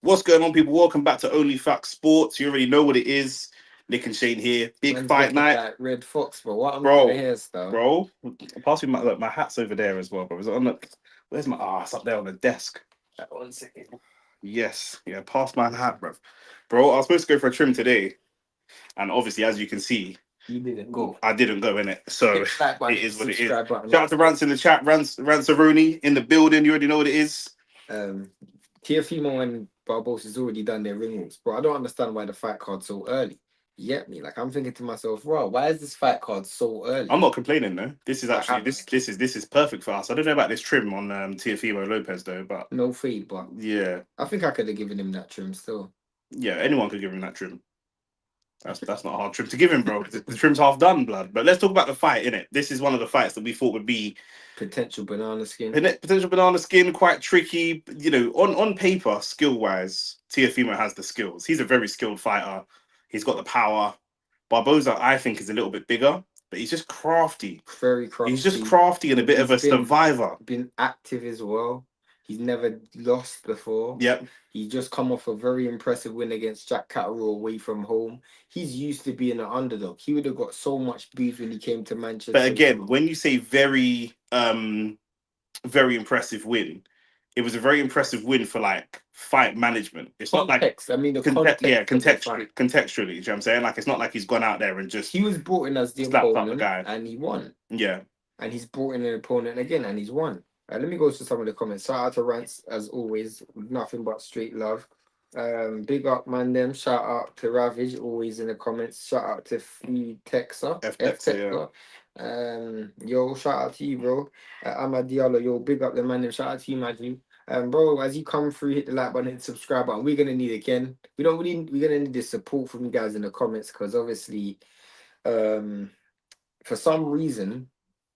What's going on, people? Welcome back to Only Facts Sports. You already know what it is. Nick and Shane here. Big Man's fight looking night, like Red Fox, but what I'm doing bro. here still. Bro, pass me my look. My hat's over there as well, bro. Is it on the? Where's my? Ah, it's up there on the desk. 1 second. Yes, yeah. Pass my hat, bro. Bro, I was supposed to go for a trim today, and obviously, as you can see, You didn't go. I didn't go in it. So Hit the like it button, hit the is what it is. subscribe button. Shout out to Rance in the chat. Rance Rooney in the building. You already know what it is. Um, Teofimo and Barbosa has already done their ring walks, but I don't understand why the fight card's so early. You get me? Like I'm thinking to myself, wow, why is this fight card so I'm early? not complaining though. This is Like actually I, this is perfect for us. I don't know about this trim on Teofimo Lopez though, but no fade, but yeah, I think I could have given him that trim still. yeah, anyone could give him that trim. That's not a hard trim to give him, bro. The trim's half done, blood. But let's talk about the fight, innit? This is one of the fights that we thought would be Potential banana skin. potential banana skin, quite tricky. You know, on paper, skill wise, Teofimo has the skills. He's a very skilled fighter. He's got the power. Barboza, I think, is a little bit bigger, but he's just crafty. Very He's just crafty. crafty and a bit of He's a survivor. been active as well. He's never lost before. Yep. He just come off a very impressive win against Jack Catterall away from home. He's used to being an underdog. He would have got so much beef when he came to But Manchester. again, when you say very impressive win, it was a very impressive win for like fight management. It's not like Context. I mean, the context of the fight. contextually, you know what I'm saying? Like it's not like he's gone out there and just He was brought in as the slapped up the opponent guy. and he won. Yeah. And he's brought in an opponent again and he's won. Let me go to some of the comments. Shout out to Rants as always. Nothing but straight love. Big up man them. Shout out to Ravage, always in the comments. Shout out to Free Texer. F F Texter, yeah. Texer. Yo, shout out to you, bro. Ahmad Diallo, yo, big up the man them. Shout out to you, Maggie. Bro, as you come through, hit the like button, hit the subscribe button. We're gonna need again. We're gonna need the support from you guys in the comments because obviously, for some reason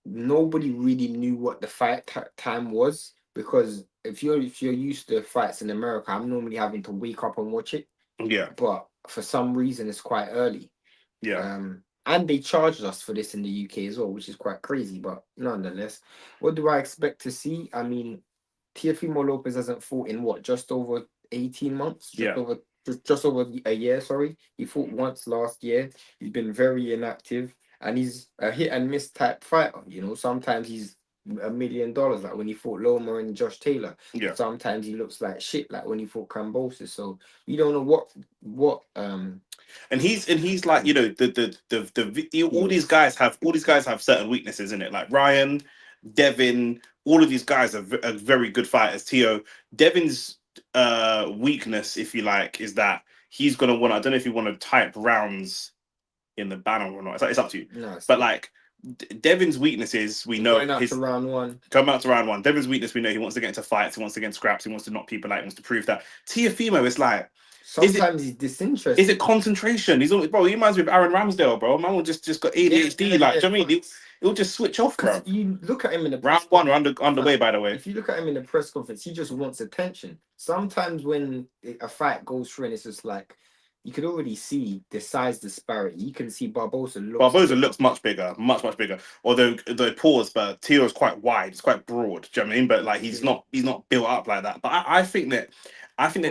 nobody really knew what the time was because if you're used to fights in America, I'm normally having to wake up and watch it. Yeah. But for some reason, it's quite early. Yeah. And they charged us for this in the UK as well, which is quite crazy. But nonetheless, what do I expect to see? I mean, Teofimo Lopez hasn't fought in what, just over 18 months? Just over a year, sorry. He fought once last year. He's been very inactive and he's a hit and miss type fighter. You know, sometimes he's $1 million, like when he fought Loma and Josh Taylor. Yeah. Sometimes he looks like shit, like when he fought Cambosis. So you don't know what and he's like, you know, all these guys have certain weaknesses in it. Like Ryan, Devin, all of these guys are very good fighters. Teo, Devin's weakness, if you like, is that he's gonna want. I don't know if you want to type rounds in the banner or not. It's up to you. no, But like Devin's weakness is we know going out to round one. Come out to round one. Devin's weakness we know he wants to get into fights, he wants to get into scraps, he wants to knock people out, he wants to prove that. Teofimo is like sometimes he's disinterested. Is it concentration? He's always, bro. He reminds me of Aaron Ramsdale, bro. Man will just got ADHD. Like, do you know what I mean? He'll just switch off, bro. You look at him in the round one or underway, by the way. If you look at him in the press conference, he just wants attention. Sometimes when a fight goes through and it's just like you could already see the size disparity. You can see Barbosa looks much bigger, much bigger. Although pause, but Teo is quite wide, it's quite broad. Do you know what I mean? But like he's not built up like that. But I think that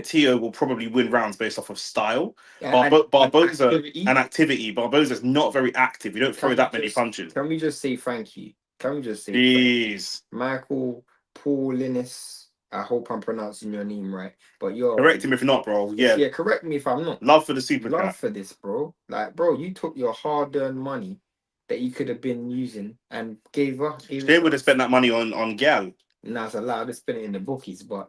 Teo will probably win rounds based off of style. Barboza and activity. Barboza's not very active. You don't throw that many punches. Can we just say thank you? Can we just say please, Michael Paulinis? I hope I'm pronouncing your name right, but you're correct him if not, bro. Yeah, correct me if I'm not. Love for the super love for this, bro. Like, bro, you took your hard-earned money that you could have been using and gave up. They would have spent that money on gal. Nah, it's allowed to spend it in the bookies, but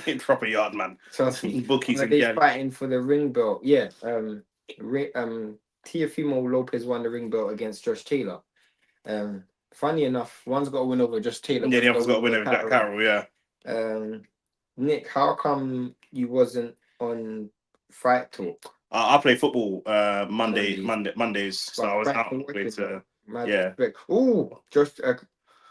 in proper yard, man. Trust me, bookies and they fighting for the ring belt. Yeah, Teofimo Lopez won the ring belt against Josh Taylor. Funny enough, one's got a win over Josh Taylor. Yeah, the other's got a win over Jack Carroll. Yeah. Nick, how come you wasn't on Fight Talk? I play football Mondays, so I was out with yeah. Oh, just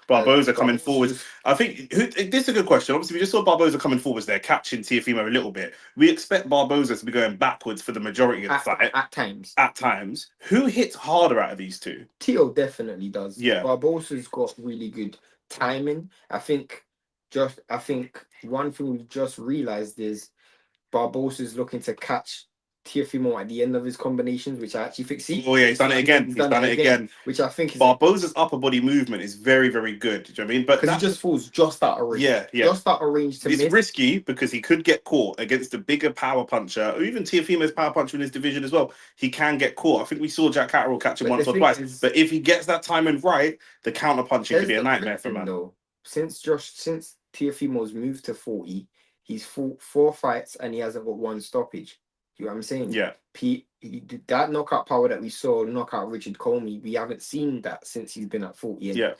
Barboza coming forward. I think this is a good question. Obviously, we just saw Barboza coming forwards there, catching Teofimo a little bit. We expect Barboza to be going backwards for the majority of the fight. At times. At times. Who hits harder out of these two? Teo definitely does. Yeah. Barbosa's got really good timing. I think one thing we just realized is Barbosa's looking to catch Teofimo at the end of his combinations, which I actually think. See, Oh yeah, he's done it again. He's done it again. which I think is Barbosa's upper body movement is very, very good. Do you know what I mean? But because he just falls just out of range. Yeah, just out of range to it's miss. risky because he could get caught against a bigger power puncher, or even Teofimo's power puncher in his division as well. He can get caught. I think we saw Jack Catterall catch him once or twice. But if he gets that timing right, the counter punching could be a nightmare for him. Though, since Teofimo's moved to 40, he's fought 4 fights and he hasn't got 1 stoppage. You know what I'm saying? Yeah. That knockout power that we saw knock out Richard Comey, we haven't seen that since he's been at 40. And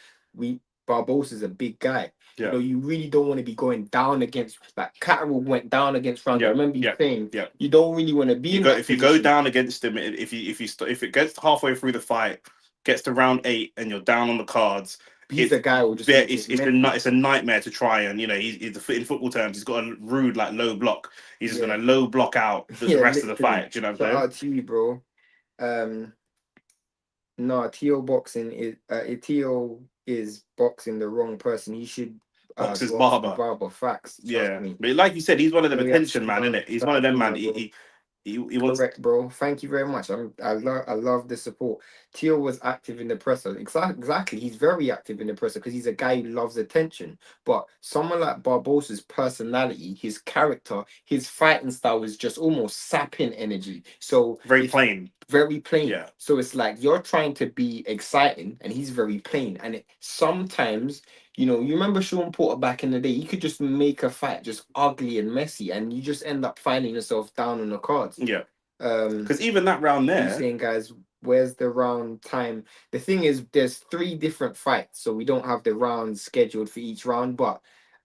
Barbosa's a big guy. Yeah. You know, you really don't want to be going down against, like Catterall went down against Rolando. I remember you saying you don't really want to be if you go down against him, if it gets halfway through the fight, gets to round 8 and you're down on the cards, he's a guy who just it's a nightmare to try. And you know, he's in football terms, he's got a rude like low block. He's just gonna low block out the rest of the fight. Do you know what I'm saying? Shout out to you, bro. No, Teo is boxing the wrong person. He should box his barber. Facts. Yeah, but like you said, he's one of them attention man, isn't it? He's one of them man. He wants. Correct, bro. Thank you very much. I love the support. Teo was active in the presser. Exactly. He's very active in the presser because he's a guy who loves attention. But someone like Barbosa's personality, his character, his fighting style is just almost sapping energy. So very plain. Very plain. Yeah. So it's like you're trying to be exciting and he's very plain. And sometimes, you know, you remember Sean Porter back in the day, he could just make a fight just ugly and messy and you just end up finding yourself down on the cards. Yeah. Because even that round there. I'm saying, guys, where's the round time? The thing is, there's 3 different fights, so we don't have the rounds scheduled for each round, but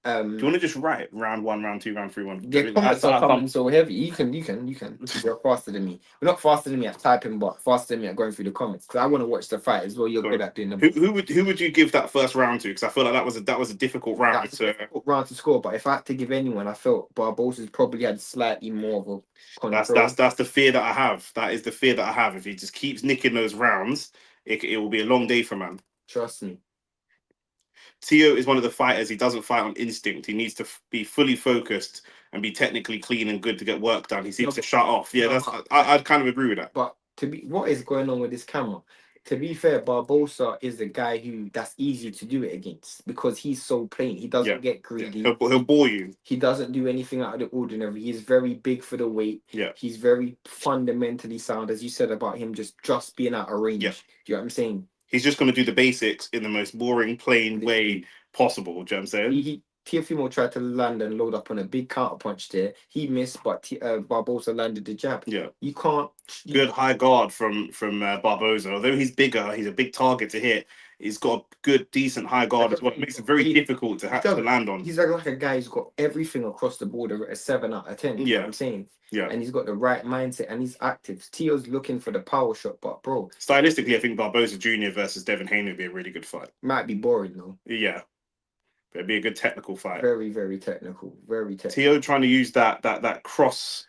do you want to just write round 1, round 2, round 3, 1? The comments are coming so heavy. You can. You're faster than me. You're not faster than me at typing, but faster than me at going through the comments. Because I want to watch the fight as well. You're good at doing them. Who would you give that first round to? Because I feel like that was a difficult round to score. But if I had to give anyone, I felt Barbosa's probably had slightly more of a control. That's the fear that I have. That is the fear that I have. If he just keeps nicking those rounds, it will be a long day for man. Trust me. Teo is one of the fighters. He doesn't fight on instinct. He needs to be fully focused and be technically clean and good to get work done. He seems to shut off. Yeah, I'd kind of agree with that. But what is going on with this camera? To be fair, Barbosa is the guy that's easier to do it against because he's so plain. He doesn't get greedy. Yeah. He'll bore you. He doesn't do anything out of the ordinary. He's very big for the weight. Yeah. He's very fundamentally sound, as you said about him just being out of range. Yeah. Do you know what I'm saying? He's just going to do the basics in the most boring, plain way possible. Do you know what I'm saying? Teofimo tried to land and load up on a big counter punch there. He missed, but Barbosa landed the jab. Yeah, you can't. Good high guard from Barbosa. Although he's bigger, he's a big target to hit. He's got a good, decent high guard as well. It makes it very difficult to have to land on. He's like a guy who's got everything across the board, a 7 out of 10. You know what I'm saying? Yeah. And he's got the right mindset and he's active. Teo's looking for the power shot, but bro. Stylistically, I think Barboza Jr. versus Devin Haney would be a really good fight. Might be boring though. Yeah. But it'd be a good technical fight. Very, very technical. Very technical. Teo trying to use that cross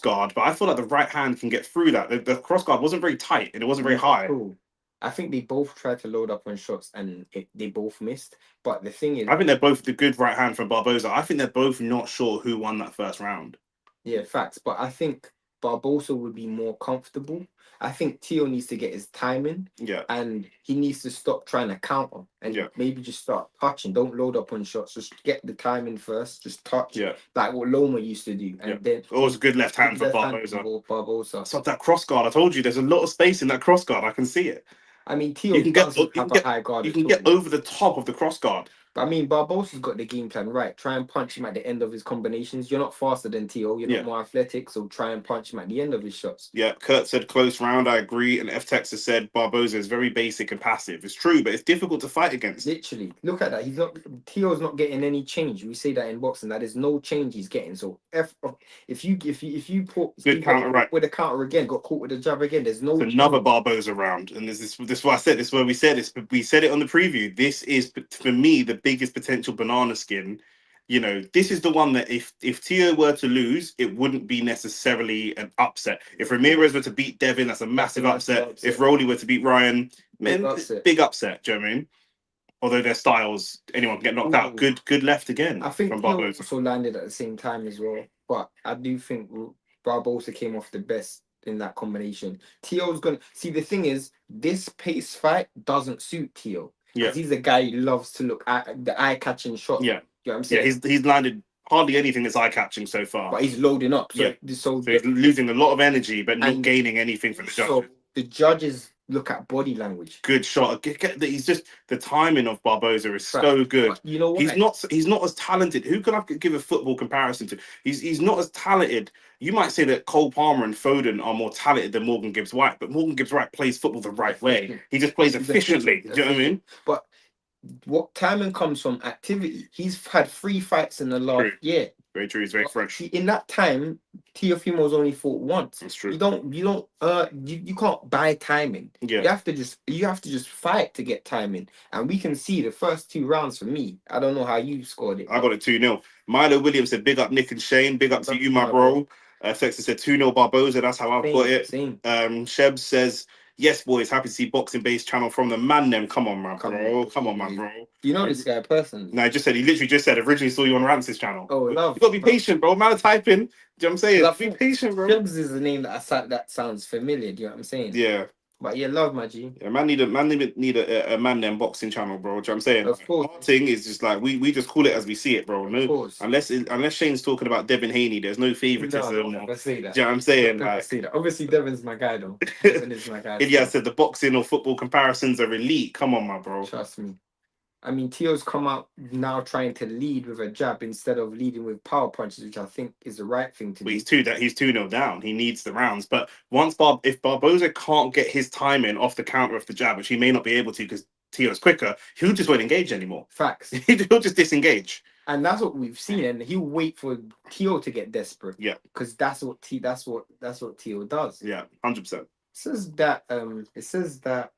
guard, but I feel like the right hand can get through that. The cross guard wasn't very tight and it wasn't very high. Cool. I think they both tried to load up on shots and they both missed. But the thing is, I think they're both the good right hand from Barboza. I think they're both not sure who won that first round. Yeah, facts. But I think Barbosa would be more comfortable. I think Teo needs to get his timing. Yeah. And he needs to stop trying to counter and maybe just start touching. Don't load up on shots. Just get the timing first. Just touch. Yeah. Like what Loma used to do. And then always a good left hand for Barboza. So that cross guard, I told you, there's a lot of space in that cross guard. I can see it. I mean, Teo doesn't have a high guard. You can get over the top of the cross guard. I mean, Barbosa's got the game plan right. Try and punch him at the end of his combinations. You're not faster than Teo. You're not more athletic, so try and punch him at the end of his shots. Yeah, Kurt said close round. I agree. And F Texas said Barboza is very basic and passive. It's true, but it's difficult to fight against. Literally, look at that. Teo's not getting any change. We say that in boxing. That there's no change he's getting. So if you put good counter right with a counter again, got caught with a jab again. There's no another Barboza round, and this is what I said. This is where we said this. We said it on the preview. This is for me the biggest potential banana skin. You know, this is the one that if Teo were to lose, it wouldn't be necessarily an upset. If Ramirez were to beat Devin, that's a massive upset. If Roley were to beat Ryan, big upset. Do you know what I mean? Although their styles, anyone can get knocked out. Ooh. Good left again I think from Theo Barbosa. also landed at the same time as well, but I do think Barbosa came off the best in that combination. Teo's gonna see, the thing is, this pace fight doesn't suit Teo Yeah, because he's a guy who loves to look at the eye-catching shot. yeah, You know what I'm yeah. saying? He's landed hardly anything that's eye catching so far. But he's loading up, Yeah, so so he's losing a lot of energy, but not and gaining anything from the so judges. the judges look at body language. Good shot. He's just the timing of Barbosa is Right. so good. But you know what? He's not as talented. Who can I give a football comparison to? He's not as talented. You might say that Cole Palmer and Foden are more talented than Morgan Gibbs White, but Morgan Gibbs White plays football the right way. He just plays efficiently. Do you know what I mean? But what timing comes from activity. He's had 3 fights in the last year. Very true. He's very fresh. In that time, Teofimo's only fought once. That's true. You can't buy timing. Yeah. You have to just fight to get timing. And we can see the first 2 rounds for me. I don't know how you scored it. I got it 2-0. Milo Williams said, "Big up Nick and Shane. Big up to you, my bro." Sexton said 2-0 Barbosa. That's how I've got it. Same. Sheb says, "Yes, boys. Happy to see boxing based channel from the man. Them, come on, man, bro. Come on, man, bro." Do you know this guy personally? No, he literally just said, "Originally saw you on Ramsey's channel." Oh, love. You gotta be patient, bro. Man, typing. Do you know what I'm saying? Love. Be patient, bro. Shebs is the name that sounds familiar. Do you know what I'm saying? Yeah. But yeah, love my G. Yeah, man need a man them boxing channel, bro. Do you know what I'm saying? Of course. Our thing is just like we just call it as we see it, bro. No, Of course. unless Shane's talking about Devin Haney, there's no favoritism. No, never say that. Do you know what I'm saying? Never Like, say that. Obviously, Devin's my guy, though. Devin is my guy. Ilya said the boxing or football comparisons are elite. Come on, my bro. Trust me. I mean, Teo's come out now trying to lead with a jab instead of leading with power punches, which I think is the right thing to do. He's 2-0 down. He needs the rounds. But if Barboza can't get his timing off the counter of the jab, which he may not be able to because Teo's quicker, he'll just won't engage anymore. Facts. He'll just disengage. And that's what we've seen, and he'll wait for Teo to get desperate. Yeah, because that's what Teo does. Yeah, 100%. It says that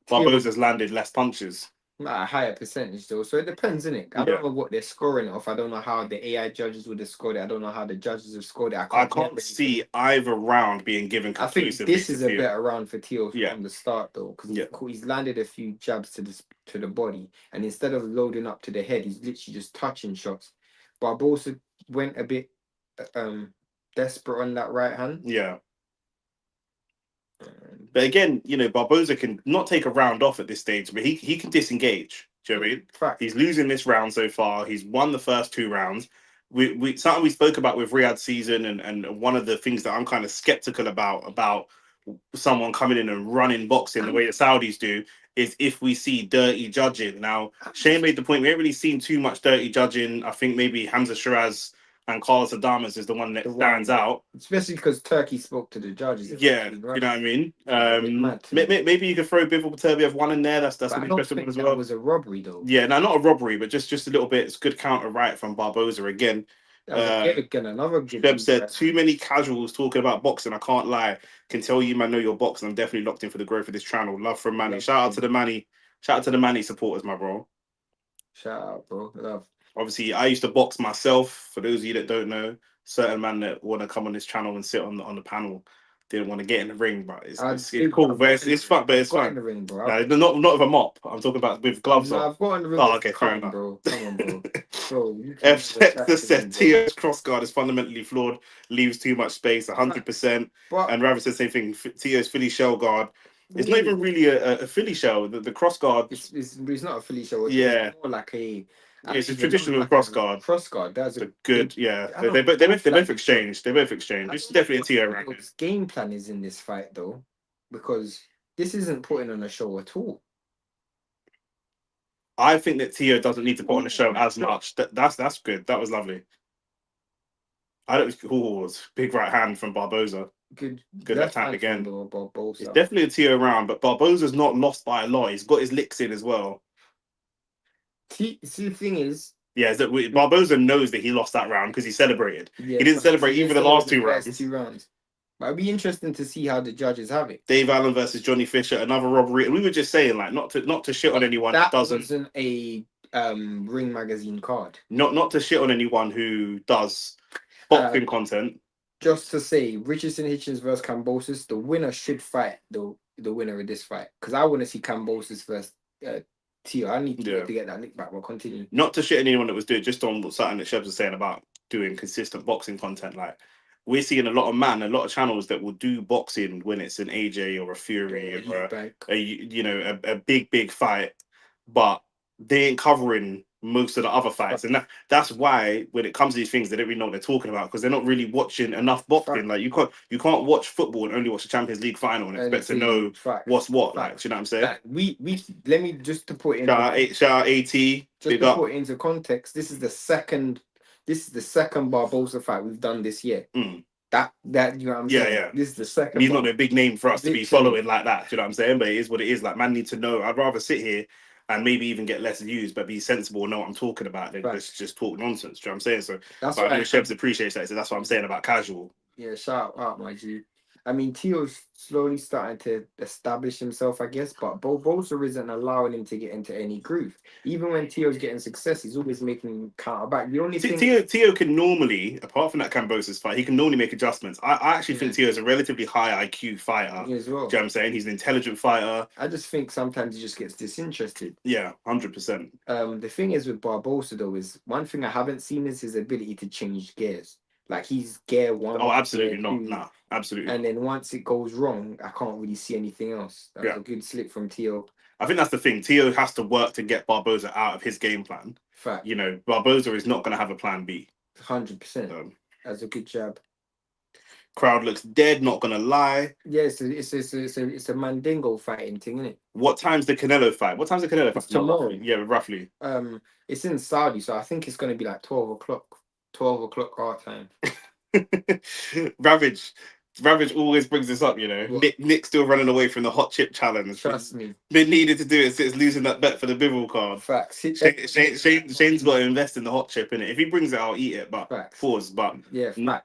Barboza's landed less punches. A higher percentage though, so it depends, innit? I don't know what they're scoring off. I don't know how the AI judges would have scored it. I don't know how the judges have scored it. I can't see either round being given conclusively. I think this is a better round for Teo from the start though, because he's landed a few jabs to the body, and instead of loading up to the head, he's literally just touching shots. Barbosa went a bit desperate on that right hand. Yeah. But again, Barboza can not take a round off at this stage, but he can disengage. Do you know what I mean? Fact. He's losing this round so far. He's won the first 2 rounds. We something we spoke about with Riyadh's season, and one of the things that I'm kind of skeptical about someone coming in and running boxing the way the Saudis do is if we see dirty judging. Now, Shane made the point we haven't really seen too much dirty judging. I think maybe Hamza Shiraz and Carlos Adamas is the one that stands out. Especially because Turkey spoke to the judges. Yeah, you know what I mean? Maybe you could throw Bivol Beterbiev one in there. That's an interesting one as well. That was a robbery, though. Yeah, no, not a robbery, but just a little bit. It's good counter right from Barboza again. Again, another good. Deb said, too many casuals talking about boxing. I can't lie. Can tell you, man, know your boxing. I'm definitely locked in for the growth of this channel. Love from Manny. Shout out to the Manny supporters, my bro. Shout out, bro. Love. Obviously, I used to box myself. For those of you that don't know, certain man that want to come on this channel and sit on the panel didn't want to get in the ring, but it's cool. But it's fun. But it's fun. In the ring, bro. No, not with a mop. I'm talking about with gloves on. I've got in the ring. Oh, okay, fair enough, bro. Come on, bro. F said Teo's crossguard is fundamentally flawed, leaves too much space, 100%. And Ravi said the same thing. Teo's Philly shell guard. It's not even really a Philly shell. The crossguard. It's not a Philly shell. It's more like a. It's a traditional crossguard. Crossguard. That's a good. Yeah, they both exchanged. It's definitely a Teo ranking. Game plan is in this fight though, because this isn't putting on a show at all. I think that Teo doesn't need to put on a show as much. That's good. That was lovely. Big right hand from Barboza. Good left hand again. It's definitely a Teo round, but Barboza's not lost by a lot. He's got his licks in as well. See, the thing is, that Barboza knows that he lost that round because he celebrated. He didn't celebrate even the last 2 rounds. But it'd be interesting to see how the judges have it. Dave Allen versus Johnny Fisher, another robbery. And we were just saying, like, not to shit on anyone that wasn't a Ring Magazine card. Not to shit on anyone who does boxing content. Just to say, Richardson Hitchens versus Kambosos, the winner should fight the winner of this fight, because I want to see Kambosos versus Tio, I need Tio to get that nick back. We'll continue. Not to shit anyone that was doing, just on something that Shebs was saying about doing consistent boxing content. Like, we're seeing a lot of channels that will do boxing when it's an AJ or a Fury or a big fight, but they ain't covering most of the other fights, and that's why when it comes to these things, they don't really know what they're talking about because they're not really watching enough boxing. Like, you can't watch football and only watch the Champions League final and expect to know what's what. Like, do you know what I'm saying? We let me just to put in shout out AT. Just to put it into context, this is the second Barbosa fight we've done this year. That you know what I'm saying? Yeah. This is the second. He's not a big name for us to be following like that. Do you know what I'm saying? But it is what it is. Like, man need to know. I'd rather sit here and maybe even get less views, but be sensible and know what I'm talking about than just talk nonsense. Do you know what I'm saying? So that's what I know Shebs appreciates that. So that's what I'm saying about casual. Yeah, shout out, my G. I mean, Tio's slowly starting to establish himself, I guess, but Barbosa isn't allowing him to get into any groove. Even when Tio's getting success, he's always making him counter back. The only thing Tio can normally, apart from that Cambosa's fight, he can normally make adjustments. I actually think Tio is a relatively high IQ fighter. As well. Do you know what I'm saying? He's an intelligent fighter. I just think sometimes he just gets disinterested. Yeah, 100%. The thing is with Barbosa, though, is one thing I haven't seen is his ability to change gears. Like, he's gear one. Oh, absolutely not. Nah, absolutely. And then once it goes wrong, I can't really see anything else. That was a good slip from Tio. I think that's the thing. Tio has to work to get Barbosa out of his game plan. Fact. You know, Barbosa is not going to have a plan B. 100%. That's a good jab. Crowd looks dead, not going to lie. Yeah, it's a Mandingo fighting thing, isn't it? What time's the Canelo fight? What time's the Canelo fight? Tomorrow. Yeah, roughly. It's in Saudi, so I think it's going to be like 12 o'clock. 12 o'clock our time. Ravage always brings this up, you know. Nick's still running away from the hot chip challenge. Trust me. They needed to do it since losing that bet for the Bivol card. Facts. Shane's got to invest in the hot chip, innit? If he brings it, I'll eat it. But pause. But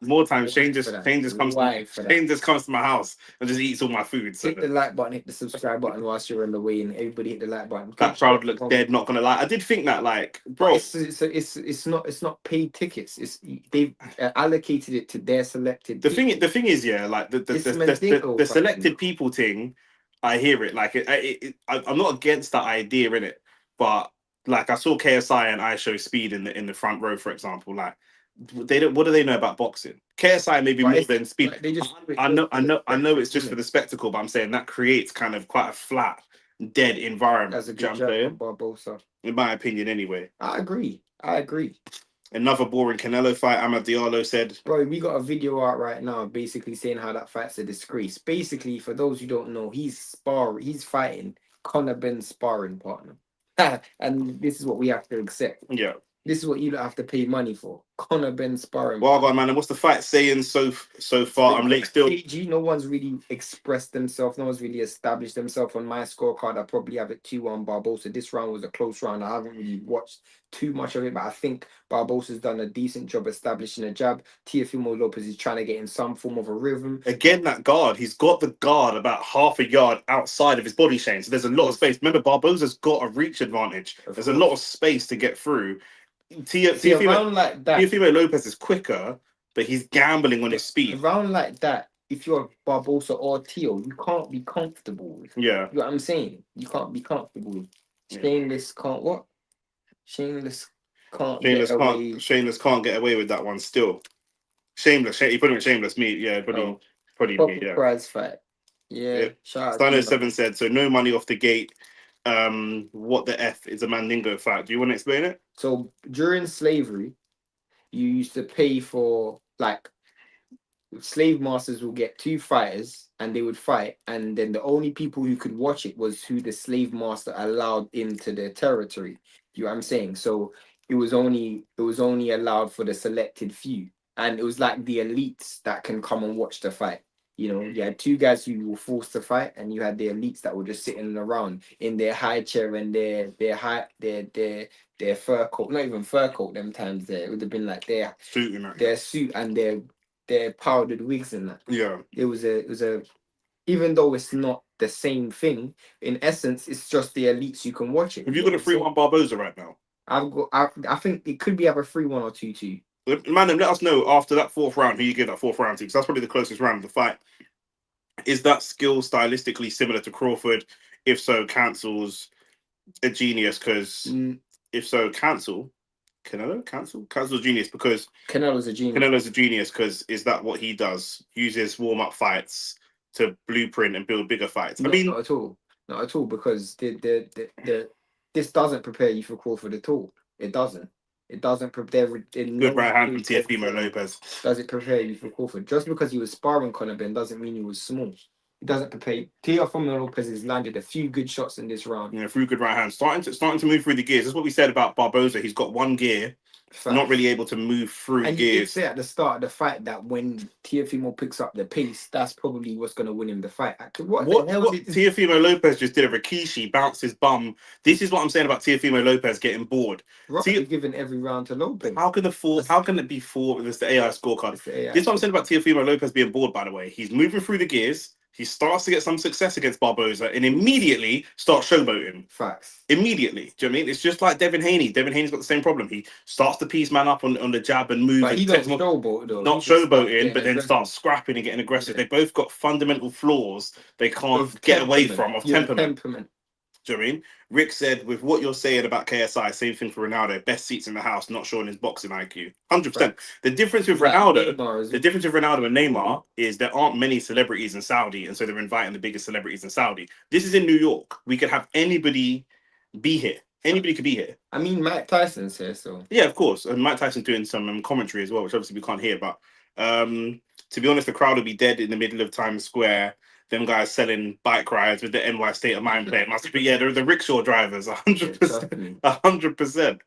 more time, Shane just comes to my house and just eats all my food. So. Hit the like button, hit the subscribe button whilst you're on the way, and everybody hit the like button. That crowd looks dead. Not gonna lie, I did think that, like, bro, it's not paid tickets. It's they've allocated it to their selected. The thing is, yeah, like the selected people thing. I hear it. Like, I'm not against that idea in it, but like I saw KSI and I show speed in the front row, for example. Like, they don't. What do they know about boxing? KSI maybe more than speed. Like, they just. I know. It's just for the spectacle, but I'm saying that creates kind of quite a flat, dead environment. That's a good job, Barbosa. In my opinion, anyway. I agree. Another boring Canelo fight, Ahmad Diallo said. Bro, we got a video out right now basically saying how that fight's a disgrace. Basically, for those who don't know, he's fighting Conor Benn's sparring partner. And this is what we have to accept. Yeah. This is what you don't have to pay money for. Conor Benn's sparring. Well, God, man, and what's the fight saying so far? I'm late still. No one's really expressed themselves. No one's really established themselves. On my scorecard, I probably have it 2-1 Barbosa. This round was a close round. I haven't really watched too much of it, but I think Barbosa's done a decent job establishing a jab. Teofimo Lopez is trying to get in some form of a rhythm. Again, that guard. He's got the guard about half a yard outside of his body chain, so there's a lot of space. Remember, Barbosa's got a reach advantage. There's a lot of space to get through. Teofimo Lopez is quicker, but he's gambling on his speed. Around like that, if you're Barbosa or Teo, you can't be comfortable with. Yeah. You know what I'm saying? You can't be comfortable with. Shameless can't what? Shameless can't get away. Shameless can't get away with that one still. Shameless. He put him with Shameless meat. Yeah, probably me. Yeah. Prize fight. Yeah. Shout out. Stano7 said, so no money off the gate. What the F is a Mandingo fight? Do you want to explain it? So during slavery, you used to pay for, like, slave masters will get 2 fighters and they would fight, and then the only people who could watch it was who the slave master allowed into their territory. You know what I'm saying? So it was only allowed for the selected few, and it was like the elites that can come and watch the fight. You know, you had 2 guys who were forced to fight, and you had the elites that were just sitting around in their high chair and their fur coat, not even fur coat them times there. It would have been like their suit and their powdered wigs and that. Yeah. It was a even though it's not the same thing, in essence, it's just the elites you can watch it. Have you got a 3-1 Barbosa right now? I think it could be either 3-1 or 2-2. Man, let us know after that 4th round who you give that 4th round to, because that's probably the closest round of the fight. Is that skill stylistically similar to Crawford? If so, cancels. a genius because if so, cancel. Canelo? Cancel? Cancel's a genius because Canelo's a genius. Canelo's a genius because is that what he does? Uses warm-up fights to blueprint and build bigger fights. I mean, not at all. Not at all, because this doesn't prepare you for Crawford at all. It doesn't. It doesn't prepare. good right hand from Teofimo Lopez. Does it prepare you for Crawford? Just because he was sparring Conor Ben doesn't mean he was small. It doesn't prepare. Teofimo Lopez has landed a few good shots in this round. Yeah, through good right hand, starting to move through the gears. That's what we said about Barbosa. He's got one gear, not really able to move through and gears. You did say at the start of the fight that when Teofimo picks up the pace, that's probably what's going to win him the fight. What the hell did Teofimo Lopez just did a Rikishi, bounced his bum. This is what I'm saying about Teofimo Lopez getting bored. He's given every round to Lopez. How can it be four? It's the AI scorecard. This is what I'm saying about Teofimo Lopez being bored, by the way. He's moving through the gears. He starts to get some success against Barbosa and immediately starts showboating. Facts. Immediately. Do you know what I mean? It's just like Devin Haney. Devin Haney's got the same problem. He starts to piece man up on the jab and move. But he don't showboat, though. Not showboating, but then starts scrapping and getting aggressive. Yeah. They both got fundamental flaws they can't get away from of temperament. Do you know what I mean? Rick said, with what you're saying about KSI, same thing for Ronaldo. Best seats in the house, not showing his boxing IQ. 100%. The difference with Ronaldo, and Neymar is there aren't many celebrities in Saudi, and so they're inviting the biggest celebrities in Saudi. This is in New York. We could have anybody be here. Anybody could be here. I mean, Mike Tyson's here, so yeah, of course. And Mike Tyson's doing some commentary as well, which obviously we can't hear. But to be honest, the crowd will be dead in the middle of Times Square. Them guys selling bike rides with the NY State of Mind play. It must be, they're the rickshaw drivers, 100%. 100%.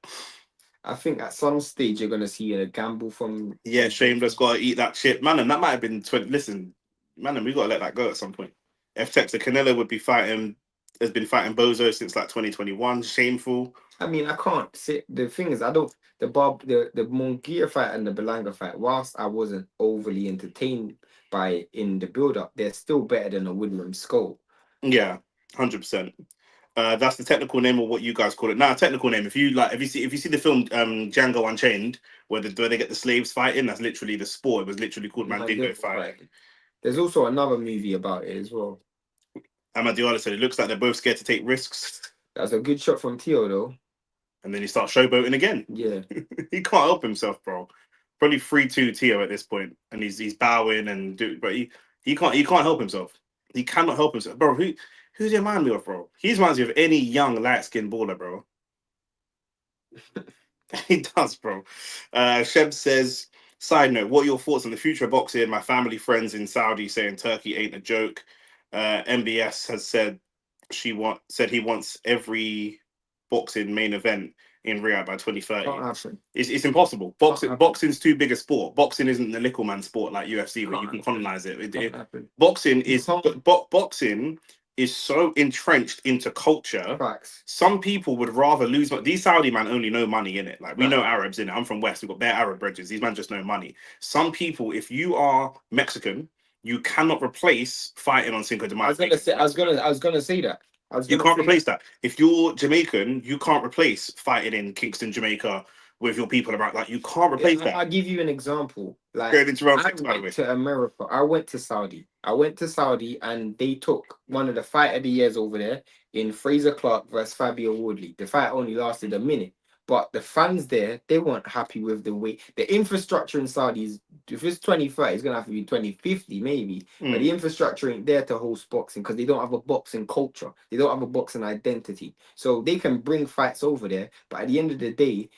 I think at some stage you're going to see a gamble from... Yeah, Shameless got to eat that shit. Man, and that might have been... Listen, man, we got to let that go at some point. F-Tex, the Canelo would be fighting... has been fighting Bozo since like 2021. Shameful. I mean, I can't say... The thing is, I don't... The Munguia fight and the Belanga fight, whilst I wasn't overly entertained by in the build-up, they're still better than a William Skull. Yeah, 100%. That's the technical name of what you guys call it. Now, technical name. If you see the film Django Unchained, where they get the slaves fighting, that's literally the sport. It was literally called Mandingo fight. There's also another movie about it as well. Amadiola said it looks like they're both scared to take risks. That's a good shot from Teo, though. And then he starts showboating again. Yeah, he can't help himself, bro. Probably 3-2 Teo at this point, and he's bowing and but he can't help himself. He cannot help himself, bro. Who's he remind me of, bro? He reminds me of any young light skinned baller, bro. He does, bro. Sheb says, side note, what are your thoughts on the future of boxing? My family friends in Saudi saying Turkey ain't a joke. MBS has said he wants every boxing main event in Riyadh by 2030. It's impossible. Boxing's too big a sport. Boxing isn't the little man sport like UFC where you can colonize it. Boxing is so entrenched into culture. Facts. Some people would rather lose. These Saudi man only know money in it. Like we know Arabs in it. I'm from West. We've got bare Arab bridges. These men just know money. Some people, if you are Mexican, you cannot replace fighting on Cinco de Mayo. I was gonna say that. You can't replace that. If you're Jamaican, you can't replace fighting in Kingston, Jamaica with your people around. Like, you can't replace that. I'll give you an example. Like, I went to America. I went to Saudi. And they took one of the fight of the years over there in Fraser Clark versus Fabio Woodley. The fight only lasted a minute. But the fans there, they weren't happy with the way the infrastructure in Saudi is. If it's 2030, it's gonna have to be 2050, maybe. But the infrastructure ain't there to host boxing because they don't have a boxing culture. They don't have a boxing identity. So they can bring fights over there, but at the end of the day,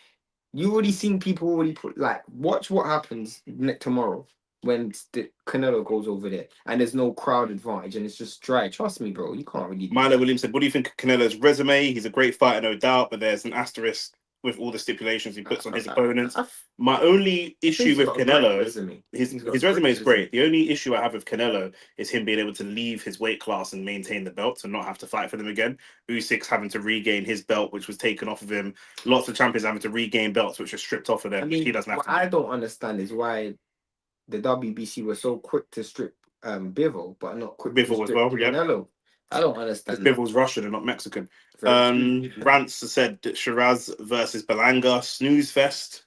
you already seen people already put watch what happens tomorrow when the Canelo goes over there and there's no crowd advantage and it's just dry. Trust me, bro. You can't really. Milo Williams said, "What do you think of Canelo's resume? He's a great fighter, no doubt, but there's an asterisk with all the stipulations he puts on his opponents." My only issue with Canelo, his resume is great. The only issue I have with Canelo is him being able to leave his weight class and maintain the belts and not have to fight for them again. Usyk's having to regain his belt, which was taken off of him. Lots of champions having to regain belts, which are stripped off of them. He doesn't have to. What I don't understand is why the WBC was so quick to strip Bivol, but not quick to strip Canelo. I don't understand. Bivol's Russian and not Mexican. Rance said Shiraz versus Belanga snooze fest.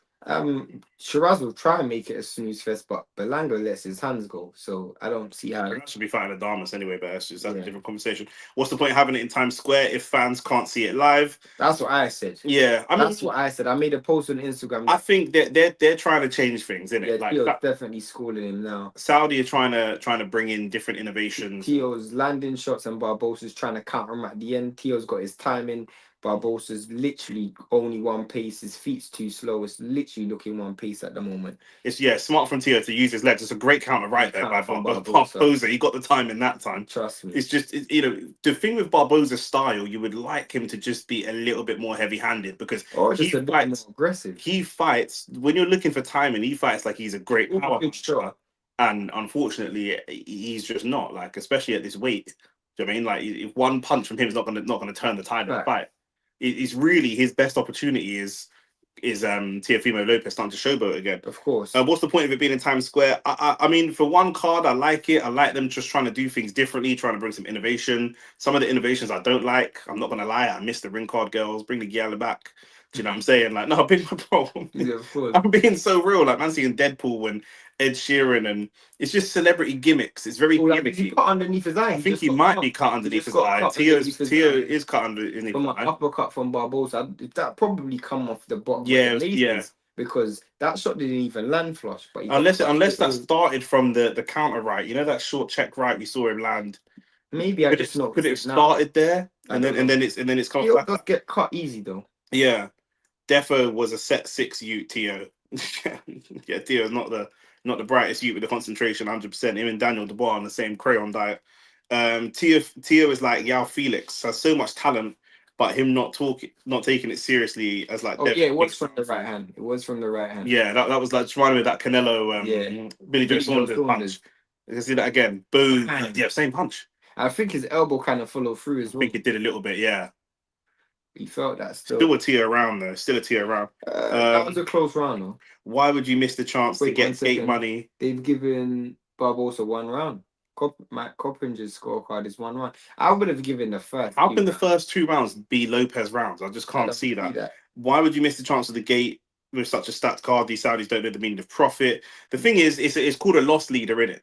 Shiraz will try and make it a snooze fest, but Belango lets his hands go. So I don't see how. That should be fighting the Damas anyway, but that's a Yeah. different conversation. What's the point of having it in Times Square if fans can't see it live? That's what I said. Yeah, That's what I said. I made a post on Instagram. I think they're trying to change things, isn't it? Yeah, Like Tio's definitely schooling him now. Saudi are trying to bring in different innovations. Tio's landing shots and Barbosa's trying to counter him at the end. Tio's got his timing. Barbosa's literally only one pace. His feet's too slow. It's literally looking one pace at the moment. It's smart from Tio to use his legs. It's a great counter right there by Barbosa. He got the time in that time. Trust me. It's just the thing with Barbosa's style, you would like him to just be a little bit more heavy-handed because just a bit more aggressive. He fights when you're looking for timing. He fights like he's a great power puncher, and unfortunately, he's just not. Like especially at this weight. Do you know what I mean? Like if one punch from him is not gonna turn the tide of the fight. It's really his best opportunity is Teofimo Lopez starting to showboat again. Of course. What's the point of it being in Times Square? I mean, for one card, I like it. I like them just trying to do things differently, trying to bring some innovation. Some of the innovations I don't like. I'm not gonna lie. I miss the ring card girls. Bring the Giala back. Do you know what I'm saying? Like, no, big my problem. Yeah, of course. I'm being so real. Like, man, seeing Deadpool and Ed Sheeran, and it's just celebrity gimmicks. It's very gimmicky. He cut underneath his eye. I think he might be cut underneath his eye. Tio is cut underneath his eye. From an uppercut from Barbosa, that probably come off the bottom. Yeah. Because that shot didn't even land flush. But unless that started from the counter right, that short check right we saw him land. Maybe could it have started there and then it's come back. It does get cut easy though. Yeah, Defo was a set 6 Ute. Tio. Yeah, Tio's not the brightest Ute with the concentration. 100%. Him and Daniel Dubois on the same crayon diet. Tio is like Yao Felix, has so much talent. But him not taking it seriously as like. It was from the right hand. Yeah, that was like just reminding me of that Canelo, Billy Joe Saunders punch. You can see that again. Boom. Yeah, same punch. I think his elbow kind of followed through as well. I think it did a little bit. Yeah. He felt that still. Still a Tio around though. That was a close round though. Why would you miss the chance to get gate money? They've given Barbosa 1 round. Matt Coppinger's scorecard is 1 round. I would have given the first. How can the first 2 rounds be Lopez rounds? I just can't see that. Why would you miss the chance of the gate with such a stacked card? These Saudis don't know the meaning of profit. The thing is, it's called a loss leader, isn't it?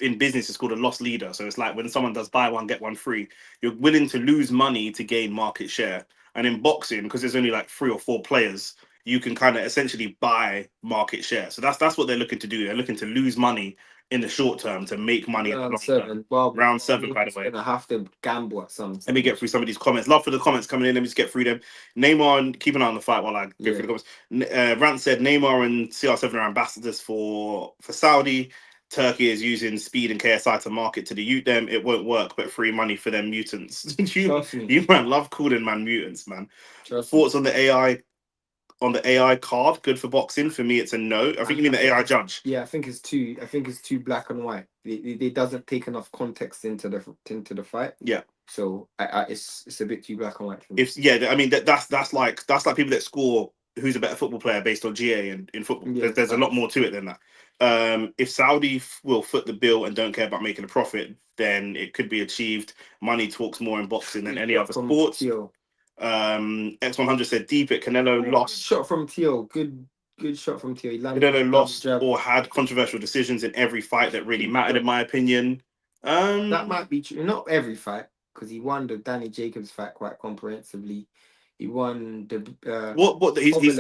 In business, it's called a loss leader. So it's like when someone does buy one, get one free, you're willing to lose money to gain market share. And in boxing, because there's only like 3 or 4 players, you can kind of essentially buy market share. So that's what they're looking to do. They're looking to lose money in the short term to make money. Round 7. Well, round 7, by the way. Gonna have to gamble at some. Let me get through some of these comments. Love for the comments coming in. Let me just get through them. Neymar, keep an eye on the fight while I go through the comments. Rant said Neymar and CR7 are ambassadors for Saudi. Turkey is using speed and KSI to market to the youth. Them it won't work, but free money for them mutants. you man love calling man mutants, man. Thoughts on the AI? On the AI card, good for boxing. For me, it's a no. I think you mean the AI judge. Yeah, I think it's too black and white. It doesn't take enough context into the fight. Yeah. So it's a bit too black and white for me. I mean that's like people that score who's a better football player based on GA in football. Yeah, there's a lot more to it than that. If Saudi will foot the bill and don't care about making a profit, then it could be achieved. Money talks more in boxing than any other sports. X100 said deep it. Canelo lost. Shot from Tio. Good shot from Tio. Canelo lost or had controversial decisions in every fight that really mattered, in my opinion. That might be true. Not every fight, because he won the Danny Jacobs fight quite comprehensively. He won the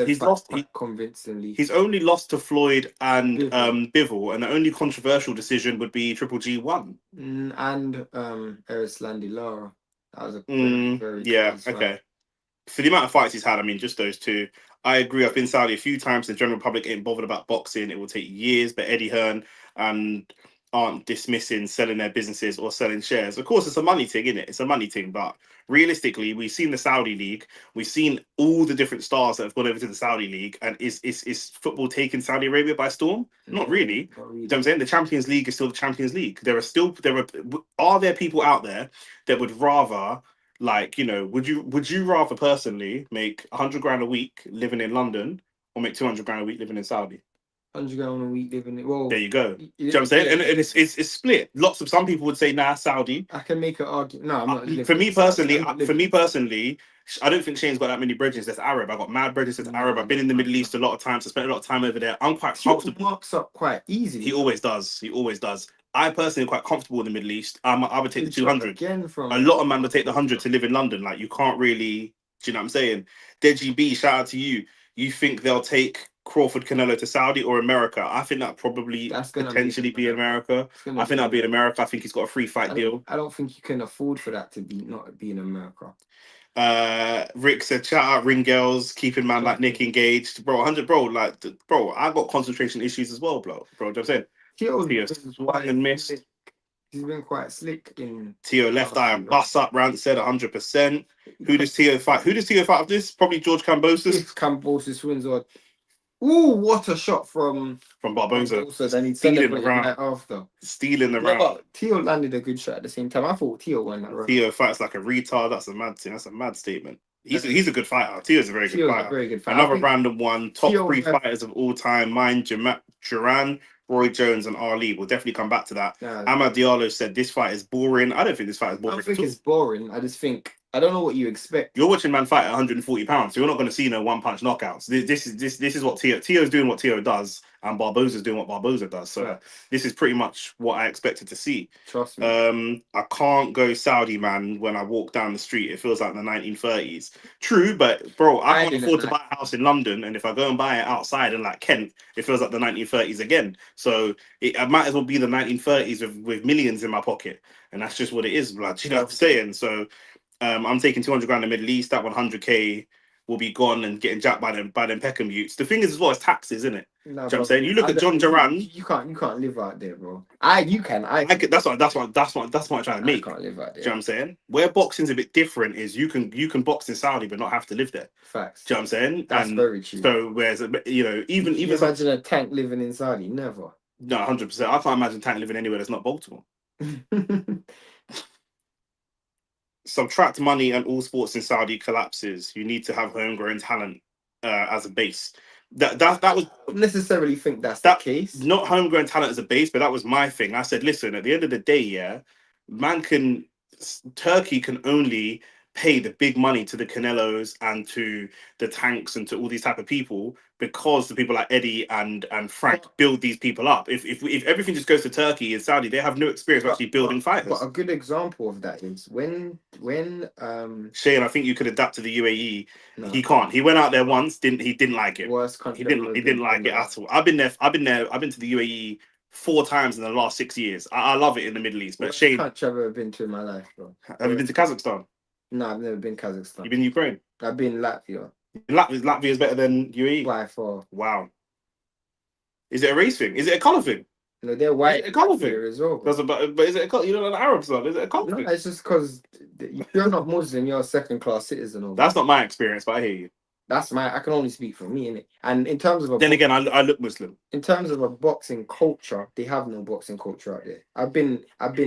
he's lost convincingly. He's only lost to Floyd and Bivol, and the only controversial decision would be Triple G1 and Erislandy Lara. That was a very okay. For the amount of fights he's had, I mean, just those 2. I agree. I've been Saudi a few times. The general public ain't bothered about boxing. It will take years, but Eddie Hearn aren't dismissing selling their businesses or selling shares. Of course, it's a money thing, isn't it? It's a money thing, but realistically, we've seen the Saudi League. We've seen all the different stars that have gone over to the Saudi League, and is football taking Saudi Arabia by storm? Not really. You know what I'm saying? The Champions League is still the Champions League. Are there people out there that would rather, like, would you rather personally make 100 grand a week living in London or make 200 grand a week living in Saudi? 100 grand a week living it. Well, there you go. Do you know what I'm saying? And it's split. Some people would say, nah, Saudi. I can make an argument. No, I'm not. For me personally, I don't think Shane's got that many bridges. That's Arab. I got mad bridges that's Arab. I've been in the Middle East a lot of times. I spent a lot of time over there. I'm quite comfortable. Marks up quite easily. He always does. He always does. I personally am quite comfortable in the Middle East. I would take the 200. Again from A lot of men would take the 100 to live in London. Like, you can't really. Do you know what I'm saying? Deji B, shout out to you. You think they'll take Crawford Canelo to Saudi or America? I think that probably potentially be America. I think that'll be in America. I think he's got a free fight deal. I don't think you can afford for that to not be in America. Rick said, shout out ring girls, keeping man like Nick engaged. Bro, 100, bro, like, bro, I got concentration issues as well, bro. Bro, you know what I'm saying? Tio's and missed. He's been quite slick in Tio left eye and bust up. Rant said 100%. Who does Tio fight? Who does Tio fight of this? Probably George Kambosos. Kambosos wins or. Ooh, what a shot from Barbosa. Then he celebrated right after. Stealing the round. But Tio landed a good shot at the same time. I thought Tio won that round. Tio fights like a retard. That's a mad thing. That's a mad statement. He's a good fighter. Tio's a very good fighter. Another random one. Top three fighters of all time. Mine, Duran, Roy Jones, and Ali. We'll definitely come back to that. Ahmad Diallo said this fight is boring. I don't think this fight is boring. I don't think it's boring. I just think I don't know what you expect. You're watching man fight at 140 pounds, so you're not going to see no one punch knockouts. This is what Tio's doing what Tio does, and Barbosa's doing what Barbosa does. So this is pretty much what I expected to see. Trust me. I can't go Saudi, man. When I walk down the street, it feels like the 1930s. True, but bro, I can't afford to buy a house in London, and if I go and buy it outside in like Kent, it feels like the 1930s again. So I might as well be the 1930s with millions in my pocket, and that's just what it is, blood. You know what I'm saying? So. I'm taking 200 grand in the Middle East. That 100k will be gone and getting jacked by them Peckham youths. The thing is as well, it's taxes, isn't it? No, you know what I'm saying? You look at John Duran. You can't live out there, bro. You can. That's what I'm trying to make. I can't live out there. Do you know what I'm saying? Where boxing's a bit different is you can box in Saudi but not have to live there. Facts. Do you know what I'm saying? That's very true. So whereas even imagine a Tank living in Saudi, never. No, 100%. I can't imagine Tank living anywhere that's not Baltimore. Subtract money and all sports in Saudi collapses. You need to have homegrown talent as a base. That was I don't necessarily think that's the case. Not homegrown talent as a base, but that was my thing. I said, listen, at the end of the day, Turkey can only pay the big money to the Canelos and to the Tanks and to all these type of people because the people like Eddie and Frank build these people up. If everything just goes to Turkey and Saudi, they have no experience of actually building fighters. But a good example of that is when Shane, I think you could adapt to the UAE. No, he can't. He went out there once, didn't like it. Worst country. He didn't like it at all. I've been to the UAE 4 times in the last 6 years. I love it in the Middle East. But Shane, country I've ever been to in my life, bro. Have you been to Kazakhstan? No, I've never been Kazakhstan. You've been Ukraine? I've been Latvia. Latvia's better than UAE? By far. Wow. Is it a race thing? Is it a colour thing? No, they're white. A colour thing as well. But is it a colour? You know, like Arabs are. Is it a colour thing? It's just because if you're not Muslim, you're a second-class citizen. That's not my experience, but I hear you. I can only speak for me, innit? And in terms of again, I look Muslim. In terms of a boxing culture, they have no boxing culture out there. I've been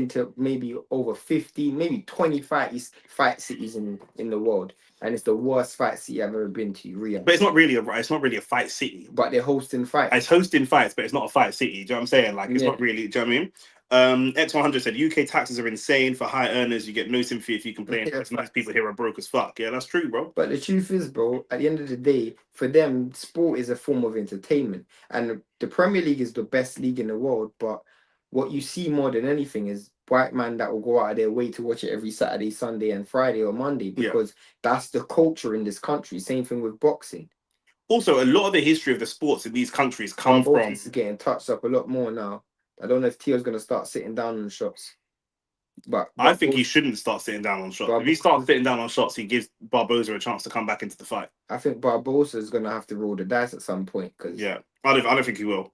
to maybe over 15, maybe 20 fight cities in the world, and it's the worst fight city I've ever been to. Riyadh. But it's not really a fight city. But they're hosting fights. It's hosting fights, but it's not a fight city. Do you know what I'm saying? Like, it's not really. Do you know what I mean? X100 said UK taxes are insane for high earners. You get no sympathy if you complain. Most people here are broke as fuck. Yeah, that's true, bro. But the truth is, bro, at the end of the day, for them, sport is a form of entertainment, and the Premier League is the best league in the world. But what you see more than anything is white man that will go out of their way to watch it every Saturday, Sunday, and Friday or Monday because that's the culture in this country. Same thing with boxing. Also, a lot of the history of the sports in these countries come from. It's getting touched up a lot more now. I don't know if Tio's going to start sitting down on shots. But I think he shouldn't start sitting down on shots. If he starts sitting down on shots, he gives Barbosa a chance to come back into the fight. I think Barbosa is going to have to roll the dice at some point. I don't think he will.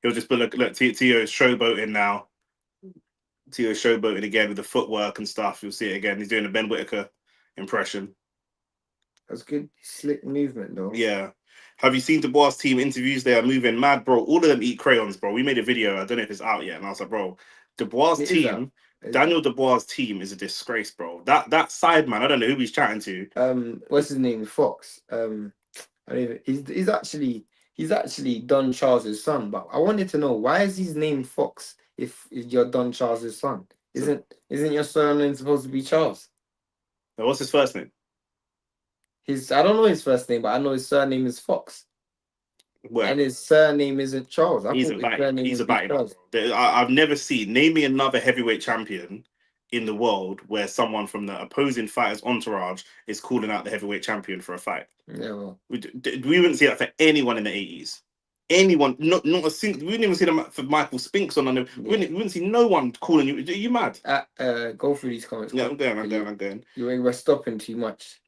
He'll just be look, Tio's showboating now. Tio's showboating again with the footwork and stuff. You'll see it again. He's doing a Ben Whittaker impression. That's good, slick movement, though. Yeah. Have you seen Dubois' team interviews? They are moving mad, bro. All of them eat crayons, bro. We made a video. I don't know if it's out yet. And I was like, bro, Dubois' team, Daniel Dubois' team is a disgrace, bro. That side man, I don't know who he's chatting to. What's his name? Fox. He's actually Don Charles's son. But I wanted to know, why is his name Fox if you're Don Charles's son? Isn't your surname supposed to be Charles? What's his first name? I don't know his first name, but I know his surname is Fox. Where And his surname isn't Charles. I he's thought a his batty, surname he's a would be batty man, Charles. bro. I've never seen. Name me another heavyweight champion in the world where someone from the opposing fighter's entourage is calling out the heavyweight champion for a fight. Yeah, well, We wouldn't see that for anyone in the 80s. Anyone, not a single. We wouldn't even see them for Michael Spinks on. We wouldn't see no one calling you. Are you mad? go through these comments. Yeah, I'm going. You were stopping too much.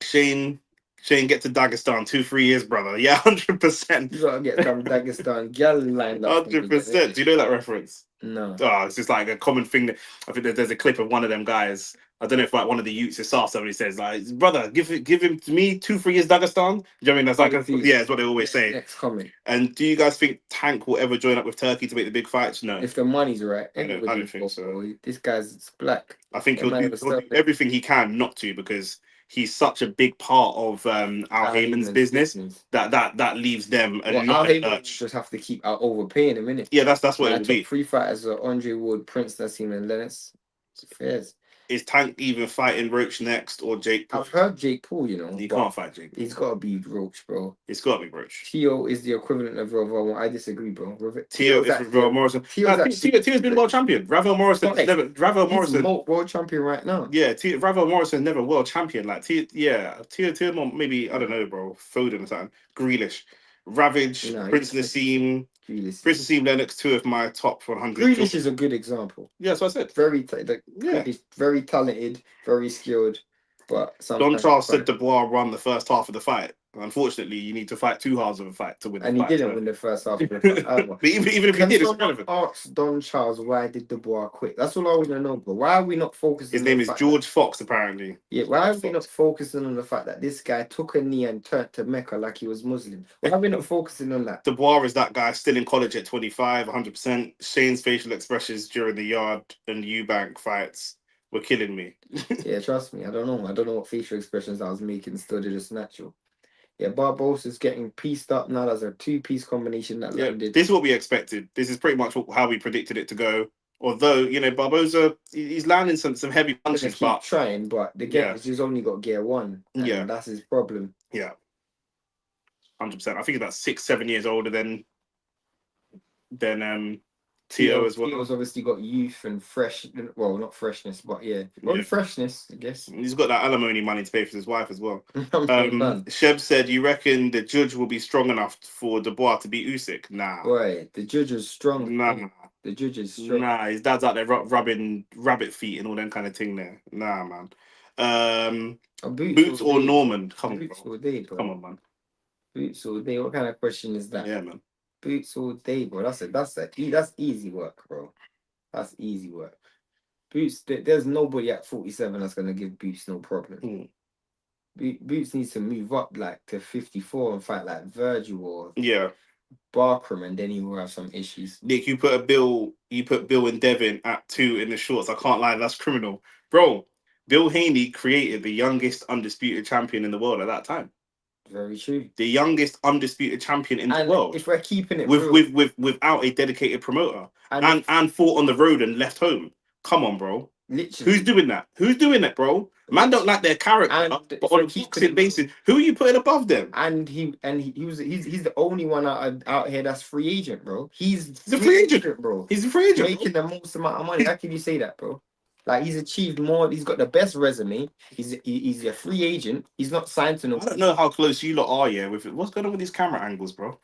Shane, get to Dagestan 2-3 years, brother. Yeah, 100%. You gotta get some Dagestan gal lined up. 100%. Do you know that reference? No. Oh, it's just like a common thing. That I think there's a clip of one of them guys. I don't know if like one of the youths is soft. Somebody says like, "Brother, give him to me 2-3 years Dagestan." Do you know what I mean? That's like yeah, it's what they always say. Next comment. And do you guys think Tank will ever join up with Turkey to make the big fights? No. If the money's right, I don't think so. Bro. This guy's black. I think he'll do everything he can not to, because he's such a big part of Al Heyman's business that leaves them a lot of lurch. Just have to keep out overpaying him, innit? Yeah, that's what it will be. 3 fighters are Andre Wood, Prince Nassim, and Lennox. It's fairs. Is Tank even fighting Roach next or Jake Paul? I've heard Jake Paul, you know. He can't fight Jake Paul. He's got to be Roach, bro. It's got to be Roach. Teo is the equivalent of Ravel. I disagree, bro. Teo is Ravel Morrison. Teo's been world champion. Ravel Morrison He's world champion right now. Yeah, Ravel Morrison never world champion. Like Teo maybe, I don't know, bro. Foden or something. Grealish. Ravage, Prince Nassim. Prince Nassim, Lennox, 2 of my top 100. Grealish is a good example. Yeah, that's what I said. Very talented, very skilled, but Don Charles said Dubois won the first half of the fight. Unfortunately, you need to fight 2 halves of a fight to win the fight. And he didn't win the first half of the fight either. But even if he did, it's relevant. Ask Don Charles why did Dubois quit. That's all I want to know, bro. Why are we not focusing? His name is George Fox, apparently. Yeah, why are we not focusing on the fact that this guy took a knee and turned to Mecca like he was Muslim? Why are we not focusing on that? Dubois is that guy still in college at 25, 100%. Shane's facial expressions during the Yard and Eubank fights were killing me. Yeah, trust me. I don't know what facial expressions I was making. Still, they're just natural. Yeah, Barbosa's getting pieced up now. That's a 2-piece combination that landed. This is what we expected. This is pretty much how we predicted it to go. Although, you know, Barbosa, he's landing some heavy punches. But trying, but the game he's only got gear 1. Yeah, that's his problem. Yeah, 100%. I think he's about 6-7 years older than Teo as well. Teo's obviously got youth and fresh. Well, not freshness, but freshness, I guess. He's got that alimony money to pay for his wife as well. Sheb said, "You reckon the judge will be strong enough for Dubois to beat Usyk?" Nah. Wait, the judge is strong. Nah. The judge is strong. Nah, his dad's out there rubbing rabbit feet and all that kind of thing there. Nah, man. Boots or Norman? Come on, Boots all day, bro. Come on, man. Boots all day. What kind of question is that? Yeah, man. Boots all day, bro. That's easy work, bro. That's easy work. Boots, there's nobody at 47 that's gonna give Boots no problem. Boots needs to move up like to 54 and fight like Virgil or Barkram, and then he will have some issues. Nick, you put Bill and Devin at 2 in the shorts. I can't lie, that's criminal, bro. Bill Haney created the youngest undisputed champion in the world at that time. Very true. The youngest undisputed champion in the world. If we're keeping it without a dedicated promoter and fought on the road and left home. Come on, bro. Literally. Who's doing that? Who's doing that, bro? Man don't like their character, but on a boxing basis, who are you putting above them? And he's the only one out here that's free agent, bro. He's a free agent, bro. He's a free agent, making the most amount of money. How can you say that, bro? Like, he's achieved more. He's got the best resume. He's a free agent. He's not signed to no. I don't know how close you lot are, with it. What's going on with these camera angles, bro?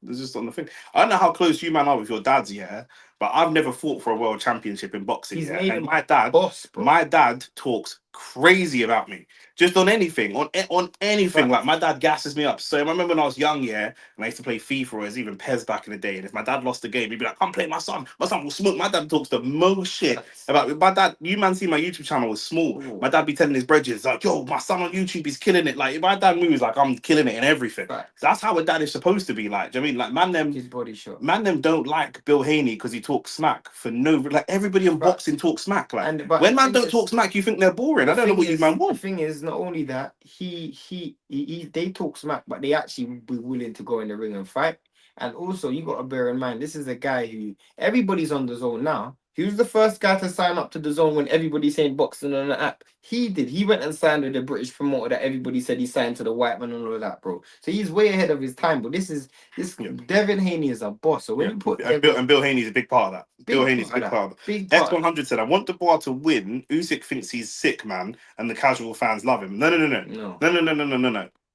It's just on the thing. I don't know how close you man are with your dads, but I've never fought for a world championship in boxing. And my dad talks crazy about me. Just on anything, on anything. Like, my dad gasses me up. So I remember when I was young, and I used to play FIFA, or it was even PES back in the day. And if my dad lost the game, he'd be like, "Come play my son. My son will smoke." My dad talks the most shit about my dad. You man see my YouTube channel was small. Ooh. My dad be telling his brethren, like, "Yo, my son on YouTube is killing it." Like, if my dad moves, like, I'm killing it in everything. So that's how a dad is supposed to be. Like, do you know what I mean? Like, man, his body shot. Man, them don't like Bill Haney because he talks smack for no. Like, everybody in boxing talks smack. Like, when man don't talk smack, you think they're boring. I don't know what you man want. The thing is, not only that, they talk smack, but they actually be willing to go in the ring and fight. And also, you got to bear in mind, this is a guy who everybody's on the zone now, He was the first guy to sign up to the zone when everybody's saying boxing on the app. He did. He went and signed with the British promoter that everybody said he signed to the white man and all of that, bro. So he's way ahead of his time. But this Yeah. Devin Haney is a boss. So when you put And Bill Haney's a big part of that. Bill Haney's a big part of that. Big part. X100 said, I want Dubois to win. Usyk thinks he's sick, man, and the casual fans love him. No.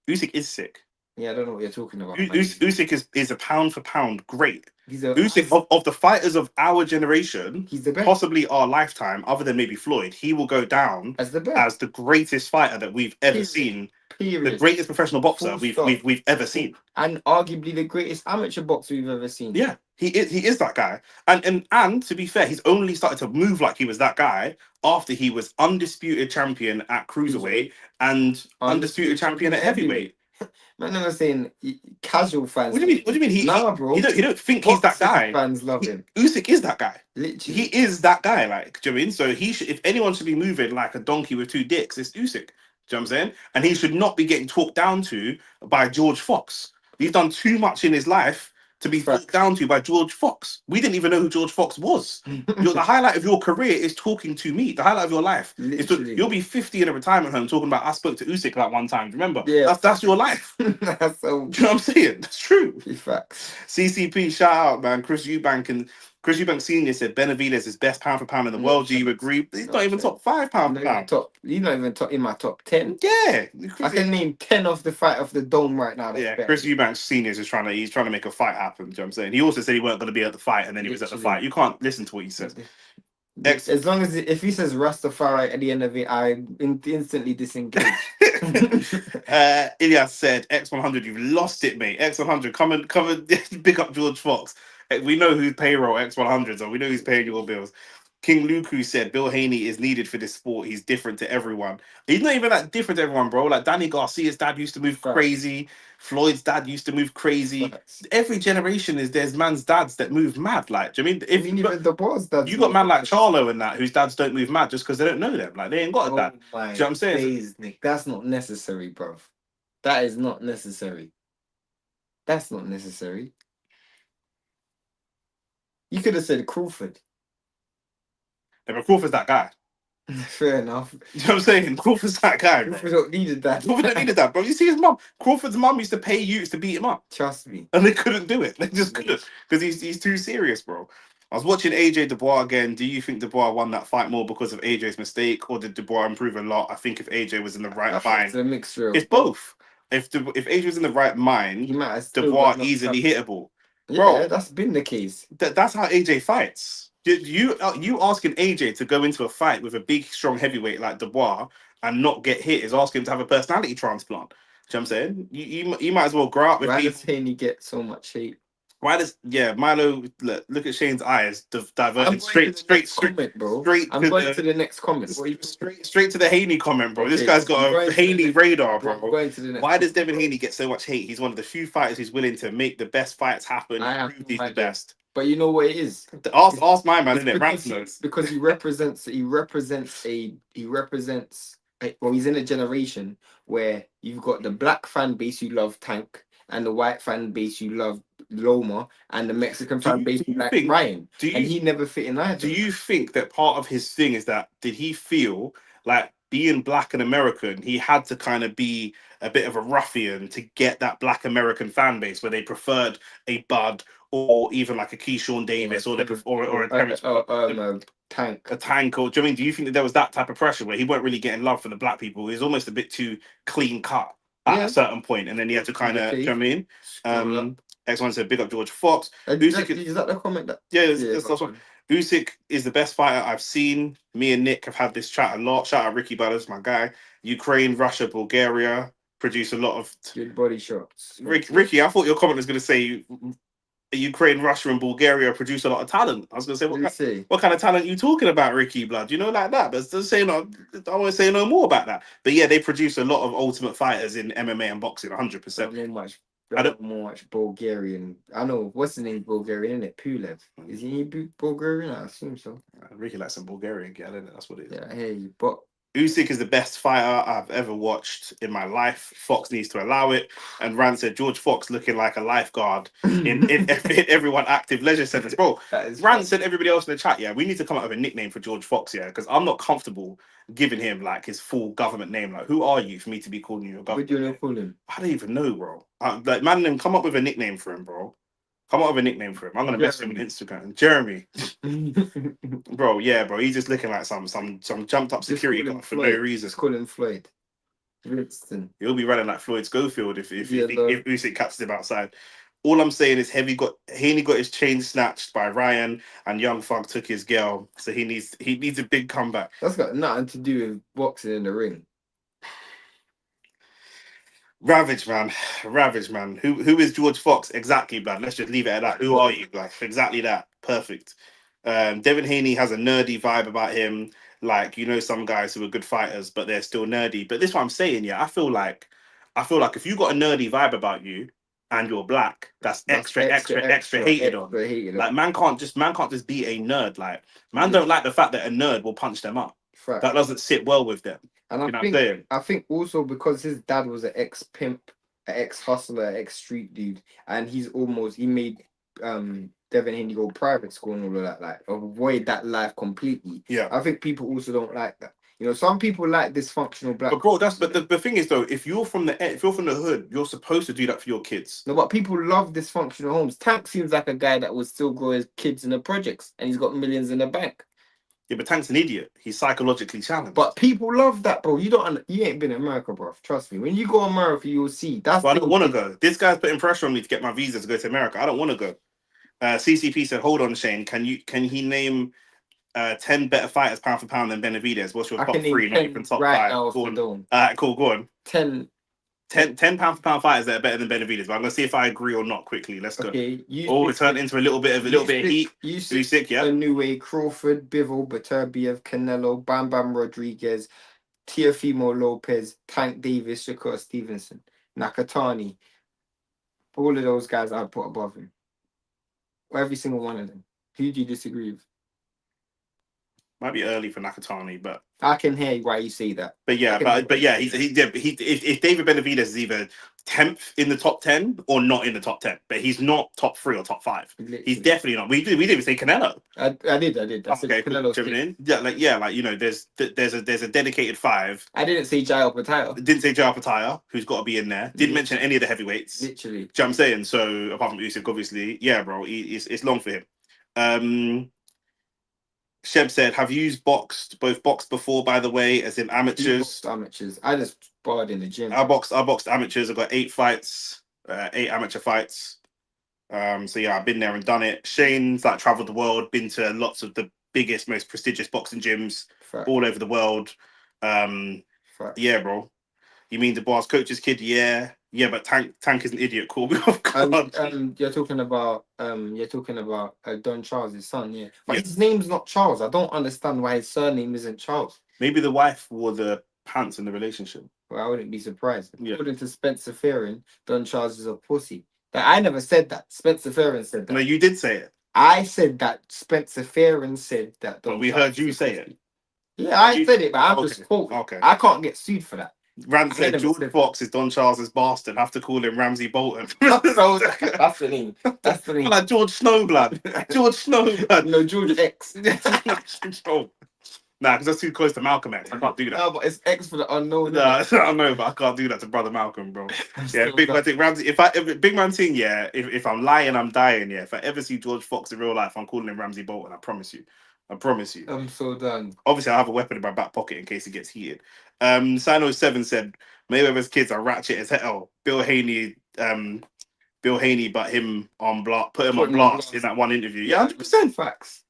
Usyk is sick. Yeah, I don't know what you're talking about. Usyk is a pound for pound great. He's Usyk of the fighters of our generation, he's the best. Possibly our lifetime, other than maybe Floyd. He will go down as the best, as the greatest fighter that we've ever seen. The greatest professional boxer we've ever seen, and arguably the greatest amateur boxer we've ever seen. Yeah, he is that guy. And to be fair, he's only started to move like he was that guy after he was undisputed champion at cruiserweight and undisputed champion at heavyweight. Man, I was saying casual fans. What do you mean? Bro. He don't think he's that guy. Fans love him. Usyk is that guy. Literally, he is that guy. Like, do you know what I mean? So he should, if anyone should be moving like a donkey with two dicks, it's Usyk. Do you know what I'm saying? And he should not be getting talked down to by George Fox. He's done too much in his life to be talked down to by George Fox. We didn't even know who George Fox was. The highlight of your career is talking to me. The highlight of your life is you'll be 50 in a retirement home talking about I spoke to Usyk that one time. Remember? Yeah, that's your life. That's so. Do you know what I'm saying? That's true. Facts. CCP, shout out, man. Chris Eubank Senior said Benavidez is best pound for pound in the world. Do you agree? He's not even top 5 pound for pound. He's not even in my top 10. Yeah, I can name 10 off the dome right now. Yeah, Chris Eubank Senior is trying to make a fight happen. Do you know what I'm saying? He also said he weren't going to be at the fight, and then he was at the fight. You can't listen to what he says. As long as if he says Rastafari at the end of it, I instantly disengage. Ilyas said, X100, you've lost it, mate. X100, come and pick up George Fox. We know whose payroll X100s are. We know who's paying your bills. King Luku said, Bill Haney is needed for this sport. He's different to everyone. He's not even that different to everyone, bro. Like, Danny Garcia's dad used to move crazy. Floyd's dad used to move crazy. Every generation there's man's dads that move mad. Like, do you mean even the boss dad? You got man like Charlo and that whose dads don't move mad just because they don't know them. Like, they ain't got a dad. Do you know what I'm saying? Nick, that's not necessary, bro. That is not necessary. That's not necessary. You could have said Crawford. Yeah, but Crawford's that guy. Fair enough. You know what I'm saying? Crawford's that guy. Crawford don't needed that. Crawford don't needed that, bro. You see his mum? Crawford's mum used to pay youths to beat him up. Trust me. And they couldn't do it. They just couldn't. Because he's too serious, bro. I was watching AJ Dubois again. Do you think Dubois won that fight more because of AJ's mistake, or did Dubois improve a lot? I think if AJ was in the right mind, it's a mixture. It's both. If AJ was in the right mind, Dubois easily hittable. Yeah, bro, that's been the case. That's how AJ fights. You asking AJ to go into a fight with a big, strong heavyweight like Dubois and not get hit is asking him to have a personality transplant. Do you know what I'm saying? You might as well grow up with. Why does Haney get so much hate? Milo look at Shane's eyes diverted straight comment, bro. I'm going to the next comment. Straight to the Haney comment, bro. Okay, this guy's got a Haney radar, bro. Going to the next Why does Devin Haney get so much hate? He's one of the few fighters who's willing to make the best fights happen. He's the best. But you know what it is? Ask my man, isn't it? Because he represents well, he's in a generation where you've got the black fan base you love Tank, and the white fan base you love Loma, and the Mexican fan base you like Ryan. And he never fit in either. Do you think that part of his thing is that did he feel like being black and American, he had to kind of be a bit of a ruffian to get that black American fan base where they preferred a Bud or even like a Keyshawn Davis or a Tank. A Tank, or do you mean? Do you think that there was that type of pressure where he weren't really getting love from the black people? He was almost a bit too clean cut at a certain point, and then he had to kind of, do you know what I mean? X1 said, big up George Fox. Is that the comment? That's one. Usyk is the best fighter I've seen. Me and Nick have had this chat a lot. Shout out Ricky Ballas, my guy. Ukraine, Russia, Bulgaria produce a lot of good body shots. Ricky, I thought your comment was going to say Ukraine, Russia, and Bulgaria produce a lot of talent. I was going to say, what kind of talent are you talking about, Ricky Blood? You know, like that. But I won't say no more about that. But yeah, they produce a lot of ultimate fighters in MMA and boxing, 100%. I don't know much Bulgarian. I know what's the name Bulgarian, isn't it? Pulev. Is he Bulgarian? I assume so. Ricky likes some Bulgarian gal, isn't it? That's what it is. Yeah, hey, but Usyk is the best fighter I've ever watched in my life. Fox needs to allow it. And Rand said George Fox looking like a lifeguard in everyone active leisure centers. Bro, Rand said everybody else in the chat, yeah, we need to come up with a nickname for George Fox, yeah, because I'm not comfortable giving him like his full government name. Like, who are you for me to be calling you a What government do you name? call him? I don't even know, bro. Like, man, then come up with a nickname for him, bro. Come up with a nickname for him. I'm gonna message him on Instagram. Jeremy. Bro, yeah, bro. He's just looking like some jumped up security guard for no reason. Just call him Floyd. Winston. He'll be running like Floyd Schofield if Yeah, if Usyk catches him outside. All I'm saying is Haney got his chain snatched by Ryan, and Young Thug took his girl, so he needs a big comeback. That's got nothing to do with boxing in the ring. Ravage man. Who is George Fox exactly, blood? Let's just leave it at that. Who are you, blood? Exactly that. Perfect. Devin Haney has a nerdy vibe about him. Like, you know, some guys who are good fighters, but they're still nerdy. But this is what I'm saying, yeah. I feel like if you got a nerdy vibe about you and you're black, that's extra hated on. Like, man can't just be a nerd. Like, man don't like the fact that a nerd will punch them up. Fact. That doesn't sit well with them. And I think also because his dad was an ex pimp, an ex hustler, ex street dude, and he made Devin Haney go private school and all of that, like avoid that life completely. Yeah, I think people also don't like that. You know, some people like dysfunctional black. But bro, the thing is though, if you're from the hood, you're supposed to do that for your kids. No, but people love dysfunctional homes. Tank seems like a guy that would still grow his kids in the projects, and he's got millions in the bank. Yeah, but Tank's an idiot. He's psychologically challenged. But people love that, bro. You ain't been in America, bro. Trust me. When you go to America, you'll see. But I don't want to go. This guy's putting pressure on me to get my visa to go to America. I don't want to go. CCP said, "Hold on, Shane. Can he name 10 better fighters pound for pound than Benavidez? What's your top three? Not even top five. Go on. Cool. Go on. 10 pound for pound fighters that are better than Benavidez. But I'm gonna see if I agree or not quickly. Let's go. Okay. It turned into a little bit of heat. Usyk, yeah. Inoue, Crawford, Bivol, Beterbiev, Canelo, Bam Bam Rodriguez, Teofimo Lopez, Tank Davis, Shakur Stevenson, Nakatani. All of those guys I'd put above him. Every single one of them. Who do you disagree with? Might be early for Nakatani, but I can hear why you say that. But yeah, if David Benavidez is either 10th in the top 10 or not in the top 10, but he's not top 3 or top 5. Literally. He's definitely not. We didn't even say Canelo. I did. Okay, Canelo's in. Yeah, like you know, there's a dedicated 5. I didn't say Jai Pataya. Didn't say Jai Pataya, who's got to be in there. Didn't mention any of the heavyweights. Literally. Do you know what I'm saying? So apart from Usyk, obviously, yeah, bro, it's long for him. Sheb said, "Have you boxed before, by the way, as in amateurs?" Amateurs. I just sparred in the gym. I boxed amateurs. I've got 8 fights, 8 amateur fights. So yeah, I've been there and done it. Shane's like traveled the world, been to lots of the biggest, most prestigious boxing gyms all over the world. Yeah, bro. You mean the boss coach's kid? Yeah, but Tank is an idiot. Cool. You're talking about Don Charles' son, yeah. But his name's not Charles. I don't understand why his surname isn't Charles. Maybe the wife wore the pants in the relationship. Well, I wouldn't be surprised. Yeah. According to Spencer Fearon, Don Charles is a pussy. But I never said that. Spencer Fearon said that. No, you did say it. I said that. Spencer Fearon said that. But we heard you say it. Yeah, I said it, but I'm just quoting. Okay. I can't get sued for that. Rand said George Fox is Don Charles's bastard. Have to call him Ramsey Bolton. That's the name. That's the name. Like George Snowblood. No, George X. Nah, because that's too close to Malcolm X. I can't do that. No, but it's X for the unknown. Nah, I know, but I can't do that to brother Malcolm, bro. Yeah, Big Man thing. Ramsey. If Big Man thing, yeah. If I'm lying, I'm dying. Yeah. If I ever see George Fox in real life, I'm calling him Ramsey Bolton. I promise you. I'm so done. Obviously, I have a weapon in my back pocket in case it gets heated. Sino7 said Mayweather's kids are ratchet as hell. Bill Haney, but him on blast, put him on blast in that one interview. Yeah, 100% facts.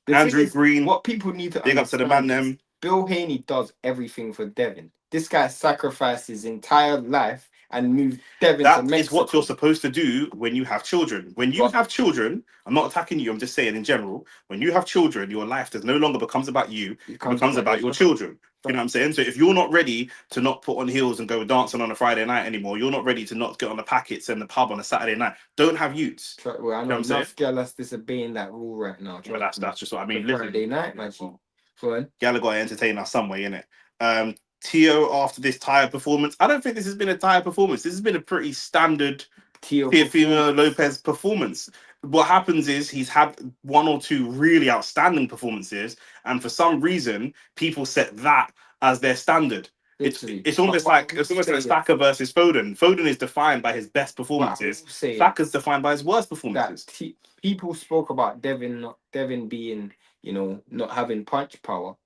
Andrew Green. What people need to big up to the man them. Bill Haney does everything for Devin. This guy sacrificed his entire life and moved Devin to Mexico. That is what you're supposed to do when you have children. When you have children, I'm not attacking you, I'm just saying in general, when you have children, your life does no longer becomes about you, it becomes about your children. You know what I'm saying? So if you're not ready to not put on heels and go dancing on a Friday night anymore, you're not ready to not get on the packets and the pub on a Saturday night, don't have youths. Well, I know enough girl that's disobeying that rule right now. Well, that's just what I mean. Friday night, man. Gala got to entertain us some way, innit? Tio after this tired performance. I don't think this has been a tired performance. This has been a pretty standard Tio Teofimo performance. Lopez performance. What happens is he's had one or two really outstanding performances, and for some reason, people set that as their standard. It's Literally. it's almost But like Saka versus Foden. Foden is defined by his best what I performances. will say Saka's defined by his worst that performances. people spoke about Devin being, not having punch power,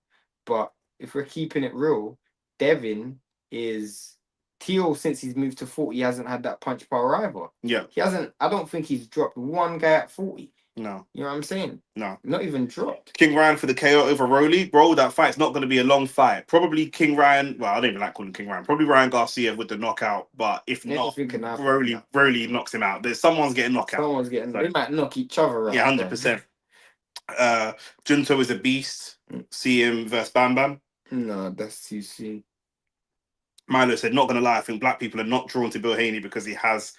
but if we're keeping it real, Devin is Teal since he's moved to 40 hasn't had that punch power either. Yeah, He hasn't. I don't think he's dropped one guy at 40. no, You know what I'm saying? no. Not even dropped. King Ryan for the KO over Roley. Bro, that fight's not going to be a long fight. Probably King Ryan. Well, I don't even like calling King Ryan. Probably Ryan Garcia with the knockout. But if not, Anything can happen. Roley knocks him out. There's someone's getting knocked out. Someone's getting. So, They might knock each other out. yeah, 100%. Junto is a beast. See him versus Bam Bam. No, that's too soon. Milo said, not going to lie, I think black people are not drawn to Bill Haney because he has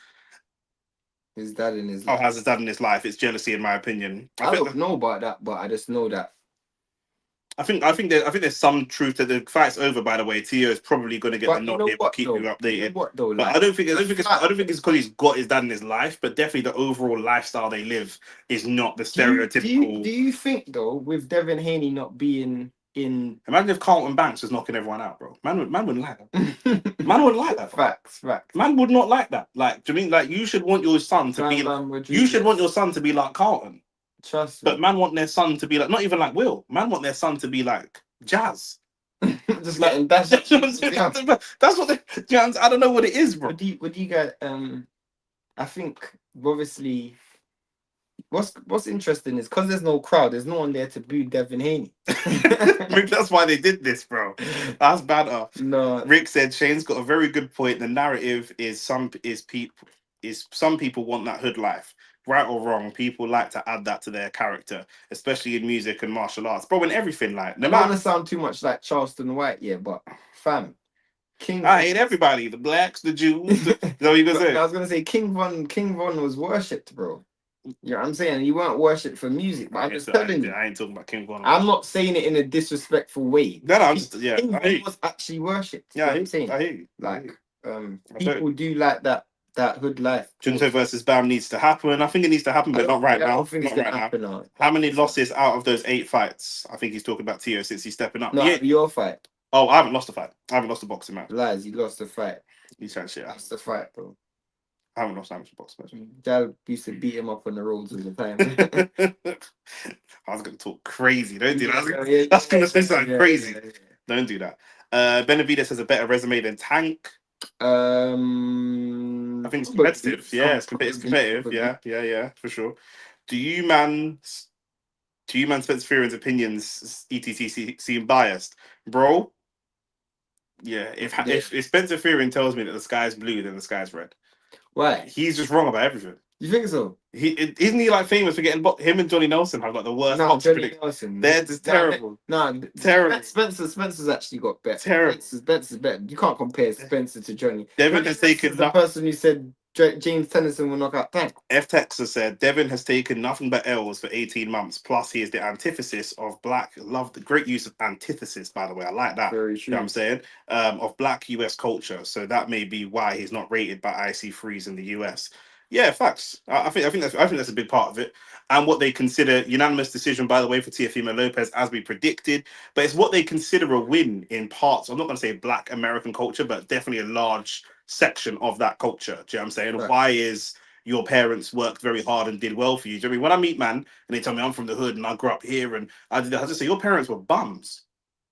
his dad in his life. has his dad in his life. It's jealousy, in my opinion. I don't know about that, but I just know that. I think there's some truth that the fight's over. By the way, Tio is probably going to get the knock here, but keep you updated. What though? But I don't think it's because he's got his dad in his life, but definitely the overall lifestyle they live is not the stereotypical. Do you think though, with Devin Haney not being in? Imagine if Carlton Banks was knocking everyone out, bro. Man wouldn't like that. Man wouldn't like that. Bro. Facts. Man would not like that. Like, do you mean like you should want your son to be? You should want your son to be like Carlton. Trust me. But man want their son to be like, not even like Will. Man want their son to be like Jazz. Just like, that's what they, Jazz. I don't know what it is, bro. What do you get? I think obviously, what's interesting is because there's no crowd, there's no one there to boo Devin Haney. Maybe that's why they did this, bro. That's banter. No, Rick said Shane's got a very good point. The narrative is some people want that hood life. Right or wrong, people like to add that to their character, especially in music and martial arts. Bro, in everything, like no, I don't want to sound too much like Charleston White, yeah, but fam, I hate everybody, the blacks, the Jews. What you gonna say? I was gonna say King Von was worshipped, bro. You know what I'm saying? You weren't worshipped for music, but I'm just telling you. I ain't talking about King Von. I'm not saying it in a disrespectful way. No, I'm just King Von was actually worshipped. Yeah, I'm saying. I hear you. Like, people do like that hood life. Junto versus Bam needs to happen. I think it needs to happen, but not right now. I don't think it's not gonna right happen now. How many losses out of those 8 fights? I think he's talking about Tio since he's stepping up. No, your fight. Oh, I haven't lost a fight. I haven't lost a boxing match. Lies, you lost the fight. You trying shit. That's the fight, bro. I haven't lost a boxing match. Dad used to beat him up on the roads all the time. I was gonna talk crazy. Don't do that. That's gonna say something crazy. Yeah. Don't do that. Benavides has a better resume than Tank. I think it's competitive. Yeah, it's competitive. Yeah, for sure. Do you man Spencer Fearon's opinions etc seem biased, bro? Yeah, if Spencer Fearon tells me that the sky's blue, then the sky's red. Why? He's just wrong about everything. You think so? Isn't he like famous for getting him and Johnny Nelson have like the worst box predictions? They're just terrible. Terrible. Spencer's actually got better. Terrible. Spencer's better. You can't compare Spencer to Johnny. Devin has taken the person who said James Tennyson will knock out Tank. F. Texas said Devin has taken nothing but L's for 18 months. Plus, he is the antithesis of black. Love the great use of antithesis, by the way. I like that. Very true. You know what I'm saying? Of black US culture. So that may be why he's not rated by IC3s in the US. Yeah, facts. I think that's a big part of it. And what they consider unanimous decision, by the way, for Teofimo Lopez, as we predicted. But it's what they consider a win in parts. I'm not going to say black American culture, but definitely a large section of that culture. Do you know what I'm saying? Right. Why is your parents worked very hard and did well for you? Do you know what I mean? When I meet man and they tell me I'm from the hood and I grew up here and I just say your parents were bums.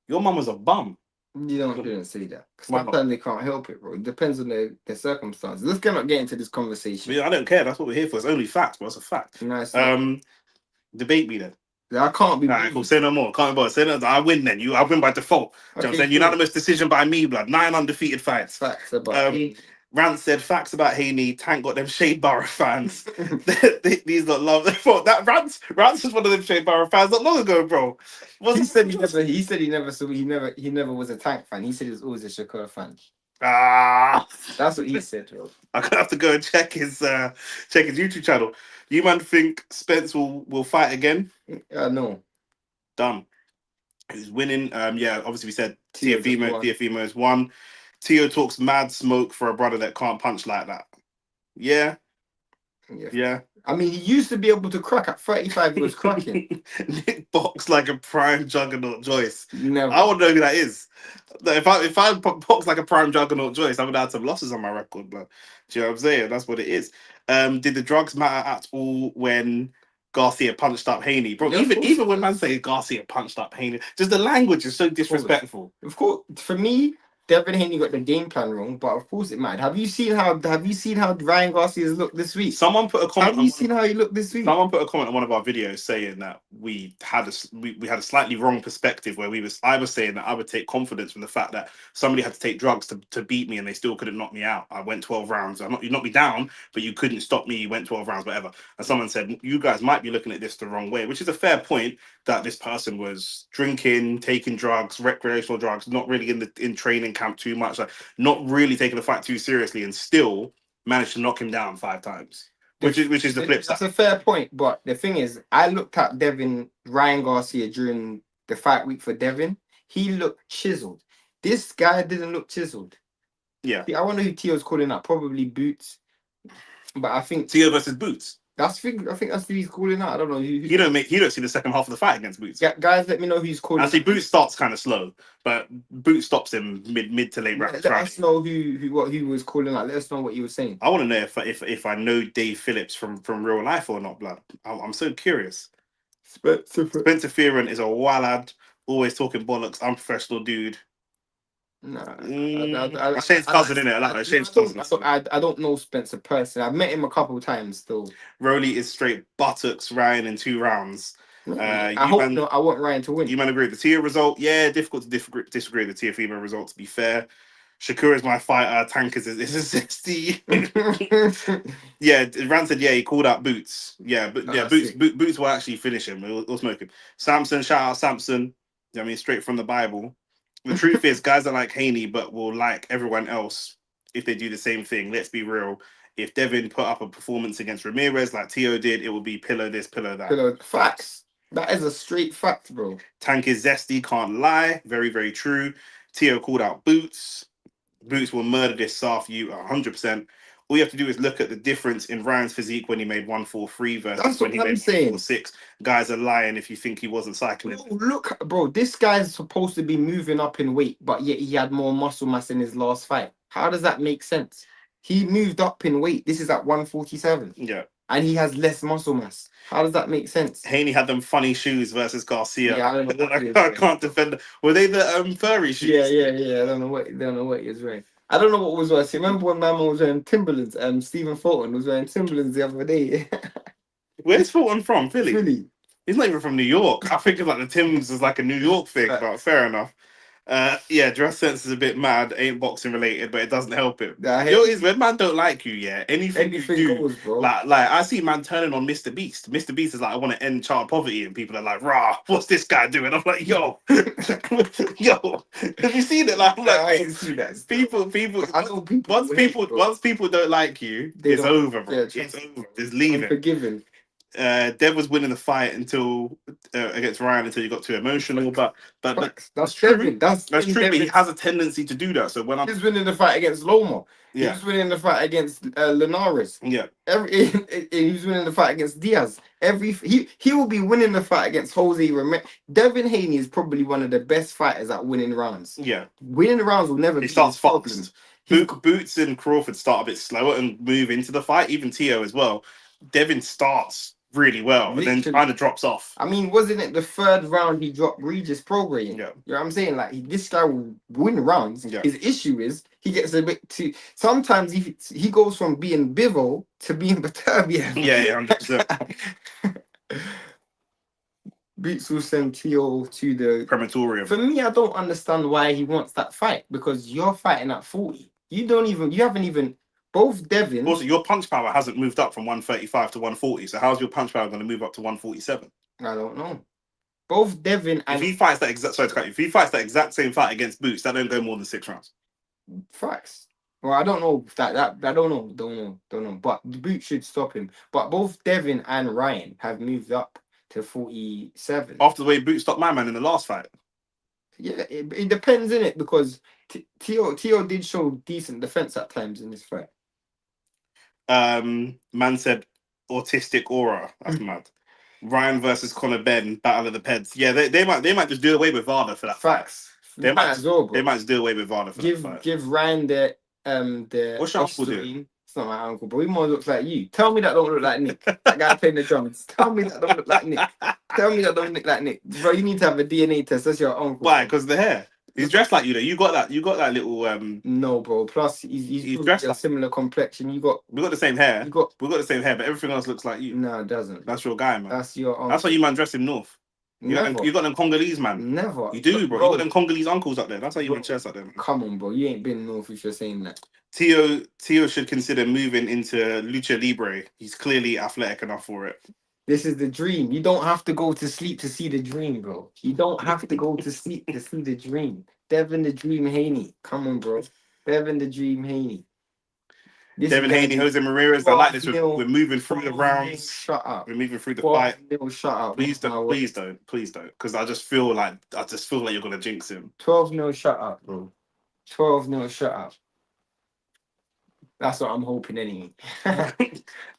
Your mum was a bum. You don't say that. Sometimes they can't help it, bro. It depends on their circumstances. Let's not get into this conversation. Yeah, I don't care. That's what we're here for. It's only facts, bro. It's a fact. Nice. Debate me then. I can't be. All right, cool. Say no more. Can't be. Say no. I win then. I win by default. Okay, you know what I'm saying? Cool. Unanimous decision by me, blood. 9 undefeated fights. Facts about Rant said facts about Haney. Tank got them Shade Borough fans. These lot love that. Rant is one of them Shade Borough fans not long ago, bro. He said he never was a Tank fan. He said he was always a Shakur fan. That's what he said, bro. I'm gonna have to go and check his YouTube channel. You man think Spence will fight again? No. Done. Who's winning? Yeah, obviously we said Tio just Teofimo. won. Teofimo is one. Tio talks mad smoke for a brother that can't punch like that. Yeah, Yeah. yeah. I mean, he used to be able to crack at 35. He was cracking. Nick box like a prime juggernaut Joyce. Never. I want to know who that is. If I box like a prime juggernaut Joyce, I would have some losses on my record, bro. Do you know what I'm saying? That's what it is. Did the drugs matter at all when Garcia punched up Haney? Bro, Yeah, of course. even when man say Garcia punched up Haney, just the language is so disrespectful. Of course, for me, Devin Haney got the game plan wrong, but of course it mattered. Have you seen how Ryan Garcia's looked this week? Someone put a comment. Have you seen how he looked this week? Someone put a comment on one of our videos saying that we had a slightly wrong perspective where I was saying that I would take confidence from the fact that somebody had to take drugs to beat me and they still couldn't knock me out. I went 12 rounds. You knocked me down, but you couldn't stop me. You went 12 rounds, whatever. And someone said you guys might be looking at this the wrong way, which is a fair point. That this person was drinking, taking drugs, recreational drugs, not really in training camp too much, like not really taking the fight too seriously, and still managed to knock him down 5 times. Which is the flip side. That's a fair point, but the thing is, I looked at Ryan Garcia during the fight week for Devin. He looked chiseled. This guy didn't look chiseled. Yeah. I wonder who Tio's calling out. Probably Boots. But I think Tio versus Boots. I think that's who he's calling out. I don't know who. He don't see the second half of the fight against Boots. Yeah, guys, let me know who's calling. Actually, Boots starts kind of slow, but Boots stops him mid to late rounds. Let us know who was calling out. Let us know what he was saying. I want to know if I know Dave Phillips from real life or not, blood. I'm so curious. Spencer Fearon is a wallad, always talking bollocks, unprofessional dude. Nah, Shane's cousin, innit? I like that. Shane's cousin. I don't know Spencer personally. I've met him a couple of times though. Roley is straight buttocks Ryan in 2 rounds. I want Ryan to win. You man agree with the Tia result? Yeah, difficult to disagree with the Teofimo result, to be fair. Shakur is my fighter. Tankers is a 60. Yeah, Rand said, yeah, he called out Boots. Yeah, but yeah, Boots will actually finish him. He'll smoke him. Samson, shout out Samson. I mean, straight from the Bible. The truth is, guys are like Haney, but will like everyone else if they do the same thing. Let's be real. If Devin put up a performance against Ramirez like Tio did, it will be pillow this, pillow that. Facts. That is a straight fact, bro. Tank is zesty, can't lie. Very, very true. Tio called out Boots. Boots will murder this South you 100%. All you have to do is look at the difference in Ryan's physique when he made 143 versus when he made 146. Guys are lying if you think he wasn't cycling. Look, bro, this guy's supposed to be moving up in weight, but yet he had more muscle mass in his last fight. How does that make sense? He moved up in weight. This is at 147. Yeah. And he has less muscle mass. How does that make sense? Haney had them funny shoes versus Garcia. Yeah, I don't know what I can't defend. Were they the furry shoes? Yeah. I don't know what he was wearing. I don't know what was worse. Remember when my man was wearing Timberlands? Stephen Fulton was wearing Timberlands the other day. Where's Fulton from? Philly. He's not even from New York. I think it's like the Timbs is like a New York thing, but fair enough. Yeah, dress sense is a bit mad. Ain't boxing related, but it doesn't help him. Is when man don't like you, yeah. Anything you do, goes, bro. Like I see man turning on Mr. Beast. Mr. Beast is like, I want to end child poverty, and people are like, rah, what's this guy doing? I'm like, yo, yo, have you seen it? Like, I'm like, I ain't seen that. People. I know once people don't like you, it's over, bro. It's over. It's leaving. Forgiven. Dev was winning the fight until against Ryan until you got too emotional, but that's true. That's true. But he has a tendency to do that. So when he's winning the fight against Loma, he's winning the fight against Linares. Yeah, he's winning the fight against Diaz. He will be winning the fight against Jose Ramirez. Devin Haney is probably one of the best fighters at winning rounds. Yeah, winning the rounds will never. He starts fast. Boots and Crawford start a bit slower and move into the fight. Even Tio as well. Devin starts really well, and then kind of drops off. I mean, wasn't it the 3rd round he dropped Regis Prograde? Yeah. You know what I'm saying? Like, this guy will win rounds. Yeah. His issue is he gets a bit too... Sometimes he goes from being Bivo to being Baterbian. Yeah, 100%. Boots will send Tio to the... crematorium. For me, I don't understand why he wants that fight, because you're fighting at 40. You haven't even... Both Devin... Also, your punch power hasn't moved up from 135 to 140, so how's your punch power going to move up to 147? I don't know. Both Devin and... If he fights that exact same fight against Boots, that don't go more than 6 rounds. Facts. Well, I don't know that I don't know. But the Boots should stop him. But both Devin and Ryan have moved up to 47. After the way Boots stopped my man in the last fight. Yeah, it depends, innit? Because Tio did show decent defense at times in this fight. Man said autistic aura. That's mad. Ryan versus Conor Ben, battle of the Peds. Yeah, they might just do away with VADA for that Facts. fight. They might as well, bro. They might just do away with VADA for that fight. Give Ryan the What's your uncle do? It's not my uncle, but he more looks like you. Tell me that don't look like Nick. That guy playing the drums. Tell me that don't look like Nick. Tell me that don't look like Nick. Bro, you need to have a DNA test. That's your uncle. Why? Because the hair. He's dressed like you though. You got that little No, bro. Plus he's dressed a like similar complexion. we got the same hair. We got the same hair, but everything else looks like you. No, it doesn't. That's your guy, man. That's your uncle. That's why you man dress him north. You got them Congolese, man. Never. You do, bro. You got them Congolese uncles up there. That's how you man dress up there, man. Come on, bro. You ain't been north if you're saying that. Tio should consider moving into Lucha Libre. He's clearly athletic enough for it. This is the dream. You don't have to go to sleep to see the dream, bro. You don't have to go to sleep to see the dream. Devin the Dream Haney. Come on, bro. Devin the Dream Haney. Devin Haney, Jose Ramirez. I like this. We're moving through the rounds. Shut up. We're moving through the fight. Shut up. Please don't. Because I just feel like you're gonna jinx him. 12-0. Shut up, bro. 12-0. Shut up. That's what I'm hoping anyway.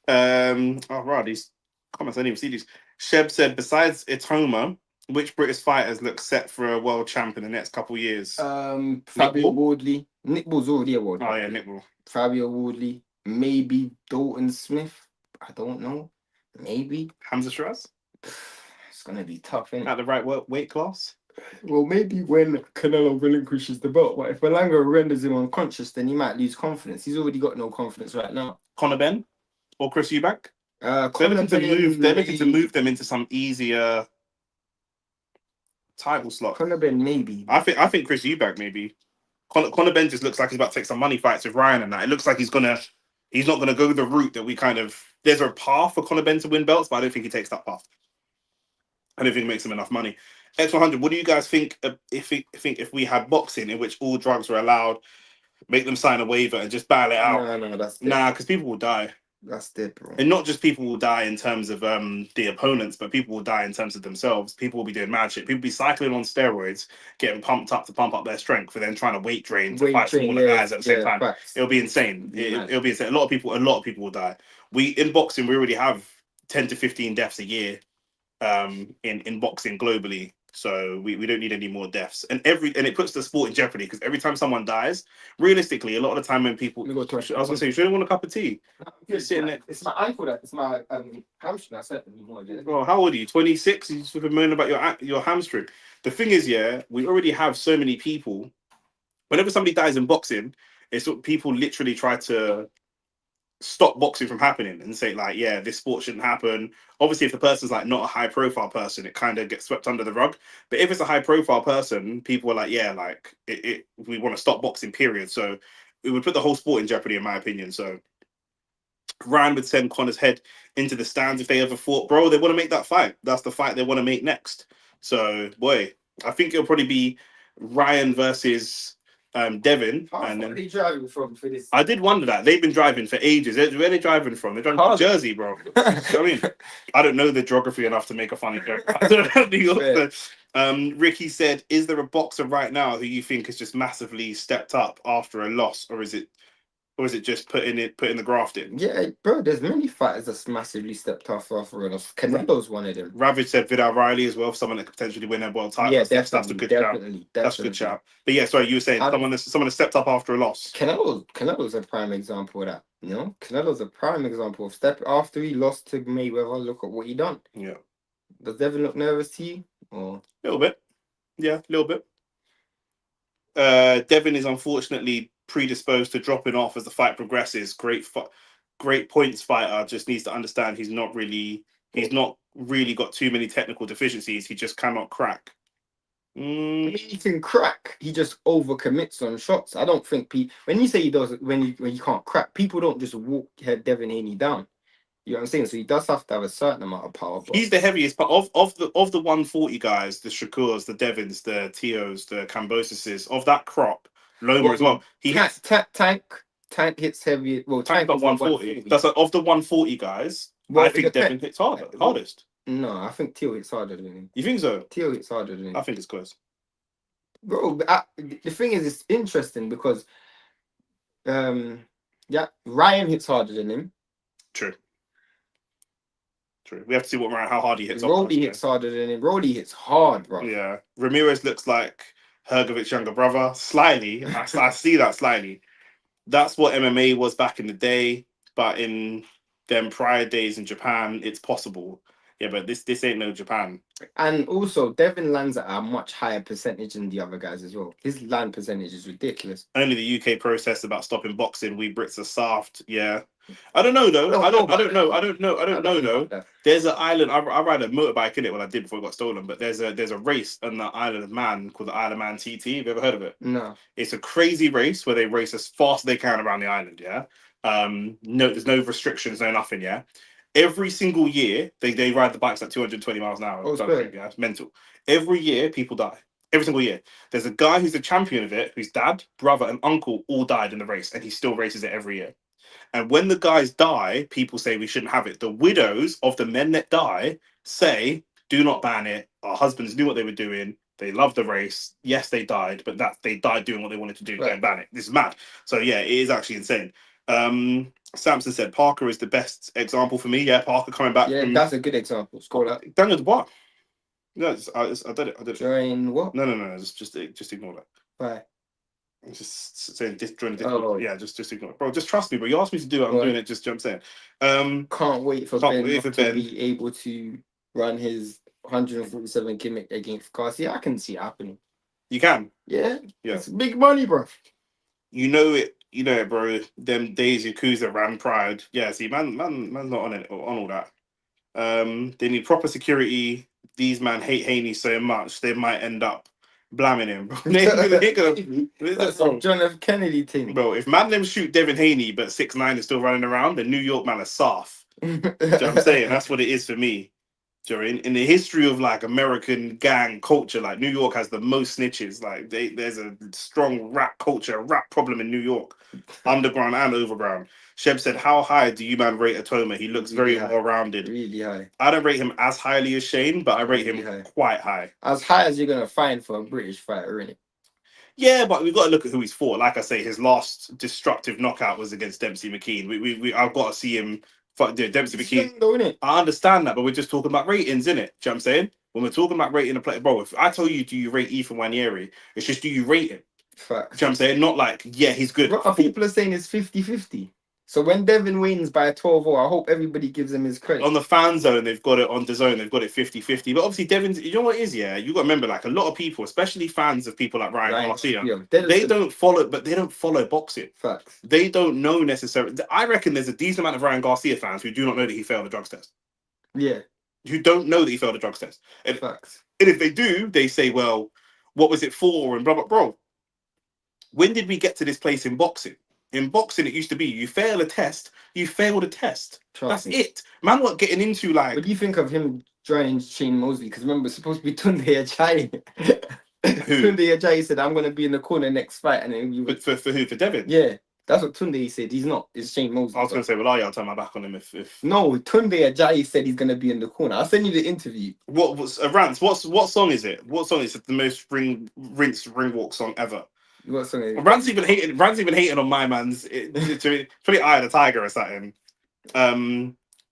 Oh right, these comments I didn't even see these. Sheb said, besides Itoma, which British fighters look set for a world champ in the next couple of years? Fabio Wardley. Nick Ball's already a world. Oh yeah, Nick Ball. Fabio Wardley. Maybe Dalton Smith. I don't know. Maybe Hamza Shiraz. It's gonna be tough, innit? At the right weight class. Well, maybe when Canelo relinquishes the belt, but if Rolando renders him unconscious, then he might lose confidence. He's already got no confidence right now. Conor Ben or Chris Eubank? They're looking to move them into some easier title slot. Conor Ben, maybe. I think Chris Eubank maybe. Conor Ben just looks like he's about to take some money fights with Ryan and that. It looks like he's not gonna go the route that we kind of. There's a path for Conor Ben to win belts, but I don't think he takes that path. I don't think it makes him enough money. X100. What do you guys think? If we had boxing in which all drugs were allowed, make them sign a waiver and just battle it out? No, that's dead. Nah, because people will die. That's dead, bro. And not just people will die in terms of the opponents, but people will die in terms of themselves. People will be doing mad shit. People will be cycling on steroids, getting pumped up to pump up their strength, for then trying to weight drain to fight smaller guys at the same time. Facts. It'll be insane. It'll be insane. A lot of people will die. In boxing, we already have 10 to 15 deaths a year in boxing globally. So we don't need any more deaths, and it puts the sport in jeopardy, because every time someone dies, realistically, a lot of the time when people, I was gonna say, you shouldn't want a cup of tea. You're sitting there. It's my ankle it's my hamstring. I said anymore. Well, how old are you? 26. You just moaning about your hamstring. The thing is, yeah, we already have so many people. Whenever somebody dies in boxing, it's what people literally try to stop boxing from happening and say, like, yeah, this sport shouldn't happen. Obviously, if the person's like not a high profile person, it kind of gets swept under the rug. But if it's a high profile person, people are like, yeah, like we want to stop boxing, period. So it would put the whole sport in jeopardy, in my opinion. So Ryan would send Conor's head into the stands if they ever fought. Bro, they want to make that fight. That's the fight they want to make next. So boy, I think it'll probably be Ryan versus Devin. How far are they driving from for this? I did wonder that. They've been driving for ages. Where are they driving from? They're driving from Jersey, bro. You know what I mean? I don't know the geography enough to make a funny joke. I don't know New York. Ricky said, is there a boxer right now who you think has just massively stepped up after a loss, or is it just putting the graft in? Yeah, bro, there's many fighters that's massively stepped off after a loss. Canelo's one of them. Ravage said Vidal Riley as well, someone that could potentially win a world title. Yeah, that's a good shout. That's a good shout. But yeah, sorry, you were saying someone that stepped up after a loss. Canelo's a prime example of that. You know, Canelo's a prime example of step after he lost to Mayweather. Look at what he done. Yeah. Does Devin look nervous to you? Or a little bit? Yeah, a little bit. Devin is unfortunately predisposed to dropping off as the fight progresses. Great points fighter, just needs to understand he's not really got too many technical deficiencies. He just cannot crack. He can crack. He just overcommits on shots. I don't think when you say he does, when you can't crack, people don't just walk Devin Haney down. You know what I'm saying? So he does have to have a certain amount of power. He's the heaviest, but of the 140 guys, the Shakurs, the Devins, the Tios, the Cambosises, of that crop, Loma as well. He hits Tank hits heavy. Well, Tank got 140. That's like, of the 140 guys. I think Devin hits hardest. No, I think Tio hits harder than him. You think so? Tio hits harder than him. I think it's close. bro. The thing is, it's interesting because yeah, Ryan hits harder than him. True. True. We have to see how hard he hits Roley Octavus. hits harder than him. Roley hits hard, bro. Yeah. Ramirez looks like Hergovic's younger brother. Slightly. I see that slightly. That's what MMA was back in the day, but in them prior days in Japan, it's possible. Yeah, but this ain't no Japan. And also, Devin lands at a much higher percentage than the other guys as well. His land percentage is ridiculous. Only the UK process about stopping boxing. We Brits are soft. Yeah, I don't know though. I don't know though. There's an island. I ride a motorbike in it when I did before it got stolen. But there's a race on the Isle of Man called the Isle of Man TT. Have you ever heard of it? No. It's a crazy race where they race as fast as they can around the island. Yeah. No, there's no restrictions, no nothing. Yeah. Every single year, they ride the bikes at 220 miles an hour. Oh, yeah, it's mental. Every year, people die. Every single year. There's a guy who's the champion of it, whose dad, brother, and uncle all died in the race, and he still races it every year. And when the guys die, people say we shouldn't have it. The widows of the men that die say, do not ban it. Our husbands knew what they were doing. They loved the race. Yes, they died, but they died doing what they wanted to do. Right. Don't ban it. This is mad. So yeah, it is actually insane. Samson said Parker is the best example for me. Yeah, Parker coming back. Yeah, that's a good example. Score that. Daniel Dubois. No, I did it. Join what? No. Just ignore that. Why? I'm just saying join the Discord. Yeah, just ignore it. Bro, just trust me, bro. You asked me to do it, I'm doing it. Just, you know what I'm saying. Can't wait for Ben to be able to run his 147 gimmick against Garcia. I can see it happening. You can? Yeah. It's big money, bro. You know it, bro. Them days Yakuza ran Pride. Yeah, see, man's not on all that. They need proper security. These man hate Haney so much they might end up blamming him. That's some John F. Kennedy thing. Bro, if man them shoot Devin Haney but 6'9" is still running around, then New York man are soft. Do you know what I'm saying? That's what it is for me. In the history of like American gang culture, like New York has the most snitches. Like there's a strong rap culture, rap problem in New York, underground and overground. Sheb said, "How high do you man rate Atoma? He looks really very well-rounded. Really high. I don't rate him as highly as Shane, but I rate him quite high. As high as you're gonna find for a British fighter, innit? Yeah, but we've got to look at who he's fought. Like I say, his last destructive knockout was against Dempsey McKean. I've got to see him fight Dempsey McKean. Though, I understand that, but we're just talking about ratings, innit? Do you know what I'm saying? When we're talking about rating a player, bro, if I tell you, do you rate Ethan Wanieri? It's just, do you rate him? Facts. Do you know what I'm saying? Not like, yeah, he's good. Bro, people are saying it's 50-50. So when Devin wins by a 12-0, I hope everybody gives him his credit. On the fan zone, they've got it. On the zone, they've got it 50-50. But obviously, Devin's, you know what it is, yeah? You got to remember, like, a lot of people, especially fans of people like Ryan Garcia, they don't follow boxing. Facts. They don't know necessarily. I reckon there's a decent amount of Ryan Garcia fans who do not know that he failed the drugs test. Yeah. Who don't know that he failed the drugs test. And, facts. And if they do, they say, well, what was it for? And blah, blah, blah. When did we get to this place in boxing? In boxing, it used to be you fail a test, you fail the test. That's it. Man, what getting into like. What do you think of him joining Shane Mosley? Because remember, it's supposed to be Tunde Ajayi. Tunde Ajayi said, "I'm going to be in the corner next fight," and then you. For who? For Devin? Yeah, that's what Tunde said. He's not. It's Shane Mosley. I was going to say, well, I'll turn my back on him if. No, Tunde Ajayi said he's going to be in the corner. I'll send you the interview. What was Rance? What song is it? What song is it? The most rinsed ring walk song ever. What song is it? Rance even hating on my man's. It's pretty Eye of the Tiger or something.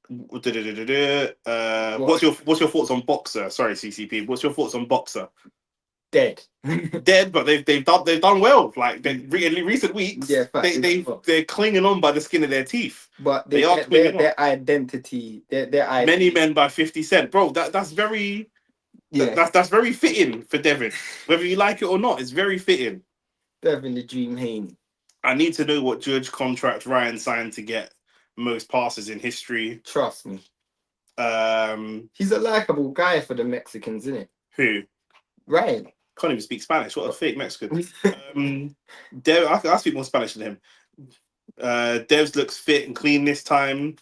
What's your thoughts on Boxer? Sorry, CCP. What's your thoughts on Boxer? Dead, but they've done well. Like in recent weeks, yeah, they're clinging on by the skin of their teeth. But their identity, their many men by 50 Cent, bro. That's very, that's very fitting for Devin. Whether you like it or not, it's very fitting. Devin the Dream Haney. I need to know what judge contract Ryan signed to get most passes in history. Trust me. He's a likable guy for the Mexicans, isn't it? Who? Ryan. Can't even speak Spanish. What a fake Mexican. Dev, I speak more Spanish than him. Devs looks fit and clean this time.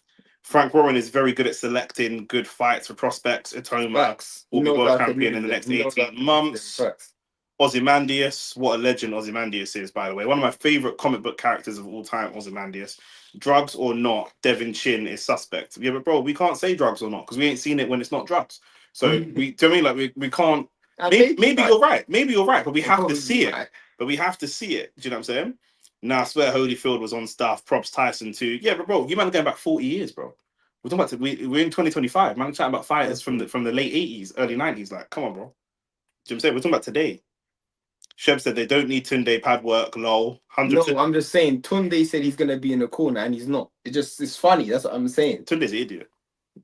Frank Warren is very good at selecting good fights for prospects. Atoma will be world champion in the next 18 months. Ozymandias, what a legend Ozymandias is, by the way. One of my favorite comic book characters of all time, Ozymandias. Drugs or not, Devin Chin is suspect. Yeah, but bro, we can't say drugs or not because we ain't seen it when it's not drugs. So we can't. I Maybe you're right. Maybe you're right, but we You're have to probably see it. right. But we have to see it. Do you know what I'm saying? Nah, I swear Holyfield was on staff. Props Tyson too. Yeah, but bro, you man are going back 40 years, bro. We're talking about we're in 2025. Man, chatting about fighters from the late 80s, early 90s. Like, come on, bro. Do you know what I'm saying? We're talking about today. Sheb said they don't need Tunde pad work. Lol, 100%. No, I'm just saying. Tunde said he's gonna be in the corner, and he's not. It's funny. That's what I'm saying. Tunde's an idiot.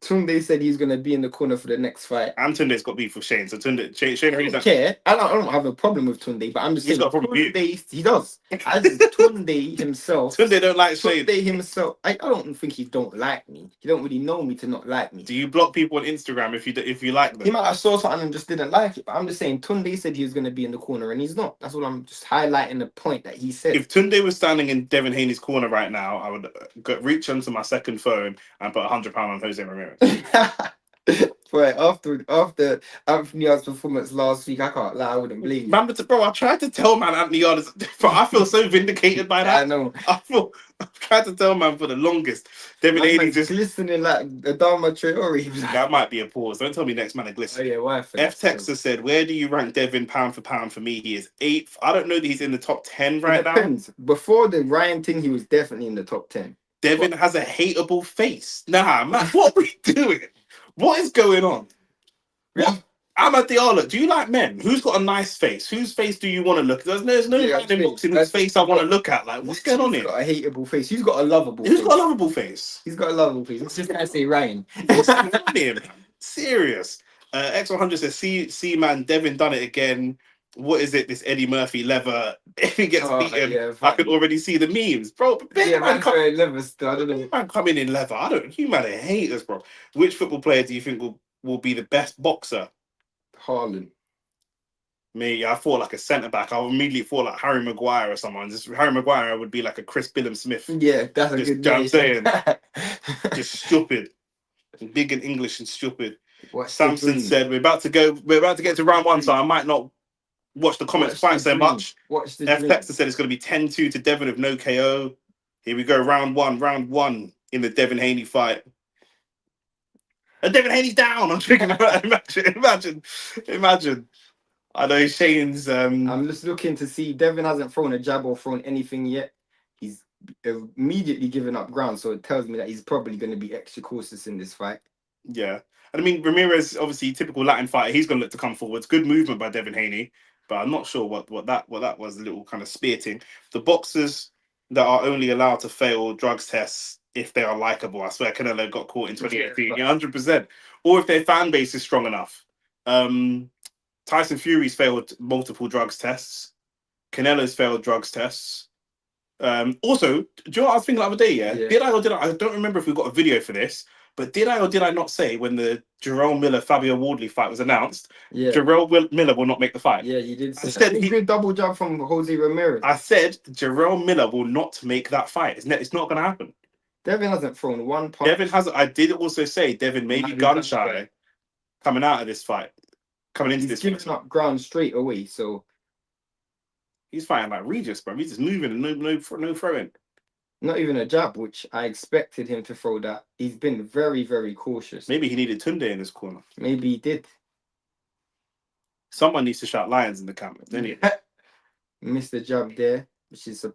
Tunde said he's gonna be in the corner for the next fight. And Tunde's got beef with Shane. So Shane I don't care. I don't have a problem with Tunde, but I'm just He's saying. got a problem with you. Tunde, he does. As Tunde himself. Tunde don't like Shane. Tunde himself. I don't think he don't like me. He don't really know me to not like me. Do you block people on Instagram if you like them? He might have saw something and just didn't like it. But I'm just saying Tunde said he was gonna be in the corner, and he's not. That's what I'm just highlighting the point that he said. If Tunde was standing in Devin Haney's corner right now, I would reach onto my second phone and put £100 on Jose Ramirez. Right, after Anthony Yard's performance last week, I can't lie, I wouldn't believe you. Man, but bro, I tried to tell man Anthony Yard is, bro, I feel so vindicated by that. I know. I've tried to tell man for the longest. Devin Haney just glistening like the Dharma Traore. That might be a pause. Don't tell me next man a glisten. Oh yeah, why? F Texas said, "Where do you rank Devin pound for pound? For me, he is 8th. I don't know that he's in the top 10 right now. Before the Ryan thing, he was definitely in the top 10. Devin has a hateable face. Nah, man, what are we doing? What is going on? What? I'm at Diallo. Do you like men? Who's got a nice face? Whose face do you want to look at? There's no man in boxing whose face I want to look at. Like, what's going on here? He's got a hateable face. Who's got a lovable Who's face? got a lovable face? He's got a lovable face. Let's just gonna say Ryan. What's going on here, man? Serious. X100 says, see, man, Devin done it again. What is it? This Eddie Murphy lever. If he gets beaten, yeah, I can already see the memes, bro. Yeah, man, lever still. I don't know. Man coming in leather. You man are haters, bro. Which football player do you think will be the best boxer? Haaland. Me, I thought like a centre back. I immediately thought like Harry Maguire or someone. Just Harry Maguire would be like a Chris Billum Smith. Yeah, that's a good. You know what I'm saying? Just stupid, big and English and stupid. Samson said we're about to get to round 1, so I might not watch the comments quite so much. F Texter said it's going to be 10-2 to Devin with no KO. Here we go, round one in the Devin Haney fight. And Devin Haney's down. I'm thinking about imagine. I know Shane's. I'm just looking to see. Devin hasn't thrown a jab or thrown anything yet. He's immediately given up ground, so it tells me that he's probably going to be extra cautious in this fight. Yeah, and I mean Ramirez, obviously typical Latin fighter. He's going to look to come forwards. Good movement by Devin Haney, but I'm not sure what that was. A little kind of spearting. The boxers that are only allowed to fail drugs tests if they are likable. I swear Canelo got caught in 2018, 100%. Or if their fan base is strong enough. Tyson Fury's failed multiple drugs tests. Canelo's failed drugs tests. Also, do you know what I was thinking the other day? Yeah, did I or did I don't remember if we got a video for this, but did I or did I not say when the Jarrell Miller-Fabio Wardley fight was announced, Jarrell Miller will not make the fight? Yeah, you did. I said he did double jump from Jose Ramirez. I said Jarrell Miller will not make that fight. It's not going to happen. Devin hasn't thrown one punch. Devin hasn't. I did also say Devin may be gun shy coming out of this fight. Coming into this fight. He's giving up ground straight away, so he's fighting like Regis, bro. He's just moving and no throwing. Not even a jab, which I expected him to throw that. He's been very, very cautious. Maybe he needed Tunde in his corner. Maybe he did. Someone needs to shout lions in the camp, didn't he? Missed the jab there, which is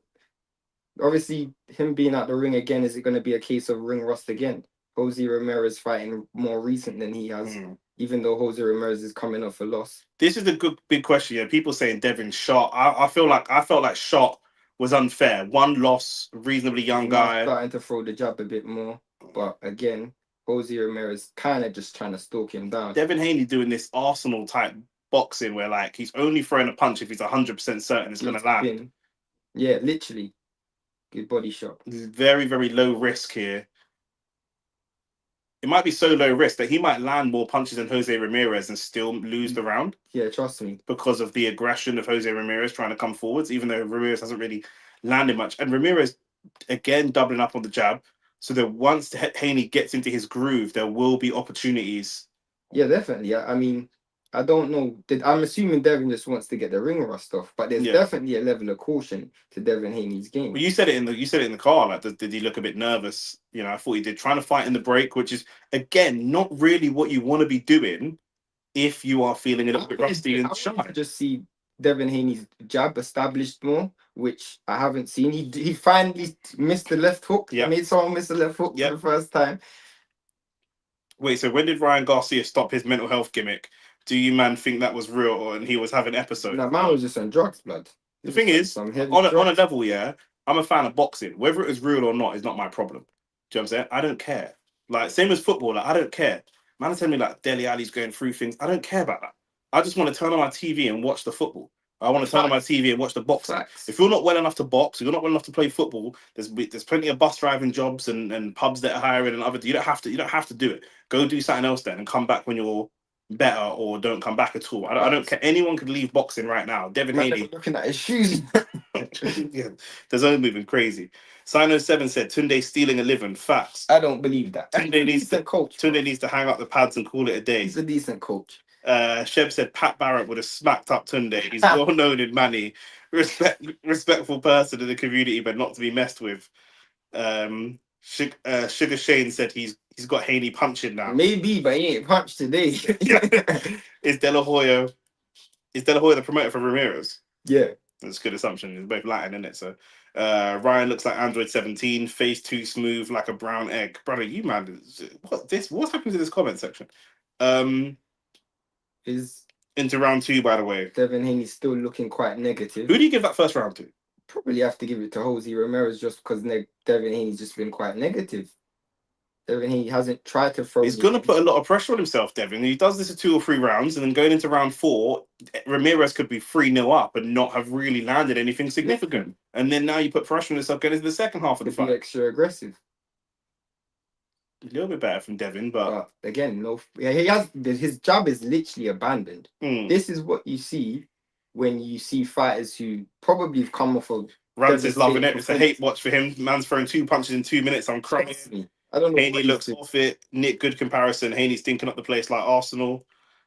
obviously him being out the ring again. Is it going to be a case of ring rust again? Jose Ramirez fighting more recent than he has, even though Jose Ramirez is coming off a loss. This is a good big question. Yeah, people saying Devin shot. I felt like shot was unfair. One loss, reasonably young guy. Starting to throw the jab a bit more. But again, Jose Ramirez kind of just trying to stalk him down. Devin Haney doing this Arsenal type boxing where like he's only throwing a punch if he's 100% certain it's going to land. Yeah, literally. Good body shot. Very, very low risk here. It might be so low risk that he might land more punches than Jose Ramirez and still lose the round. Yeah, trust me. Because of the aggression of Jose Ramirez trying to come forwards, even though Ramirez hasn't really landed much. And Ramirez, again, doubling up on the jab. So that once Haney gets into his groove, there will be opportunities. Yeah, definitely. I mean, I don't know. I'm assuming Devin just wants to get the ring rust off, but there's definitely a level of caution to Devin Haney's game. Well, you said it in the car. Like, did he look a bit nervous? You know, I thought he did. Trying to fight in the break, which is again not really what you want to be doing if you are feeling a little bit rusty and I shy. wanted to just see Devin Haney's jab established more, which I haven't seen. He finally missed the left hook. Yeah. Made someone miss the left hook for the first time. Wait, so when did Ryan Garcia stop his mental health gimmick? Do you man think that was real or and he was having episodes? No, man was just on drugs, blood. The thing is, on a level, yeah, I'm a fan of boxing. Whether it is real or not is not my problem. Do you know what I'm saying? I don't care. Like, same as football, like, I don't care. Man, tell me like Dele Alli's going through things. I don't care about that. I just want to turn on my TV and watch the football. I want to turn on my TV and watch the boxing. Facts. If you're not well enough to box, if you're not well enough to play football, there's plenty of bus driving jobs and pubs that are hiring and other. You don't have to do it. Go do something else then and come back when you're better, or don't come back at all. I don't care. Anyone could leave boxing right now. Devin Haney looking at his shoes. yeah, there's only moving crazy. Sino7 said Tunde stealing a living. Facts. I don't believe that. Tunde needs to hang up the pads and call it a day. He's a decent coach. Sheb said Pat Barrett would have smacked up Tunde. He's well known in Manny, respectful person in the community, but not to be messed with. Sugar Shane said he's got Haney punching now. Maybe, but he ain't punched today. Is De La Hoya the promoter for Ramirez? Yeah. That's a good assumption. It's both Latin, isn't it? So Ryan looks like Android 17, face too smooth like a brown egg. Brother, you man, what's happened to this comment section? Is into round 2, by the way. Devin Haney's still looking quite negative. Who do you give that first round to? Probably have to give it to Jose Ramirez just because Devin Haney's just been quite negative. Devin Haney hasn't tried to throw. He's going to put a lot of pressure on himself, Devin. He does this in 2 or 3 rounds, and then going into round 4, Ramirez could be 3-0 up and not have really landed anything significant. And then now you put pressure on yourself going into the second half of the fight. Extra aggressive. A little bit better from Devin, but again, he has his jab is literally abandoned. This is what you see when you see fighters who probably have come off of. Rance is loving it. It's a hate watch for him. Man's throwing 2 punches in 2 minutes. I'm crying. I don't know. Haney looks off it. Nick, good comparison. Haney's stinking up the place like Arsenal.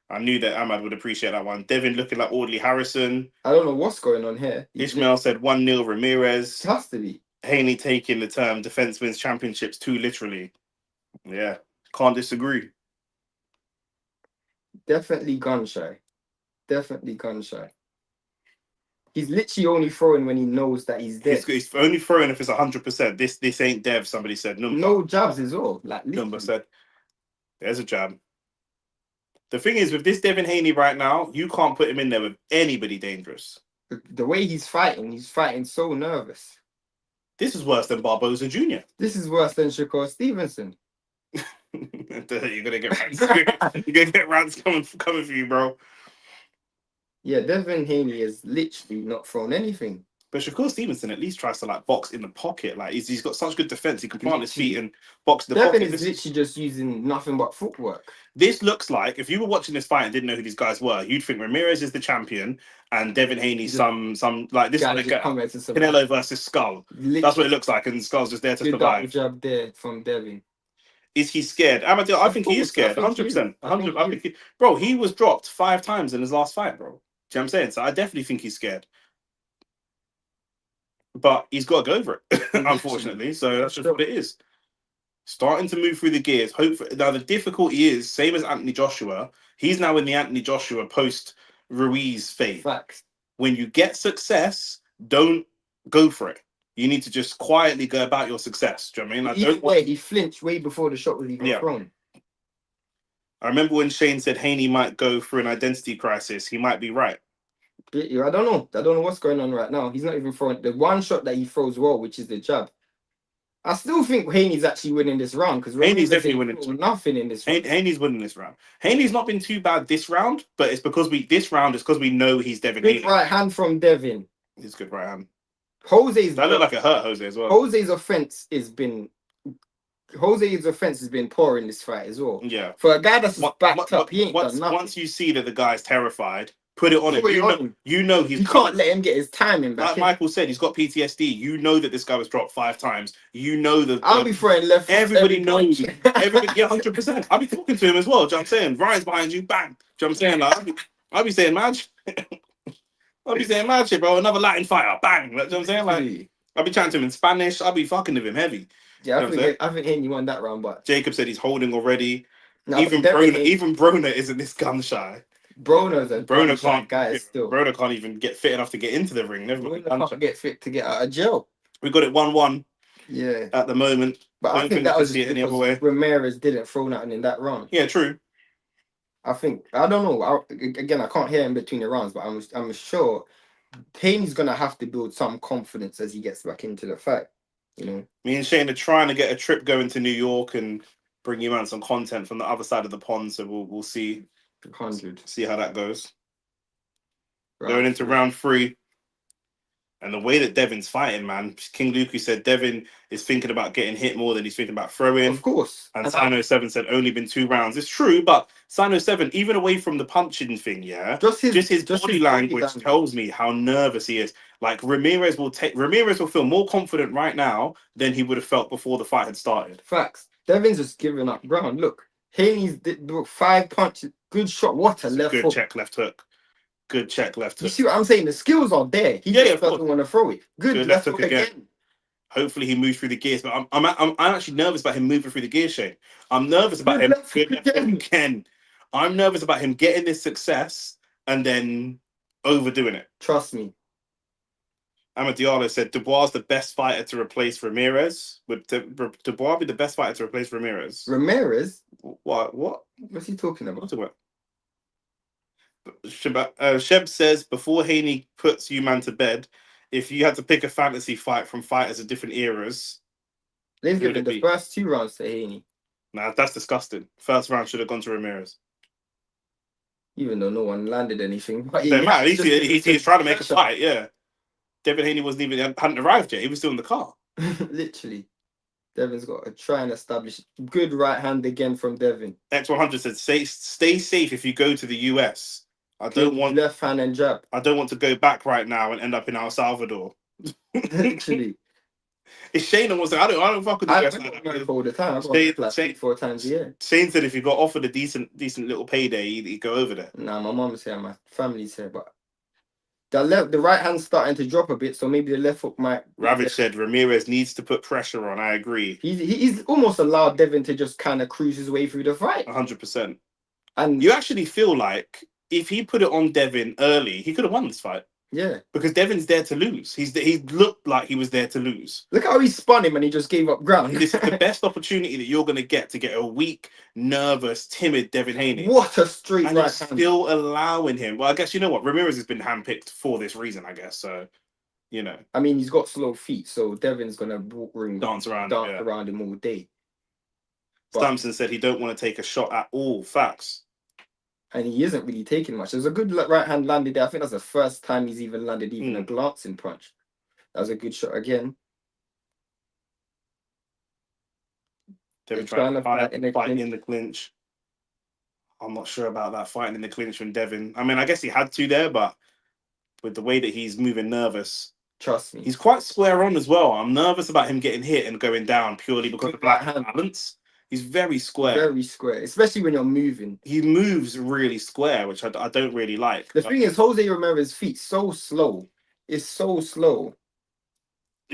I knew that Ahmad would appreciate that one. Devin looking like Audley Harrison. I don't know what's going on here. Ishmael said 1-0 Ramirez. It has to be. Haney taking the term defense wins championships too literally. Yeah, can't disagree. Definitely gun shy. Definitely gun shy. He's literally only throwing when he knows that he's dead. He's only throwing if it's 100%. This ain't Dev, somebody said. No jabs as well. Like Number said, there's a jab. The thing is, with this Devin Haney right now, you can't put him in there with anybody dangerous. The way he's fighting so nervous. This is worse than Barboza Jr. This is worse than Shakur Stevenson. You're gonna get rants. You're gonna get rants coming for you, bro. Yeah, Devin Haney has literally not thrown anything. But Shakur Stevenson at least tries to like box in the pocket. Like he's got such good defense. He can plant his feet and box in the pocket. Devin is literally just using nothing but footwork. This looks like if you were watching this fight and didn't know who these guys were, you'd think Ramirez is the champion and Devin Haney some like this like Canelo versus Skull. Literally. That's what it looks like, and Skull's just there to survive. Good job there from Devin. Is he scared? Amadeo, I think he is scared. 100%. Bro, he was dropped 5 times in his last fight, bro. Do you know what I'm saying? So I definitely think he's scared. But he's got to go over it, unfortunately. So that's just what it is. Starting to move through the gears. Hopefully, now the difficulty is same as Anthony Joshua. He's now in the Anthony Joshua post Ruiz phase. Facts. When you get success, don't go for it. You need to just quietly go about your success. Do you know what I mean? Like, he flinched way before the shot was even thrown. I remember when Shane said Haney might go through an identity crisis. He might be right. I don't know. I don't know what's going on right now. He's not even throwing the one shot that he throws well, which is the jab. I still think Haney's actually winning this round because Haney's definitely winning. Nothing in this round. Haney's winning this round. Haney's not been too bad this round, but it's because we know he's Devin Haney. Good right hand from Devin. He's good right hand. Jose's that looked like it hurt Jose as well. Jose's offense has been poor in this fight as well. Yeah. For a guy that's backed up, he ain't done nothing. Once you see that the guy's terrified, put it on him. You know he's. You can't let him get his timing back. Like Michael said, he's got PTSD. You know that this guy was dropped 5 times. You know that. I'll be throwing left. Everybody knows. Everybody, yeah, 100%. I'll be talking to him as well. Do you know what I'm saying? Ryan's behind you, bang. Do you know what I'm saying? Like, I'll be saying, man. I'll be saying, man, shit, bro. Another Latin fighter, bang. You know what I'm saying? Like, I'll be chatting to him in Spanish. I'll be fucking with him heavy. Yeah, I think Haney won that round, but Jacob said he's holding already. No, I think Devin Haney, Even Broner isn't this gun shy. Broner's a Broner gun guy still. Broner can't even get fit enough to get into the ring. Never mind. Broner can't get fit to get out of jail. We got it 1-1. Yeah. At the moment, but I think that I was was see it any other because way. Ramirez didn't throw nothing in that round. Yeah, true. I think I don't know. Again, I can't hear in between the rounds, but I'm sure Haney's gonna have to build some confidence as he gets back into the fight. You know, me and Shane are trying to get a trip going to New York and bring you out some content from the other side of the pond. So we'll see. 100. See how that goes. Going into round 3. And the way that Devin's fighting, man, King Luku said Devin is thinking about getting hit more than he's thinking about throwing. Of course. And Sino 7 said only been 2 rounds. It's true, but Sino 7, even away from the punching thing, yeah, just his body language tells me how nervous he is. Like Ramirez will feel more confident right now than he would have felt before the fight had started. Facts. Devin's just giving up ground. Look, Haney's did 5 punches. Good shot. What a left hook. Good check, left hook. Good check, left hook. You see what I'm saying? The skills are there. He just doesn't want to throw it. Good left hook again. Hopefully he moves through the gears, but I'm actually nervous about him moving through the gears, Shane. I'm nervous about him. Again. I'm nervous about him getting this success and then overdoing it. Trust me. Diallo said Dubois the best fighter to replace Ramirez. Would Dubois be the best fighter to replace Ramirez? Ramirez? What? What's he talking about? What's it about? Sheb says before Haney puts you man to bed, if you had to pick a fantasy fight from fighters of different eras, they've given the first 2 rounds to Haney. Nah, that's disgusting. First round should have gone to Ramirez. Even though no one landed anything. But at least he's trying to make a fight, yeah. Devin Haney hadn't arrived yet. He was still in the car. Literally. Devin's got to try and establish good right hand again from Devin. X100 said, stay safe if you go to the US. I don't want left hand and jab. I don't want to go back right now and end up in El Salvador. Literally. It's Shane that wants to. I don't fuck with the US like that. All the time. I go like 4 times a year. Shane said if you got offered a decent little payday, you'd go over there. Nah, my mom's here, my family's here, but the right hand's starting to drop a bit, so maybe the left hook might. Ravage said Ramirez needs to put pressure on. I agree. He's almost allowed Devin to just kind of cruise his way through the fight. 100%. And you actually feel like if he put it on Devin early, he could have won this fight. Yeah. Because Devin's there to lose. He looked like he was there to lose. Look how he spun him and he just gave up ground. This is the best opportunity that you're going to get a weak, nervous, timid Devin Haney. What a straight and right hand. Still allowing him. Well, I guess you know what? Ramirez has been handpicked for this reason, I guess. So, you know. I mean, he's got slow feet, so Devin's going to dance around him all day. Stamson said he don't want to take a shot at all. Facts. And he isn't really taking much. There's a good right hand landed there. I think that's the first time he's even landed a glancing punch. That was a good shot again. Devin trying to fight in the clinch. I'm not sure about that fighting in the clinch from Devin. I mean, I guess he had to there, but with the way that he's moving nervous. Trust me. He's quite square on as well. I'm nervous about him getting hit and going down purely because of black hand balance. He's very square. Very square, especially when you're moving. He moves really square, which I don't really like. The thing is, Jose Ramirez's feet so slow. It's so slow.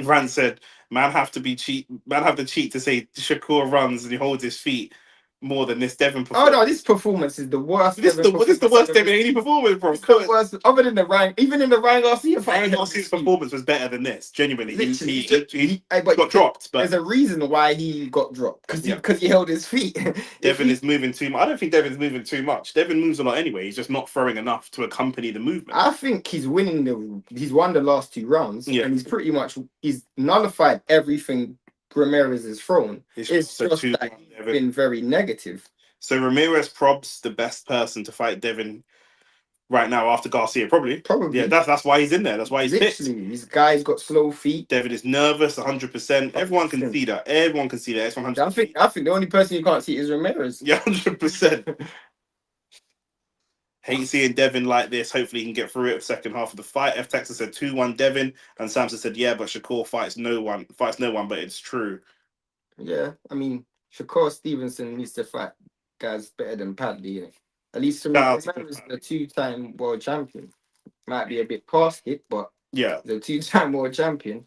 Rand said, "Man have to cheat to say Shakur runs and he holds his feet more than this Devin performance." Oh no, this performance is the worst. This is the worst Devin Haney performance, bro. Worst, other than the Ryan, even in the Ryan Garcia fight. Ryan Garcia's performance was better than this. Genuinely, he got dropped. But there's a reason why he got dropped because he held his feet. Devin is moving too much. I don't think Devin's moving too much. Devin moves a lot anyway. He's just not throwing enough to accompany the movement. I think he's won the last 2 rounds, and he's nullified everything Ramirez is thrown. It's just that he's been very negative. So Ramirez probs the best person to fight Devin right now after Garcia, probably. Yeah, that's why he's in there. That's why he's picked. This guy's got slow feet. Devin is nervous, 100%. Everyone can see that. Everyone can see that. It's 100%. I think the only person you can't see is Ramirez. Yeah, 100%. Hate seeing Devin like this. Hopefully he can get through it second half of the fight. F Texas said 2-1 Devin, and Samson said, yeah, but Shakur fights no one, but it's true. Yeah, I mean, Shakur Stevenson needs to fight guys better than Padley. At least to me, Ramirez is the 2-time world champion. Might be a bit past it, but yeah, the 2-time world champion.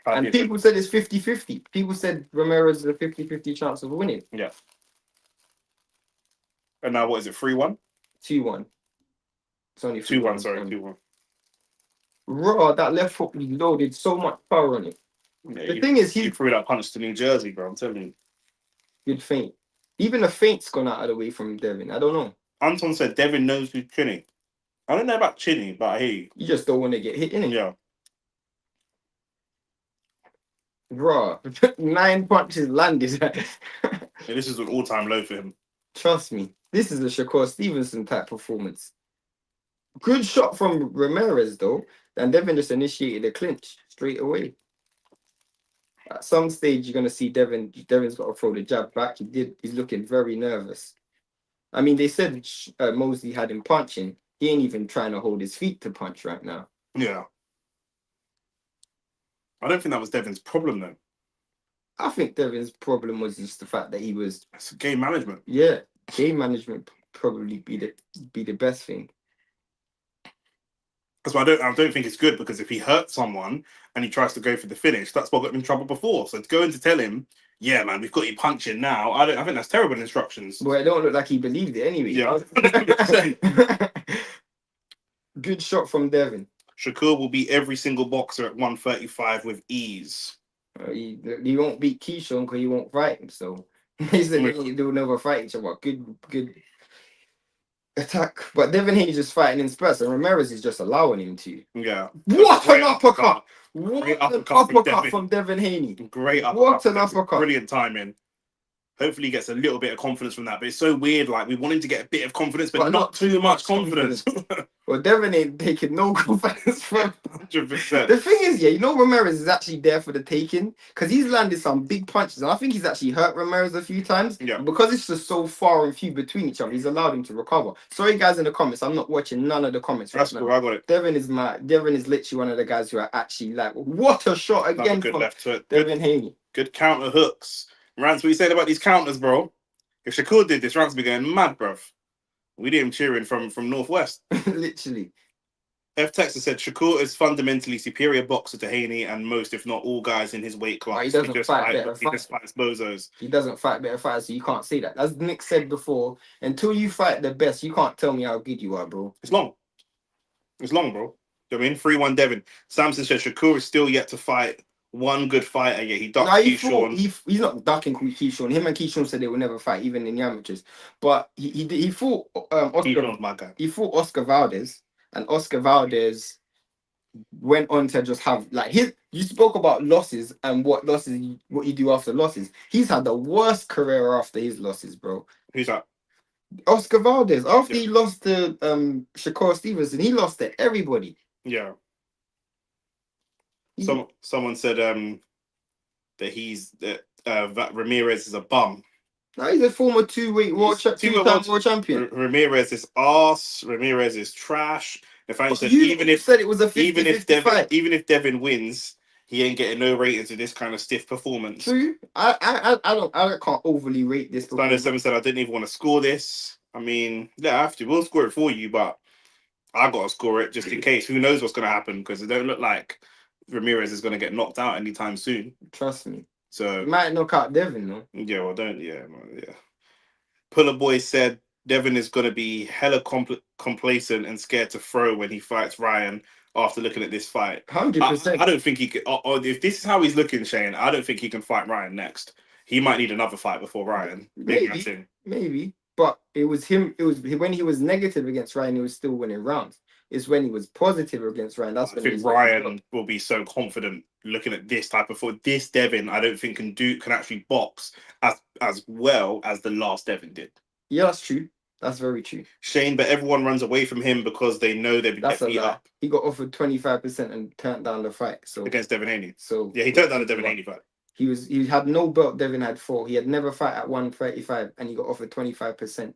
And people said it's 50-50. People said Ramirez is a 50-50 chance of winning. Yeah. And now what is it? 3-1? 2-1. It's only 2-1. Sorry, 2-1. Raw, that left hook loaded so much power on it. Yeah, the thing is, he threw that punch to New Jersey, bro. I'm telling you. Good feint. Even the feint's gone out of the way from Devin. I don't know. Anton said Devin knows who's chinny. I don't know about chinny, but hey. You just don't want to get hit, innit? Yeah. Raw. 9 punches landed. Yeah, this is an all-time low for him. Trust me. This is a Shakur Stevenson type performance. Good shot from Ramirez, though. And Devin just initiated a clinch straight away. At some stage, you're going to see Devin. Devin's got to throw the jab back. He's looking very nervous. I mean, they said Mosley had him punching. He ain't even trying to hold his feet to punch right now. Yeah. I don't think that was Devin's problem, though. I think Devin's problem was just the fact that he was... It's game management. Yeah. Game management probably be the best thing. That's why I don't think it's good, because if he hurts someone and he tries to go for the finish, that's what got him in trouble before. So to go in to tell him, yeah, man, we've got you punching now, I think that's terrible instructions. Well, it don't look like he believed it anyway. Yeah. Good shot from Devin. Shakur will beat every single boxer at 135 with ease. He won't beat Keyshawn because he won't fight him. So he said they do another fight each other. Good attack. But Devin Haney just fighting in spurts, and Ramirez is just allowing him to. Yeah. What an uppercut! What Great an uppercut from Devin Haney. Great uppercut. What an uppercut. Brilliant timing. Hopefully he gets a little bit of confidence from that. But it's so weird. Like, we want him to get a bit of confidence, but not too much confidence. Well, Devin ain't taking no confidence from 100%. The thing is, yeah, Ramirez is actually there for the taking, because he's landed some big punches, and I think he's actually hurt Ramirez a few times. Yeah. Because it's just so far and few between each other, he's allowed him to recover. Sorry, guys, in the comments, I'm not watching none of the comments. That's cool. I got it. Devin is literally one of the guys who are actually like, what a shot again good from left foot. Devin Haney. Good counter hooks. Rance, what you saying about these counters, bro? If Shakur did this, Rance would be going mad, bruv. We did him cheering from Northwest. Literally. F. Texas said Shakur is fundamentally superior boxer to Haney and most, if not all, guys in his weight class. He doesn't fight better. He just fights bozos. He doesn't fight better fighters, so you can't say that. As Nick said before, until you fight the best, you can't tell me how good you are, bro. It's long. It's long, bro. You know what I mean? 3-1 Devin. Samson said Shakur is still yet to fight one good fighter, yet he ducked Keyshawn. He's not ducking Keyshawn. Him and Keyshawn said they will never fight, even in the amateurs. But he fought Oscar. Keyshawn's my guy. He fought Oscar Valdez, and Oscar Valdez went on to just have like his. You spoke about losses and what you do after losses. He's had the worst career after his losses, bro. Who's that? Oscar Valdez. After he lost to Shakur Stevenson, he lost to everybody. Yeah. Someone said that Ramirez is a bum. No, he's a former two-time world champion. Ramirez is arse. Ramirez is trash. The fact said even if Devin wins, he ain't getting no ratings with this kind of stiff performance. True. I can't overly rate this. Standard 7 said I didn't even want to score this. I mean, yeah, I have to. We'll score it for you, but I gotta score it just in case. Who knows what's gonna happen? Because it don't look like Ramirez is gonna get knocked out anytime soon. Trust me. So he might knock out Devin, though. Yeah, well, don't. Yeah, man, yeah. Puller Boy said Devin is gonna be hella complacent and scared to throw when he fights Ryan. After looking at this fight, 100%. I don't think he could. If this is how he's looking, Shane, I don't think he can fight Ryan next. He might need another fight before Ryan. Maybe. But it was him. It was when he was negative against Ryan, he was still winning rounds. It's when he was positive against Ryan. That's when I think Ryan will be so confident looking at this type of foot. This Devin, I don't think can actually box as well as the last Devin did. Yeah, that's true. That's very true. Shane, but everyone runs away from him because they know they'll get beat up. He got offered 25% and turned down the fight. So against Devin Haney. So yeah, he turned down the Devin Haney fight. He had no belt. Devin had 4. He had never fight at 135, and he got offered 25%.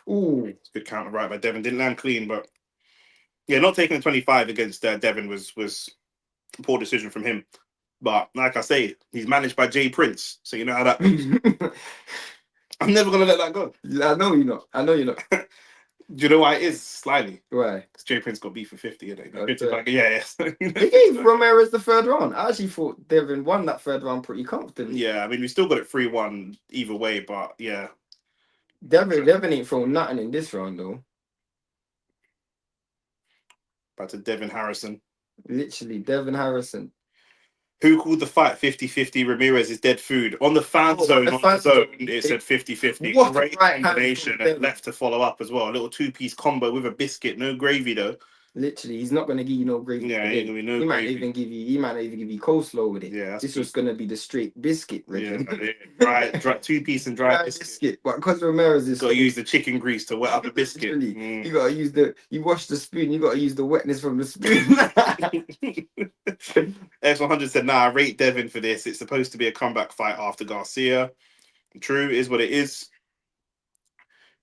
Ooh, good counter right by Devin. Didn't land clean, but yeah, not taking the 25 against Devin was a poor decision from him. But like I say, he's managed by Jay Prince, so you know how that goes. I'm never gonna let that go. I know you're not. Do you know why it is slightly? Why? Because Jay Prince got beef for 50, innit? Okay. Like, yeah. He gave Ramirez the third round. I actually thought Devin won that third round pretty comfortably. Yeah, I mean, we still got it 3-1 either way, but yeah. Devin ain't thrown nothing in this round though. Back to Devin Harrison. Literally, Devin Harrison. Who called the fight 50-50? Ramirez is dead food. On the fan zone, it said 50-50. What Great a right combination hand and left to follow up as well. A little two-piece combo with a biscuit, no gravy though. Literally, he's not gonna give you no gravy. Yeah, ain't gonna be no he might gravy. even give you. He might not even give you coleslaw with it. Yeah, this was gonna be the straight biscuit. Yeah, dry two-piece and dry biscuit. But because Romero's is got to use the chicken grease to wet up the biscuit. You gotta use you wash the spoon. You gotta use the wetness from the spoon. X100 said, "Nah, I rate Devin for this. It's supposed to be a comeback fight after Garcia. True, is what it is."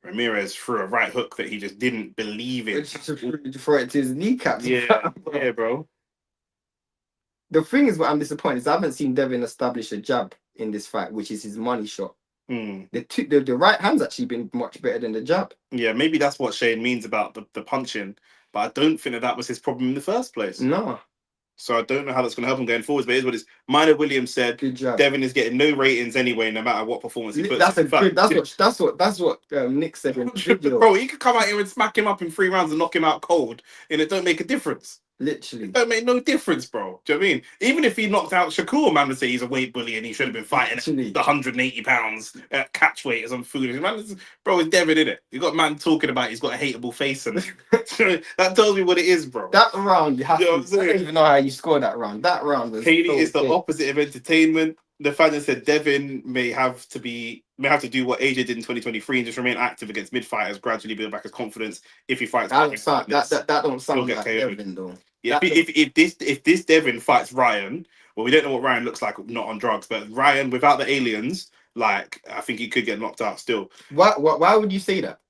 Ramirez threw a right hook that he just didn't believe in. For it to his kneecaps. Yeah, bro. The thing is, what I'm disappointed is I haven't seen Devin establish a jab in this fight, which is his money shot. The right hand's actually been much better than the jab. Yeah, maybe that's what Shane means about the punching, but I don't think that was his problem in the first place. No. So I don't know how that's going to help him going forwards, but it is what it is. Minor Williams said, "Good job. Devin is getting no ratings anyway, no matter what performance he puts." That's what Nick said in the video. Bro, he could come out here and smack him up in 3 rounds and knock him out cold, and it don't make a difference. Literally, it don't make no difference, bro. Do you know what I mean? Even if he knocked out Shakur, man would say he's a weight bully and he should have been fighting the 180 pounds catch weight or some food. Man, bro, it's Devin, innit? You got man talking about he's got a hateable face, and that tells me what it is, bro. That round, I don't even know how you scored that round. That round was Haney is the opposite of entertainment. The fan said Devin may have to do what AJ did in 2023 and just remain active against mid fighters, gradually build back his confidence. If he fights, that don't sound like Devin though. Yeah, if this Devin fights Ryan, well, we don't know what Ryan looks like, not on drugs, but Ryan without the aliens, like I think he could get knocked out still. Why would you say that?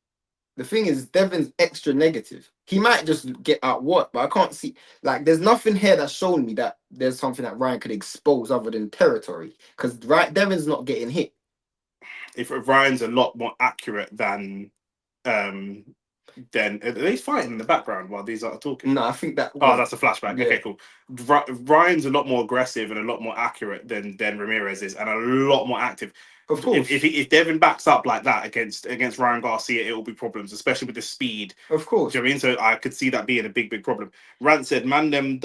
The thing is, Devin's extra negative. He might just get out what, but I can't see. Like, there's nothing here that's showing me that there's something that Ryan could expose other than territory. Because Devin's not getting hit. If Ryan's a lot more accurate than then are they fighting in the background while these are talking? No, I think that. Oh, that's a flashback. Yeah. Okay, cool. Ryan's a lot more aggressive and a lot more accurate than Ramirez is, and a lot more active. Of course, if Devin backs up like that against Ryan Garcia, it will be problems, especially with the speed. Of course, do you know what I mean? So I could see that being a big problem. Rant said, "Man, them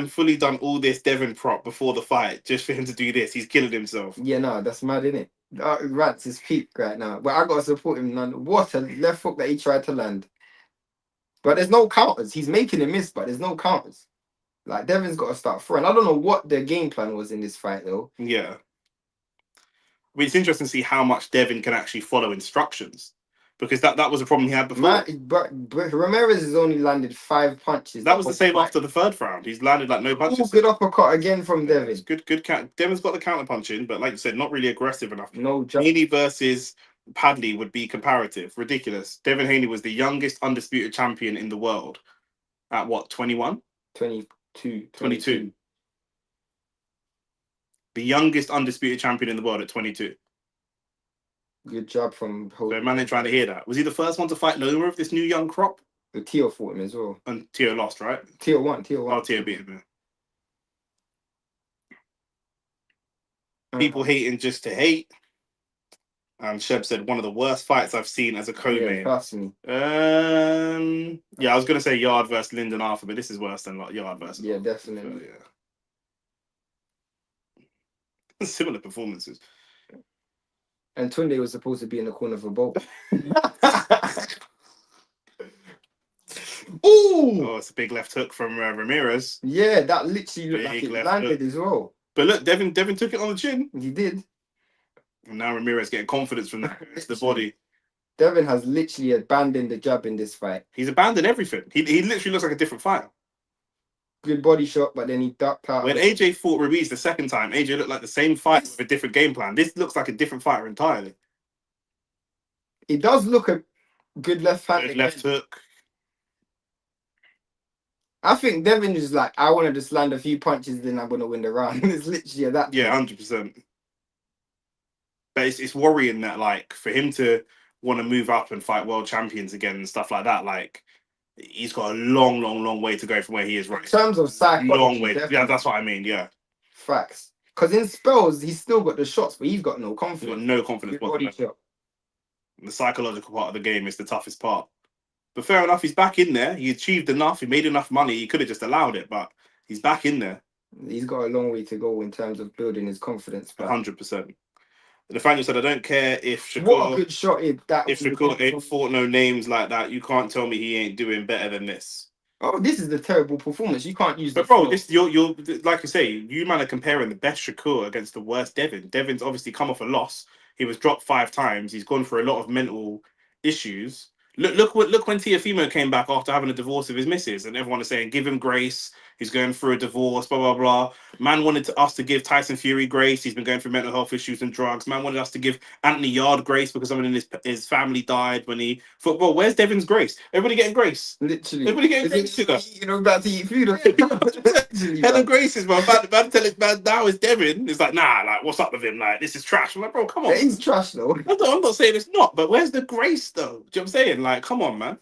fully done all this Devin prop before the fight just for him to do this. He's killing himself." Yeah, no, that's mad, isn't it? Rant's is peak right now, but I gotta support him. Man. What a left hook that he tried to land, but there's no counters. He's making a miss, but there's no counters. Like Devin's got to start throwing. I don't know what their game plan was in this fight though. Yeah. I mean, it's interesting to see how much Devin can actually follow instructions, because that was a problem he had before. But Ramirez has only landed 5 punches. That was the same after the third round. He's landed like no punches. Good uppercut again from Devin. It's good. Devin's got the counter punching, but like you said, not really aggressive enough. No jump. Haney versus Padley would be comparative. Ridiculous. Devin Haney was the youngest undisputed champion in the world at what, 21? 22. The youngest undisputed champion in the world at 22. Good job from So man, they're trying to hear that. Was he the first one to fight Loma of this new young crop? The Teo fought him as well. And Teo lost, right? Teo won. Oh, Teo beat him. People hating just to hate. And Sheb said one of the worst fights I've seen as a co-main. Yeah, trust me. Yeah, I was gonna say Yard versus Lyndon Arthur, but this is worse than like Yard versus. Yeah, definitely. So, yeah. Similar performances. And Tunde was supposed to be in the corner for both. Ooh! Oh, it's a big left hook from Ramirez. Yeah, that literally looked like it landed as well. But look, Devin took it on the chin. He did. And now Ramirez getting confidence from the body. Devin has literally abandoned the jab in this fight. He's abandoned everything. He literally looks like a different fighter. Good body shot, but then he ducked out. When AJ fought Ruiz the second time, AJ looked like the same fighter with a different game plan. This looks like a different fighter entirely. It does look a good left hand. Good left hook. I think Devin is like, I want to just land a few punches, then I'm going to win the round. It's literally that. Yeah, 100%. But it's worrying that, like, for him to want to move up and fight world champions again and stuff like that, like he's got a long, long, long way to go from where he is right. In terms of psychology, long way. definitely. Yeah, that's what I mean. Yeah, Facts. Because in spells, he's still got the shots, but he's got no he's confidence. got no confidence His body whatsoever. shot. The psychological part of the game is the toughest part. But fair enough, he's back in there. He achieved enough. He made enough money. He could have just allowed it, but he's back in there. He's got a long way to go in terms of building his confidence back. 100%. Nathaniel said, I don't care if What a good shot is that. if Shakur ain't fought no names like that, you can't tell me he ain't doing better than this. Oh, this is the terrible performance. You can't use. But bro, this you're like you say, you man are comparing the best Shakur against the worst Devin. Devin's obviously come off a loss. He was dropped 5 times. He's gone through a lot of mental issues. Look when Teofimo came back after having a divorce of his missus, and everyone is saying give him grace. He's going through a divorce, blah blah blah. Man wanted us to give Tyson Fury grace. He's been going through mental health issues and drugs. Man wanted us to give Anthony Yard grace because someone in his family died when he football. Where's Devin's grace? Everybody getting grace. Literally, everybody getting grace. You know, about to eat food. Helen Grace is man. Man tell it, man. Now it's Devin. It's like nah, like what's up with him? Like this is trash. I'm like, bro, come on. Yeah, he's trash though. I'm not saying it's not, but where's the grace though? Do you know what I'm saying? Like, come on, man.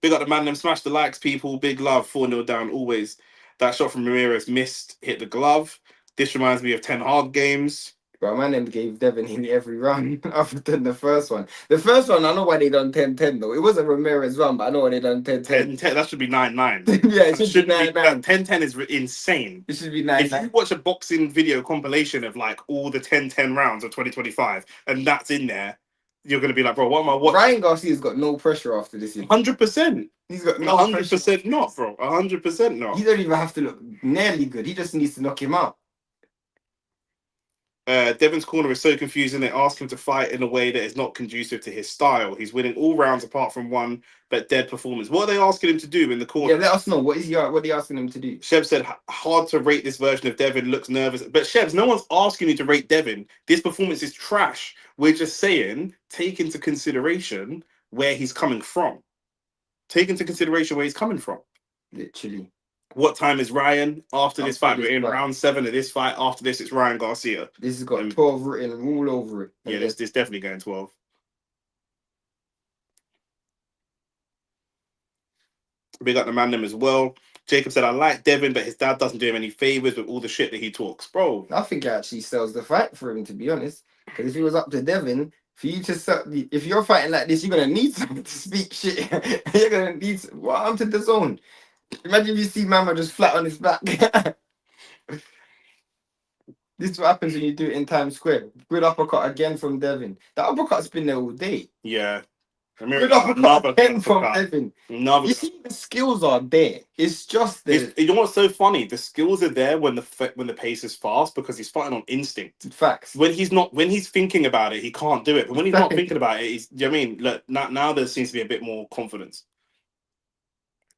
Big up the man, them smash the likes, people. Big love, 4-0 down, always. That shot from Ramirez missed, hit the glove. This reminds me of 10 hard games. Bro, my name gave Devin Haney every run other than the first one. The first one, I know why they done 10-10 though. It wasn't Ramirez run, but I know why they done 10-10. 10-10, that should be 9-9. Yeah, it should be 9-9. 10-10 is insane. It should be 9-9. If you watch a boxing video compilation of like all the 10-10 rounds of 2025 and that's in there, you're going to be like, bro, what am I watching? Ryan Garcia's got no pressure after this. 100%. He's got no 100% pressure. not, bro. 100% not. He don't even have to look nearly good. He just needs to knock him out. Devin's corner is so confusing. They ask him to fight in a way that is not conducive to his style. He's winning all rounds apart from one, but dead performance. What are they asking him to do in the corner? Yeah, let us know. What are they asking him to do? Sheb said, hard to rate this version of Devin, looks nervous. But Shebs, no one's asking you to rate Devin. This performance is trash. We're just saying, take into consideration where he's coming from. Take into consideration where he's coming from. Literally. What time is Ryan? After this fight, we're in round 7 of this fight. After this, it's Ryan Garcia. This has got 12 written all over it. Yeah, this definitely going 12. Big up the man them as well. Jacob said, I like Devin, but his dad doesn't do him any favors with all the shit that he talks. Bro. I think it actually sells the fight for him, to be honest. Because if he was up to Devin, for you to if you're fighting like this, you're gonna need someone to speak shit. You're gonna need I'm to the zone. Imagine if you see Mama just flat on his back. This is what happens when you do it in Times Square. Good uppercut again from Devin. The uppercut's been there all day. Yeah. Good uppercut again from Devin. You see, the skills are there. It's just there. You know what's so funny? The skills are there when the pace is fast because he's fighting on instinct. Facts. When he's thinking about it, he can't do it. But when he's not thinking about it, he's. Do you know what I mean? Look, now there seems to be a bit more confidence.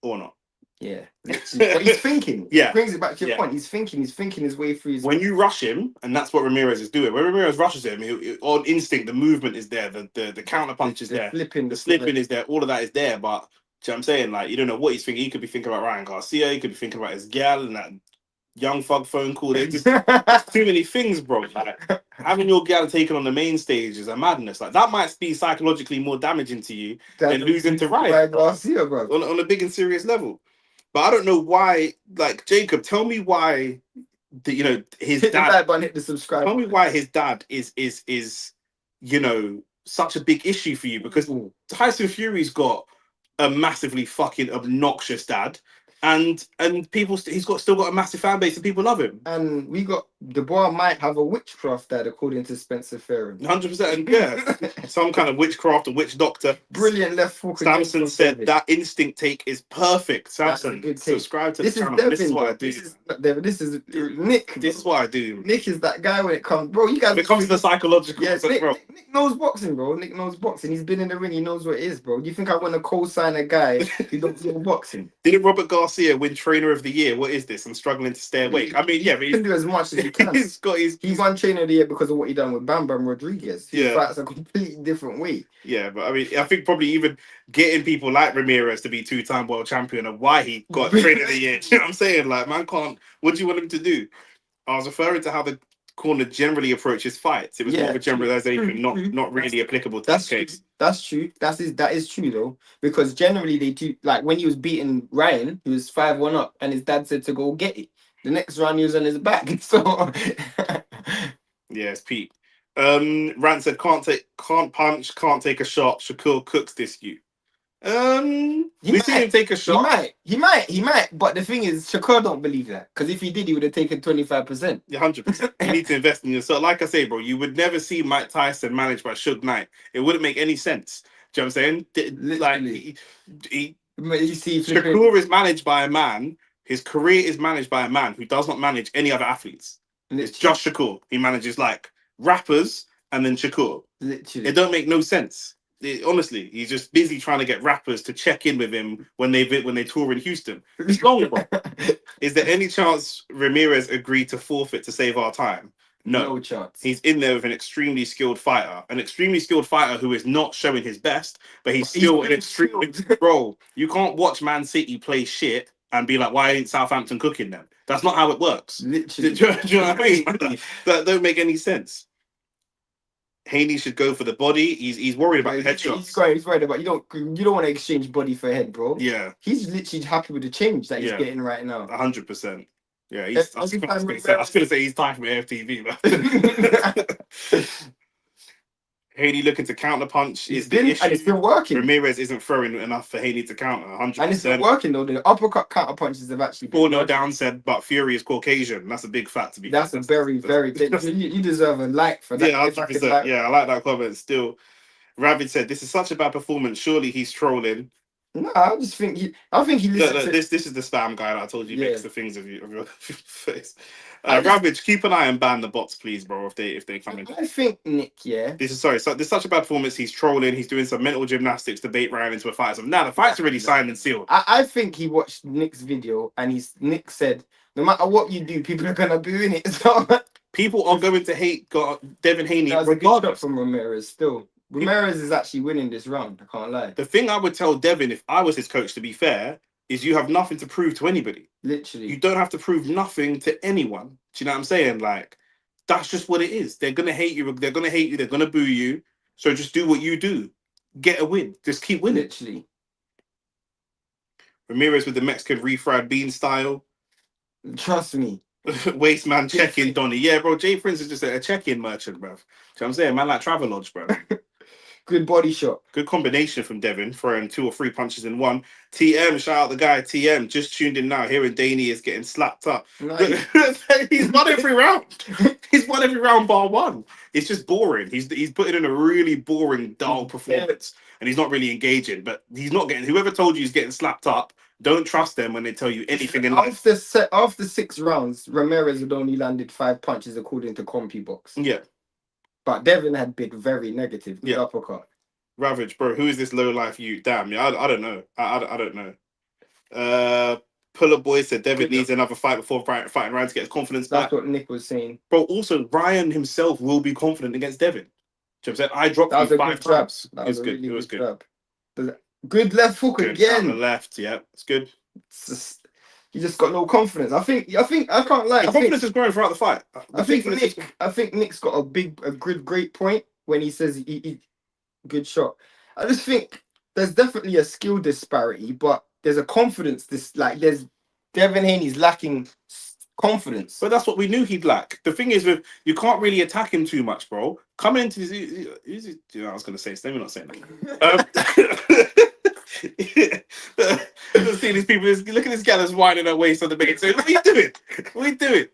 Or not. Yeah, but he's thinking. Yeah, brings it back to your point. He's thinking his way through. When you rush him, and that's what Ramirez is doing. When Ramirez rushes him, on instinct, the movement is there, the counter punch is there, the slipping is there, all of that is there. But do you know what I'm saying? Like, you don't know what he's thinking. He could be thinking about Ryan Garcia. He could be thinking about his gal and that young thug phone call. There's too many things, bro. Like, having your gal taken on the main stage is a madness. Like, that might be psychologically more damaging to you than losing to Ryan Garcia, bro. On a big and serious level. But I don't know why, like, Jacob, tell me why, his hit dad... the like button, hit the subscribe Tell me why his dad is such a big issue for you. Because Tyson Fury's got a massively fucking obnoxious dad. And people, still got a massive fan base and people love him. And the boy might have a witchcraft dad, according to Spencer Ferrin. 100%, and yeah, some kind of witchcraft or witch doctor. Brilliant left hook. Samson said that instinct take is perfect. Samson, subscribe to the channel. This is what I do. This is Nick. This is what I do. Nick is that guy when it comes, bro. You guys. When it comes to the psychological, yes, Nick knows boxing, bro. Nick knows boxing. He's been in the ring. He knows what it is, bro. You think I want to co-sign a guy who don't know boxing? Didn't Robert Garcia win Trainer of the Year? What is this? I'm struggling to stay awake. I mean, yeah, but he can do as much as he can. He won Trainer of the Year because of what he done with Bam Bam Rodriguez. He fights a completely different way. Yeah, but I mean, I think probably even getting people like Ramirez to be 2-time world champion and why he got Trainer of the Year. You know what I'm saying? Like, man can't. What do you want him to do? I was referring to how the corner generally approaches fights. It was more of a generalization, not really applicable to this case. That's true. That is true though, because generally they do, like when he was beating Ryan, he was 5-1 up, and his dad said to go get it. The next round he was on his back. So yeah, it's Pete. Rant said can't punch, can't take a shot. Shakur cooks this you. We see him take a shot. He might. But the thing is, Shakur don't believe that, because if he did, he would have taken 25%. Yeah, 100%. You need to invest in yourself. Like I say, bro, you would never see Mike Tyson managed by Suge Knight. It wouldn't make any sense. Do you know what I'm saying? Like, you see, Shakur is managed by a man. His career is managed by a man who does not manage any other athletes. It's just Shakur. He manages like rappers and then Shakur. Literally, it don't make no sense. Honestly, he's just busy trying to get rappers to check in with him when they tour in Houston. It's long, bro. Is there any chance Ramirez agreed to forfeit to save our time? No chance. He's in there with an extremely skilled fighter who is not showing his best, but he's still an extremely bro. You can't watch Man City play shit and be like, why ain't Southampton cooking them? That's not how it works. Literally. Do you know what I mean? That don't make any sense. Haney should go for the body. He's worried about the headshots. He's worried about you don't want to exchange body for head, bro. Yeah. He's literally happy with the change that he's getting right now. 100%. Yeah, I was gonna say he's typing with FTV, man. Haney looking to counter punch is the issue. And it's been working. Ramirez isn't throwing enough for Haney to counter. 100%. And it's been working though. The uppercut counter punches have actually been 4-0 down said, but Fury is Caucasian. That's a big fact to be. That's a very you deserve a like for that. Yeah, 100%. Yeah, I like that comment still. Ravid said, "This is such a bad performance. Surely he's trolling." No, I just think he listens. This is the spam guy that I told you makes the things of your face. Ravage, keep an eye and ban the bots, please, bro. If they come in. I think Nick, This is such a bad performance. He's trolling. He's doing some mental gymnastics to bait Ryan into a fight. So now the fight's already signed and sealed. I think he watched Nick's video and Nick said, no matter what you do, people are gonna boo in it. So people are going to hate Devin Haney. That was a good shot from Ramirez still. Ramirez is actually winning this round. I can't lie. The thing I would tell Devin if I was his coach, to be fair, is you have nothing to prove to anybody. Literally. You don't have to prove nothing to anyone. Do you know what I'm saying? Like, that's just what it is. They're going to hate you. They're going to hate you. They're going to boo you. So just do what you do. Get a win. Just keep winning. Literally. Ramirez with the Mexican refried bean style. Trust me. Waste man check-in, Donny. Yeah, bro. Jay Prince is just a check-in merchant, bro. You know what I'm saying? Man like Travelodge, bro. Good body shot. Good combination from Devin, throwing 2 or 3 punches in one. TM, shout out the guy. TM, just tuned in now. Hearing Danny is getting slapped up. Nice. He's won every round. He's won every round bar one. It's just boring. He's putting in a really boring, dull performance, and he's not really engaging. But he's not getting. Whoever told you he's getting slapped up, don't trust them when they tell you anything in life. After 6 rounds, Ramirez had only landed 5 punches according to CompuBox. Yeah. But Devin had been very negative. Yeah. Uppercut. Ravage, bro. Who is this low life you? Damn, yeah, I don't know. I don't know. Puller Boy said Devin needs another fight before fighting Ryan to get his confidence back. That's what Nick was saying. Bro, also Ryan himself will be confident against Devin. You know I dropped you 5 times. It was good. It was good. Good left hook again. On the left, yeah, it's good. He just got no confidence. I can't lie. The confidence is growing throughout the fight. I think Nick's got a good, great point when he says he good shot. I just think there's definitely a skill disparity, but there's a confidence. There's Devin Haney's lacking confidence. But that's what we knew he'd lack. The thing is, you can't really attack him too much, bro. Coming into this, I was going to say, let me not say that. See these people. Look at this guy that's whining her waist on the bed. So, what are you doing? What are you doing?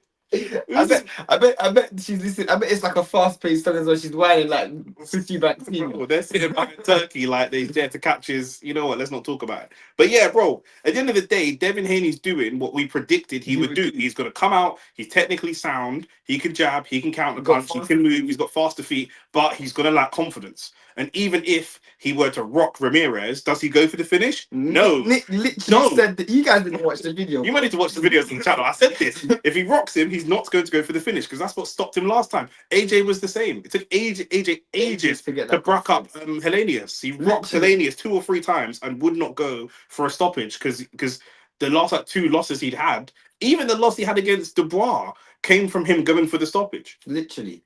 I bet she's listening. I bet it's like a fast-paced song as well. She's whining like 50 back. Bro, they're sitting behind Turkey like they dare to catch his. You know what? Let's not talk about it. But yeah, bro. At the end of the day, Devin Haney's doing what we predicted he would do. He's going to come out. He's technically sound. He can jab. He can counter punch. He can move. He's got faster feet. But he's going to lack confidence. And even if he were to rock Ramirez, does he go for the finish? No. Nick literally said that. You guys didn't watch the video. You might need to watch the videos on the channel. I said this. If he rocks him, he's not going to go for the finish because that's what stopped him last time. AJ was the same. It took AJ ages to bruck up Hellenius. He rocked Hellenius 2 or 3 times and would not go for a stoppage because the last like 2 losses he'd had, even the loss he had against Dubois, came from him going for the stoppage. Literally.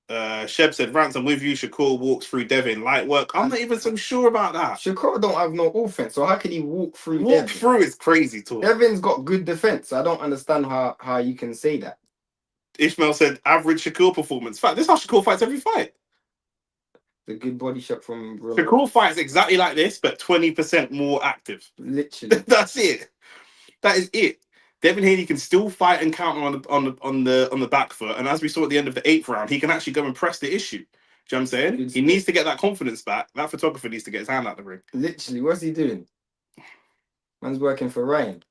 Sheb said, Rants, I'm with you. Shakur walks through Devin. Light work. I'm not even so sure about that. Shakur don't have no offense, so how can he walk through Walk Devin? through is crazy talk. Devin's got good defense. So I don't understand how you can say that. Ishmael said, average Shakur performance. In fact, this is how Shakur fights every fight. The good body shot from Shakur fights exactly like this, but 20% more active. Literally. That's it. That is it. Devin Haney can still fight and counter on the back foot, and as we saw at the end of the 8th round, he can actually go and press the issue. Do you know what I'm saying? He needs to get that confidence back. That photographer needs to get his hand out the ring. Literally, what's he doing? Man's working for Ryan.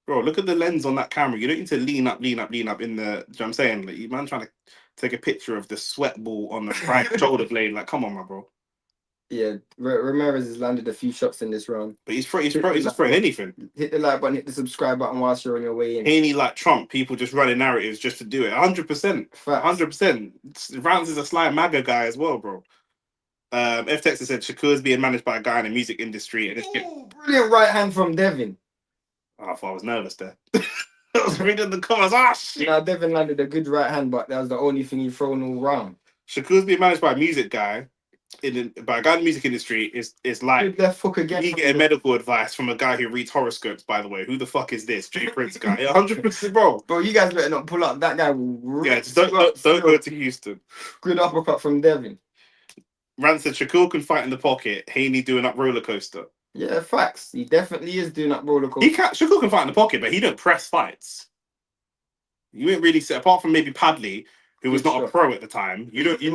Bro, look at the lens on that camera. You don't need to lean up in the. Do you know what I'm saying? Like, you man trying to take a picture of the sweat ball on the right shoulder blade. Like, come on, my bro. Yeah, Ramirez has landed a few shots in this round. But he's just throwing anything. Hit the like button, hit the subscribe button whilst you're on your way in. Haney like Trump, people just running narratives just to do it. 100%. 100%. Rance is a sly MAGA guy as well, bro. F Texas said Shakur's being managed by a guy in the music industry. And brilliant right hand from Devin. I thought I was nervous there. I was reading the comments. Ah, shit. Now Devin landed a good right hand, but that was the only thing he thrown all round. Shakur's being managed by a music guy. By a guy in the music industry is like left hook again. You getting medical advice from a guy who reads horoscopes. By the way, who the fuck is this Jay Prince guy? 100%, bro. Bro, you guys better not pull up. That guy will. Yeah, just don't go to Houston. Good uppercut from Devin. Rance said Shakur can fight in the pocket. Haney doing up roller coaster. Yeah, facts. He definitely is doing up roller coaster. Shakur can fight in the pocket, but he don't press fights. You ain't really see, apart from maybe Padley, who was not a pro at the time. You've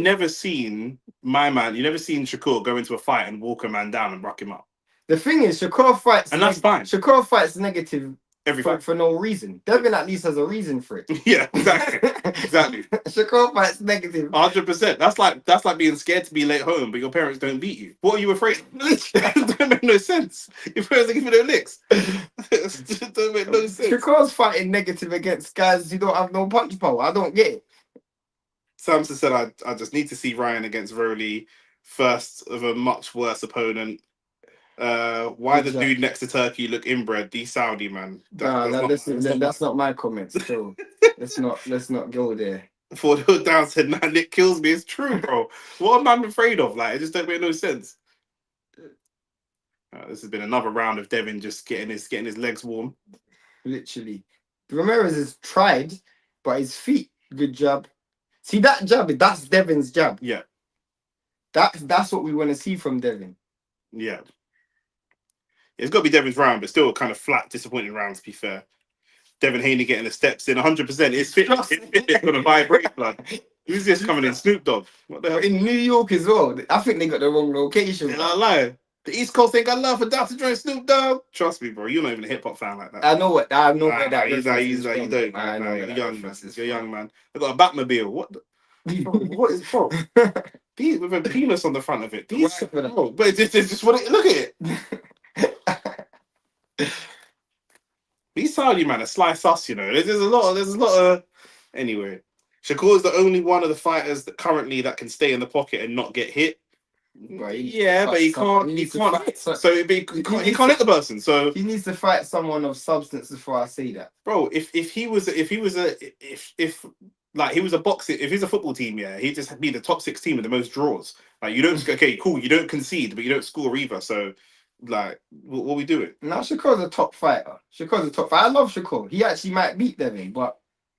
never seen my man. You never seen Shakur go into a fight and walk a man down and rock him up. The thing is, Shakur fights, and that's fine. Shakur fights negative every fight for no reason. Devin at least has a reason for it. Yeah, exactly, exactly. Shakur fights negative. 100%. That's like being scared to be late home, but your parents don't beat you. What are you afraid of? That don't make no sense. Your parents don't give you no licks. Don't make no sense. Shakur's fighting negative against guys who don't have no punch power. I don't get it. Samson said, I just need to see Ryan against Roley first of a much worse opponent. Why the dude next to Turkey look inbred? The Saudi man. That's not my comments. So let's not go there. Ford Hood Down said, "Nah, Nick kills me." It's true, bro. What am I afraid of? Like, it just don't make no sense. This has been another round of Devin just getting his legs warm. Literally, Ramirez has tried, but his feet, good jab. See that jab? That's Devin's jab. Yeah, that's what we want to see from Devin. Yeah. It's got to be Devin's round, but still kind of flat, disappointing round, to be fair. Devin Haney getting the steps in 100%. It's fit. It's going to vibrate, blood. Who's this coming in? Snoop Dogg. What the hell? In New York as well. I think they got the wrong location. Yeah, I lie. The East Coast ain't got love for Dr. Dre, Snoop Dogg. Trust me, bro. You're not even a hip hop fan like that. I know where that. You don't, man. You're young, man. They got a Batmobile. What? What is bro? With a penis on the front of it. But it's just what it. Look at it. These Saudi man are sly sus, you know. There's a lot of. Anyway, Shakur is the only one of the fighters that currently that can stay in the pocket and not get hit. But he can't. He can't hit the person. So he needs to fight someone of substance before I say that, bro. If he was a boxing, if he's a football team, yeah, he'd just be the top 6 team with the most draws. Like, you don't, okay, cool, you don't concede, but you don't score either. So, like, what are we doing? Now, Shakur's a top fighter. I love Shakur. He actually might beat Devin, but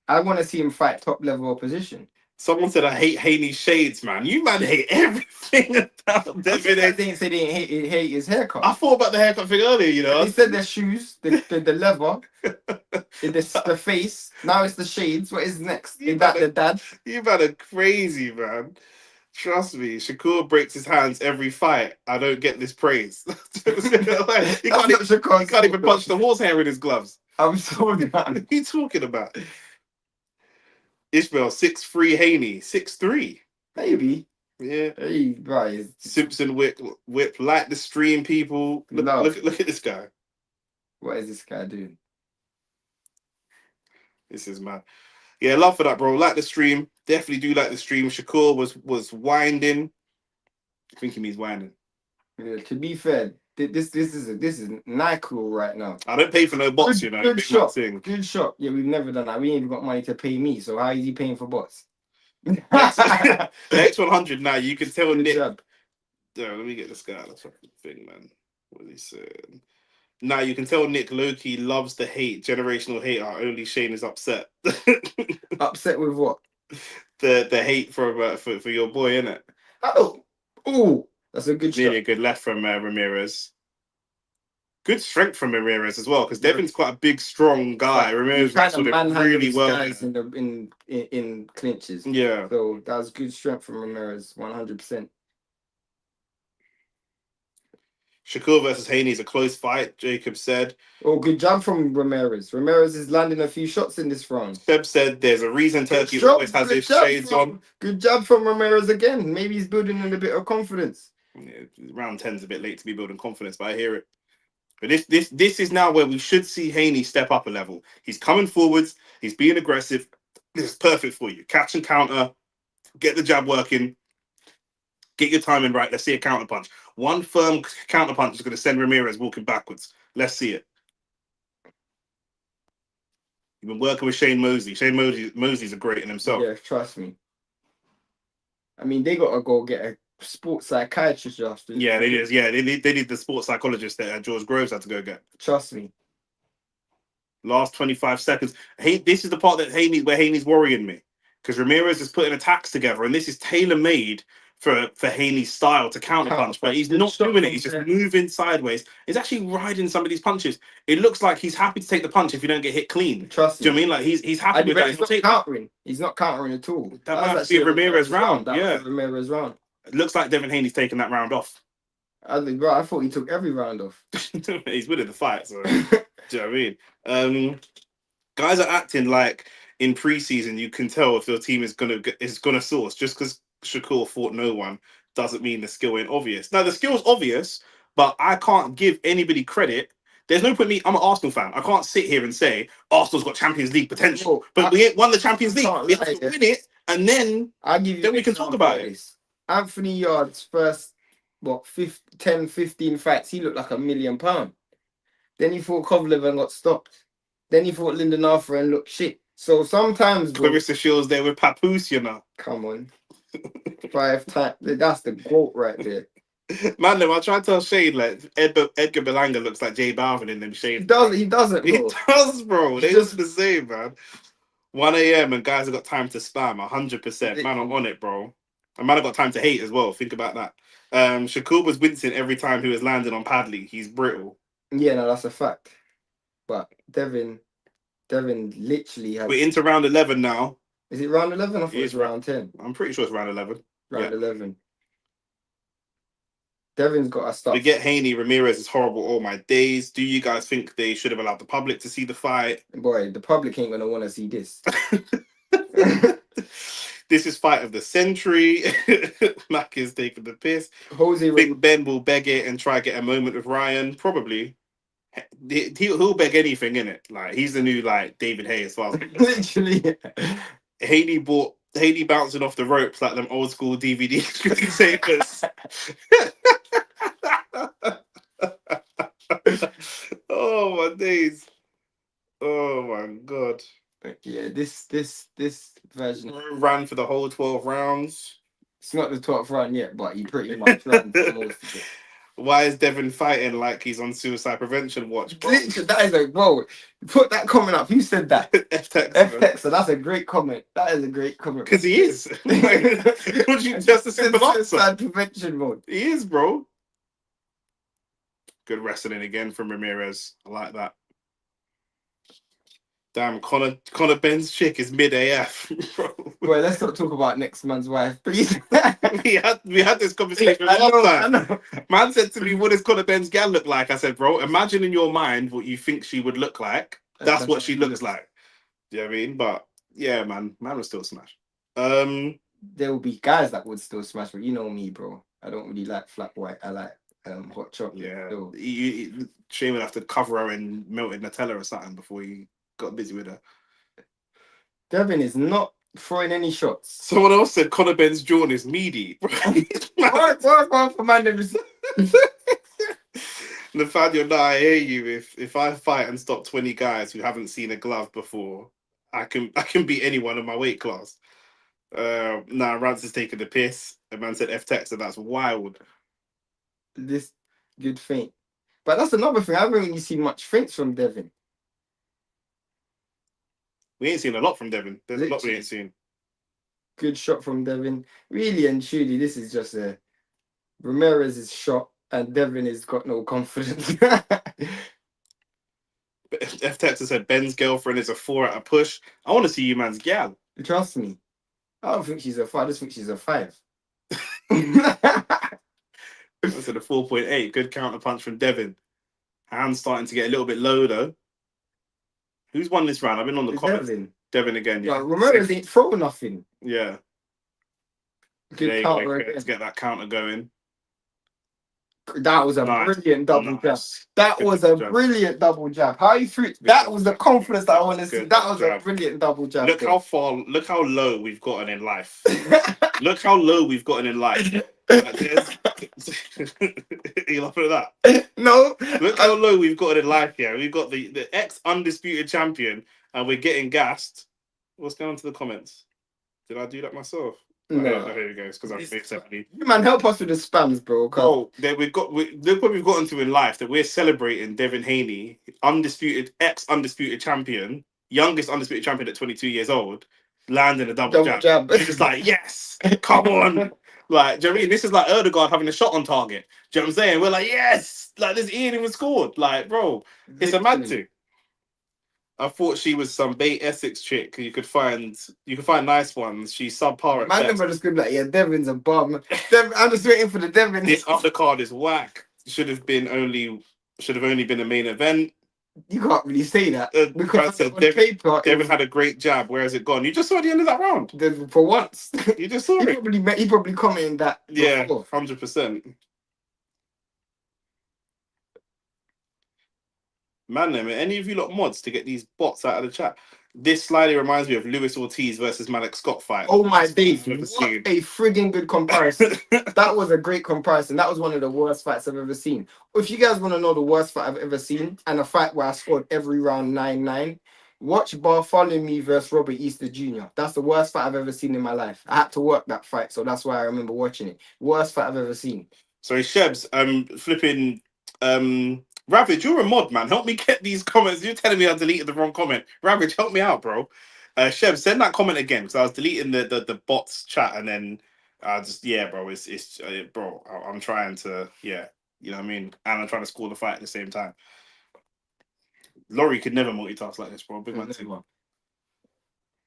I want to see him fight top level opposition. Someone said, I hate Haney's shades, man. You man hate everything about Devin. I didn't say they didn't hate his haircut. I thought about the haircut thing earlier, you know. They said their shoes, the leather, the face. Now it's the shades. What is next? Is that the dad? You man are crazy, man. Trust me, Shakur breaks his hands every fight. I don't get this praise. He can't even punch the horsehair in his gloves. I'm sorry, man. What are you talking about? Ishmael 6'3", Haney 6'3". Maybe. Yeah. Hey, right. Simpson whip like the stream, people. Look at this guy. What is this guy doing? This is mad. Yeah, love for that, bro. Like the stream. Definitely do like the stream. Shakur was winding. I think he means winding. Yeah, to be fair, This is NyQuil right now. I don't pay for no bots, you know. Good Big shot. thing. Good shot. Yeah, we've never done that. We ain't even got money to pay me. So how is he paying for bots? X100 now. You can tell Good Nick. job. Let me get this guy. That's fucking thing, man. What is he saying? Now you can tell Nick Loki loves the hate, generational hate. Only Shane is upset. Upset with what? The hate for your boy, innit? Oh, that's a good Really shot. a good left from Ramirez. Good strength from Ramirez as well, because Devin's quite a big, strong guy. Ramirez trying to wrestled him manhandle really these well. guys in clinches. Yeah. So that was good strength from Ramirez, 100%. Shakur versus Haney is a close fight, Jacob said. Oh, good job from Ramirez. Ramirez is landing a few shots in this round. Seb said there's a reason Turkey always has his shades on. Good job from Ramirez again. Maybe he's building in a bit of confidence. Yeah, round 10's a bit late to be building confidence, but I hear it. But this is now where we should see Haney step up a level. He's coming forwards. He's being aggressive. This is perfect for you. Catch and counter. Get the jab working. Get your timing right. Let's see a counter punch. One firm counter punch is going to send Ramirez walking backwards. Let's see it. You've been working with Shane Mosley. Shane Mosley's a great in himself. Yeah, trust me. I mean, they got to go get a sports psychiatrist after. Yeah, they did. Yeah, they need the sports psychologist that George Groves had to go get. Trust me. Last 25 seconds. This is the part that Haney's worrying me, because Ramirez is putting attacks together, and this is tailor made for Haney's style to counter punch, but he's not doing it. He's just moving sideways. He's actually riding some of these punches. It looks like he's happy to take the punch if you don't get hit clean. Trust me. Do you know what I mean? Like he's happy with that. He's not countering. He's not countering at all. That might have to be a Ramirez round. That was a Ramirez round. It looks like Devin Haney's taking that round off. I thought he took every round off. He's winning the fight, so do you know what I mean? Guys are acting like in preseason you can tell if your team is gonna source. Just because Shakur fought no one doesn't mean the skill ain't obvious. Now the skill's obvious, but I can't give anybody credit. There's no point in me. I'm an Arsenal fan. I can't sit here and say Arsenal's got Champions League potential, but we ain't won the Champions League. We have to win it, and then we can talk about it. Anthony Yard's first 10, 15 fights, he looked like £1 million. Then he fought Kovalev and got stopped. Then he fought Lyndon Arthur and looked shit. So sometimes Clarissa Shields there with Papoose, you know. Come on. 5 times. That's the GOAT right there. Man, I try to tell Shane like Edgar Belanga looks like Jay Balvin in them shades. He doesn't, bro. He does, bro. They just the same, man. 1 a.m. and guys have got time to spam 100%. Man, I'm on it, bro. And man, I've got time to hate as well. Think about that. Shakur was wincing every time he was landing on Padley. He's brittle. Yeah, no, that's a fact. But Devin literally has... We're into round 11 now. Is it round 11? I thought it was round 10. I'm pretty sure it's round 11. Round 11. Devin's got to stop. We get Haney. Ramirez is horrible all my days. Do you guys think they should have allowed the public to see the fight? Boy, the public ain't going to want to see this. This is fight of the century. Mac is taking the piss. Big Ben will beg it and try to get a moment with Ryan. Probably. He'll beg anything, innit? Like, he's the new, like, David Hay as far as... Literally. Haney bouncing off the ropes like them old school DVD screensavers. Oh my days. Oh my god. Yeah, this version ran for the whole 12 rounds. It's not the 12th round yet, but he pretty much ran for most of it. Why is Devin fighting like he's on suicide prevention watch? Literally, that is like, bro, put that comment up. Who said that? F-Texter, that's a great comment. That is a great comment. Because he is. Would you just a simple answer? Suicide prevention mode. He is, bro. Good wrestling again from Ramirez. I like that. Damn, Connor Ben's chick is mid AF. Boy, let's not talk about next man's wife, please. we had this conversation last time. Man said to me, "What does Connor Ben's gal look like?" I said, "Bro, imagine in your mind what you think she would look like. That's what she looks like." Do you know what I mean? But yeah, man was still smash. There will be guys that would still smash, but you know me, bro. I don't really like flat white. I like hot chocolate. Yeah, so. Shane would have to cover her in melted Nutella or something before he got busy with her. Devin is not throwing any shots. Someone else said Conor Ben's jaw is meaty. Nathaniel, no, I hear you. If I fight and stop 20 guys who haven't seen a glove before, I can beat anyone in my weight class. Nah, Rance is taking the piss. The man said F Texter, that's wild. This good feint. But that's another thing. I haven't really seen much feints from Devin. We ain't seen a lot from Devin. There's a lot we Literally. ain't seen. Good shot from Devin. Really and truly, this is just a Ramirez's shot, and Devin has got no confidence. F Texter said Ben's girlfriend is a 4 at a push. I want to see you man's gal. Trust me. I don't think she's a 5. I just think she's a 5. That's at a 4.8. Good counter punch from Devin. Hands starting to get a little bit low though. Who's won this round? I've been on the comments. Devin again. Yeah, Romero ain't throw nothing. Yeah. Good counter. Let's get that counter going. That was a brilliant double jab. That was a brilliant double jab. How you threw? That was the confidence that I want to see. That was a brilliant double jab. Look how low we've gotten in life. Look how low we've gotten in life. You laughing at that? No. Look how low we've gotten in life here. We've got the ex-undisputed champion and we're getting gassed. What's going on to the comments? Did I do that myself? No. Here we go. It's because I'm accepting. You man, help us with the spams, bro. Oh, look what we've gotten to in life. That we're celebrating Devin Haney, ex-undisputed champion, youngest undisputed champion at 22 years old, landing a double jab. It's just like, yes, come on. Like, do you know what I mean? This is like Erdegaard having a shot on target. Do you know what I'm saying? We're like, yes, like this Ian even scored. Like, bro, it's a mad thing. I thought she was some Bay Essex chick. You could find nice ones. She's subpar at best. Man, just screamed like, yeah, Devin's a bum. I'm just waiting for the Devin. This undercard is whack. Should have only been a main event. You can't really say that because Devin had a great jab. Where has it gone? You just saw the end of that round. For once, you just saw it. He probably commented that. Yeah, 100%. Man, any of you lot mods to get these bots out of the chat? This slightly reminds me of Luis Ortiz versus Malik Scott fight. Oh my days! What a frigging good comparison. That was a great comparison. That was one of the worst fights I've ever seen. If you guys want to know the worst fight I've ever seen, and a fight where I scored every round 9-9, watch Bartholomew versus Robert Easter Jr. That's the worst fight I've ever seen in my life. I had to work that fight, so that's why I remember watching it. Worst fight I've ever seen. Sorry, Shebs, flipping Ravage, you're a mod, man. Help me get these comments. You're telling me I deleted the wrong comment. Ravage, help me out, bro. Sheb, send that comment again because I was deleting the bots chat and then bro. It's bro. I'm trying to you know what I mean, and I'm trying to score the fight at the same time. Laurie could never multitask like this, bro. Big man too.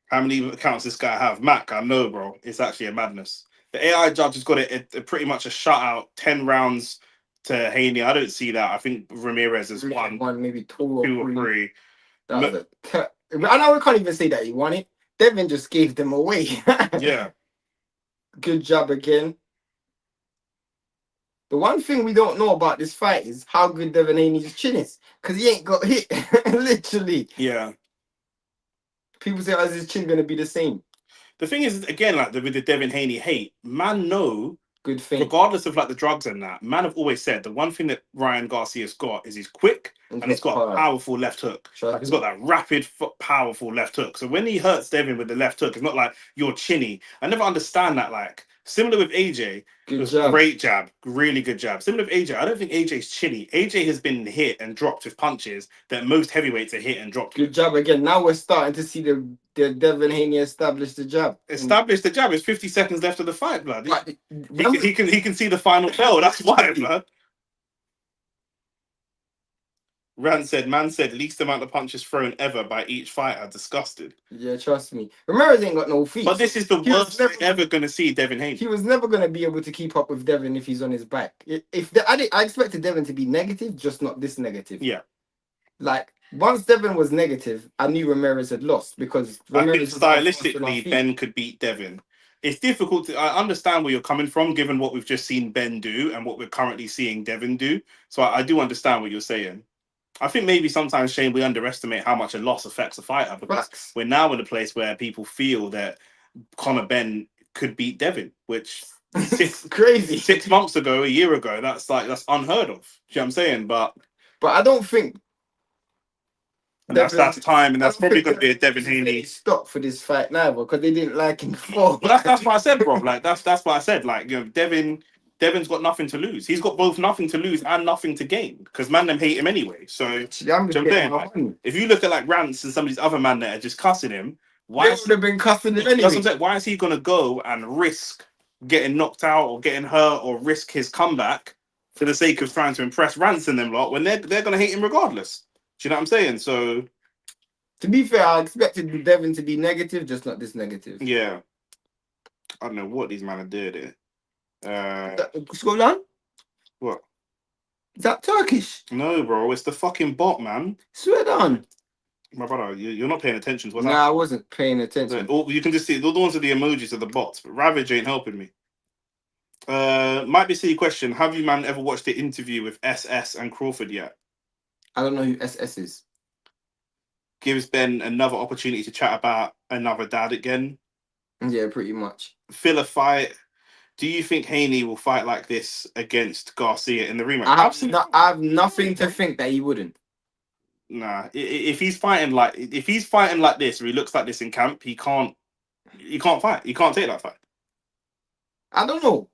How many accounts this guy have? Mac, I know, bro. It's actually a madness. The AI judge has got it pretty much a shutout, 10 rounds. To Haney, I don't see that. I think Ramirez has won maybe two or three. I know we can't even say that he won it. Devin just gave them away. Yeah. Good job again. The one thing we don't know about this fight is how good Devin Haney's chin is. Because he ain't got hit. Literally. Yeah. People say, is his chin going to be the same? The thing is, again, like with the Devin Haney hate, man, no. Good thing. Regardless of like the drugs and that, man, I've always said the one thing that Ryan Garcia's got is he's quick and he's got a powerful left hook. Like he's got that rapid, powerful left hook. So when he hurts Devin with the left hook, it's not like you're chinny. I never understand that. Like similar with AJ, it was great jab, really good jab. Similar with AJ, I don't think AJ's chinny. AJ has been hit and dropped with punches that most heavyweights are hit and dropped. Good job again. Now we're starting to see the Devin Haney establish the jab. Establish the jab. It's 50 seconds left of the fight, blood. He can see the final bell. That's why, blood. Rand said, man said, least amount of punches thrown ever by each fighter. Disgusted. Yeah, trust me. Ramirez ain't got no feet. But this is the worst thing ever going to see Devin Haney. He was never going to be able to keep up with Devin if he's on his back. I expected Devin to be negative, just not this negative. Yeah. Like, once Devin was negative, I knew Ramirez had lost because Ramirez I think stylistically, Ben could beat Devin. It's difficult I understand where you're coming from, given what we've just seen Ben do and what we're currently seeing Devin do. So I do understand what you're saying. I think maybe sometimes, Shane, we underestimate how much a loss affects a fighter because we're now in a place where people feel that Conor Ben could beat Devin, which It's crazy. 6 months ago, a year ago, that's unheard of. Do you know what I'm saying? But I don't think that's time, and I that's don't probably think going to be a Devin Devin Haney. stop for this fight neither because they didn't like him before. But that's what I said, bro. Like that's what I said. Like, you know, Devin's got nothing to lose. He's got both nothing to lose and nothing to gain because man them hate him anyway. So Actually, I'm do just you know what I'm getting saying? my Like, money. if you look at like Rance and some of these other man that are just cussing him, They why would have been cussing him that's what I'm anyway. saying. Why is he gonna go and risk getting knocked out or getting hurt or risk his comeback for the sake of trying to impress Rance and them lot when they're gonna hate him regardless? Do you know what I'm saying? So To be fair, I expected Devin to be negative, just not this negative. yeah, I don't know what these men are doing here. Scotland? What? Is that Turkish? No, bro, it's the fucking bot, man. Swear down. My brother, you're not paying attention to what's Nah, I happening. wasn't paying attention. You can just see the ones are the emojis of the bots, but Ravage ain't helping me. Might be a silly question. Have you man ever watched the interview with SS and Crawford yet? I don't know who SS is. Gives Ben another opportunity to chat about another dad again. Yeah, pretty much. Fill a fight. Do you think Haney will fight like this against Garcia in the rematch? I have nothing to think that he wouldn't. Nah. If he's fighting like this, or he looks like this in camp, he can't fight. He can't take that fight. I don't know.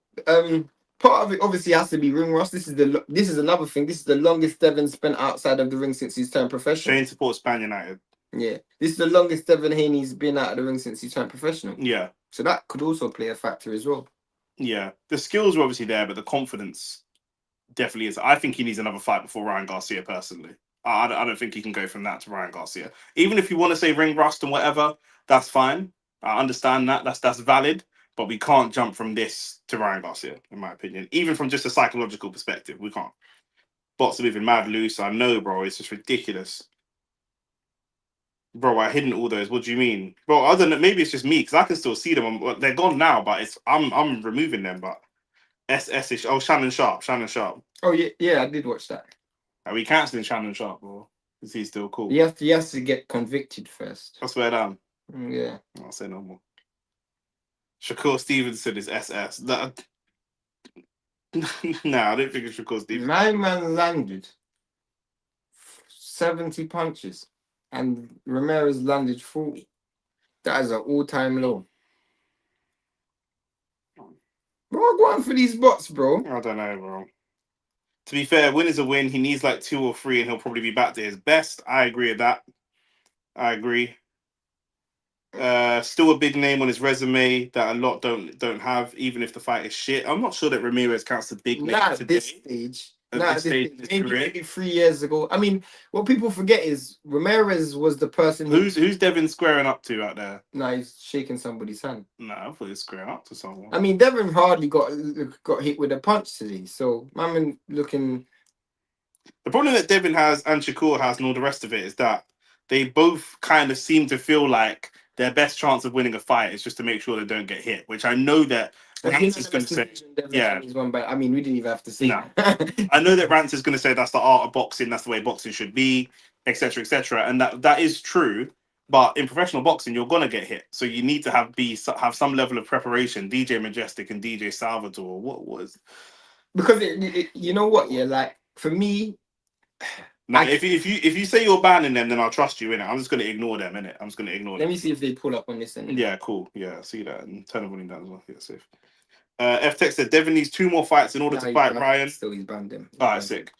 Part of it obviously has to be ring rust. This is another thing. This is the longest Devin spent outside of the ring since he's turned professional. Shane supports Span United. Yeah, this is the longest Devin Haney's been out of the ring since he turned professional. Yeah. So that could also play a factor as well. Yeah, the skills are obviously there, but the confidence definitely is. I think he needs another fight before Ryan Garcia. Personally, I don't think he can go from that to Ryan Garcia. Even if you want to say ring rust and whatever, that's fine. I understand that. That's valid. But we can't jump from this to Ryan Garcia, in my opinion. Even from just a psychological perspective, we can't. Bots are moving mad loose. I know, bro. It's just ridiculous. Bro, I hidden all those. What do you mean, bro? Other than maybe it's just me because I can still see them. They're gone now, but I'm removing them. But SS. Oh, Shannon Sharp. Oh yeah, I did watch that. Are we cancelling Shannon Sharp, bro? Is he still cool? He has to get convicted first. I swear down. Yeah. I'll say no more. Shakur Stevenson is SS. That. Nah, I don't think it's Shakur Stevenson. My man landed 70 punches, and Ramirez landed 40. That is an all-time low. Bro, go on for these bots, bro. I don't know, bro. To be fair, win is a win. He needs like 2 or 3, and he'll probably be back to his best. I agree with that. I agree. Still a big name on his resume that a lot don't have, even if the fight is shit. I'm not sure that Ramirez counts a big name Not today. at this stage. At this stage of his career. Maybe 3 years ago. I mean, what people forget is Ramirez was the person Who's Devin squaring up to out there? Nah, he's shaking somebody's hand. No, I thought he was squaring up to someone. I mean, Devin hardly got hit with a punch today, so I'm looking. The problem that Devin has and Shakur has and all the rest of it is that they both kind of seem to feel like their best chance of winning a fight is just to make sure they don't get hit, which I know that Rance is going to say. Yeah. I mean, we didn't even have to say that. I know that Rance is going to say that's the art of boxing, that's the way boxing should be, etc., etc., and that is true. But in professional boxing, you're gonna get hit, so you need to have some level of preparation. DJ Majestic and DJ Salvador, what was? Because you know what, yeah, like for me. No, if you say you're banning them, then I'll trust you in it. I'm just gonna ignore them in it. I'm just gonna ignore them. Let me see if they pull up on this end. Yeah, cool. Yeah, I see that and turn the volume down as well. Yeah, safe. F Tech said Devin needs 2 more fights in order to fight Ryan. Still, he's banned him. All right, sick.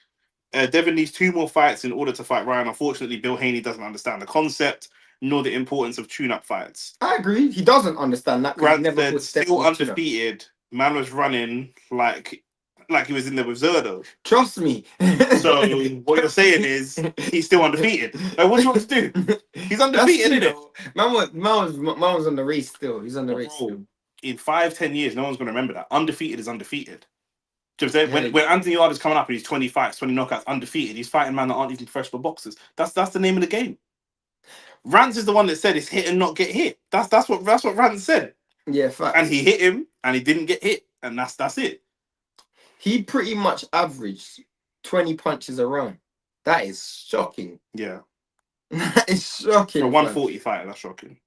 Devin needs 2 more fights in order to fight Ryan. Unfortunately, Bill Haney doesn't understand the concept nor the importance of tune-up fights. I agree. He doesn't understand that. Grant said still undefeated. Man was running like he was in there with Zerdo. Trust me. So what you're saying is he's still undefeated. Like, what do you want to do? He's undefeated, isn't it? Man was on the race still. He's on the race still. In 5-10 years, no one's going to remember that. Undefeated is undefeated. Do you know what I'm saying? When Anthony Yarder's coming up and he's 20 fights, 20 knockouts, undefeated, he's fighting man that aren't even professional boxers. That's the name of the game. Rance is the one that said it's hit and not get hit. That's what Rance said. Yeah, fact. And he hit him and he didn't get hit. And that's it. He pretty much averaged 20 punches a round. That is shocking. Yeah. That is shocking. For a 140 fighter, that's shocking.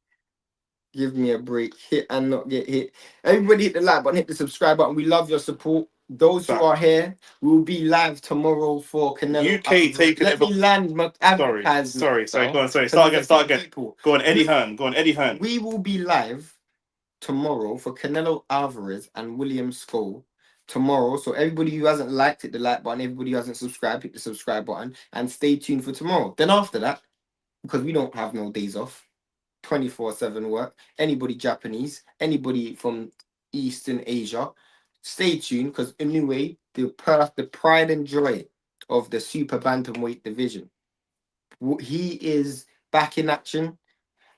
Give me a break. Hit and not get hit. Everybody hit the like button, hit the subscribe button. We love your support. Those who Fact. are here, we will be live tomorrow for Canelo. UK taking Let over. me land my Sorry, advertisement. sorry. Go on. Sorry. 'Cause Start there's again. a few people. Go on, Eddie Hearn. Go on, Eddie Hearn. We will be live tomorrow for Canelo Alvarez and William Skull tomorrow. So everybody who hasn't liked, hit the like button. Everybody who hasn't subscribed, hit the subscribe button. And stay tuned for tomorrow. Then after that, because we don't have no days off, 24/7 work. Anybody Japanese, anybody from Eastern Asia, stay tuned because anyway, the pride and joy of the super bantamweight division. He is back in action,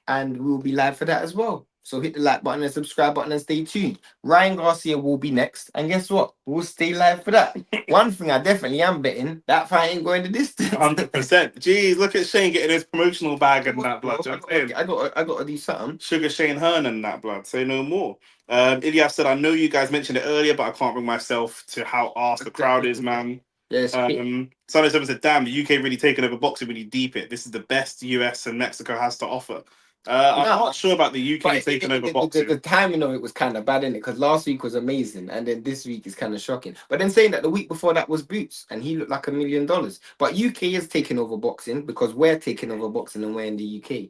and we'll be live for that as well. So hit the like button and subscribe button and stay tuned. Ryan Garcia will be next, and guess what? We'll stay live for that. One thing I definitely am betting, that fight ain't going the distance. 100%. Jeez, look at Shane getting his promotional bag and that blood. I got to do something. Sugar Shane Hearn and that blood. Say no more. Ilyas said, I know you guys mentioned it earlier, but I can't bring myself to how arse the crowd is, man. Yes. Sunday Seven said, damn, the UK really taking over boxing when you deep it. This is the best US and Mexico has to offer. I'm not sure about the UK taking over boxing. The timing of it was kind of bad, innit? Because last week was amazing, and then this week is kind of shocking. But then saying that the week before that was Boots, and he looked like $1 million. But UK is taking over boxing because we're taking over boxing and we're in the UK.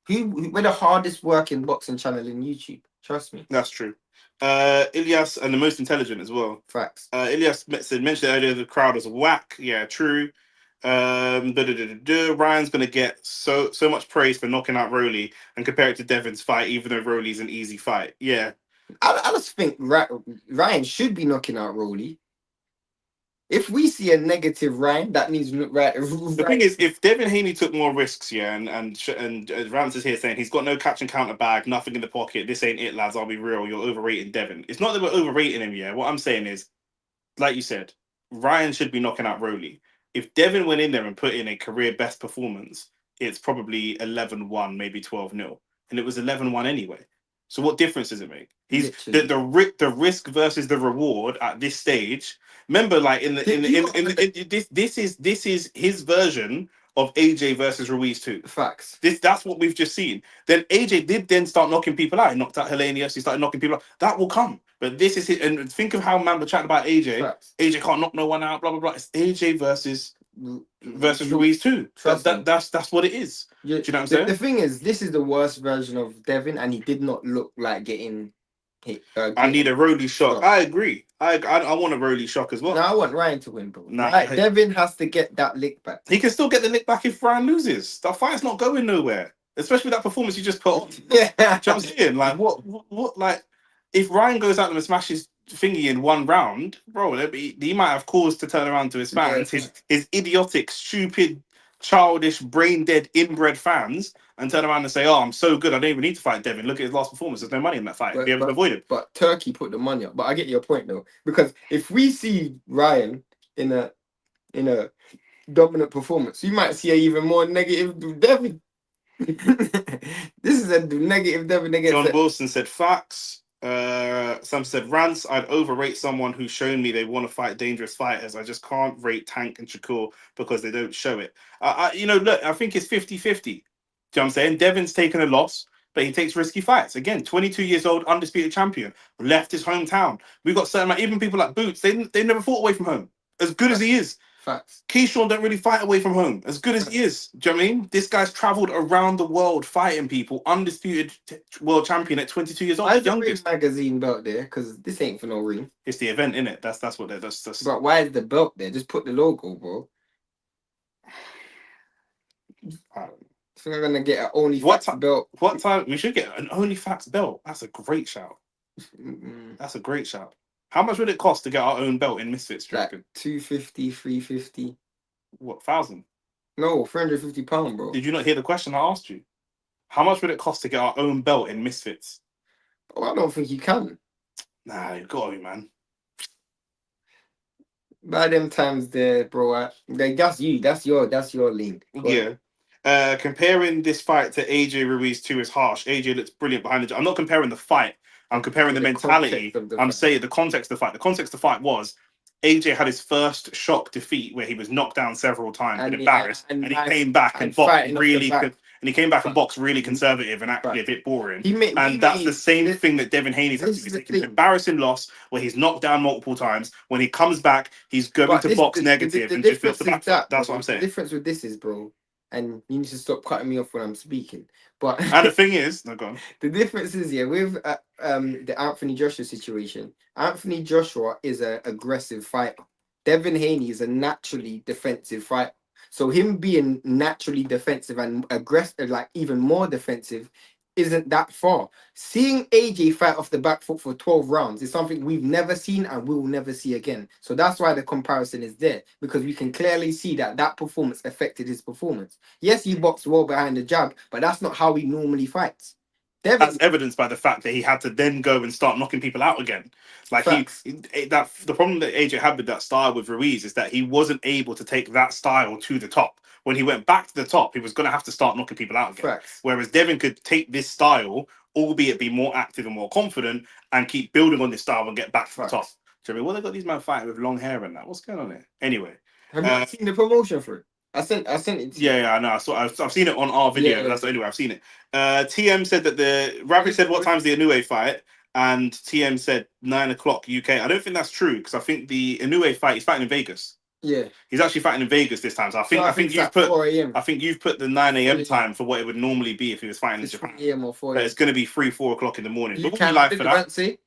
We're the hardest working boxing channel in YouTube. Trust me. That's true. Ilyas, and the most intelligent as well. Facts. Ilyas mentioned earlier the crowd was whack. Yeah, true. Ryan's gonna get so much praise for knocking out Roley and compare it to Devin's fight, even though Roley's an easy fight. Yeah, I just think Ryan should be knocking out Roley. If we see a negative Ryan, that means right. The thing is, if Devin Haney took more risks, yeah, and Rams is here saying he's got no catch and counter bag, nothing in the pocket. This ain't it, lads. I'll be real. You're overrating Devin. It's not that we're overrating him. Yeah, what I'm saying is, like you said, Ryan should be knocking out Roley. If Devin went in there and put in a career best performance, it's probably 11-1, maybe 12-0. And it was 11-1 anyway. So what difference does it make? He's the risk versus the reward at this stage. Remember, like this is his version of AJ versus Ruiz 2. Facts. That's what we've just seen. Then AJ did then start knocking people out. He knocked out Helenius. He started knocking people out. That will come. But this is it. And think of how man were chatting about AJ. Facts. AJ can't knock no one out. Blah blah blah. It's AJ versus Ruiz 2. That's what it is. Do you know what I'm saying? The thing is, this is the worst version of Devin, and he did not look like getting hit. I need a Roley shock. I agree. I want a Roley shock as well. No, I want Ryan to win, bro. Devin has to get that lick back. He can still get the lick back if Ryan loses. That fight's not going nowhere. Especially with that performance you just put on. Yeah. Do you know what I'm saying? Like, what, like, if Ryan goes out and smashes thingy in one round, bro, he might have cause to turn around to his fans, his idiotic, stupid, childish, brain dead, inbred fans, and turn around and say, "Oh, I'm so good, I don't even need to fight Devin. Look at his last performance. There's no money in that fight. Be able to avoid it." But Turkey put the money up. But I get your point though, because if we see Ryan in a dominant performance, you might see an even more negative Devin. This is a negative Devin against John Wilson said facts. Some said rants. I'd overrate someone who's shown me they want to fight dangerous fighters. I just can't rate Tank and Shakur because they don't show it. Look, I think it's 50-50. Do you know what I'm saying? Devin's taken a loss, but he takes risky fights. Again, 22 years old, undisputed champion, left his hometown. We got certain, even people like Boots, they never fought away from home. As good as he is. Facts. Keyshawn don't really fight away from home, as good as he is. Do you know what I mean? This guy's travelled around the world fighting people, undisputed world champion at 22 years old. Why is the Ring magazine belt there? Because this ain't for no ring. It's the event, innit? That's what they're. That's. But why is the belt there? Just put the logo, bro. I think I'm gonna get an OnlyFans belt. What time? We should get an OnlyFans belt. That's a great shout. That's a great shout. How much would it cost to get our own belt in Misfits? Like 250, 350. What, 1,000? No, £350, bro. Did you not hear the question I asked you? How much would it cost to get our own belt in Misfits? Oh, I don't think you can. Nah, you got to, man. By them times there, bro. That's you. That's your link. Yeah. Comparing this fight to AJ Ruiz 2 is harsh. AJ looks brilliant behind the. I'm not comparing the fight. I'm comparing the mentality. I'm saying the context of the fight. The context of the fight was AJ had his first shock defeat where he was knocked down several times and embarrassed, and he came back and fought really. and he came back and boxed really conservative and actually a bit boring. And that's the same thing that Devin Haney's had to be taking an embarrassing loss where he's knocked down multiple times. When he comes back, he's going to box negative and just build the back foot. That's what I'm saying. The difference with this is, bro, and you need to stop cutting me off when I'm speaking. But and the thing is, no, go on. The difference is, yeah, with the Anthony Joshua situation, Anthony Joshua is an aggressive fighter. Devin Haney is a naturally defensive fighter. So him being naturally defensive and aggressive, like even more defensive, isn't that far. Seeing AJ fight off the back foot for 12 rounds is something we've never seen and will never see again. So that's why the comparison is there, because we can clearly see that that performance affected his performance. Yes, he boxed well behind the jab, but that's not how he normally fights. That's evidenced by the fact that he had to then go and start knocking people out again. Like the problem that AJ had with that style with Ruiz is that he wasn't able to take that style to the top. When he went back to the top, he was going to have to start knocking people out again. Whereas Devin could take this style, albeit be more active and more confident, and keep building on this style and get back to the top. Do you know what they got these men fighting with long hair and that? What's going on here? Anyway, have you seen the promotion for it? I sent it to you. Yeah, I know. I've seen it on our video. But that's the only way I've seen it. TM said that Rabbit said what time's the Inoue fight, and TM said 9 o'clock UK. I don't think that's true because I think the Inoue fight he's fighting in Vegas. Yeah, he's actually fighting in Vegas this time. So I think you've put 4 a.m. I think you've put the 9 a.m. time for what it would normally be if he was fighting in Japan. 3 a.m. or 4 a.m. But it's going to be 3-4 o'clock in the morning. You but can like for that.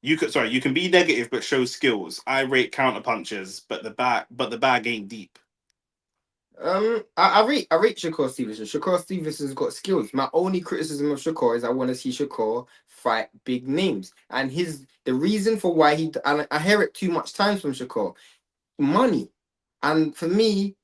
You can be negative but show skills. I rate counter punches, but the bag ain't deep. I rate Shakur Stevenson. Shakur Stevenson's got skills. My only criticism of Shakur is I want to see Shakur fight big names, and the reason for why and I hear it too much times from Shakur, money. And for me,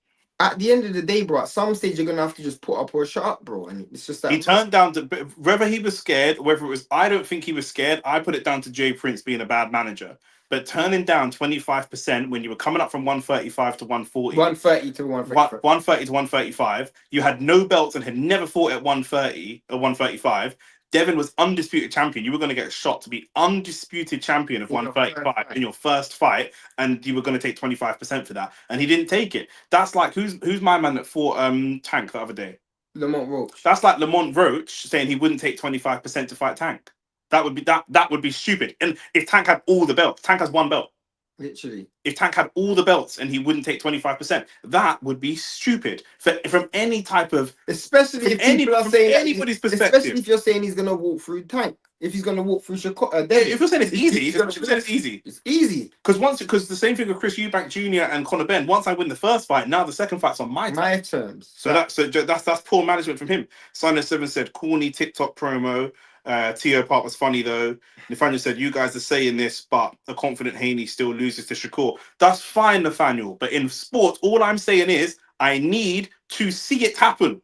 at the end of the day, bro, at some stage you're gonna have to just put up or shut up, bro. And it's just that he turned down to whether he was scared, whether it was I don't think he was scared. I put it down to Jay Prince being a bad manager. But turning down 25% when you were coming up from 135 to 140, 130 to 135, 130 to 135, you had no belts and had never fought at 130 or 135. Devin was undisputed champion. You were going to get shot to be undisputed champion of 135 in your first fight, and you were going to take 25% for that, and he didn't take it. That's like who's my man that fought Tank the other day? Lamont Roach. That's like Lamont Roach saying he wouldn't take 25% to fight Tank. That would be stupid. And if Tank had all the belts, Tank has one belt. Literally. If Tank had all the belts and he wouldn't take 25%, that would be stupid. From any type of, especially if people are saying anybody's perspective. Especially if you're saying he's gonna walk through Tank. If he's gonna walk through Shakur, if you're saying it's easy, it's easy. Because the same thing with Chris Eubank Jr. and Conor Benn. Once I win the first fight, now the second fight's on my terms. So that's poor management from him. Simon 7 said corny TikTok promo. Tio part was funny though. Nathaniel said, you guys are saying this, but a confident Haney still loses to Shakur. That's fine, Nathaniel. But in sports, all I'm saying is I need to see it happen.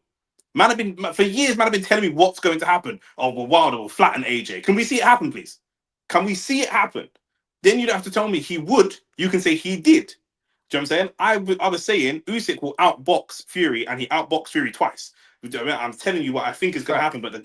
For years, man have been telling me what's going to happen. Oh, well, Wilder will flatten AJ. Can we see it happen, please? Can we see it happen? Then you don't have to tell me he would. You can say he did. Do you know what I'm saying? I was saying Usyk will outbox Fury, and he outboxed Fury twice. I'm telling you what I think is going to happen, but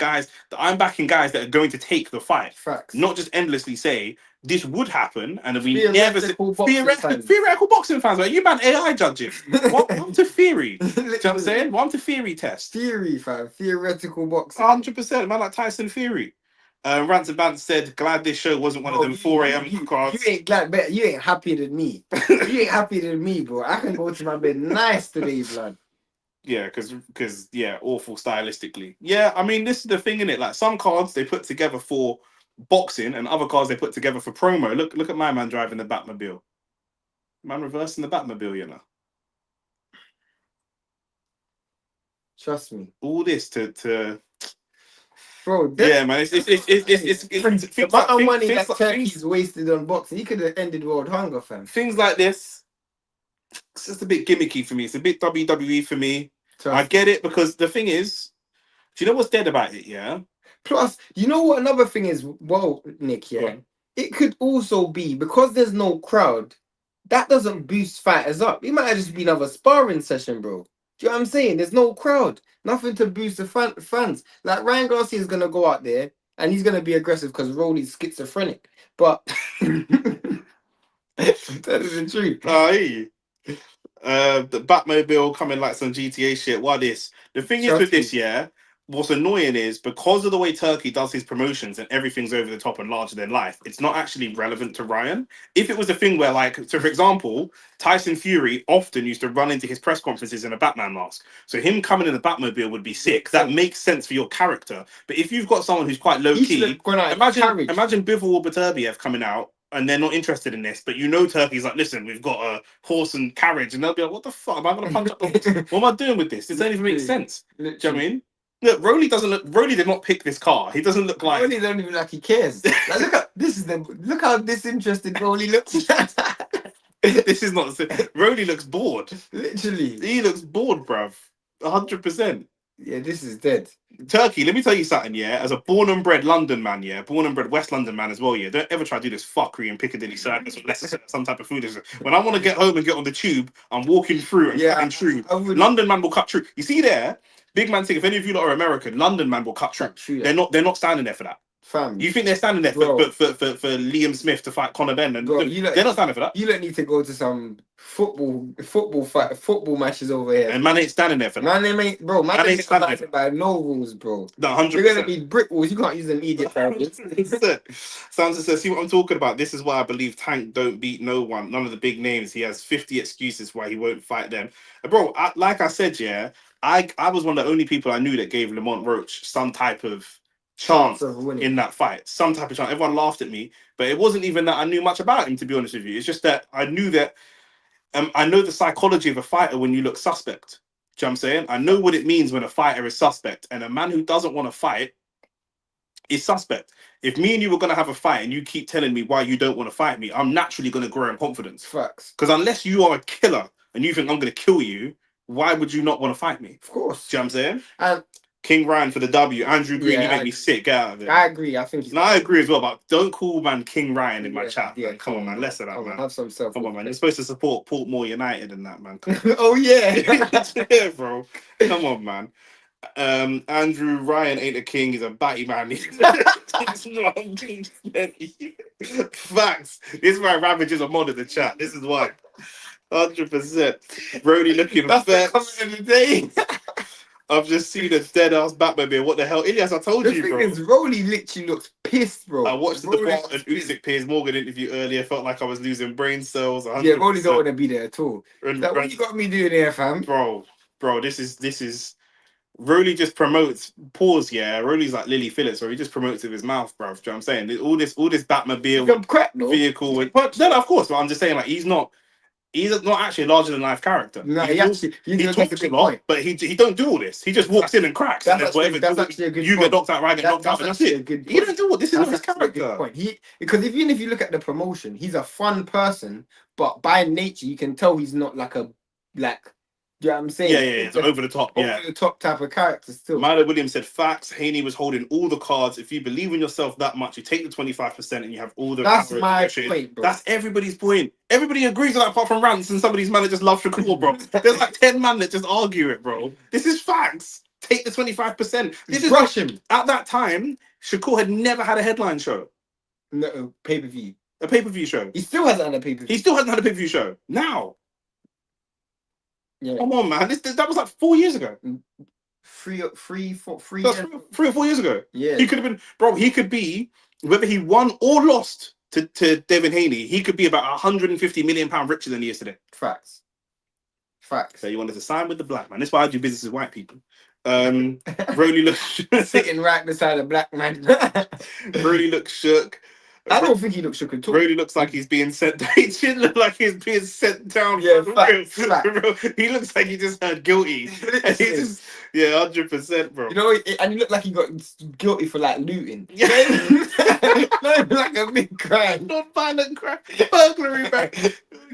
I'm backing guys that are going to take the fight. Facts. Not just endlessly say this would happen, and we theoretical theoretical boxing fans. Right? You ban AI judging. What to theory? Do you know what I'm saying? One to theory test. Theory, fam. Theoretical boxing. 100%. Man, like Tyson Fury. Rants and Bants said, glad this show wasn't one of them 4 a.m. cards. You ain't glad, but you ain't happier than me. You ain't happier than me, bro. I can go to my bed nice today, blood. Yeah, because awful stylistically. Yeah, I mean, this is the thing, innit? Like some cards they put together for boxing, and other cards they put together for promo. Look at my man driving the Batmobile. Man reversing the Batmobile, you know. Trust me. All this to bro. Yeah, man. It's the amount of money that Turkey's wasted on boxing. He could have ended world hunger, fam. Things like this. It's just a bit gimmicky for me. It's a bit WWE for me. I get it because the thing is, do you know what's dead about it? Yeah. Plus, you know what? Another thing is, well, Nick. Yeah, it could also be because there's no crowd. That doesn't boost fighters up. It might have just been another sparring session, bro. Do you know what I'm saying? There's no crowd, nothing to boost the fans. Like Ryan Garcia is gonna go out there and he's gonna be aggressive because Roley's schizophrenic. But that is the truth. The Batmobile coming like some GTA shit. What is the thing is with this? Yeah, what's annoying is because of the way Turkey does his promotions and everything's over the top and larger than life, it's not actually relevant to Ryan. If it was a thing where, like, so for example, Tyson Fury often used to run into his press conferences in a Batman mask. So him coming in a Batmobile would be sick. That makes sense for your character. But if you've got someone who's quite low key, imagine Bivol or Beterbiev coming out and they're not interested in this, but you know Turkey's like, listen, we've got a horse and carriage, and they'll be like, what the fuck? Am I going to punch up? What am I doing with this? This doesn't even make sense. Do you know what I mean? Look, Roley doesn't look. Roley did not pick this car. He doesn't look like. Roley don't even like he cares. Like, look how disinterested Roley looks. This is not. Roley looks bored. Literally, he looks bored, bruv. 100%. Yeah, this is dead. Turkey, let me tell you something, yeah. As a born and bred London man, yeah, born and bred West London man as well, yeah. Don't ever try to do this fuckery in Piccadilly Circus unless it's some type of food. When I want to get home and get on the tube, I'm walking through and cutting through. London man will cut through. You see there, big man thing. If any of you lot are American, London man will cut through. They're not standing there for that. Fam. You think they're standing there for Liam Smith to fight Conor Benn? And bro, they're not standing for that. You don't need to go to some football matches over here. And man ain't standing there for that. Man ain't standing there by no rules, bro. No, 100%. You're gonna be brick walls. You can't use immediate targets. Sounds says, see what I'm talking about. This is why I believe Tank don't beat no one. None of the big names. He has 50 excuses why he won't fight them. Bro, like I said, yeah, I was one of the only people I knew that gave Lamont Roach some type of chance in that fight, some type of chance. Everyone laughed at me, but it wasn't even that I knew much about him, to be honest with you. It's just that I knew that I know the psychology of a fighter when you look suspect. Do you know what I'm saying? I know what it means when a fighter is suspect, and a man who doesn't want to fight is suspect. If me and you were going to have a fight and you keep telling me why you don't want to fight me, I'm naturally going to grow in confidence. Facts. Because unless you are a killer and you think I'm going to kill you, why would you not want to fight me? Of course. Do you know what I'm saying? And King Ryan for the W. Andrew Green, you make me sick. Get out of it. I agree. I think. I agree as well, but don't call man King Ryan in my chat. Yeah, come on, man. Less of that, man. Have some self. Come on, man. You're supposed to support Portmore United and that, man. Oh yeah, yeah, bro. Come on, man. Andrew Ryan ain't a king. He's a batty man. Facts. This is why Ravage is a mod in the chat. This is why. 100%. Brody looking That's the comment of the day. I've just seen a dead ass Batmobile. What the hell, Ilyas? I told you, bro. The thing is, Roley literally looks pissed, bro. I watched the DeBart and Usyk Piers Morgan interview earlier. Felt like I was losing brain cells. 100%. Yeah, Roley don't want to be there at all. Like, what you got me doing here, fam? Bro. This is. Roley just promotes. Pause. Yeah, Roley's like Lily Phillips, where he just promotes with his mouth, bro. Do you know what I'm saying? All this Batmobile vehicle. No, of course. But I'm just saying, like, he's not actually a larger than life character. No, he talks a lot, but he don't do all this. He just walks in and cracks. That's actually a good you point. get knocked out, I get knocked out, and that's it. He don't do all this. Is not his character. Because even if you look at the promotion, he's a fun person, but by nature you can tell he's not like. Do you know what I'm saying? Yeah, it's over the top. Over the top type of character still. Milo Williams said, facts. Haney was holding all the cards. If you believe in yourself that much, you take the 25% and you have all the. That's my point, bro. That's everybody's point. Everybody agrees with that apart from Rants, and some of these men that just love Shakur, bro. There's like 10 men that just argue it, bro. This is facts. Take the 25%. This is brush him. At that time, Shakur had never had a headline show. No, pay-per-view. A pay-per-view show. He still hasn't had a pay-per-view. He still hasn't had a pay-per-view show. Now. Yeah. Come on, man. That was like 4 years ago. Three or 4 years ago. Yeah. He could have been, bro, he could be, whether he won or lost to Devin Haney, he could be about £150 million richer than he is today. Facts. So you wanted to sign with the black man. That's why I do business with white people. Roley looks sitting right beside a black man. Roley looks shook. I don't think he looks shook at all. Roley looks like he's being sent. He shouldn't look like he's being sent down. Yeah, fact. He looks like he just heard guilty. And he just, 100%, bro. You know, and he looked like he got guilty for like looting. Yeah. Not like a big crime. Not violent crime. Burglary, man.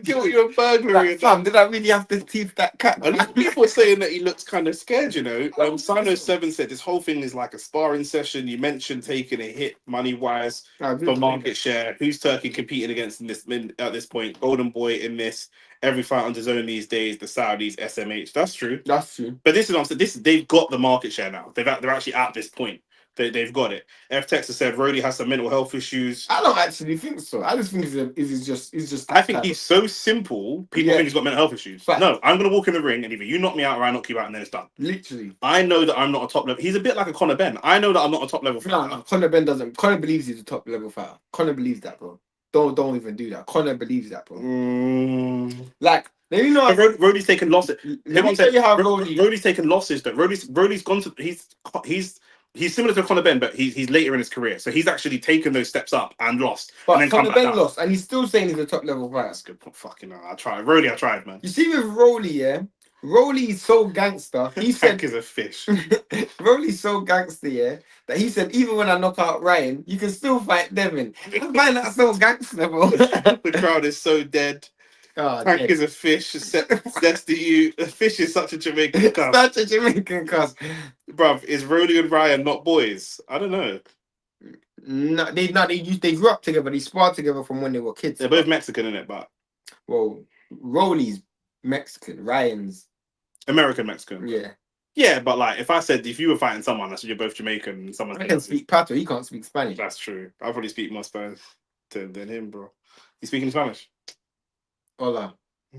Guilty of burglary. Like, fam, did I really have to teeth that cat? A lot of people are saying that he looks kind of scared, you know. Sino7 said this whole thing is like a sparring session. You mentioned taking a hit money-wise for market share. Who's Turkey competing against at this point? Golden Boy in this. Every fight on DAZN these days, the Saudis, SMH. That's true. That's true. But this is what I'm saying. They've got the market share now. They're actually at this point. They've got it. F Texas said Roley has some mental health issues. I don't actually think so. I just think he's just. I think he's so simple. People think he's got mental health issues. Fact. No, I'm gonna walk in the ring and either you knock me out or I knock you out, and then it's done. Literally. I know that I'm not a top level. He's a bit like a Conor Ben. I know that I'm not a top level fighter. No, Conor Ben doesn't. Conor believes he's a top level fighter. Conor believes that, bro. Don't even do that. Conor believes that, bro. Like, you know, Roley's taken losses. Let me tell you how Roley's taken losses. Though Roley's gone to he's similar to Conor Ben, but he's later in his career, so he's actually taken those steps up and lost. But and then Conor Ben lost, and he's still saying he's a top level fighter. That's good. Fucking hell, I tried, man. You see with Roley, yeah. Roley's so gangster. He said, "Is a fish." Roley's so gangster, yeah, that he said even when I knock out Ryan, you can still fight Devin. I find that so gangster, bro. The crowd is so dead. Oh, Tank is a fish. That's the you. A fish is such a Jamaican cuss. Such a Jamaican cuss. Bruv, is Roley and Ryan not boys? I don't know. No, they grew up together. They sparred together from when they were kids. They're both Mexican, innit? But well, Roley's Mexican, Ryan's American Mexican. Yeah. Yeah, but like if you were fighting someone, I said you're both Jamaican. Someone I can speak Pato. He can't speak Spanish. That's true. I probably speak more Spanish than him, bro. You speaking Spanish? Hola.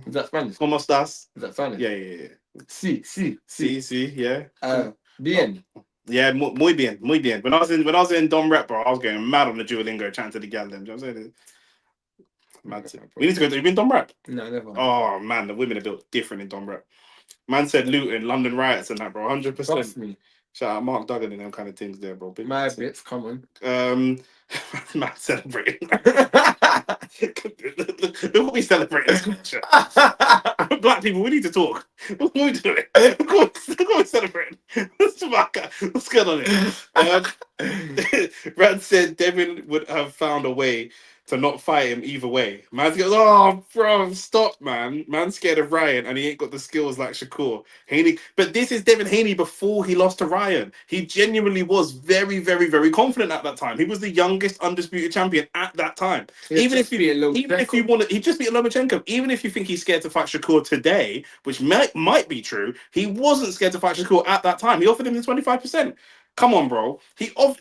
Is that Spanish? ¿Cómo estás? Is that Spanish? Yeah. Sí, yeah. Bien. Yeah, muy bien. When I was in Dom Rep, bro, I was going mad on the Duolingo chatting to the gal. Them, you know what I'm saying? Mad. We need to go. Have you been Dom Rep? No, never. Oh man, the women are built different in Dom Rep. Man said Luton, London riots and that, bro. 100%. Trust me. Shout out Mark Duggan and them kind of things there, bro. My bits, come on. Man celebrating. Look what we celebrating. Black people, we need to talk. What are we doing? Look what we're celebrating. What's going on here? Rand said Devin would have found a way to not fight him either way. Man goes, oh, bro, stop, man. Man's scared of Ryan, and he ain't got the skills like Shakur. Haney, but this is Devin Haney before he lost to Ryan. He genuinely was very, very, very confident at that time. He was the youngest undisputed champion at that time. Even if you want to, he just beat Lomachenko. Even if you think he's scared to fight Shakur today, which might be true, he wasn't scared to fight Shakur at that time. He offered him the 25%. Come on, bro.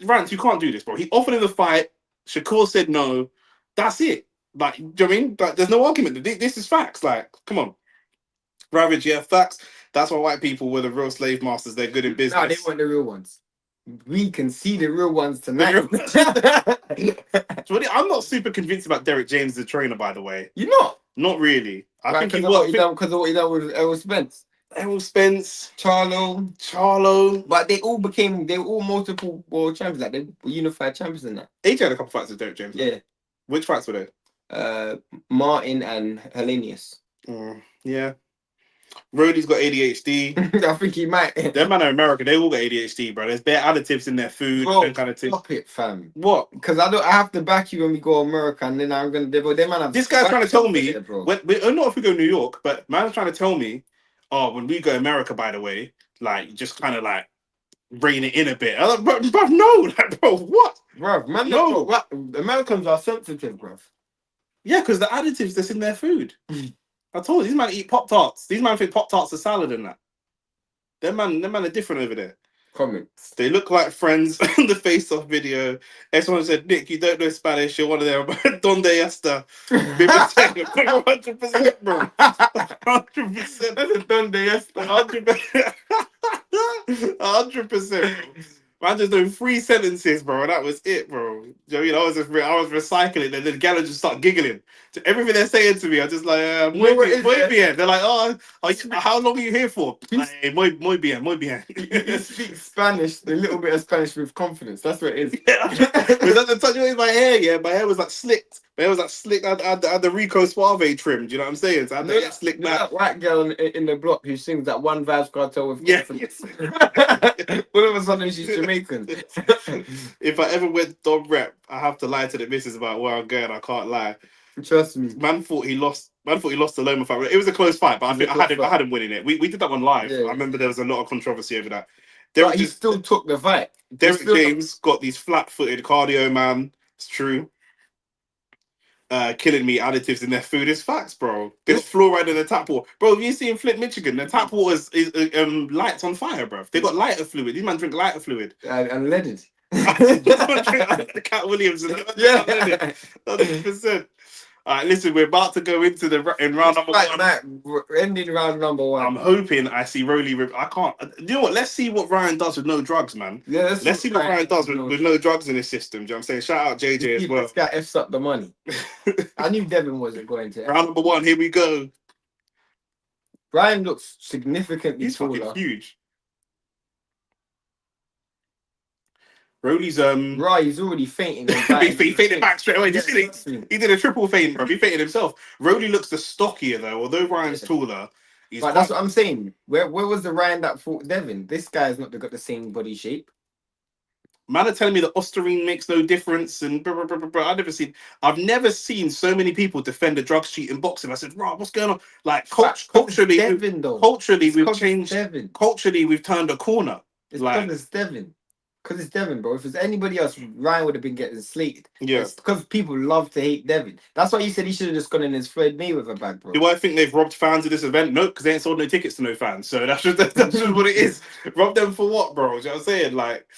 Rance, you can't do this, bro. He offered him the fight. Shakur said no. That's it. Like, do you know what I mean? Like, there's no argument. This is facts. Like, come on. Ravage, yeah, facts. That's why white people were the real slave masters. They're good in business. No, they weren't the real ones. We can see the real ones tonight. So, I'm not super convinced about Derek James the trainer, by the way. You're not? Not really. I think because of what he done with Errol Spence. Errol Spence, Charlo. But they were all multiple world champions. Like, they were unified champions in that. AJ had a couple fights with Derek James. Yeah. Which fights were they? Martin and Hellenius. Yeah. Roley's got ADHD. I think he might. Them man are American. They all got ADHD, bro. There's bare additives in their food, bro, that kind of thing. Stop it, fam. What? Because I have to back you when we go America, and then I'm gonna. This guy's trying to tell me. Not if we go New York, but man's trying to tell me. Oh, when we go America, by the way, like just kind of like rein it in a bit. I'm like, bro, no, like, bro, what? Bro, man, no. What? Americans are sensitive, bro. Yeah, because the additives that's in their food. I told you, these man eat Pop-Tarts. These man think Pop-Tarts are salad and that. Them man are different over there. Comments. They look like friends on the face-off video. Someone said, Nick, you don't know Spanish. You're one of them. Donde esta? 100%, bro. 100%. That's a Donde esta. 100%. 100%. Man just doing 3 sentences, bro, and that was it, bro. Do you know what I mean? I was recycling, and then the gal just start giggling. So everything they're saying to me, I just like, muy bien. They're like, oh, how long are you here for? Like, muy bien. You speak Spanish, a little bit of Spanish with confidence. That's what it is. Yeah. Was that the touch of my hair? Yeah, my hair was like slicked. I had the Rico Suave trim. Do you know what I'm saying? So I had that slick back. That white girl in the block who sings that one Vibes Cartel with confidence. All of a sudden she's Jamaican. If I ever went Dom Rep, I have to lie to the missus about where I'm going. I can't lie. Trust me. Man thought he lost the Loma fight. It was a close fight, but I had him winning it. We did that one live. Yeah. I remember there was a lot of controversy over that. But he still took the fight. Derek James got these flat-footed cardio, man. It's true. Killing me additives in their food is facts, bro. There's fluoride in the tap water, bro. You see in Flint, Michigan, the tap water is lights on fire, bro. They got lighter fluid. These man drink lighter fluid and leaded. Cat Williams. Yeah. 100%. All right, listen, we're about to go into in round number one. Ending round number one. I'm hoping I see Roley. I can't. You know what? Let's see what Ryan does with no drugs, man. Yeah, let's see what Ryan does with no drugs in his system. Do you know what I'm saying? Shout out JJ as well. This guy F's up the money. I knew Devin wasn't going to. Round number one, here we go. Ryan looks significantly He's taller. fucking huge. Roley's Right, he's already fainting. he fainted back straight away. He did a triple feint, bro. He fainted himself. Roley looks the stockier though, although Ryan's taller. But that's what I'm saying. Where was the Ryan that fought Devin? This guy's not got the same body shape. Man are telling me that Osterine makes no difference, and I've never seen so many people defend a drugs cheat in boxing. I said, Rob, what's going on? Like culturally, Devin, though. Culturally, we've changed. Devin. Culturally, we've turned a corner. It's because it's Devin. Because it's Devin, bro. If it's anybody else, Ryan would have been getting slated. Yeah. It's because people love to hate Devin. That's why you said he should have just gone in his Floyd Mayweather bag, bro. Do I think they've robbed fans of this event? No, because they ain't sold no tickets to no fans. So that's just what it is. Rob them for what, bro? Do you know what I'm saying? Like,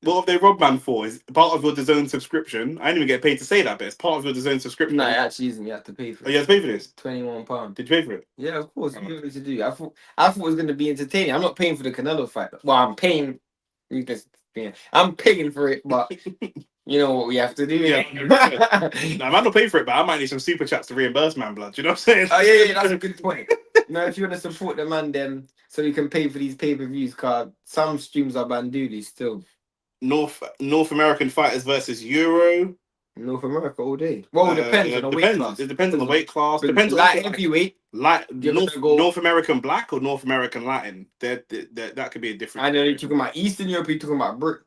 what have they robbed man for? Is part of your DAZN subscription. I didn't even get paid to say that, but it's part of your DAZN subscription. No, it actually isn't. You have to pay for it. Oh, you have to pay for this? £21. Did you pay for it? Yeah, of course. What do you want me to do? I thought it was going to be entertaining. I'm not paying for the Canelo fight. Well, I'm paying. I'm paying for it, but you know what we have to do. Yeah. I might not pay for it, but I might need some super chats to reimburse man blood. Do you know what I'm saying? Oh yeah, that's a good point. No, if you want to support the man, then so you can pay for these pay-per-views, card. Some streams are banduli still. North American fighters versus Euro. North America all day. Well, it depends on the weight class. It depends on the weight class. Depends on light heavyweight. North American black or North American Latin. That could be a different. I know you're talking about Eastern Europe. You're talking about Brit.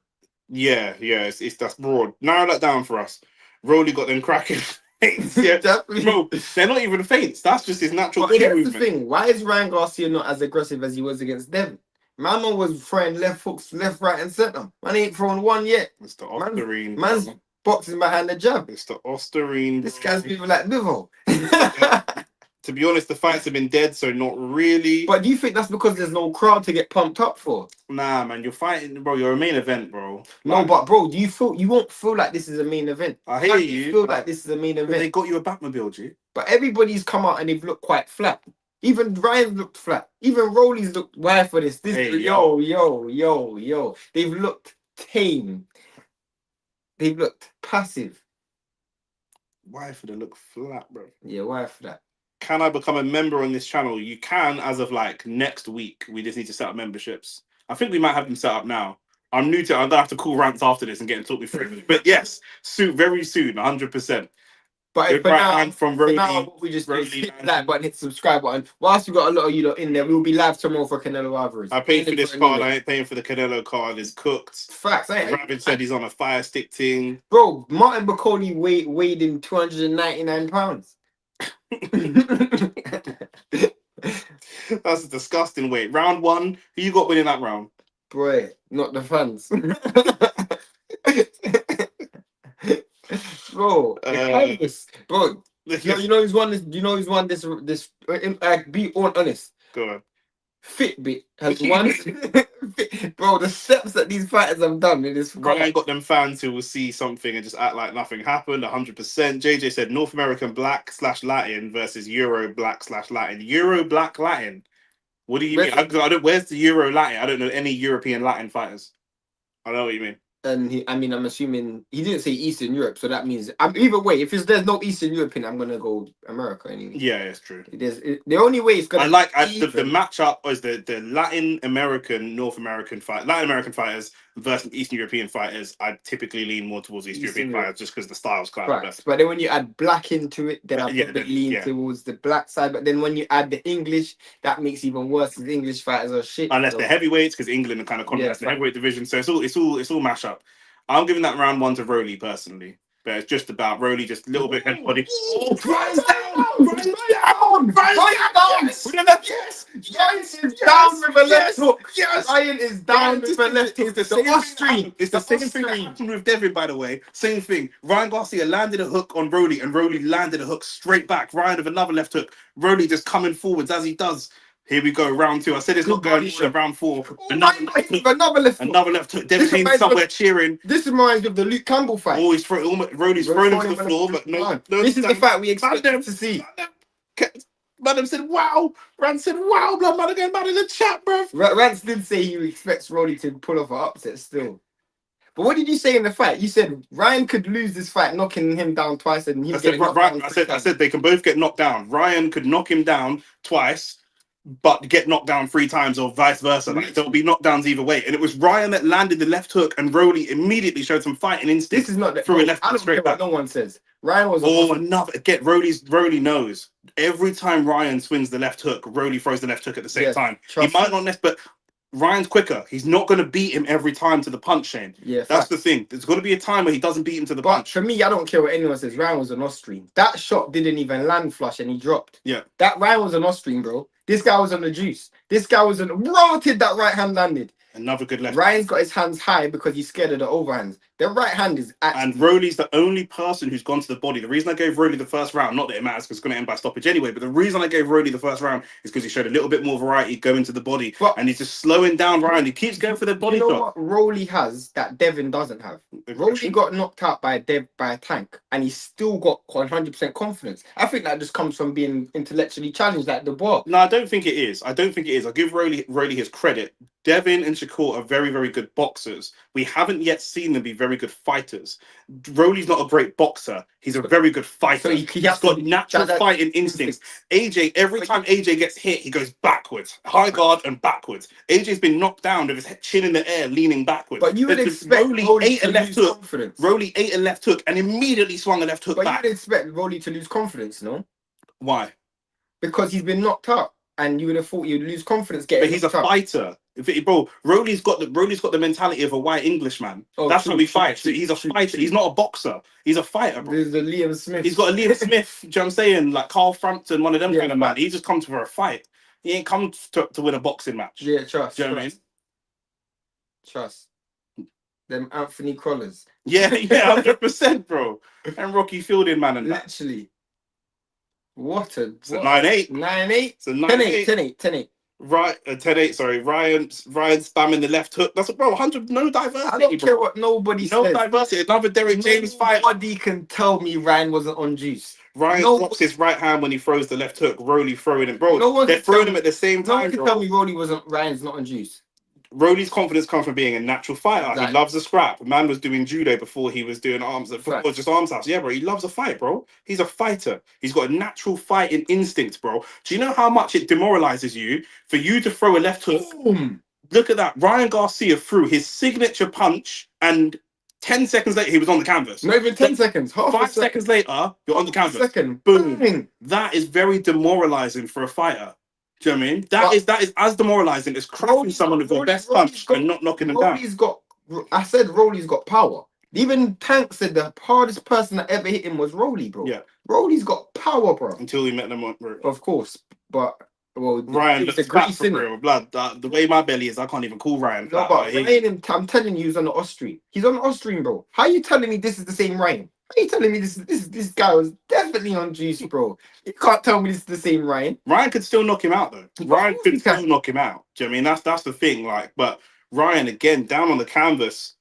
Yeah. It's that's broad. Narrow that down for us. Roley got them cracking feints. Yeah, bro, they're not even feints. That's just his natural. But here's the thing: why is Ryan Garcia not as aggressive as he was against Devin? Man was throwing left hooks, left, right, and center. Man ain't thrown one yet. It's the Osterine. Man's boxing behind the jab. It's the Osterine. This guy's people like Bivo. To be honest, the fights have been dead, so not really. But do you think that's because there's no crowd to get pumped up for? Nah, man, you're fighting, bro. You're a main event, bro. No, but bro, do you won't feel like this is a main event? I hear you. You feel like this is a main event. They got you a Batmobile, G. But everybody's come out and they've looked quite flat. Even Ryan looked flat. Even Roley's looked wild for this. Yo. They've looked tame. They've looked passive. Why for the look flat, bro? Yeah, why for that? Can I become a member on this channel? You can as of like next week. We just need to set up memberships. I think we might have them set up now. I'm new to it. I'm gonna have to call Rants after this and get him to talk me through. But yes, very soon, 100%. But for now, from Roley, what we just do is hit the like button, hit the subscribe button. Whilst we got a lot of you lot in there, we'll be live tomorrow for Canelo Alvarez. I paid for this card. I ain't paying for the Canelo card. It's cooked. Facts. Rabbit said he's on a fire stick thing. Bro, Martin Bacoli weighed in 299 pounds. That's a disgusting weight. Round one, who you got winning that round? Boy, not the fans. Bro, bro, you know who's won this? You know who's won this? Be honest. Go on. Fitbit has won. Bro, the steps that these fighters have done in this. Ryan got them fans who will see something and just act like nothing happened. 100%. JJ said North American black/Latin versus Euro black/Latin. Euro black Latin. What do you mean? I don't. Where's the Euro Latin? I don't know any European Latin fighters. I know what you mean. And I'm assuming he didn't say Eastern Europe, so that means either way. If there's no Eastern European, I'm gonna go America anyway. Yeah, it's true. The only way it's gonna. The matchup is the Latin American Latin American fighters versus Eastern European fighters. I typically lean more towards Eastern European fighters just because the styles clash. Right. But then when you add black into it, then I lean towards the black side. But then when you add the English, that makes even worse because English fighters are shit. Unless they're heavyweights, because England are kind of contest in the heavyweight division. So it's all mash up. I'm giving that round one to Roley personally. But it's just about Roley, just a little bit head body. Ryan's down! Yes! Ryan is down with a left hook. Yes! Ryan is down with a left hook. It's the same thing that happened with Devin, by the way. Same thing. Ryan Garcia landed a hook on Roley, and Roley landed a hook straight back. Ryan with another left hook. Roley just coming forwards as he does. Here we go, round 2. I said it's not going to round 4. Oh Another my God, another left hook. Another left hook. Devin Haney somewhere cheering. This reminds me of the Luke Campbell fight. Oh, Roley's thrown him to the floor, but no. This is the fight we expected to see. Madam said, wow. Rand said, wow, blood. Man, again, man in the chat, bro. Rance did say he expects Roley to pull off an upset still. But what did you say in the fight? You said Ryan could lose this fight, knocking him down twice, and I said they can both get knocked down. Ryan could knock him down twice, but get knocked down 3 times, or vice versa. Like, there'll be knockdowns either way. And it was Ryan that landed the left hook, and Roley immediately showed some fighting instinct. This is not through a left hook straight back. No one says Ryan was. Another. Get Roley knows every time Ryan swings the left hook, Roley throws the left hook at the same time. He might not but Ryan's quicker. He's not going to beat him every time to the punch, Shane. Yeah, that's the thing. There's going to be a time where he doesn't beat him to the punch. For me, I don't care what anyone says. Ryan was an Austrian. That shot didn't even land flush, and he dropped. Yeah, that Ryan was an Austrian, bro. This guy was on the juice. This guy was on rotted. That right hand landed. Another good left. Ryan's got his hands high because he's scared of the overhands. The right hand is and Roley's the only person who's gone to the body. The reason I gave Roley the first round, not that it matters because it's going to end by stoppage anyway, but the reason I gave Roley the first round is because he showed a little bit more variety going to the body, and he's just slowing down Ryan. He keeps going for the body shot. What Roley has that Devin doesn't have? Roley got knocked out by a tank, and he's still got 100% confidence. I think that just comes from being intellectually challenged like the ball. No, I don't think it is. I'll give Roley his credit. Devin and Shakur are very, very good boxers. We haven't yet seen them be very good fighters. Roley's not a great boxer. He's a very good fighter. So he's got natural fighting instincts. AJ, every time AJ gets hit, he goes backwards. High guard and backwards. AJ's been knocked down with his chin in the air, leaning backwards. But you would expect Roley ate a left hook. Roley ate a left hook and immediately swung a left hook back. But you would expect Roley to lose confidence, no? Why? Because he's been knocked out. And you would have thought you'd lose confidence getting. But he's a fighter, bro. Roley's got the mentality of a white Englishman. That's how he fights. He's a fighter. He's not a boxer. He's a fighter, bro. There's a Liam Smith. He's got a Liam Smith. Do you know what I'm saying? Like Carl Frampton, one of them kind of man. He just comes for a fight. He ain't come to win a boxing match. Yeah, trust. Do you know what I mean? Trust. Them Anthony Crawlers. Yeah, 100%, bro. And Rocky Fielding, man, and literally. What a 9-8. 9-8. It's a 9-8. 10-8. Right, 10-8. Sorry, Ryan spamming the left hook. That's 100. No diversity. I don't care what nobody says. No diversity. Another Derek James fight. Nobody can tell me Ryan wasn't on juice. Ryan drops his right hand when he throws the left hook. Roley throwing it, bro. They're throwing him at the same time. No one can tell me Ryan's not on juice. Roley's confidence comes from being a natural fighter. Exactly. He loves a scrap. Man was doing judo before he was doing arms. Football, just arms house. Yeah, bro. He loves a fight, bro. He's a fighter. He's got a natural fighting instinct, bro. Do you know how much it demoralizes you for you to throw a left hook? Boom. Look at that. Ryan Garcia threw his signature punch, and 10 seconds later, he was on the canvas. Not even 10 seconds. 5 seconds later, you're on the canvas. Boom. Bang. That is very demoralizing for a fighter. Do you know what I mean? That is as demoralizing as cracking someone with the best punch and not knocking them down. I said Roley's got power. Even Tank said the hardest person that ever hit him was Roley, bro. Yeah. Roley's got power, bro. Until he met them on, bro. Of course. But Ryan looks fat for real, blood. The way my belly is, I can't even call Ryan. No, but Ryan, I'm telling you, he's on the Austrian. He's on the Austrian, bro. How are you telling me this is the same Ryan? How are you telling me this guy was definitely on juice, bro? You can't tell me this is the same Ryan. Ryan could still knock him out, though. Ryan could still knock him out. Do you know what I mean? That's the thing. Like, but Ryan again down on the canvas.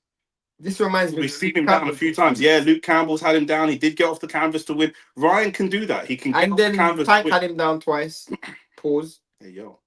This reminds me. We've seen him down a few times. Yeah, Luke Campbell's had him down. He did get off the canvas to win. Ryan can do that. He can get off the canvas. Tank had him down twice. Pause. Hey yo.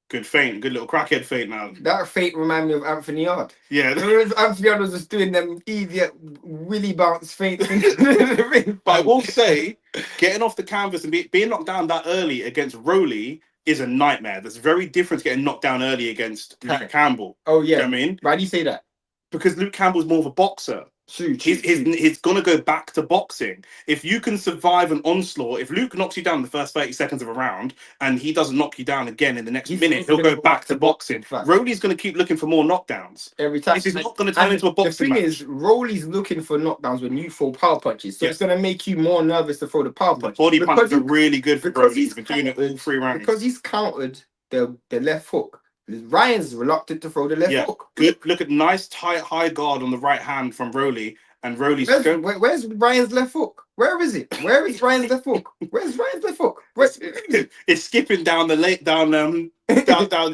Good feint, good little crackhead feint now. That feint reminded me of Anthony Yard. Yeah. Anthony Yard was just doing them idiot willy bounce feints. But I will say, getting off the canvas and being knocked down that early against Roley is a nightmare. That's very different to getting knocked down early against Luke Campbell. Oh, yeah. You know what I mean? Why do you say that? Because Luke Campbell's more of a boxer. He's going to go back to boxing. If you can survive an onslaught, if Luke knocks you down in the first 30 seconds of a round and he doesn't knock you down again in the next minute, he'll go back to boxing. Roley's going to keep looking for more knockdowns. Every time. This is not going to turn into a boxing match. The thing is, Roley's looking for knockdowns when you throw power punches. So it's going to make you more nervous to throw the power punch. Body punches are really good for Roley. He's been doing it all 3 rounds. Because he's countered the left hook. Ryan's reluctant to throw the left hook. Good. Look at nice tight high guard on the right hand from Roley, and Roley's going. Where's Ryan's left hook? Where is it? Where is Ryan's left hook? Where's Ryan's left hook? It's skipping down the lake down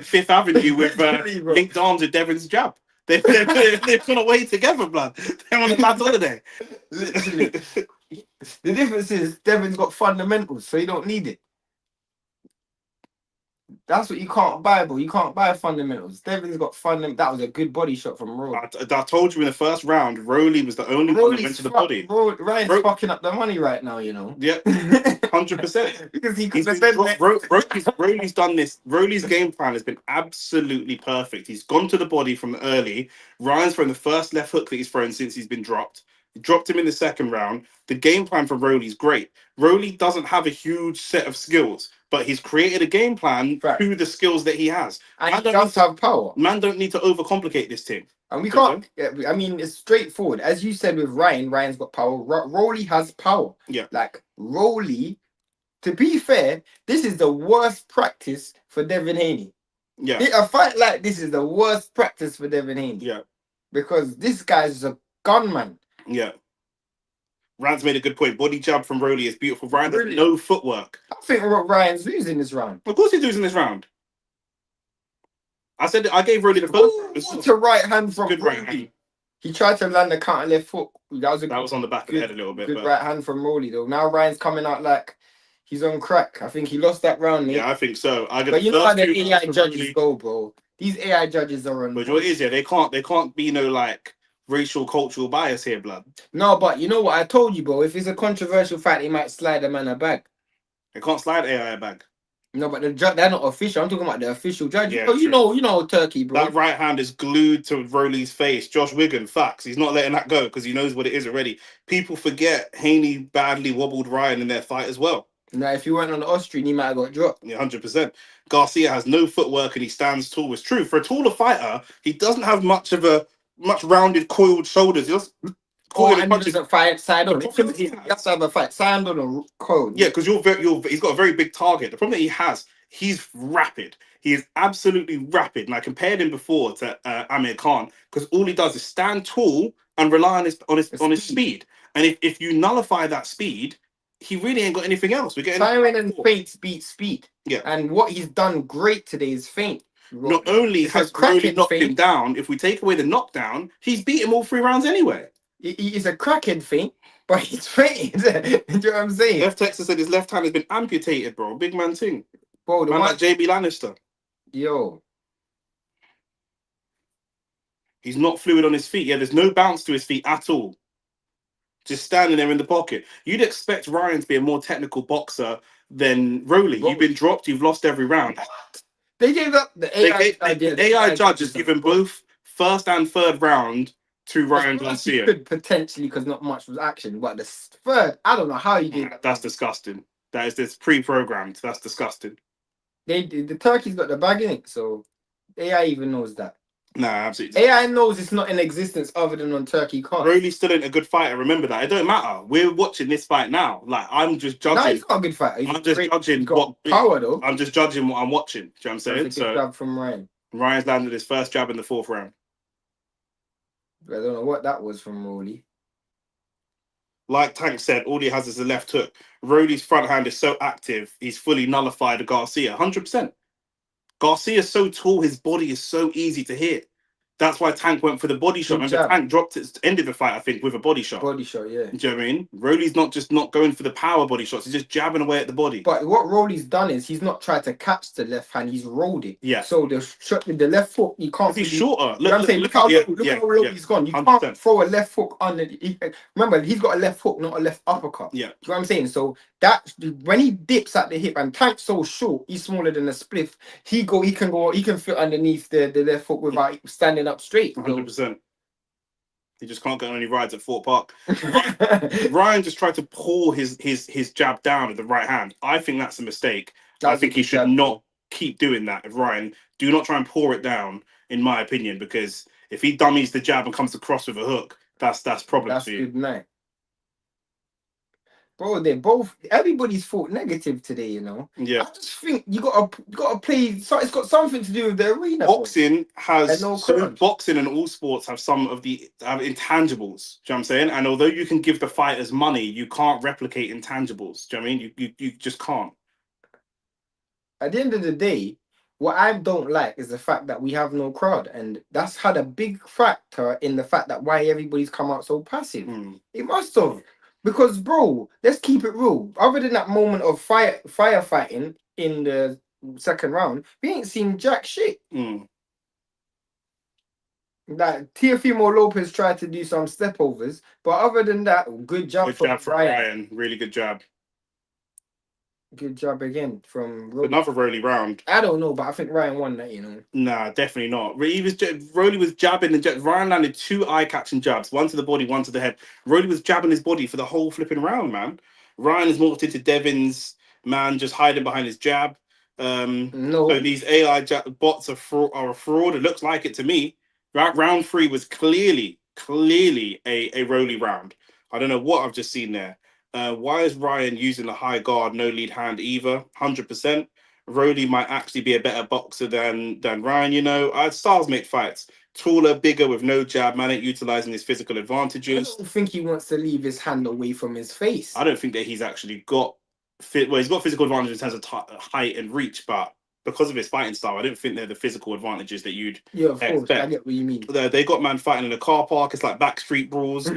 Fifth Avenue with linked arms with Devin's jab. They've gone away together, blood. They're on a lads holiday. Literally. The difference is Devin's got fundamentals, so you don't need it. That's what you can't buy, bro. You can't buy fundamentals. Devin's got fundamentals. That was a good body shot from Roley. I told you in the first round, Roley was the only one that went to the body. Ryan's fucking up the money right now, you know. Yeah, 100%. Because Roley's done this. Roley's game plan has been absolutely perfect. He's gone to the body from early. Ryan's thrown the first left hook that he's thrown since he's been dropped. He dropped him in the second round. The game plan for Roley's great. Roley doesn't have a huge set of skills, but he's created a game plan through the skills that he has. And he does have power. Man don't need to overcomplicate this team. And we can't, I mean, it's straightforward. As you said with Ryan's got power. Roley has power. Yeah. Like, Roley, to be fair, this is the worst practice for Devin Haney. Yeah. A fight like this is the worst practice for Devin Haney. Yeah. Because this guy's a gunman. Yeah. Ryan's made a good point. Body jab from Roley is beautiful. Ryan has no footwork. I think Ryan's losing this round. Of course he's losing this round. I said I gave Roley the first. What a right hand from good Roley. Right hand. He tried to land the counter left foot. That was on the back of the head a little bit. Good right hand from Roley though. Now Ryan's coming out like he's on crack. I think he lost that round. Mate. Yeah, I think so. But you know how the AI judges go, bro. These AI judges are on. But what is they can't be no like racial cultural bias here, blood. No, but you know what I told you, bro. If it's a controversial fight, they might slide a man a bag. They can't slide AI a bag. No, but they're not official. I'm talking about the official judge. Yeah, you know, Turkey, bro. That right hand is glued to Roley's face. Josh Wigan, facts. He's not letting that go because he knows what it is already. People forget Haney badly wobbled Ryan in their fight as well. Now, if you weren't on the Austrian, he might have got dropped. Yeah, 100%. Garcia has no footwork and he stands tall. It's true. For a taller fighter, he doesn't have much rounded, coiled shoulders. He just and he doesn't fight side on. He has to have a fight side on or coiled. Yeah, because he's got a very big target. The problem that he has, he's rapid. He is absolutely rapid. And I compared him before to Amir Khan because all he does is stand tall and rely on his speed. And if you nullify that speed, he really ain't got anything else. We're getting timing and feints beat speed. Yeah. And what he's done great today is feint. Not only has Roley knocked him down, if we take away the knockdown, he's beat him all 3 rounds anyway. He is a crackhead feint, but he's feinted. Do you know what I'm saying? Left Texas said his left hand has been amputated, bro. Big man thing. Bro, man like JB Lannister. Yo. He's not fluid on his feet. Yeah, there's no bounce to his feet at all. Just standing there in the pocket. You'd expect Ryan to be a more technical boxer than Roley. You've been dropped. You've lost every round. They gave up the AI. The AI judge has given both first and third round to Ryan Garcia. Could potentially, because not much was action. But the third, I don't know how you did that. That's disgusting. That is this pre-programmed. That's disgusting. The Turkey's got the bag in it, so AI even knows that. Nah, absolutely. AI knows it's not in existence other than on Turkey can't. Roley's still ain't a good fighter. Remember that. It don't matter. We're watching this fight now. Like I'm just judging. No, he's not a good fighter. I'm just judging what power though. I'm just judging what I'm watching. Do you know what I'm saying? That's a good jab from Ryan. Ryan's landed his first jab in the 4th round. I don't know what that was from Roley. Like Tank said, all he has is a left hook. Roley's front hand is so active, he's fully nullified a Garcia. 100%. Garcia's so tall, his body is so easy to hit. That's why Tank went for the body shot. Remember, Tank dropped it, ended the fight, I think, with a body shot. Body shot, yeah. Do you know what I mean? Roley's not going for the power body shots. He's just jabbing away at the body. But what Roley's done is he's not tried to catch the left hand. He's rolled it. Yeah. So the shot with the left foot, you can't. He's shorter. Look how low he's gone. You 100%. Can't throw a left hook under. Remember, he's got a left hook, not a left uppercut. Yeah. You know what I'm saying? So that when he dips at the hip and Tank's so short, he's smaller than a spliff. He can fit underneath the left hook without standing up straight. 100%. He just can't get on any rides at Fort Park. Ryan just tried to pull his jab down with the right hand. I think that's a mistake. I think he should not keep doing that. Ryan, do not try and pour it down, in my opinion, because if he dummies the jab and comes across with a hook, that's problem for you. Good night. Bro, they're both. Everybody's fought negative today. Yeah. I just think you gotta play. So it's got something to do with the arena. Bro. Boxing has No crowd. boxing and all sports have some of the intangibles. Do you know what I'm saying? And although you can give the fighters money, you can't replicate intangibles. Do you know what I mean? You just can't. At the end of the day, what I don't like is the fact that we have no crowd, and that's had a big factor in the fact that why everybody's come out so passive. It must have, because bro, let's keep it real. Other than that moment of firefighting in the second round, we ain't seen jack shit. Like Teofimo Lopez tried to do some stepovers, but other than that, good job from from Ryan. Ryan. Really good job. Good job again from Roley. Another Roley round. I don't know, but I think Ryan won that, Nah, definitely not. Roley was jabbing and Ryan landed 2 eye-catching jabs, one to the body, one to the head. Roley was jabbing his body for the whole flipping round, man. Ryan is morphed into Devin's man, just hiding behind his jab. No. So these AI bots are a fraud. It looks like it to me. Round 3 was clearly a Roley round. I don't know what I've just seen there. Why is Ryan using the high guard, no lead hand either? 100%. Roley might actually be a better boxer than Ryan. Styles make fights. Taller, bigger, with no jab. Man ain't utilizing his physical advantages. I don't think he wants to leave his hand away from his face. I don't think that he's actually got he's got physical advantage in terms of height and reach, but because of his fighting style, I don't think they're the physical advantages that you'd expect. I get what you mean. They got man fighting in a car park. It's like backstreet brawls.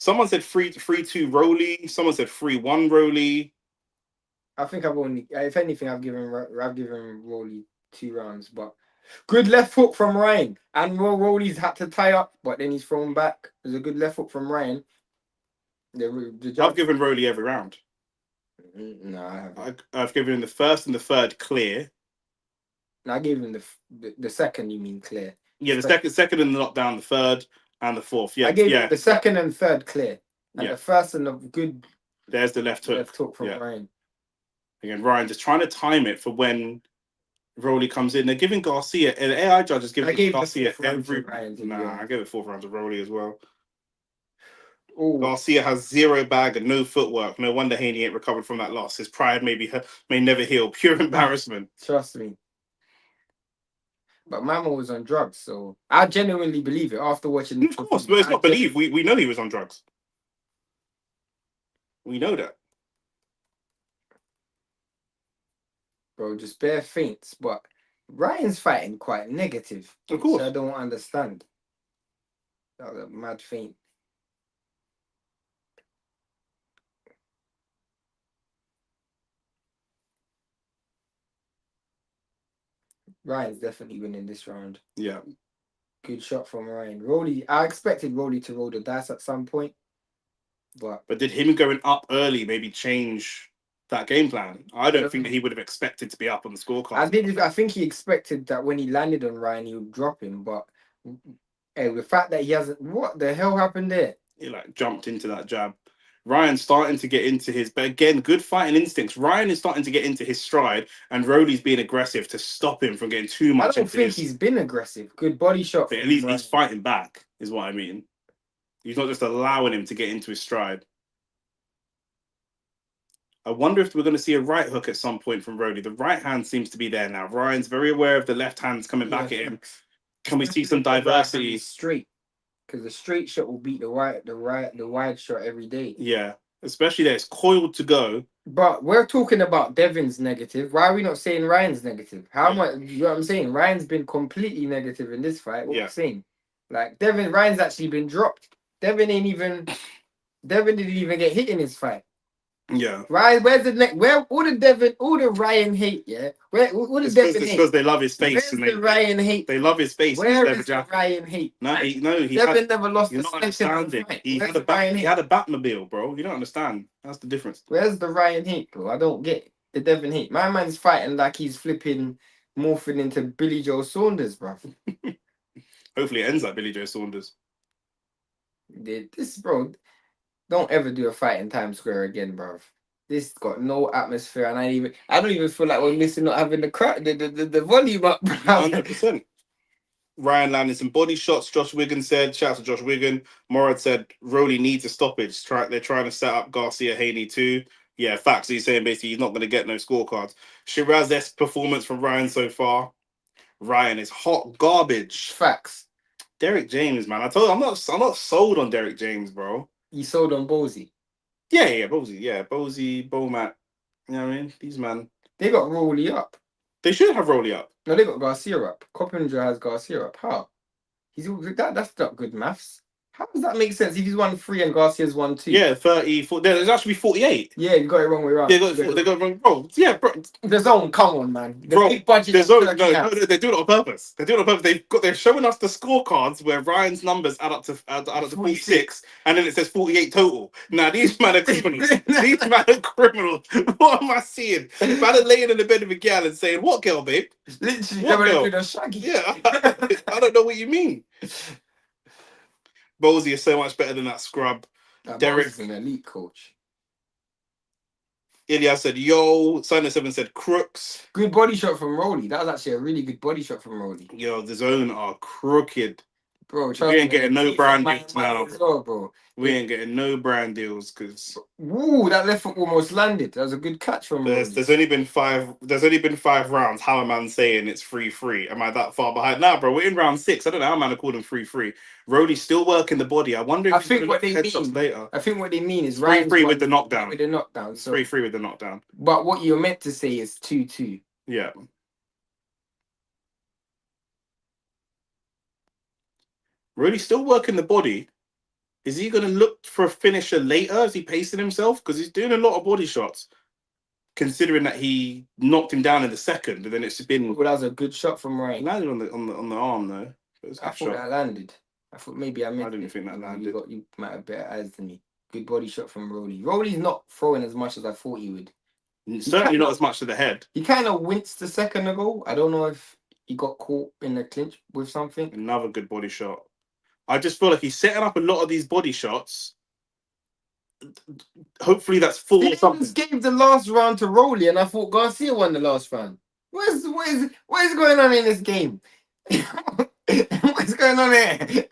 Someone said 3-2 Roley. Someone said 3-1 Roley. I think if anything, I've given Roley 2 rounds, but good left hook from Ryan. And Roley's had to tie up, but then he's thrown back. There's a good left hook from Ryan. I've given Roley every round. No, I haven't. I've given him the first and the third clear. No, I gave him the second. You mean clear? Yeah, the second and the knockdown, the third and the fourth. Yeah, I gave him the second and third clear, and the first and the good. There's the left hook. Left hook from Ryan. Again, Ryan just trying to time it for when Roley comes in. They're giving Garcia, and the AI judge is giving Garcia every. I gave it 4th round to Roley as well. Ooh. Garcia has 0 bag and no footwork. No wonder Haney ain't recovered from that loss. His pride may never heal. Pure embarrassment. Trust me. But Mamo was on drugs, so I genuinely believe it after watching. Of course, but it's not believe. We know he was on drugs. We know that. Bro, just bare feints, but Ryan's fighting quite negative. Of course. I don't understand. That was a mad feint. Ryan's definitely winning this round. Yeah. Good shot from Ryan. Roley, I expected Roley to roll the dice at some point. But did him going up early maybe change that game plan? I don't think that he would have expected to be up on the scorecard. I think he expected that when he landed on Ryan, he would drop him. But hey, the fact that he hasn't, what the hell happened there? He jumped into that jab. Ryan's starting to get into his, but again, good fighting instincts. Ryan is starting to get into his stride, and Roley's being aggressive to stop him from getting too much. I don't think he's been aggressive. Good body shot. But at least he's fighting back, is what I mean. He's not just allowing him to get into his stride. I wonder if we're going to see a right hook at some point from Roley. The right hand seems to be there now. Ryan's very aware of the left hands coming back at him. Can we see some diversity? Straight. Because the straight shot will beat the wide shot every day. Yeah, especially that it's coiled to go. But we're talking about Devin's negative. Why are we not saying Ryan's negative? How much? You know what I'm saying? Ryan's been completely negative in this fight. What I'm saying, like Ryan's actually been dropped. Devin didn't even get hit in his fight. Yeah. Ryan, where's the next? Where all the Ryan hate? Yeah. Where all the Devin hate? Because they love his face. Where's the Ryan hate? They love his face. Where is the Ryan hate? No, Devin never lost the second fight. He had a Batmobile, bro. You don't understand. That's the difference. Where's the Ryan hate, bro? I don't get the Devin hate. My man's fighting like he's flipping, morphing into Billy Joe Saunders, bro. Hopefully, it ends like Billy Joe Saunders. This, bro. Don't ever do a fight in Times Square again, bro. This got no atmosphere, and I don't even feel like we're missing not having the volume up, bro. 100%. Ryan landing some body shots. Josh Wiggin said, shout out to Josh Wiggin. Morad said, Roley needs a stoppage. They're trying to set up Garcia Haney too. Yeah, facts. He's saying basically he's not going to get no scorecards. Shiraz's performance from Ryan so far. Ryan is hot garbage. Facts. Derek James, man. I told you, I'm not sold on Derek James, bro. You sold on Bosey. Yeah, Bosey, Bomac. You know what I mean? These man. They got Roley up. They should have Roley up. No, they got Garcia up. Coppinger has Garcia up. How? That's not good maths. How does that make sense if he's 1-3 and Garcia's 1-2? Yeah, 30, 40. There's actually 48. Yeah, you got it wrong way around. They got it wrong. Bro, yeah, bro. The zone, come on, man. Bro, big budget. no, they're doing it on purpose. They're showing us the scorecards where Ryan's numbers add up to 46, and then it says 48 total. Now these men are criminals. These men are criminals. What am I seeing? Man are laying in the bed of a gal and saying, "What girl, babe?" Literally, what never girl? been a shaggy. Yeah, I don't know what you mean. Bosey is so much better than that scrub. Derek's an elite coach. Ilya said, yo. Simon7 said, crooks. Good body shot from Roley. That was actually a really good body shot from Roley. Yo, the zone are crooked. Bro, we ain't getting no brand deals now. Well, bro. We ain't getting no brand deals because. Woo, that left foot almost landed. That was a good catch from Roley. There's only been 5 rounds. How am I saying it's 3-3? Am I that far behind? Nah, bro, we're in round 6. I don't know how man are calling 3-3. Roley's still working the body. I wonder if I think what they mean later. I think what they mean is 3-3 with the knockdown. With the knockdown. So 3-3 with the knockdown. But what you're meant to say is 2-2. Yeah. Roley's still working the body. Is he going to look for a finisher later? Is he pacing himself? Because he's doing a lot of body shots. Considering that he knocked him down in the second, and then it's been. Well, that was a good shot from Ryan. Landed on the arm though. I thought that landed. I thought maybe I didn't think that landed. You might have better eyes than me. Good body shot from Roley. Roley's not throwing as much as I thought he would. Certainly not as much to the head. He kind of winced a second ago. I don't know if he got caught in the clinch with something. Another good body shot. I just feel like he's setting up a lot of these body shots. Hopefully that's full or something. He gave the last round to Roley, and I thought Garcia won the last round. What is going on in this game? What's going on here?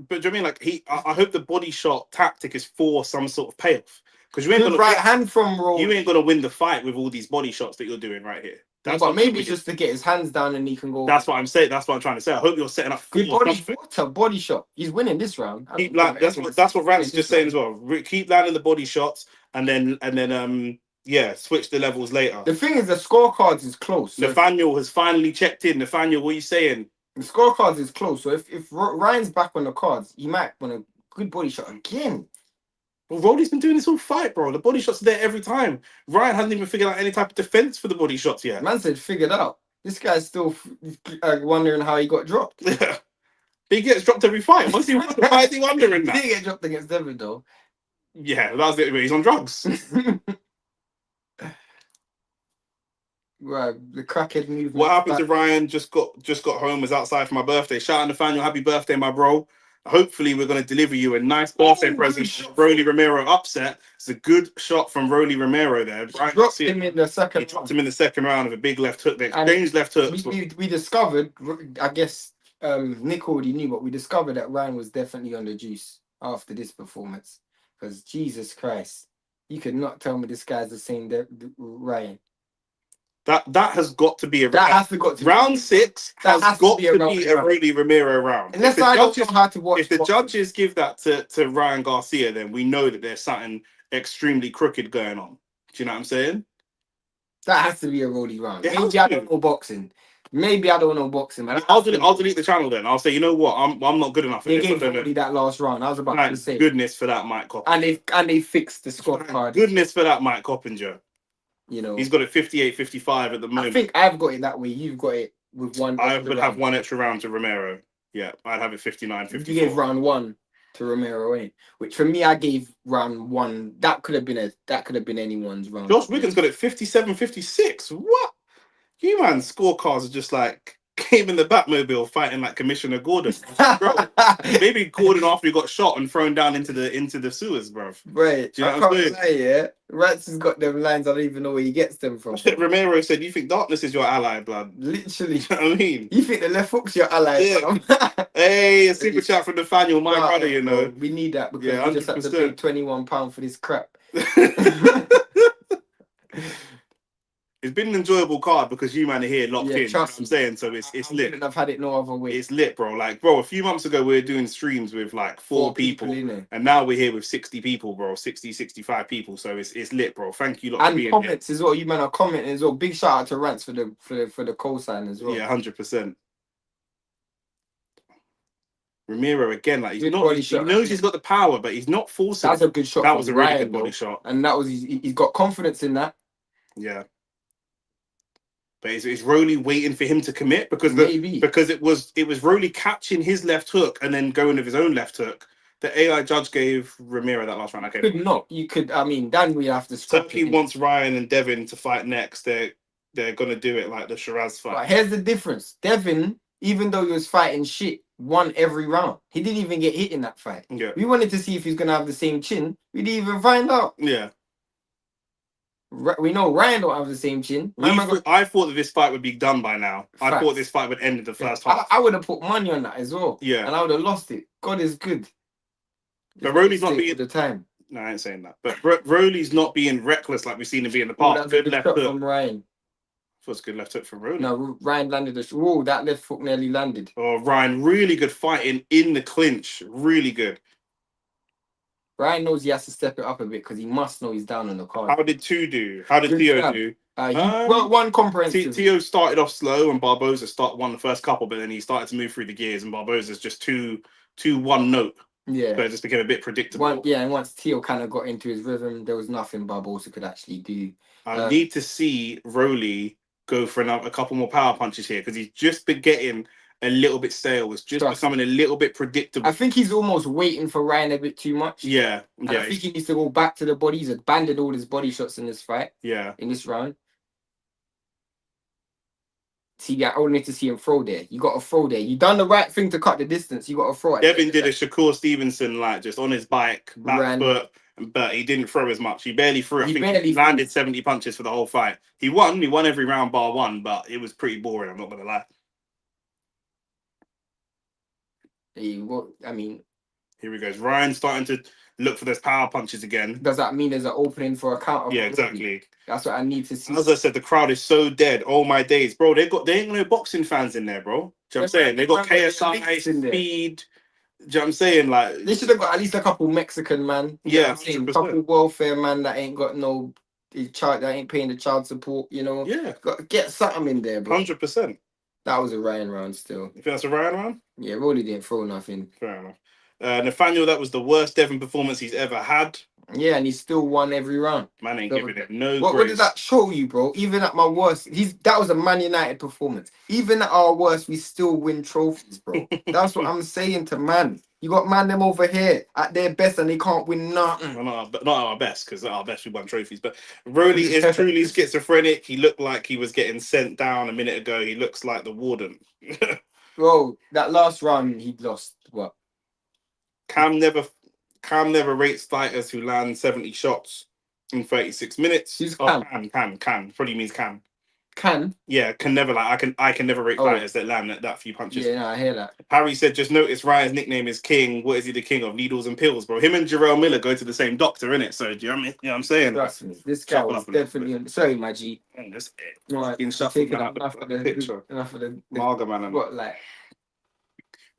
But do you mean like I hope the body shot tactic is for some sort of payoff. Because you ain't Good gonna right hand from Roley. You ain't gonna win the fight with all these body shots that you're doing right here. That's but maybe just to get his hands down and he can go. That's what I'm saying. That's what I'm trying to say. I hope you're setting up good body shot. He's winning this round. Keep that's what Rant's just saying as well. Keep landing the body shots and then switch the levels later. The thing is, the scorecards is close. So Nathaniel has finally checked in. Nathaniel, what are you saying? The scorecards is close. So if Ryan's back on the cards, he might want a good body shot again. Well, Roley's been doing this all fight, bro. The body shots are there every time. Ryan hasn't even figured out any type of defense for the body shots yet. Man said figured out. This guy's still wondering how he got dropped. Yeah. He gets dropped every fight. Why is he wondering that? He didn't get dropped against Devin, though. Yeah, that was it. He's on drugs. Right, the crackhead movement. What happened to Ryan? Just got home. Was outside for my birthday. Shout out Nathaniel, happy birthday, my bro. Hopefully, we're going to deliver you a nice birthday present. Roley Romero upset. It's a good shot from Roley Romero there. He dropped him in the second. He dropped him in the second round of a big left hook. They exchanged left hooks. We discovered, I guess Nick already knew, but we discovered that Ryan was definitely on the juice after this performance. Because Jesus Christ, you could not tell me this guy's the same Ryan. That has got to be round 6 has got to be a Roley Romero round. Unless I don't know how to watch. If the judges give that to Ryan Garcia, then we know that there's something extremely crooked going on. Do you know what I'm saying? That has to be a Roley round. Maybe I don't know boxing. Man. I'll delete the channel then. I'll say, you know what? I'm not good enough. They gave Roley that last round. I was about to say. Goodness for that, Mike Coppinger. And they fixed the scorecard. Goodness for that, Mike Coppinger. You know, he's got it 58-55 at the moment. I think I've got it that way. You've got it with one. I would have one extra round to Romero. Yeah, I'd have it 59-54. You gave round 1 to Romero, eh? Which for me, I gave round 1. That could have been anyone's round. Josh Wiggins got it 57-56. What? You man, scorecards are just like came in the Batmobile fighting like Commissioner Gordon. Bro, maybe Gordon after he got shot and thrown down into the sewers, bro. Right. Do you know I what I'm can't saying? lie, yeah. Rats has got them lines. I don't even know where he gets them from. Romero said, "You think darkness is your ally, blood?" Literally. You know what I mean? You think the left hook's your ally? Yeah. Hey, a super chat from Nathaniel, my brother, you know. Bro, we need that because Yeah, we just had to pay 100%. £21 for this crap. It's been an enjoyable card because you man are here locked Yeah, in. You know what trust I'm me. saying? So it's I lit. wouldn't have had it no other way. It's lit, bro. Like, bro, a few months ago we were doing streams with like four people in there. and now we're here with 60 people, bro. 60, 65 people. So it's lit, bro. Thank you lot for And being comments here. as well. You man are commenting as well. Big shout out to Rants for the cosign as well. Yeah, 100%. Ramiro again, like Good he body shot. knows he's got the power, but he's not forcing That's it. a good shot. That from was a really Ryan, good body though. shot. And that was he's got confidence in that. Yeah. But is Roley waiting for him to commit? Because Maybe. because it was Roley catching his left hook and then going with his own left hook. The AI judge gave Ramiro that last round. Okay. Could not. You could. I mean, then we have to. Turkey wants Ryan and Devin to fight next. They're gonna do it like the Shiraz fight. But here's the difference. Devin, even though he was fighting shit, won every round. He didn't even get hit in that fight. Yeah. We wanted to see if he's gonna have the same chin. We didn't even find out. Yeah. We know Ryan don't have the same chin. I thought that this fight would be done by now. Facts. I thought this fight would end in the first half. I would have put money on that as well. Yeah. And I would have lost it. God is good. But Roley's not being the time. No, I ain't saying that. But Roley's not being reckless like we've seen him be in the Oh, past. that's a Good left shot hook. from Ryan. Was good left hook from Roley. No, Ryan landed a. Oh, that left hook nearly landed. Oh, Ryan, really good fighting in the clinch. Really good. Ryan knows he has to step it up a bit because he must know he's down on the card. How did two do? How did Theo do? One comprehensive. Theo started off slow and Barbosa won the first couple, but then he started to move through the gears and Barbosa's just too one note. Yeah. So it just became a bit predictable. And once Theo kind of got into his rhythm, there was nothing Barbosa could actually do. I need to see Roley go for a couple more power punches here because he's just been getting a little bit stale. It's just becoming a little bit predictable. I think he's almost waiting for Ryan a bit too much. Yeah. And I think he needs to go back to the body. He's abandoned all his body shots in this fight. Yeah. In this round. See, I only need to see him throw there. You got to throw there. You done the right thing to cut the distance. You got to throw it. Devin did a Shakur Stevenson like just on his bike, back foot, but he didn't throw as much. He barely threw. I think he landed 70 punches for the whole fight. He won every round bar one, but it was pretty boring. I'm not gonna lie. I mean, here he goes. Ryan starting to look for those power punches again. Does that mean there's an opening for a counter? Yeah, exactly. That's what I need to see. As I said, the crowd is so dead. Oh my days, bro. They ain't no boxing fans in there, bro. Do you know what I'm saying? They got KSI, Speed. Do you know what I'm saying? Like they should have got at least a couple Mexican man. Yeah, a couple welfare man that ain't got no that ain't paying the child support. You know. Yeah. Got get something in there, bro. 100%. That was a Ryan round still. You think that's a Ryan round? Yeah, Roley didn't throw nothing. Fair enough. Nathaniel, that was the worst Devin performance he's ever had. Yeah, and he still won every round. Man ain't giving it no grace. What did that show you, bro? Even at my worst, that was a Man United performance. Even at our worst, we still win trophies, bro. That's what I'm saying to man. You got man them over here at their best and they can't win nothing. Well, not at our best, because at our best we won trophies. But Roley is truly schizophrenic. He looked like he was getting sent down a minute ago. He looks like the warden. Bro, that last round he lost what? Cam never rates fighters who land 70 shots in 36 minutes. Who's Cam? Can. Probably means Cam. Can? Yeah, can never I can never rate fighters that land that few punches. Yeah, no, I hear that. Harry said, just notice Ryan's nickname is King. What is he the king of? Needles and pills, bro. Him and Jarrell Miller go to the same doctor, innit? So do you know what I'm saying? Trust me. This guy was definitely sorry, my G. That's it. Right, enough of the Marga, man. What like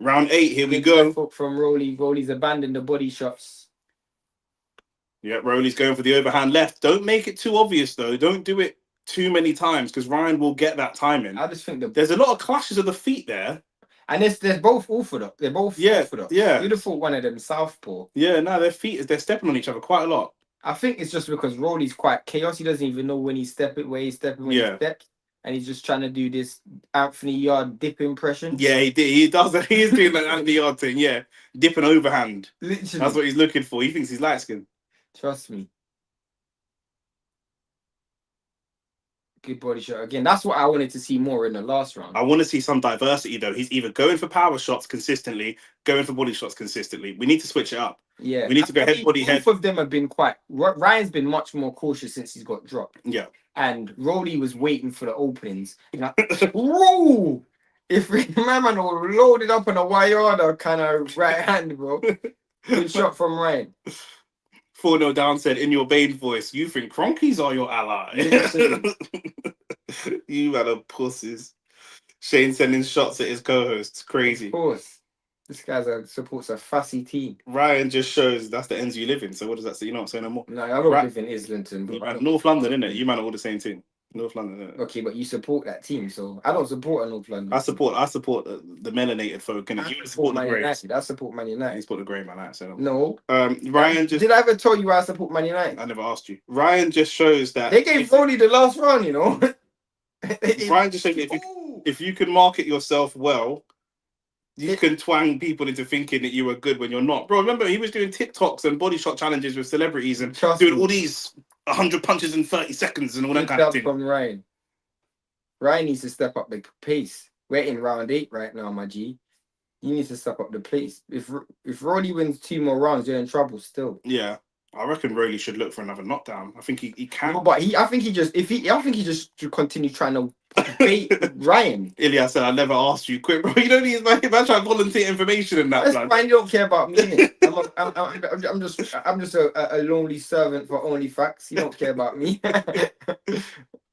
round 8, here we go. From Roley. Roley's abandoned the body shots. Yeah, Roley's going for the overhand left. Don't make it too obvious, though. Don't do it too many times, because Ryan will get that timing. I just think there's a lot of clashes of the feet there. And they're both orthodox. They're both orthodox. Yeah. You'd have thought one of them southpaw. Yeah, no, their feet, they're stepping on each other quite a lot. I think it's just because Roley's quite chaos. He doesn't even know when he's stepping, where he's stepping, when he steps. And he's just trying to do this Anthony Yard dip impression. Yeah, he does. He is doing that Anthony Yard thing. Yeah, dip and overhand. Literally, that's what he's looking for. He thinks he's light skinned. Trust me. Good body shot again. That's what I wanted to see more in the last round. I want to see some diversity though. He's either going for power shots consistently, going for body shots consistently. We need to switch it up. Yeah, we need to go head, body, head. Both of them have been quite. Ryan's been much more cautious since he's got dropped. Yeah, and Roley was waiting for the openings. Like, whoa! If my man was loaded up on a wire kind of right hand, bro. Good shot from Ryan. 4-0 down said in your Bane voice, you think Cronkies are your ally? You man are pussies. Shane sending shots at his co-hosts. Crazy. Of course. This guy supports a fussy team. Ryan just shows that's the ends you live in. So what does that say? You're not saying no more. No, I don't live in Islington. But North London, innit? You man are all the same team. North London, innit? Okay, but you support that team, so I don't support North London. I support the melanated folk, innit? You support the Grey. I support Man United. You support the Grey, man. So no. Ryan just. Did I ever tell you I support Man United? I never asked you. Ryan just shows that they gave Roley the last round, you know. Ryan just shows if you can market yourself well, you can twang people into thinking that you are good when you're not. Bro, remember he was doing TikToks and body shot challenges with celebrities and doing all these 100 punches in 30 seconds and all that kind of thing. From Ryan. Ryan needs to step up the pace. We're in round 8 right now, my G. You need to step up the pace. If Roley wins 2 more rounds, you're in trouble still. Yeah. I reckon Roley should look for another knockdown. I think he can. No, but I think he just should continue trying to bait Ryan. Ilya said, I never asked you. Quick, bro. You don't need man trying to volunteer information in that. That's fine. You don't care about me. I'm just a lonely servant for only facts. You don't care about me.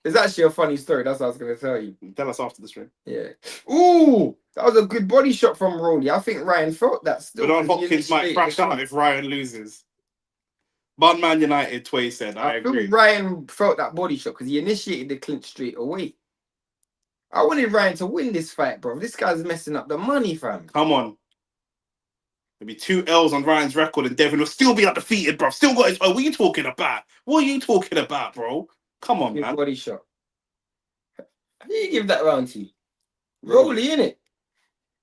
It's actually a funny story. That's what I was gonna tell you. Tell us after the stream. Yeah. Ooh, that was a good body shot from Roley. I think Ryan felt that still. But Hopkins might crash out if Ryan loses. But Man United, Tway said, I agree. Ryan felt that body shot because he initiated the clinch straight away. I wanted Ryan to win this fight, bro. This guy's messing up the money, fam. Come on. There'll be 2 L's on Ryan's record and Devin will still be undefeated, bro. Still got his... Oh, what are you talking about? What are you talking about, bro? Come on, man. Body shot. How do you give that round to? Roley, innit?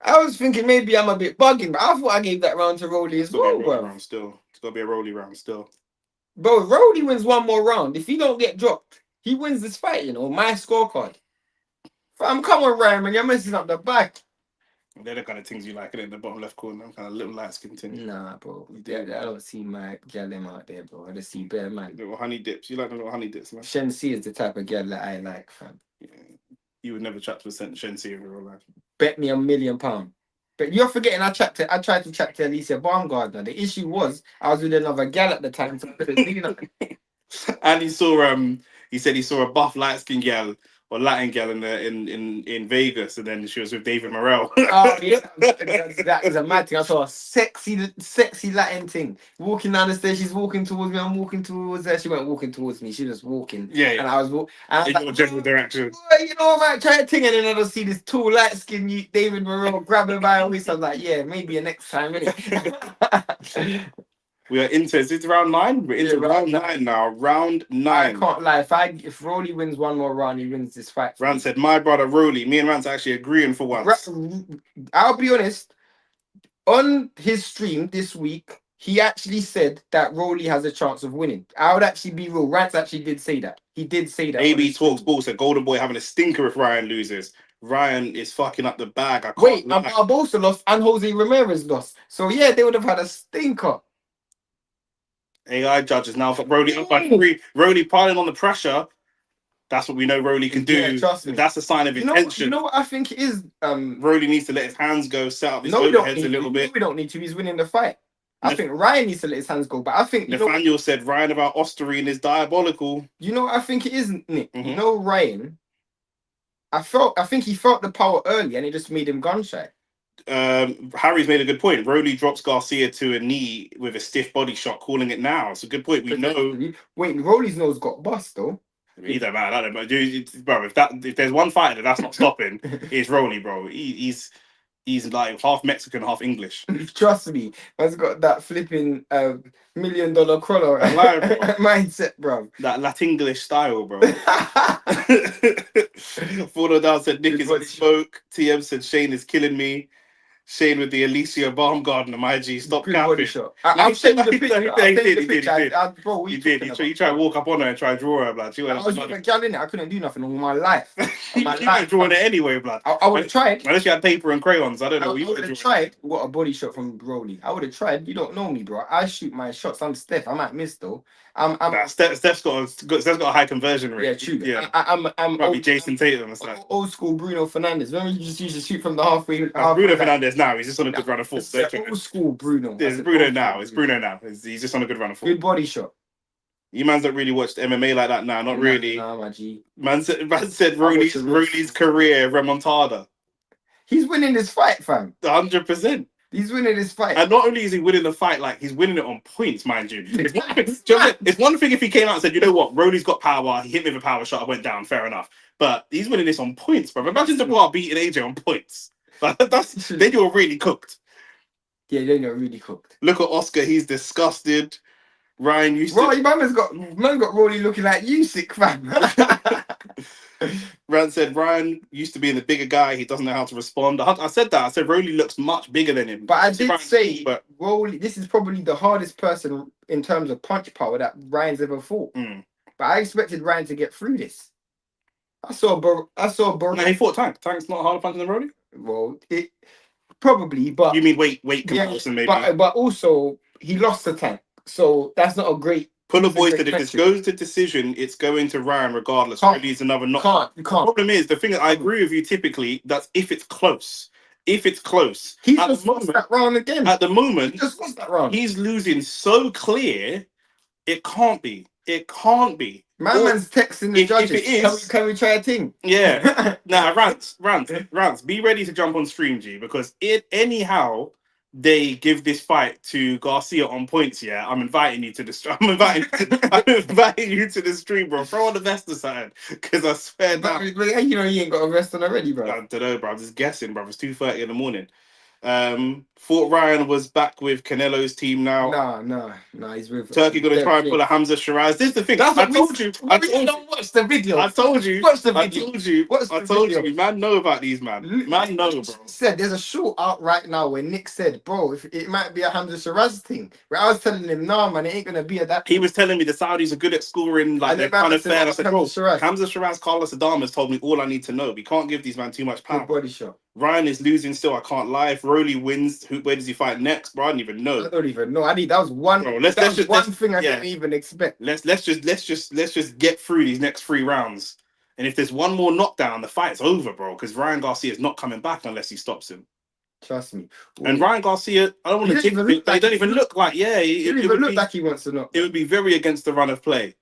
I was thinking maybe I'm a bit bugging, but I thought I gave that round to Roley as well, bro. It's got to be a Roley round still. Bro, Roley wins 1 more round. If he don't get dropped, he wins this fight, you know. My scorecard. Fam, come on, Ryan, man. You're messing up the back. They're the kind of things you like in the bottom left corner. Kind of little light skin thing. Nah, bro. I don't see my girl them out there, bro. I just see bare man. Little honey dips. You like the little honey dips, man? Shensi is the type of girl that I like, fam. Yeah. You would never chat to a Shensi in real life. Bet me £1 million. But you're forgetting I tried to chat to Alicia Baumgardner. The issue was I was with another gal at the time, so I couldn't do nothing. And he said he saw a buff light skinned gal or Latin gal in Vegas, and then she was with David Morrell. Oh yeah, that is a mad thing. I saw a sexy Latin thing walking down the stairs. She's walking towards me. I'm walking towards her. She wasn't walking towards me. She was walking. Yeah. And I was walking. In your general direction. You know, I try to ting, and then I just see this tall light skinned David Morrell grabbing by her waist. I'm like, yeah, maybe a next time, innit? We are into it's round 9. We're into round 9 now. Round 9. I can't lie. If Roley wins 1 more round, he wins this fight. Rand said, "My brother Roley." Me and Rand's actually agreeing for once. I'll be honest. On his stream this week, he actually said that Roley has a chance of winning. I would actually be real. Rand actually did say that. He did say that. AB Talks Ball said, "Golden Boy having a stinker if Ryan loses." Ryan is fucking up the bag. Wait, and Barbosa lost and Jose Ramirez lost. So yeah, they would have had a stinker. AI judges now for Roley up by 3. Roley piling on the pressure. That's what we know Roley can do. Yeah, trust me. That's a sign of intention. You know what I think it is? Roley needs to let his hands go, set up his overheads a little bit. We don't need to. He's winning the fight. I think Ryan needs to let his hands go. But I think Nathaniel said Ryan about Osterine is diabolical. You know what I think it is, Nick? Mm-hmm. You know Ryan. I think he felt the power early, and it just made him gun shy. Harry's made a good point. Roley drops Garcia to a knee with a stiff body shot, calling it now. It's a good point. We know. Wait, Roley's nose got bust though. Either man, but bro, if there's one fighter that's not stopping, it's Roley, bro. He's like half Mexican, half English. Trust me, man's got that flipping $1 million crawler mindset, bro. That Latinglish style, bro. Fordo down said Nick is on smoke. TM said Shane is killing me. Shane with the Alicia Baumgarten, my G. Stop Good body capping. shot. No, I'll send you the he picture. did, I'll he send you did, the he did, picture. he did. Bro, what are He you did. talking He about? tried to walk up on her and try to draw her, blood. She went, I was with a gal in it. I couldn't do nothing all my life. you weren't drawing it anyway, blood. I would have tried. Unless you had paper and crayons. I don't know. I You would were have drawing. tried. What a body shot from Roley. I would have tried. You don't know me, bro. I shoot my shots. I'm Steph. I might miss though. Nah, Steph's got a high conversion rate. Yeah, true. Yeah. I'm Might be Jason Tatum and stuff. old school Bruno Fernandez. Remember you just used to shoot from the halfway. Bruno Fernandez now. He's just on a good run of force. Old school Bruno. It's Bruno now. It's Bruno now. He's just on a good run of force. Good body shot. You mans don't really watch the MMA like that now. Not really. Nah, my G. Man said Roley's career remontada. He's winning this fight, fam. 100%. He's winning this fight. And not only is he winning the fight, like he's winning it on points, mind you. It's one thing if he came out and said, you know what, Roley's got power, he hit me with a power shot, I went down, fair enough. But he's winning this on points, bro. Imagine Dubois beating AJ on points. Then you're really cooked. Yeah, then you're really cooked. Look at Oscar, he's disgusted. Ryan used to... man's got Roley looking like you, sick fam. Rand said Ryan used to be the bigger guy. He doesn't know how to respond. I said that. I said Roley looks much bigger than him. But I did say Roley. This is probably the hardest person in terms of punch power that Ryan's ever fought. But I expected Ryan to get through this. I saw. No, he fought Tank. Tank's not harder punching than Roley. Well, it probably, but you mean weight comparison, maybe. But also he lost to Tank, so that's not a great. Pull a voice that if this goes to decision, it's going to Ryan regardless. Roley is another knockout. You can't. The problem is, the thing that I agree with you typically, that's if it's close. If it's close. He just lost that round again. At the moment, he just lost that round. He's losing so clear, it can't be. It can't be. Man's texting the judges. If it is, can we try a thing? Yeah. Nah, Rants. Be ready to jump on stream, G, because anyhow they give this fight to Garcia on points, yeah, I'm inviting you to the stream. I'm inviting you to the stream, bro. Throw on the vest or something, because I swear that. But you know he ain't got a vest on already, bro. I don't know, bro. I'm just guessing, bro. It's 2:30 in the morning. Thought Ryan was back with Canelo's team now. Nah, he's with Turkey gonna try and pull a Hamza Shiraz. This is the thing. I told you. Don't watch the video. I told you. Watch the video. I told you. Man, know about these man. Man, know, bro. Said there's a short out right now where Nick said, bro, if it might be a Hamza Shiraz thing. Where I was telling him, nah, man, it ain't gonna be a that. He was telling me the Saudis are good at scoring, like they're kind of fair. And I said, bro, Hamza Shiraz, Carlos Adamas told me all I need to know. We can't give these man too much power. Good body shot. Ryan is losing still. I can't lie. If Roley wins, where does he fight next, bro? I don't even know. I don't even know. That was one. Bro, let's one thing I didn't even expect. Let's just get through these next 3 rounds. And if there's one more knockdown, the fight's over, bro. Because Ryan Garcia is not coming back unless he stops him. Trust me. And Ryan Garcia, I don't want to give it. They don't even look like. Yeah, he doesn't even look like he wants to knock. It would be very against the run of play.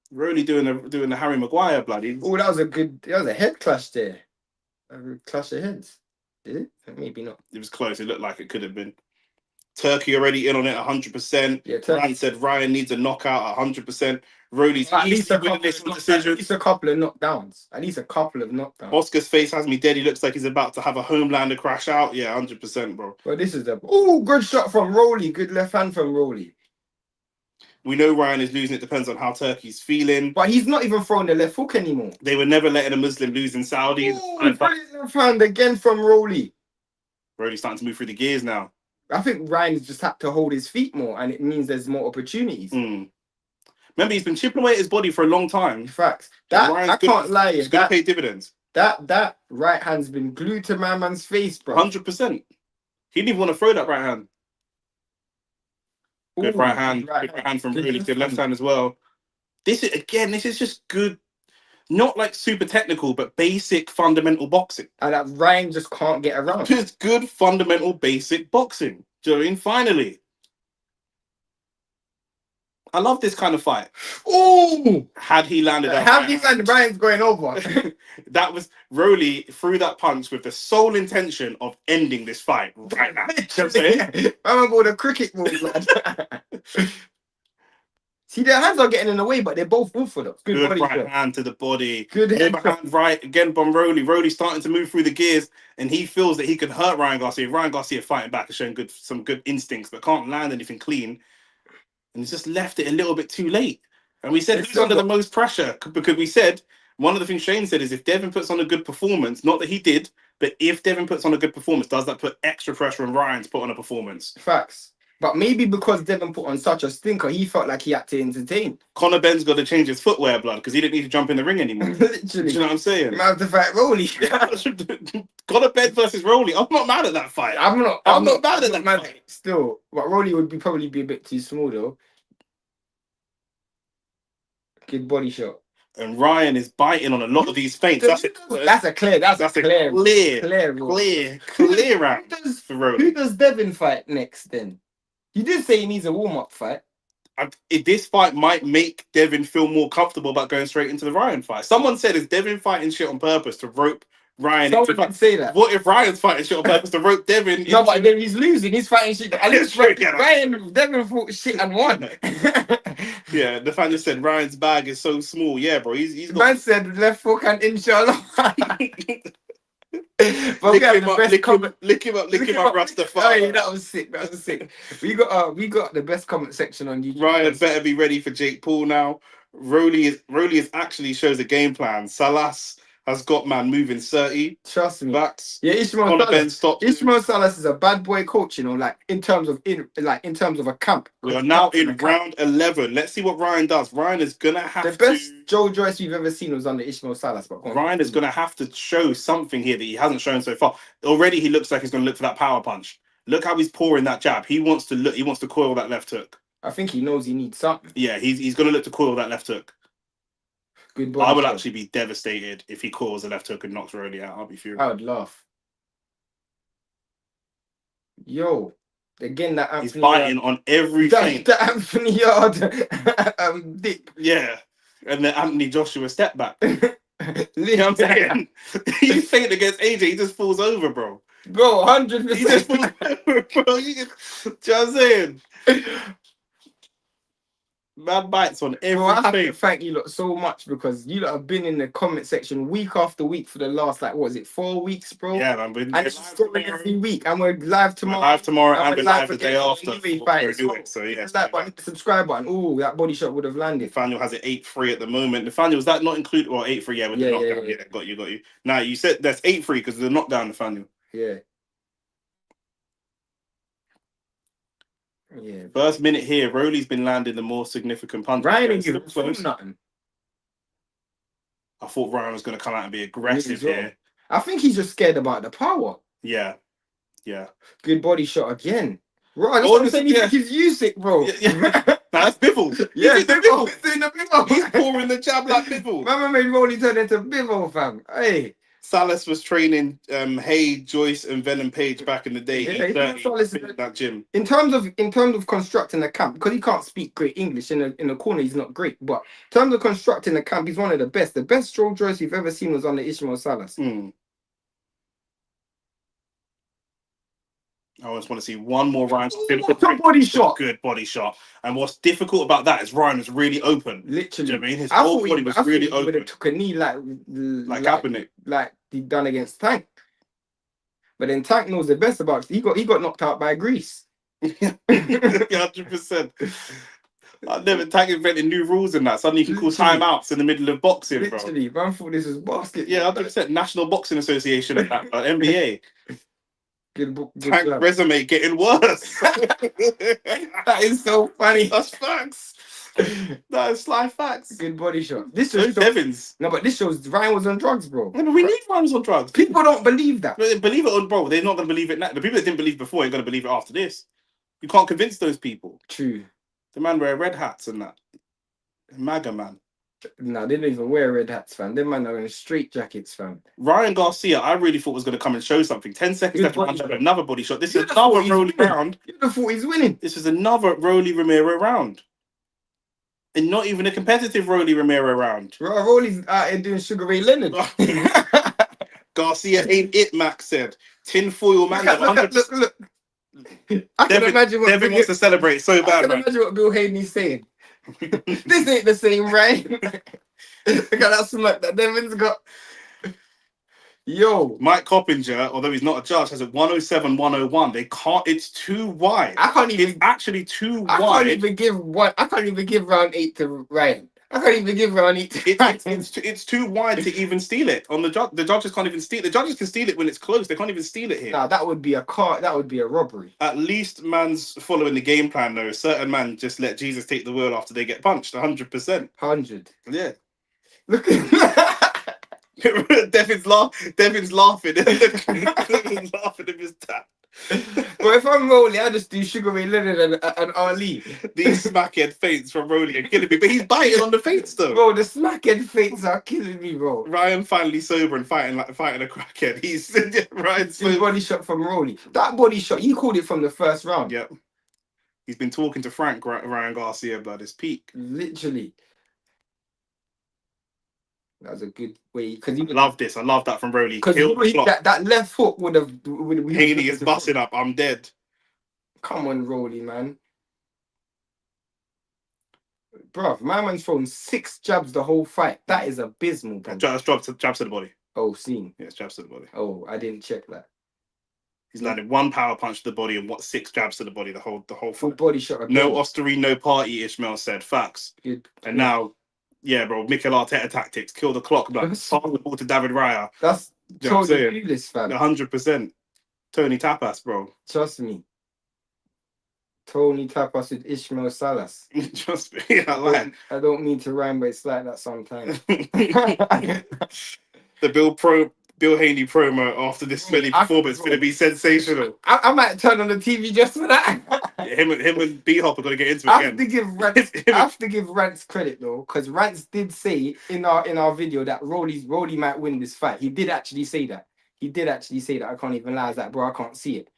Roley doing the Harry Maguire bloody. Oh, that was a head clash there. A clash of heads. Did it? Maybe not. It was close. It looked like it could have been. Turkey already in on it 100%. Yeah, Ryan said Ryan needs a knockout 100%. Roley's easily winning this decision. At least a couple of knockdowns. At least a couple of knockdowns. Oscar's face has me dead. He looks like he's about to have a Homelander crash out. Yeah, 100%, bro. Well, this is the good shot from Roley. Good left hand from Roley. We know Ryan is losing. It depends on how Turkey's feeling. But he's not even throwing the left hook anymore. They were never letting a Muslim lose in Saudi. Left hand again from Roley. Roley's starting to move through the gears now. I think Ryan's just had to hold his feet more, and it means there's more opportunities. Remember, he's been chipping away at his body for a long time. Facts. I can't lie. It's going to pay dividends. That right hand's been glued to my man's face, bro. 100%. He didn't even want to throw that right hand. Good right hand. Good right hand from Roley. Good left hand as well. This is just good. Not like super technical, but basic fundamental boxing. And that Ryan just can't get around. Just good fundamental basic boxing. Do you know what I mean? Finally. I love this kind of fight. Oh! Had he landed that Had he landed, Ryan's going over. That was Roley threw that punch with the sole intention of ending this fight right now. You know what I'm saying? I remember the cricket balls, lad. See, their hands are getting in the way, but they're both orthodox. Good right hand to the body. Good hand right again from Roley. Roley's starting to move through the gears, and he feels that he can hurt Ryan Garcia. Ryan Garcia fighting back and showing some good instincts, but can't land anything clean. And he's just left it a little bit too late. And we said who's under the most pressure? Because we said one of the things Shane said is if Devin puts on a good performance, not that he did, But if Devin puts on a good performance, does that put extra pressure on Ryan to put on a performance? Facts. But maybe because Devin put on such a stinker, he felt like he had to entertain. Conor Ben's got to change his footwear, blood, because he didn't need to jump in the ring anymore. Literally. Do you know what I'm saying? Man, the fight Roley. Conor Ben versus Roley. I'm not mad at that fight. I'm not mad at that fight. Still, but Roley would probably be a bit too small though. Good body shot. And Ryan is biting on a lot of these feints. That's a clear round for Roley. Who does Devin fight next then? You did say he needs a warm-up fight. This fight might make Devin feel more comfortable about going straight into the Ryan fight. Someone said, is Devin fighting shit on purpose to rope Ryan? Someone did say that. What if Ryan's fighting shit on purpose to rope Devin? No, but then he's losing. He's fighting shit. At least Devin fought shit and won. Yeah, the fan just said Ryan's bag is so small. Yeah, bro. He's got... Man said left hook and inshallah. Lick him up, Rastafari. Oh, that was sick. We got the best comment section on YouTube. Ryan better be ready for Jake Paul now. Roley is actually shows a game plan. Salas has got man moving 30. Trust me. Backs. Yeah, Ishmael Salas is a bad boy coach, you know, like in terms of a camp. We are now in round 11. Let's see what Ryan does. Ryan is gonna have the best Joe Joyce we've ever seen was under Ishmael Salas. But Ryan is gonna have to show something here that he hasn't shown so far. Already he looks like he's gonna look for that power punch. Look how he's pouring that jab. He wants to coil that left hook. I think he knows he needs something. Yeah, he's gonna look to coil that left hook. Good I would actually be devastated if he calls a left hook and knocks Roley out. I'll be furious. I would laugh. Yo, again that Anthony. He's fighting on everything. The Anthony Yard dip. Yeah, and then Anthony Joshua step back. You know what I'm saying? He's faint against AJ. He just falls over, bro. Bro, 100%. He just falls over, bro. You know what I'm saying? Mad bites on everything. Bro, I have to thank you lot so much because you lot have been in the comment section week after week for the last 4 weeks, bro? Yeah, man. And it's going every week, and we're live tomorrow. And we're live the day after. So yeah, that button, subscribe button. Oh, that body shot would have landed. Nathaniel has it 8-3 at the moment. Nathaniel, was that not included? Or 8-3? Yeah, with the knockdown. Yeah, got you. Now you said that's 8-3 because of the knockdown, Nathaniel. Yeah. Yeah. First minute here, Roley's been landing the more significant punch. Ryan didn't give nothing. I thought Ryan was going to come out and be aggressive here. I think he's just scared about the power. Yeah. Good body shot again. Right, that's what I'm saying. He's Usyk, bro. That's Bivol. Yeah, Bivol. He's pouring the jab like Bivol. Mama made Roley turn into Bivol, fam. Hey. Salas was training Hay, Joyce, and Venom Page back in the day. That gym. In terms of constructing a camp, because he can't speak great English in the corner, he's not great. But in terms of constructing a camp, he's one of the best. The best Joe Joyce you've ever seen was under Ishmael Salas. I just want to see one more Ryan. Body shot. Good body shot. And what's difficult about that is Ryan was really open. Literally. Do you know what I mean? His whole body was really open. Would have took a knee like Kaepernick. Like he done against Tank. But then Tank knows the best about it. He got knocked out by Greece. 100%. Tank invented new rules in that. Suddenly you can call timeouts in the middle of boxing, bro. Literally, man thought this was basket. Yeah, 100%. National Boxing Association and that, NBA. Good Tank resume getting worse. That is so funny. That's facts. That is sly facts. Good body shot. This shows Evans. No, but this shows Ryan was on drugs, bro. No, but we need Ryan was on drugs. People don't believe that. Believe it or bro, they're not gonna believe it now. The people that didn't believe before ain't gonna believe it after this. You can't convince those people. True. The man wear red hats and that. MAGA man. No, they don't even wear red hats, fam. Them man are in straight jackets, fam. Ryan Garcia, I really thought was going to come and show something. 10 seconds left to another body shot. This is another Roley round. You'd have thought he's winning. This is another Roley Romero round. And not even a competitive Roley Romero round. Roley's out here doing Sugar Ray Leonard. Garcia ain't it, Max said. Tinfoil man. Look. I can imagine what Devin wants to celebrate so bad. I can imagine what Bill Haney's saying. This ain't the same, right? Look at that smirk that Devin's got. Yo. Mike Coppinger, although he's not a judge, has a 107-101. They can't, it's too wide. I can't even. It's actually too wide. I can't even give round 8 to Ryan. I can't even give her any. It's too wide to even steal it on the judge. The judges can't even steal. The judges can steal it when it's close. They can't even steal it here. Nah, that would be a car. That would be a robbery. At least man's following the game plan though. Certain man just let Jesus take the wheel after they get punched. 100%. 100. Yeah. Look at Devin's laughing. Devin's laughing at his dad. But if I'm Roley, I just do Sugar Ray Leonard and Ali. These smackhead feints from Roley are killing me, but he's biting on the feints though. Bro, the smackhead feints are killing me, bro. Ryan finally sober and fighting a crackhead. He's Ryan's his body shot from Roley. That body shot, you called it from the first round. Yep. He's been talking to Frank Ryan Garcia about his peak. Literally. That was a good way. I love this. I love that from Roley. Because that left hook would have. Haney is busting up. I'm dead. Come on, Roley, man. Bruv, my man's thrown 6 jabs the whole fight. That is abysmal, bro. Jabs to the body. Oh, seen. Yeah, it's jabs to the body. Oh, I didn't check that. He's landed 1 power punch to the body and 6 jabs to the body. The whole full body shot. Again. No Osterine, no party. Ishmael said facts. Good. And now. Yeah, bro. Mikel Arteta tactics. Kill the clock. Like, pass the ball to David Raya. That's totally clueless, fam. 100%. Tony Tapas, bro. Trust me. Tony Tapas with Ishmael Salas. Trust me. I don't mean to rhyme, but it's like that sometimes. The Bill Haney promo after this smelly performance is going to be sensational. I might turn on the TV just for that. Him and B-Hop are going to get into it again. I have to give Rance credit though, because Rance did say in our video that Roley might win this fight. He did actually say that. I can't even lie. I was like, bro, I can't see it.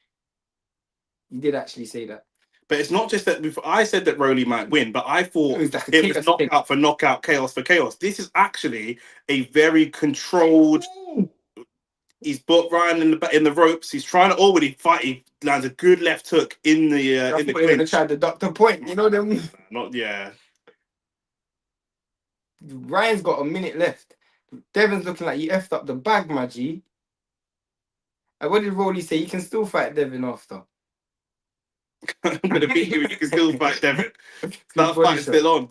He did actually say that. But it's not just that. I said that Roley might win, but I thought it was knockout for knockout, chaos for chaos. This is actually a very controlled. He's put Ryan in the ropes. He's trying to already fight. He lands a good left hook in the in the clinch. Tried to duck the point. You know what I mean? Not yeah. Ryan's got a minute left. Devin's looking like you effed up the bag, my G. And what did Roley say? You can still fight Devin after. I'm gonna beat you. You can still fight Devin. That fight's still on.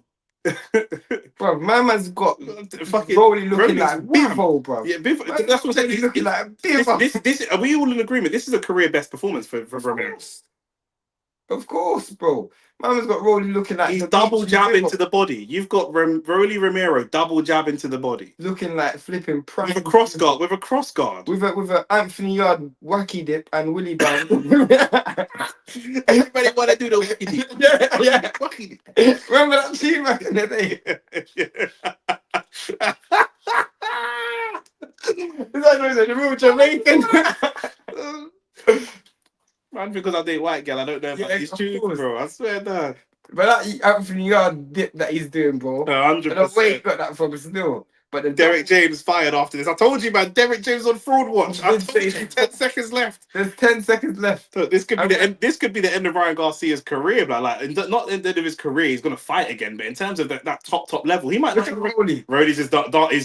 Bro, my man's got fucking Roley looking like Bivo, bro. Yeah, Bivo. That's what I'm saying. He's looking like Bivo. This, are we all in agreement? This is a career best performance for Romero. Of course, bro. My man's got Roley looking like he's double jab into the body. You've got Roley Romero double jab into the body, looking like flipping prime with a cross guard. With a Anthony Yard wacky dip and Willie Bam. Everybody want to do the wacky dip. Yeah. Wacky dip. Remember that team back in the day? Is that noise the real Jamaican? Man, because I date white girl, I don't know about these tunes, bro. I swear that. But that Anthony Yard dip that he's doing, bro. 100%. I don't where he got that from still. But Derek James fired after this. I told you, man. Derek James on fraud watch. I told you 10 seconds left. There's 10 seconds left. So this could be the end. This could be the end of Ryan Garcia's career, but not the end of his career. He's gonna fight again, but in terms of that top level, he might. Look at Roley. Roley's is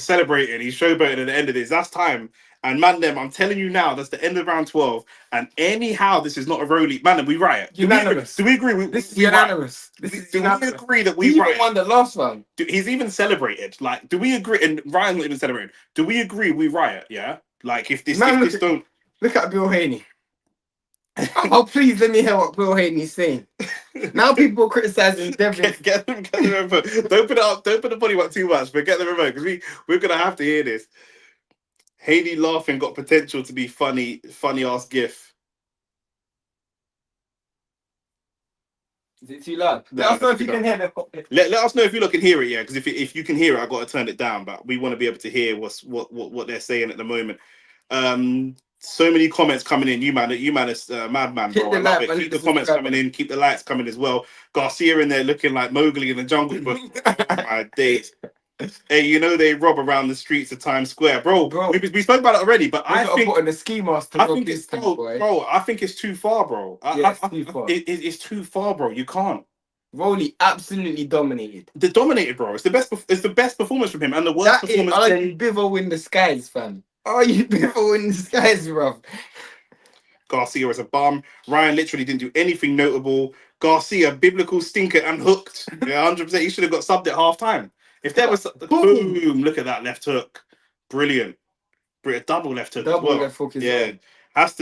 celebrating. He's showboating at the end of this. That's time. And man, I'm telling you now, that's the end of round 12. And anyhow, this is not a Roley. Man, we riot. Unanimous. Do we agree? This is unanimous. Do we agree that we he riot? Even won the last one. He's even celebrated. Like, do we agree? And Ryan's not even celebrating. Do we agree we riot? Yeah. Like, if this don't look at Bill Haney. Oh, please let me hear what Bill Haney's saying. Now people criticizing Devin. Get the remote. Don't put it up. Don't put the body up too much. But get the remote because we're gonna have to hear this. Haney laughing got potential to be funny ass gif. Is it too loud? Let us know if you can hear it. Let us know if you can hear it, yeah. Because if you can hear it, I got to turn it down. But we want to be able to hear what they're saying at the moment. So many comments coming in. You man is madman, bro. I love it. Keep the comments coming in. Keep the likes coming as well. Garcia in there looking like Mowgli in the jungle book. My days. Hey, you know they rob around the streets of Times Square, bro. We spoke about it already, but I think put in a ski mask to rob this thing, bro. I think it's too far, bro. It's too far. It's too far, bro. You can't. Roley absolutely dominated. They dominated, bro. It's the best. It's the best performance from him, and the worst performance. Are you Bivo in the skies, fam? Are you Bivo in the skies, bro? Garcia is a bum. Ryan literally didn't do anything notable. Garcia, biblical stinker and hooked. Yeah, 100%. He should have got subbed at half time. If there was boom, look at that left hook, brilliant, double left hook as well. Left hook as well. Has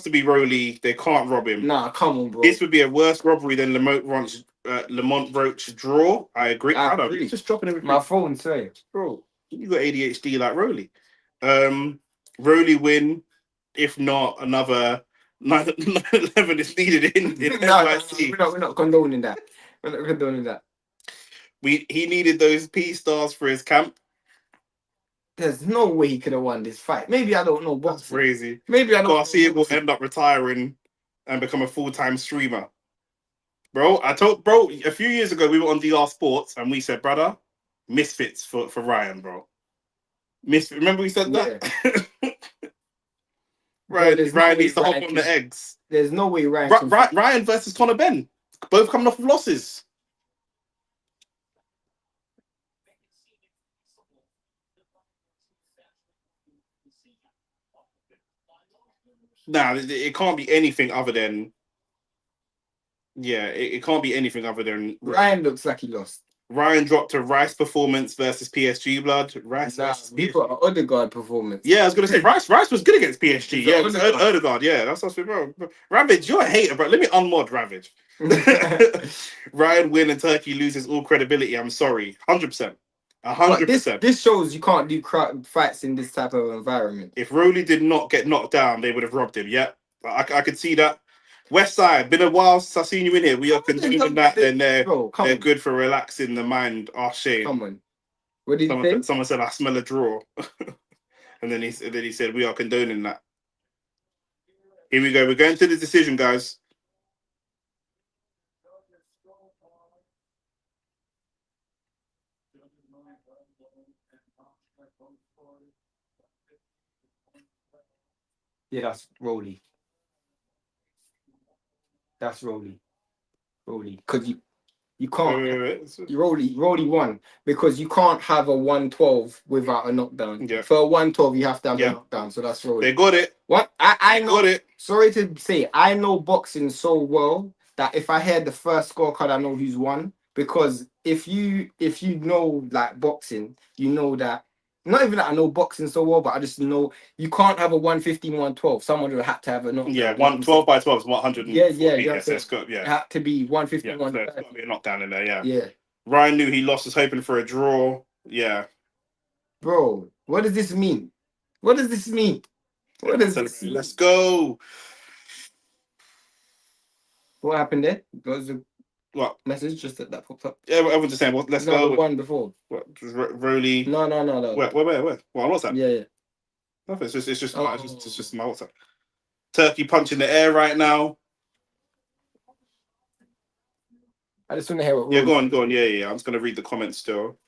to be Roley. They can't rob him. Nah, come on, bro. This would be a worse robbery than Lamont Roach draw. I agree. I don't know. Just dropping everything. My phone, say, bro, you got ADHD like Roley. Roley win. If not, another 9/11 is needed in NYC. We're not condoning that. We're not condoning that. He needed those P stars for his camp. There's no way he could have won this fight. Maybe I don't know. That's crazy. Maybe I don't. Garcia will end up retiring and become a full-time streamer. Bro, a few years ago we were on DR Sports and we said, brother, misfits for Ryan, bro. Remember we said that? Right, Ryan needs to hop on the eggs. There's no way Ryan. Ryan versus Conor Benn, both coming off of losses. Nah, it can't be anything other than. Yeah, it can't be anything other than. Ryan looks like he lost. Ryan dropped a Rice performance versus PSG blood. Rice versus PSG. Got an Odegaard performance. Yeah, I was gonna say Rice was good against PSG. Yeah, Odegaard. Yeah, that's what's bro. Ravage, you're a hater, bro. Let me unmod Ravage. Ryan win and Turkey loses all credibility. I'm sorry, 100%. 100%. This shows you can't do fights in this type of environment. If Roley did not get knocked down, they would have robbed him. Yeah, I could see that. West Side, been a while since I've seen you in here. We are continuing that. Then they're good for relaxing the mind. Oh, shame. Come on. What did you say? Someone said I smell a draw, and then he said we are condoning that. Here we go. We're going to the decision, guys. Yeah, that's Roley. That's Roley. Because you can't. Roley won because you can't have a 112 without a knockdown. Yeah. For a 112, you have to have a knockdown. So that's Roley. They got it. What I know. Got it. Sorry to say, I know boxing so well that if I hear the first scorecard, I know who's won. Because if you know like boxing, you know that. Not even that I know boxing so well, but I just know you can't have a 115, 112. Someone would have to have a knockdown. Yeah, 12 by 12 is 100. Yeah. It had to be 115, yeah, 130. So it's got to be a knockdown in there, Yeah. Ryan knew he lost, was hoping for a draw. Yeah. Bro, what does this mean? Let's go. What happened there? What message just that popped up? Yeah, everyone's just saying, let's go. The one before. What? Roley? No. Where? Well, on WhatsApp. Yeah. Nothing. It's just my WhatsApp. Turkey punching the air right now. I just want to hear what. Yeah, go on. Yeah. I'm just gonna read the comments still.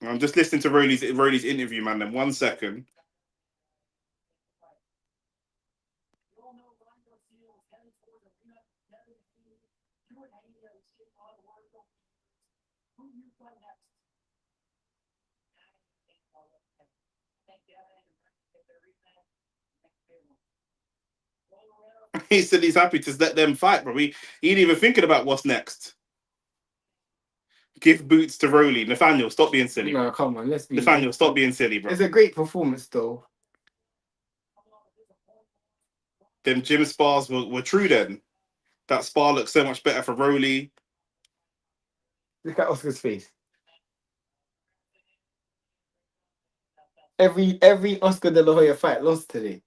I'm just listening to Roley's interview, man. Then 1 second. He said he's happy to let them fight, bro. He ain't even thinking about what's next. Give boots to Roley. Nathaniel, stop being silly. No, come on. Nathaniel, stop being silly, bro. It's a great performance, though. Them gym spars were true then. That spar looks so much better for Roley. Look at Oscar's face. Every Oscar De La Hoya fight lost today.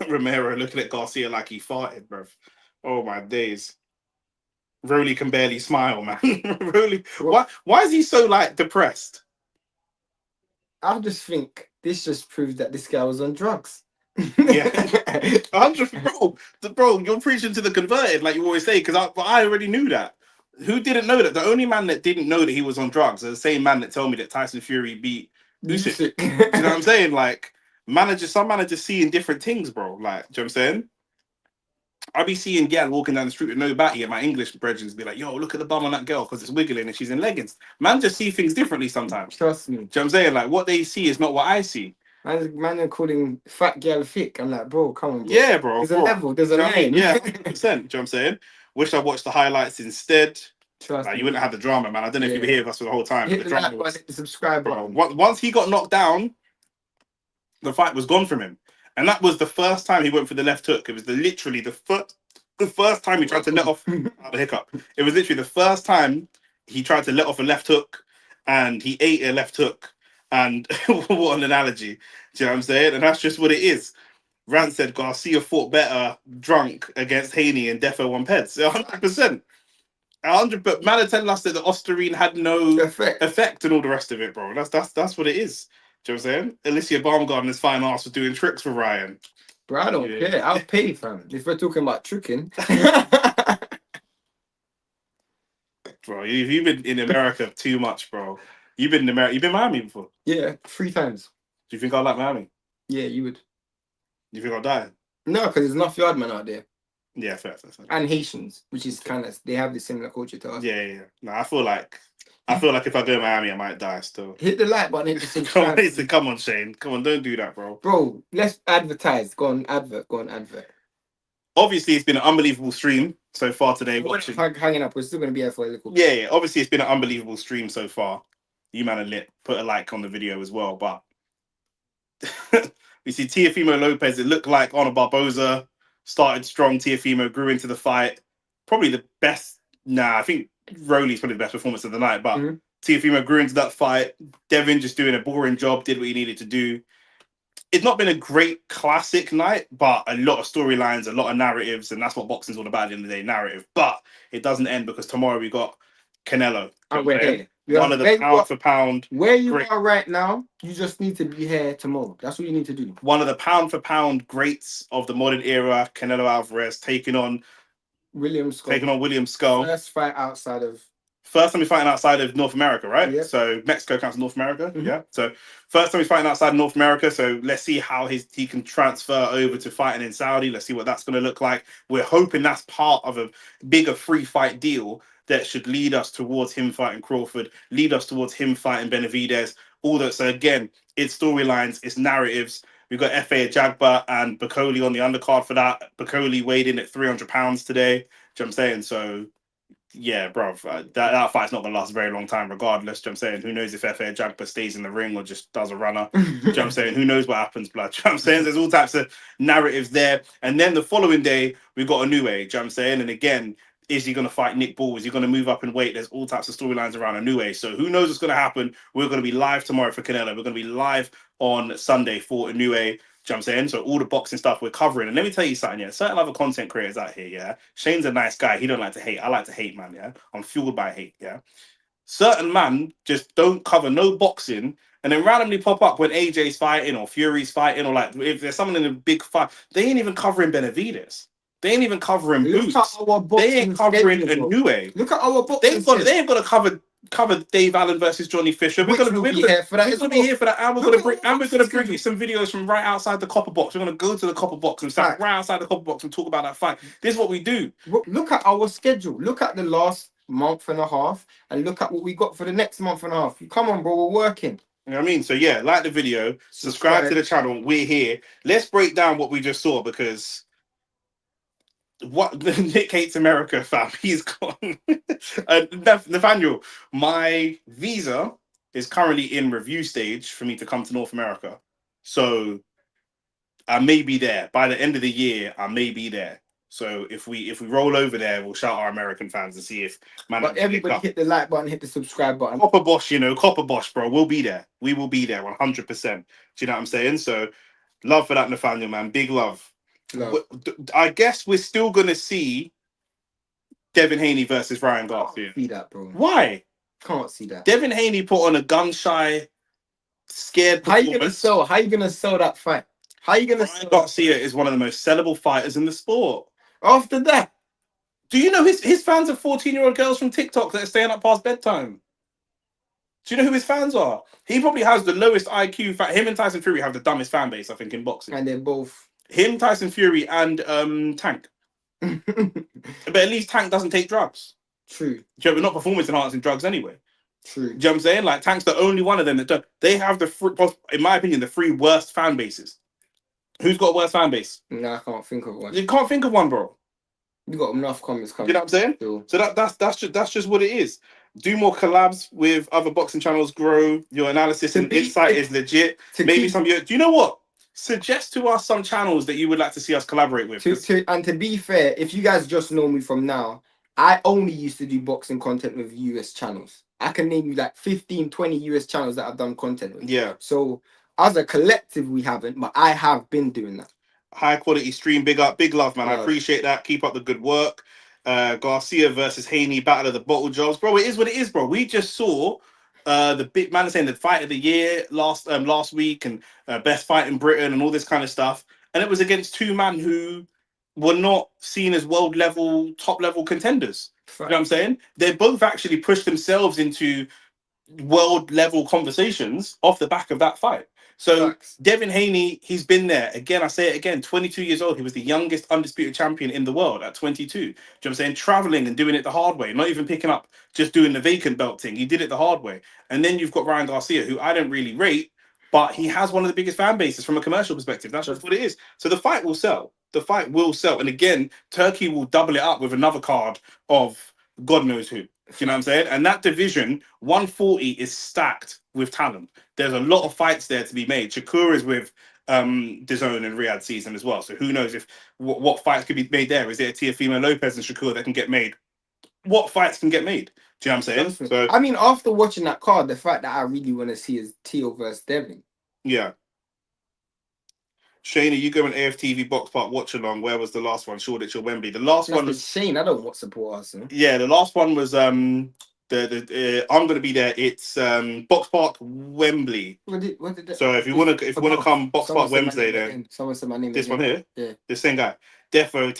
Romero looking at Garcia like he farted, bruv. Oh my days. Roley can barely smile, man. Roley, why is he so like depressed? I just think this just proves that this guy was on drugs. Yeah, 100. Bro, you're preaching to the converted, like you always say, because I already knew that. Who didn't know that? The only man that didn't know that he was on drugs is the same man that told me that Tyson Fury beat Usyk. Do you know what I'm saying? Like, some managers seeing different things, bro. Like, do you know what I'm saying? I be seeing gal walking down the street with no batty, and my English brethren be like, "Yo, look at the bum on that girl because it's wiggling and she's in leggings." Man, just see things differently sometimes. Trust me. Do you know what I'm saying? Like, what they see is not what I see. Man, are calling fat girl thick. I'm like, bro, come on, bro. Yeah, bro. There's a level. There's a line. Yeah, 100%. Do you know what I'm saying? Wish I watched the highlights instead. Trust Like, me. you wouldn't have the drama, man. I don't know if you were here with us for the whole time. Hit The the like drama button, hit the subscribe button. once he got knocked down, the fight was gone from him. And that was the first time he went for the left hook. It was literally the first time he tried to let off the hiccup. It was literally the first time he tried to let off a left hook, and he ate a left hook. And what an analogy. Do you know what I'm saying? And that's just what it is. Rand said Garcia fought better drunk against Haney and Defo won Peds. 100%. 100, but man are telling us that the Osterine had no effect and all the rest of it, bro. That's what it is. Do you know what I'm saying? Alicia Baumgartner's fine ass was doing tricks for Ryan. Bro, I don't care. I'll pay, fam. If we're talking about tricking. Bro, you've been in America too much, bro. You've been in America. You've been Miami before? Yeah, 3 times. Do you think I like Miami? Yeah, you would. You think I'll die? No, because there's enough yard man out there. Yeah, fair. And Haitians, which is kind of, they have the similar culture to us. Yeah. No, I feel like if I go to Miami, I might die still. Hit the like button, hit the subscribe. Come on, Shane. Come on, don't do that, bro. Bro, let's advertise. Go on, advert. Obviously, it's been an unbelievable stream so far today. Watching. Hanging up, we're still going to be here for a little bit. Yeah. Obviously, it's been an unbelievable stream so far. You man are lit. Put a like on the video as well. But we see Teofimo Lopez. It looked like Arnold Barboza started strong. Teofimo grew into the fight. Probably the best. I think Roley's probably the best performance of the night. But Teofimo grew into that fight. Devin just doing a boring job, did what he needed to do. It's not been a great classic night, but a lot of storylines, a lot of narratives, and that's what boxing's all about at the end of the day, narrative. But it doesn't end because tomorrow we got Canelo. And we're here. One of the pound for pound. Where you are right now, you just need to be here tomorrow. That's what you need to do. One of the pound for pound greats of the modern era, Canelo Alvarez, taking on William Skull. First time he's fighting outside of North America, right? Yep. So Mexico counts as North America. Yeah. So first time he's fighting outside North America. So let's see how he can transfer over to fighting in Saudi. Let's see what that's going to look like. We're hoping that's part of a bigger free fight deal that should lead us towards him fighting Crawford, lead us towards him fighting Benavidez. All that. So again, it's storylines, it's narratives. We've got F.A. Ajagba and Bakoli on the undercard for that. Bakoli weighed in at 300 pounds today. Do you know what I'm saying? So yeah, bro, that fight's not going to last a very long time regardless. Do you know what I'm saying? Who knows if F.A. Ajagba stays in the ring or just does a runner? Do you know what I'm saying? Who knows what happens, blood? Do you know what I'm saying? There's all types of narratives there. And then the following day, we got a new age. Do you know what I'm saying? And again, is he going to fight Nick Ball? Is he going to move up in weight? There's all types of storylines around a new age. So who knows what's going to happen? We're going to be live tomorrow for Canelo. We're going to be live on Sunday for a new age. Do you know what I'm saying? So all the boxing stuff we're covering. And let me tell you something, yeah. Certain other content creators out here, yeah. Shane's a nice guy. He don't like to hate. I like to hate, man, yeah. I'm fueled by hate, yeah. Certain man just don't cover no boxing and then randomly pop up when AJ's fighting or Fury's fighting or like if there's someone in a big fight. They ain't even covering Benavidez. They ain't even covering Boots. They ain't covering a new way. Look at our boxing. They ain't gonna cover Dave Allen versus Johnny Fisher. We're gonna be here for that. And we're gonna bring you some videos from right outside the copper box. We're gonna go to the copper box and stand right outside the copper box and talk about that fight. This is what we do. Look at our schedule. Look at the last month and a half, and look at what we got for the next month and a half. Come on, bro, we're working. You know what I mean? So yeah, like the video, subscribe to the channel. We're here. Let's break down what we just saw because what Nick hates America, fam. He's gone. Nathaniel, my visa is currently in review stage for me to come to North America. So I may be there. By the end of the year, I may be there. So if we roll over there, we'll shout our American fans and see if man. But everybody hit the like button, hit the subscribe button. Copper Bosch, Copper Bosch, bro. We'll be there. We will be there 100%. Do you know what I'm saying? So love for that, Nathaniel, man. Big love. I guess we're still gonna see Devin Haney versus Ryan Garcia. Can't see that, bro. Why? Can't see that. Devin Haney put on a gun-shy, scared performance. How you gonna sell that fight? Ryan Garcia is one of the most sellable fighters in the sport. After that, do you know his fans are 14-year-old girls from TikTok that are staying up past bedtime? Do you know who his fans are? He probably has the lowest IQ. Him and Tyson Fury have the dumbest fan base, I think, in boxing. And they're both him, Tyson Fury, and Tank. But at least Tank doesn't take drugs. True. We're not performance enhancing drugs anyway. True. Do you know what I'm saying? Like Tank's the only one of them that don't. They have in my opinion, the 3 worst fan bases. Who's got a worst fan base? No, I can't think of one. You can't think of one, bro. You got enough comments Do coming. you know what I'm saying? Still. So that's just what it is. Do more collabs with other boxing channels. Grow your analysis and insight is legit. Maybe some. Do you know what? Suggest to us some channels that you would like to see us collaborate with. To be fair, if you guys just know me from now, I only used to do boxing content with US channels. I can name you like 15, 20 US channels that I've done content with. Yeah. So as a collective, we haven't, but I have been doing that. High quality stream, big up, big love, man. I appreciate that. Keep up the good work. Garcia versus Haney, battle of the bottle jobs, bro. It is what it is, bro. We just saw the big man saying the fight of the year last week and best fight in Britain and all this kind of stuff, and it was against two men who were not seen as world level, top level contenders. You know what I'm saying? They both actually pushed themselves into world level conversations off the back of that fight. So Devin Haney, he's been there. Again, I say it again, 22 years old. He was the youngest undisputed champion in the world at 22. Do you know what I'm saying? Traveling and doing it the hard way, not even picking up, just doing the vacant belt thing. He did it the hard way. And then you've got Ryan Garcia, who I don't really rate, but he has one of the biggest fan bases from a commercial perspective. That's just what it is. So the fight will sell. The fight will sell. And again, Turkey will double it up with another card of God knows who. Do you know what I'm saying? And that division, 140, is stacked with talent. There's a lot of fights there to be made. Shakur is with DAZN and Riyadh season as well. So who knows if what fights could be made there? Is it a Teofimo Lopez and Shakur that can get made? What fights can get made? Do you know what I'm saying? So I mean, after watching that card, the fact that I really want to see is Teo versus Devin. Yeah. Shane, are you going AFTV Box Park watch along? Where was the last one? Shoreditch or Wembley? The last one was Shane. I don't want support Arsenal. Yeah, the last one was I'm going to be there. It's Box Park Wembley. What did that? So if you want to come Box Park Wednesday, then someone said my name. This one here, yeah, the same guy. Defo,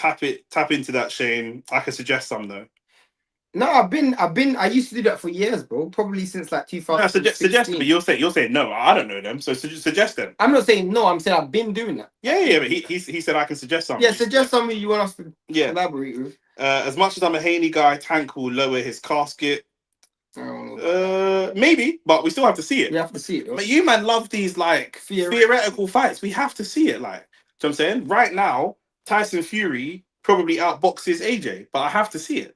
tap into that, Shane. I can suggest some though. No, I used to do that for years, bro. Probably since like 2016. No, suggest them, but you'll say no. I don't know them, so suggest them. I'm not saying no. I'm saying I've been doing that. Yeah, but he said I can suggest something. Yeah, suggest something you want us to collaborate with. As much as I'm a Haney guy, Tank will lower his casket. Maybe, but we still have to see it. We have to see it. Though. But you man love these like theoretical fights. We have to see it. Like, you know what I'm saying? Right now, Tyson Fury probably outboxes AJ, but I have to see it.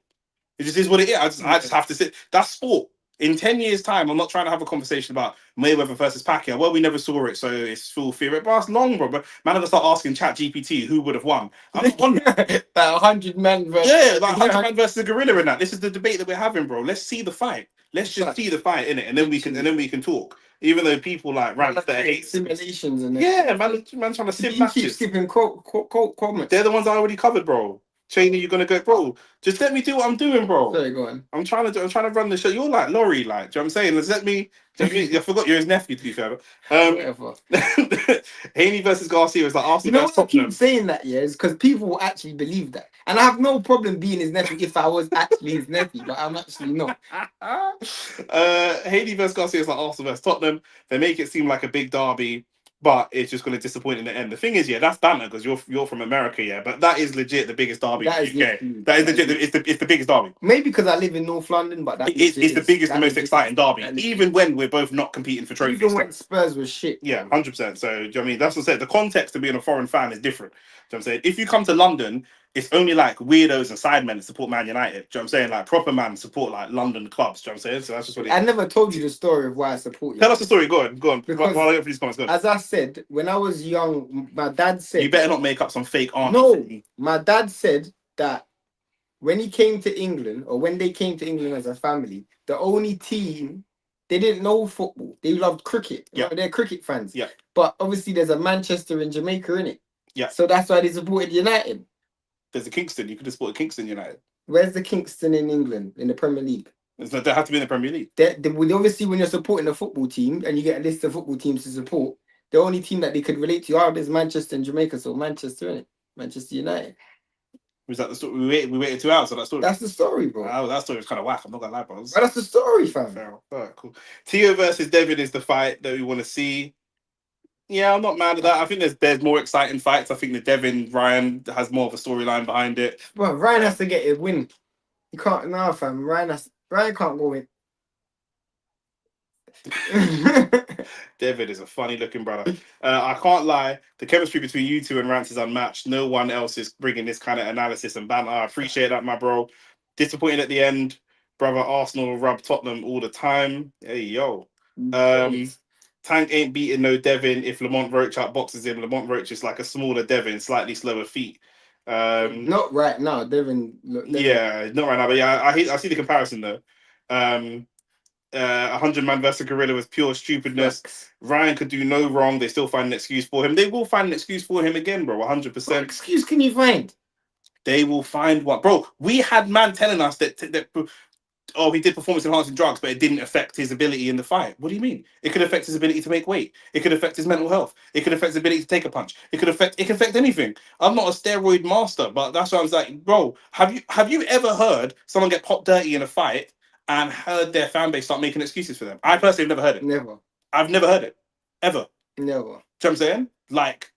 It just is what it is. I just have to sit. That's sport. In 10 years' time, I'm not trying to have a conversation about Mayweather versus Pacquiao. Well, we never saw it, so it's full theory. But it's long, bro. But man, I start asking ChatGPT who would have won. I'm not on that. Like 100 men versus 100 man versus a gorilla in that. This is the debate that we're having, bro. Let's see the fight. Let's just see the fight in it, and then we can talk. Even though people like rant their hate simulations and man trying to sim matches. Keep skipping comments. They're the ones I already covered, bro. Cheney, you're gonna go, bro. Just let me do what I'm doing, bro. Sorry, go on. I'm trying to run the show. You're like Laurie, like. Do you know what I'm saying? Just let me. I forgot you're his nephew, to be fair. Whatever. Haney versus Garcia was like Arsenal. You know what I keep saying that, yeah, is because people will actually believe that, and I have no problem being his nephew if I was actually his nephew, but I'm actually not. Haney versus Garcia is like Arsenal versus Tottenham. They make it seem like a big derby, but it's just going to disappoint in the end. The thing is, yeah, that's banter because you're from America, yeah, but that is legit the biggest derby in the UK. That is legit. It's the biggest derby. Maybe because I live in North London, but it's the biggest and most exciting derby. Even when we're both not competing for trophies. Even when Spurs was shit. Yeah, 100%. So, do you know what I mean? That's what I said. The context of being a foreign fan is different. Do you know what I'm saying? If you come to London, it's only like weirdos and sidemen that support Man United. Do you know what I'm saying? Like proper man support like London clubs. Do you know what I'm saying? So that's just what it is. I never told you the story of why I support you. Tell us the story. Go on. Because while I get through these comments, go on. As I said, when I was young, my dad said... You better not make up some fake answer. No, my dad said that when he came to England, or when they came to England as a family, the only team... They didn't know football. They loved cricket. Yeah. They're cricket fans. Yeah. But obviously there's a Manchester in Jamaica, in it. Yeah. So that's why they supported United. There's a Kingston. You could have supported Kingston United. Where's the Kingston in England in the Premier League? They have to be in the Premier League. Obviously, when you're supporting a football team and you get a list of football teams to support, the only team that they could relate to is Manchester and Jamaica. So Manchester, innit? Manchester United. Was that the story? We waited 2 hours for that story. That's the story, bro. Oh, that story was kind of whack. I'm not gonna lie, bro. But that's the story, fam. Fair. All right, cool. Teo versus Devin is the fight that we want to see. Yeah, I'm not mad at that. I think there's more exciting fights. I think the Devin Ryan has more of a storyline behind it. Well, Ryan has to get a win. You can't, fam. Ryan can't go in. Devin is a funny looking brother. I can't lie. The chemistry between you two and Rance is unmatched. No one else is bringing this kind of analysis and banter. I appreciate that, my bro. Disappointed at the end. Brother, Arsenal rub Tottenham all the time. Hey, yo. Tank ain't beating no Devin if Lamont Roach outboxes him. Lamont Roach is like a smaller Devin, slightly slower feet. Not right now, Devin. Look, Devin. Yeah, not right now, but yeah, I see the comparison though. 100 man versus Gorilla was pure stupidness. Facts. Ryan could do no wrong. They still find an excuse for him. They will find an excuse for him again, bro. 100%. What excuse can you find? They will find one, bro. We had man telling us that he did performance enhancing drugs, but it didn't affect his ability in the fight. What do you mean? It could affect his ability to make weight. It could affect his mental health. It could affect his ability to take a punch. It could affect anything. I'm not a steroid master, but that's why I was like, bro, have you ever heard someone get popped dirty in a fight and heard their fan base start making excuses for them? I personally have never heard it. Never. I've never heard it. Ever. Never. Do you know what I'm saying? Like,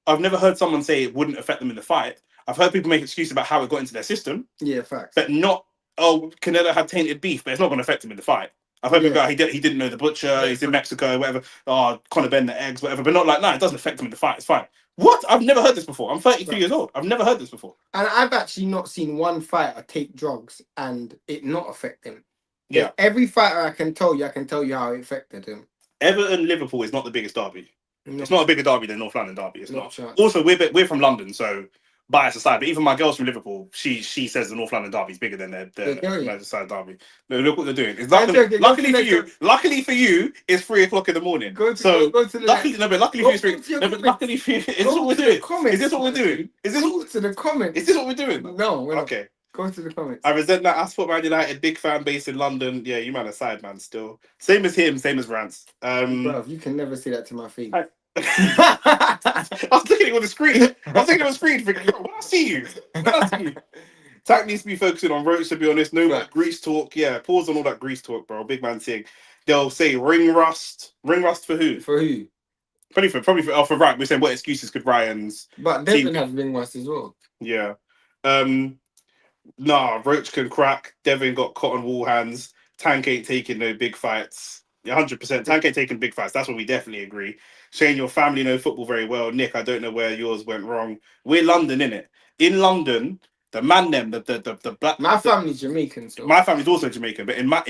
I've never heard someone say it wouldn't affect them in the fight. I've heard people make excuses about how it got into their system. Yeah, facts. But not, Canelo had tainted beef, but it's not going to affect him in the fight. I've heard people go, he didn't know the butcher, he's in Mexico, whatever. Conor Ben the eggs, whatever. But not like, it doesn't affect him in the fight. It's fine. What? I've never heard this before. I'm 32 years old. I've never heard this before. And I've actually not seen one fighter take drugs and it not affect him. Yeah. Every fighter I can tell you how it affected him. Everton Liverpool is not the biggest derby. No. It's not a bigger derby than North London derby. It's not. Chance. Also, we're from London, so bias aside, but even my girls from Liverpool, she says the North London derby is bigger than the Merseyside derby. No, look what they're doing. It's luckily for you, it's 3:00 in the morning. Go to the luckily for you, is this what we're doing? Is this what we're doing? Go to the comments. Is this what we're doing? No, we're not. Okay. Go to the comments. I resent that. I support Man United, big fan base in London. Yeah, you man a side man still. Same as him, same as Rance. Bro, you can never say that to my face. I was looking at it on the screen. Thinking, when I see you. Tack needs to be focusing on Roach, to be honest. No more grease talk. Yeah, pause on all that grease talk, bro. Big man thing. They'll say ring rust. Ring rust for who? For who? Probably for Ryan. We're saying what excuses could Ryan's. But Devin has ring rust as well. Yeah. Roach can crack. Devin got cotton wool hands. Tank ain't taking no big fights. 100%. Tank ain't taking big fights. That's what we definitely agree. Shane, your family know football very well. Nick, I don't know where yours went wrong. We're London, innit? In London, the man them, the black. My family's Jamaican, so my family's also Jamaican, but in my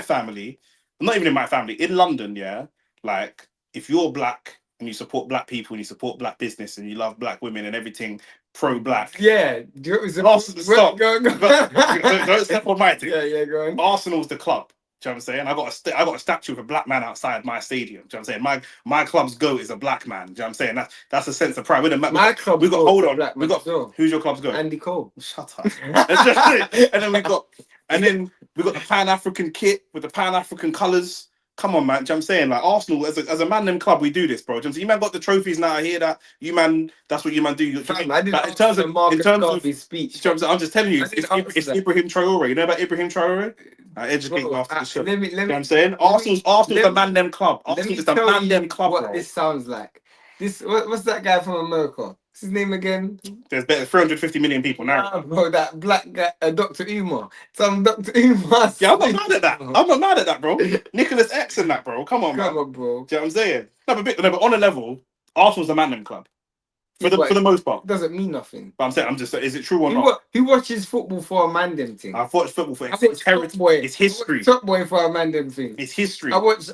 family, not even in my family, in London, yeah, like if you're black and you support black people and you support black business and you love black women and everything pro-black. Yeah. Don't step on my thing. Yeah, go on. Arsenal's the club. Do you know what I'm saying? I got a statue of a black man outside my stadium. Do you know what I'm saying? My club's GOAT is a black man. Do you know what I'm saying? That's a sense of pride. My club. We got hold on. We got who's your club's GOAT? Andy Cole. Shut up. And then we got the Pan-African kit with the Pan-African colours. Come on, man. Do you know what I'm saying? Like Arsenal, as a man them club, we do this, bro. Do you know what I'm saying? You man got the trophies now. I hear that. You man, that's what you man do. In terms of his speech. I'm just telling you, it's Ibrahim Traore. You know about Ibrahim Traore? I educate you after the show. You know what I'm saying? Arsenal's the man them club. Arsenal is the man them club, what bro. This sounds like. What's that guy from America? What's his name again? There's better 350 million people now. Bro, that black guy, Dr. Umar. Some Dr. Umar. Yeah, I'm not mad at that. I'm not mad at that, bro. Nicholas X and that, bro. Come on, bro. Do you know what I'm saying? No, but on a level, Arsenal's the man them club. For the most part. Doesn't mean nothing. But I'm just is it true or not? Who watches football for a man them thing? I've watched football for it's heritage. It's history. Top Boy for a man them thing. It's history. I watch.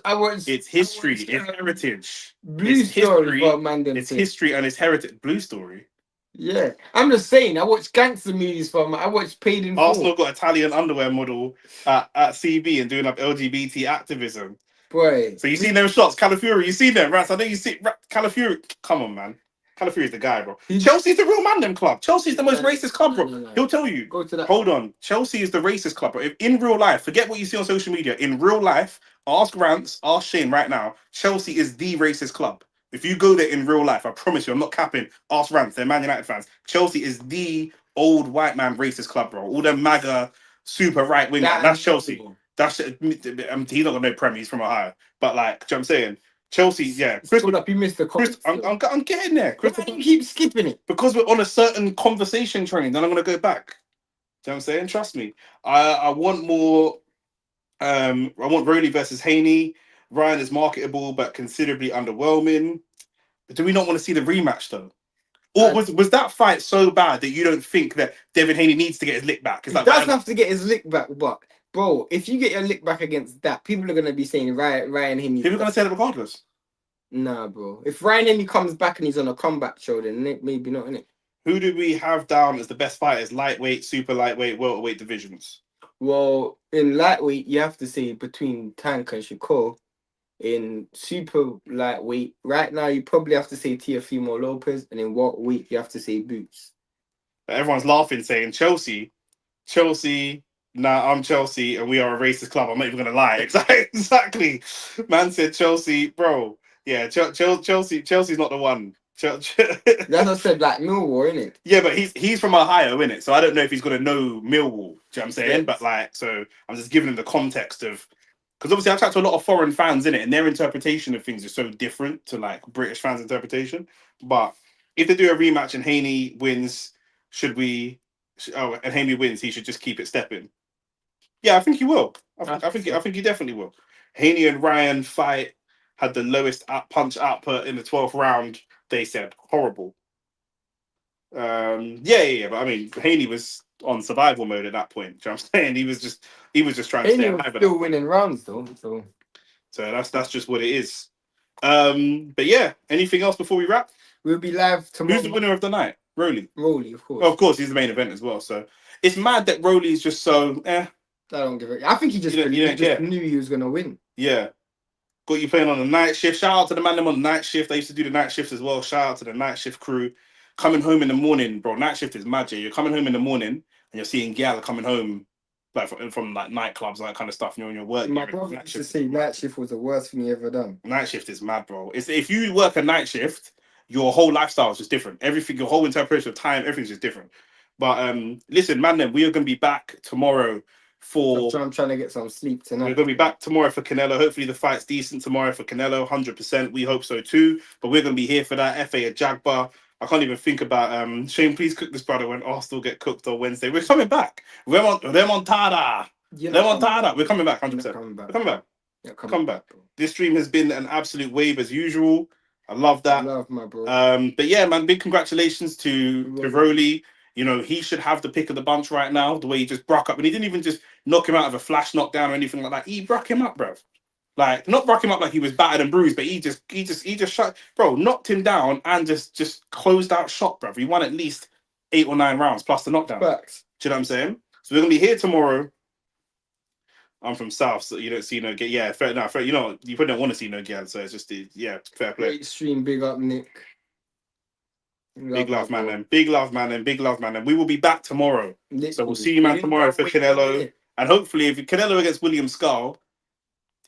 It's history. It's heritage. Blue Story for a man them thing. It's history and it's heritage. Blue Story. Yeah, I'm just saying. I watch gangster movies I watch Paid in Full. Arsenal got Italian underwear model at CB and doing up LGBT activism. Boy, so you seen them shots, Calafiori? You seen them, right? So I know you see Calafiori. Come on, man. Calafiori's the guy, bro. Chelsea's the real man them club. Chelsea's the most racist club, bro. No. He'll tell you. Go to that. Hold on. Chelsea is the racist club, bro. If in real life, forget what you see on social media. In real life, ask Rance, ask Shane right now. Chelsea is the racist club. If you go there in real life, I promise you, I'm not capping. Ask Rance, they're Man United fans. Chelsea is the old white man racist club, bro. All them MAGA super right wing. That's Chelsea. He's not got no Prem. He's from Ohio. But like, do you know what I'm saying? Chelsea, yeah. You missed the comments. I'm getting there. Why do you keep skipping it? Because we're on a certain conversation train. Then I'm going to go back. Do you know what I'm saying? Trust me. I want more I want Roley versus Haney. Ryan is marketable but considerably underwhelming. But do we not want to see the rematch though? Or was that fight so bad that you don't think that Devin Haney needs to get his lick back? He does have to get his lick back, but bro, if you get your lick back against that, people are gonna be saying Ryan Haney. People are gonna say that regardless. Nah, bro. If Ryan Haney comes back and he's on a comeback show, then maybe not, innit? Who do we have down as the best fighters? Lightweight, super lightweight, welterweight divisions. Well, in lightweight, you have to say between Tank and Shakur. In super lightweight, right now you probably have to say Teofimo Lopez, and in welterweight you have to say Boots. But everyone's laughing, saying Chelsea. Nah, I'm Chelsea, and we are a racist club. I'm not even gonna lie. Exactly. Man said Chelsea, bro. Yeah, Chelsea's not the one. That's what I said, like Millwall, innit? Yeah, but he's from Ohio, innit? So I don't know if he's gonna know Millwall. Do you know what I'm saying? Yes. But like, so I'm just giving him the context of, because obviously I've talked to a lot of foreign fans in it, and their interpretation of things is so different to like British fans' interpretation. But if they do a rematch and Haney wins, should we? Oh, and Haney wins, he should just keep it stepping. Yeah, I think he will. I think he definitely will. Haney and Ryan fight had the lowest punch output in the 12th round. They said horrible. Yeah. But I mean, Haney was on survival mode at that point. Do you know what I'm saying? He was just trying to stay alive. Still winning rounds though. So that's just what it is. But yeah, anything else before we wrap? We'll be live tomorrow. Who's the winner of the night? Roley. Roley, of course. Oh, of course, he's the main event as well. So it's mad that Roley is just so. I don't give a. I think he just knew he was gonna win. Yeah. Got you playing on the night shift. Shout out to the man them on the night shift. I used to do the night shifts as well. Shout out to the night shift crew. Coming home in the morning, bro. Night shift is magic. You're coming home in the morning and you're seeing Gyal coming home like from like nightclubs, that kind of stuff. You're on your work. My brother used to say night shift was the worst thing he ever done. Night shift is mad, bro. It's if you work a night shift, your whole lifestyle is just different. Everything, your whole interpretation of time, everything's just different. But listen, man, then we are gonna be back tomorrow. I'm trying to get some sleep tonight. We're going to be back tomorrow for Canelo. Hopefully the fight's decent tomorrow for Canelo, 100%. We hope so too. But we're going to be here for that. FA at Jagba. I can't even think about Shane, please cook this brother when Arsenal get cooked on Wednesday. We're coming back. Remontada. We're coming back, 100%. We're coming back. Come back. This stream has been an absolute wave as usual. I love that. Love my bro. But yeah, man, big congratulations to Roley. You know, he should have the pick of the bunch right now, the way he just broke up. And he didn't even just knock him out of a flash knockdown or anything like that. He broke him up, bro. Like, not broke him up like he was battered and bruised, but he just shut, bro, knocked him down and just closed out shot, bro. He won at least 8 or 9 rounds plus the knockdown. Facts. Do you know what I'm saying? So we're going to be here tomorrow. I'm from South, so you don't see no Gyal. Yeah, fair enough. You know, you probably don't want to see no Gyal, so it's just, yeah, fair play. Great stream, big up, Nick. Big love, man, then. Big love, man, then. Big love, man, then. We will be back tomorrow. Literally. So we'll see you, man, tomorrow for Canelo. And hopefully, if Canelo against William Skull,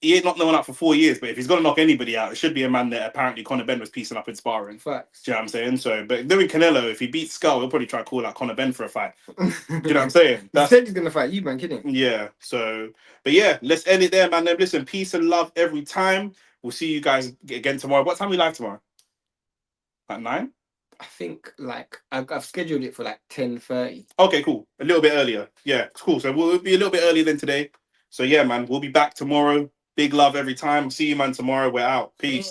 he ain't not known out for 4 years, but if he's going to knock anybody out, it should be a man that apparently Conor Ben was piecing up in sparring. Facts. Do you know what I'm saying? So, but doing Canelo, if he beats Skull, he'll probably try to call out Conor Ben for a fight. Do you know what I'm saying? He said he's going to fight you, man, kidding? Yeah. So, but yeah, let's end it there, man. Then listen, peace and love every time. We'll see you guys again tomorrow. What time are we live tomorrow? At 9? I think like I've scheduled it for like 10:30. Okay, cool. A little bit earlier. Yeah, cool. So we'll be a little bit earlier than today. So yeah, man, we'll be back tomorrow. Big love every time. See you, man, tomorrow. We're out. Peace.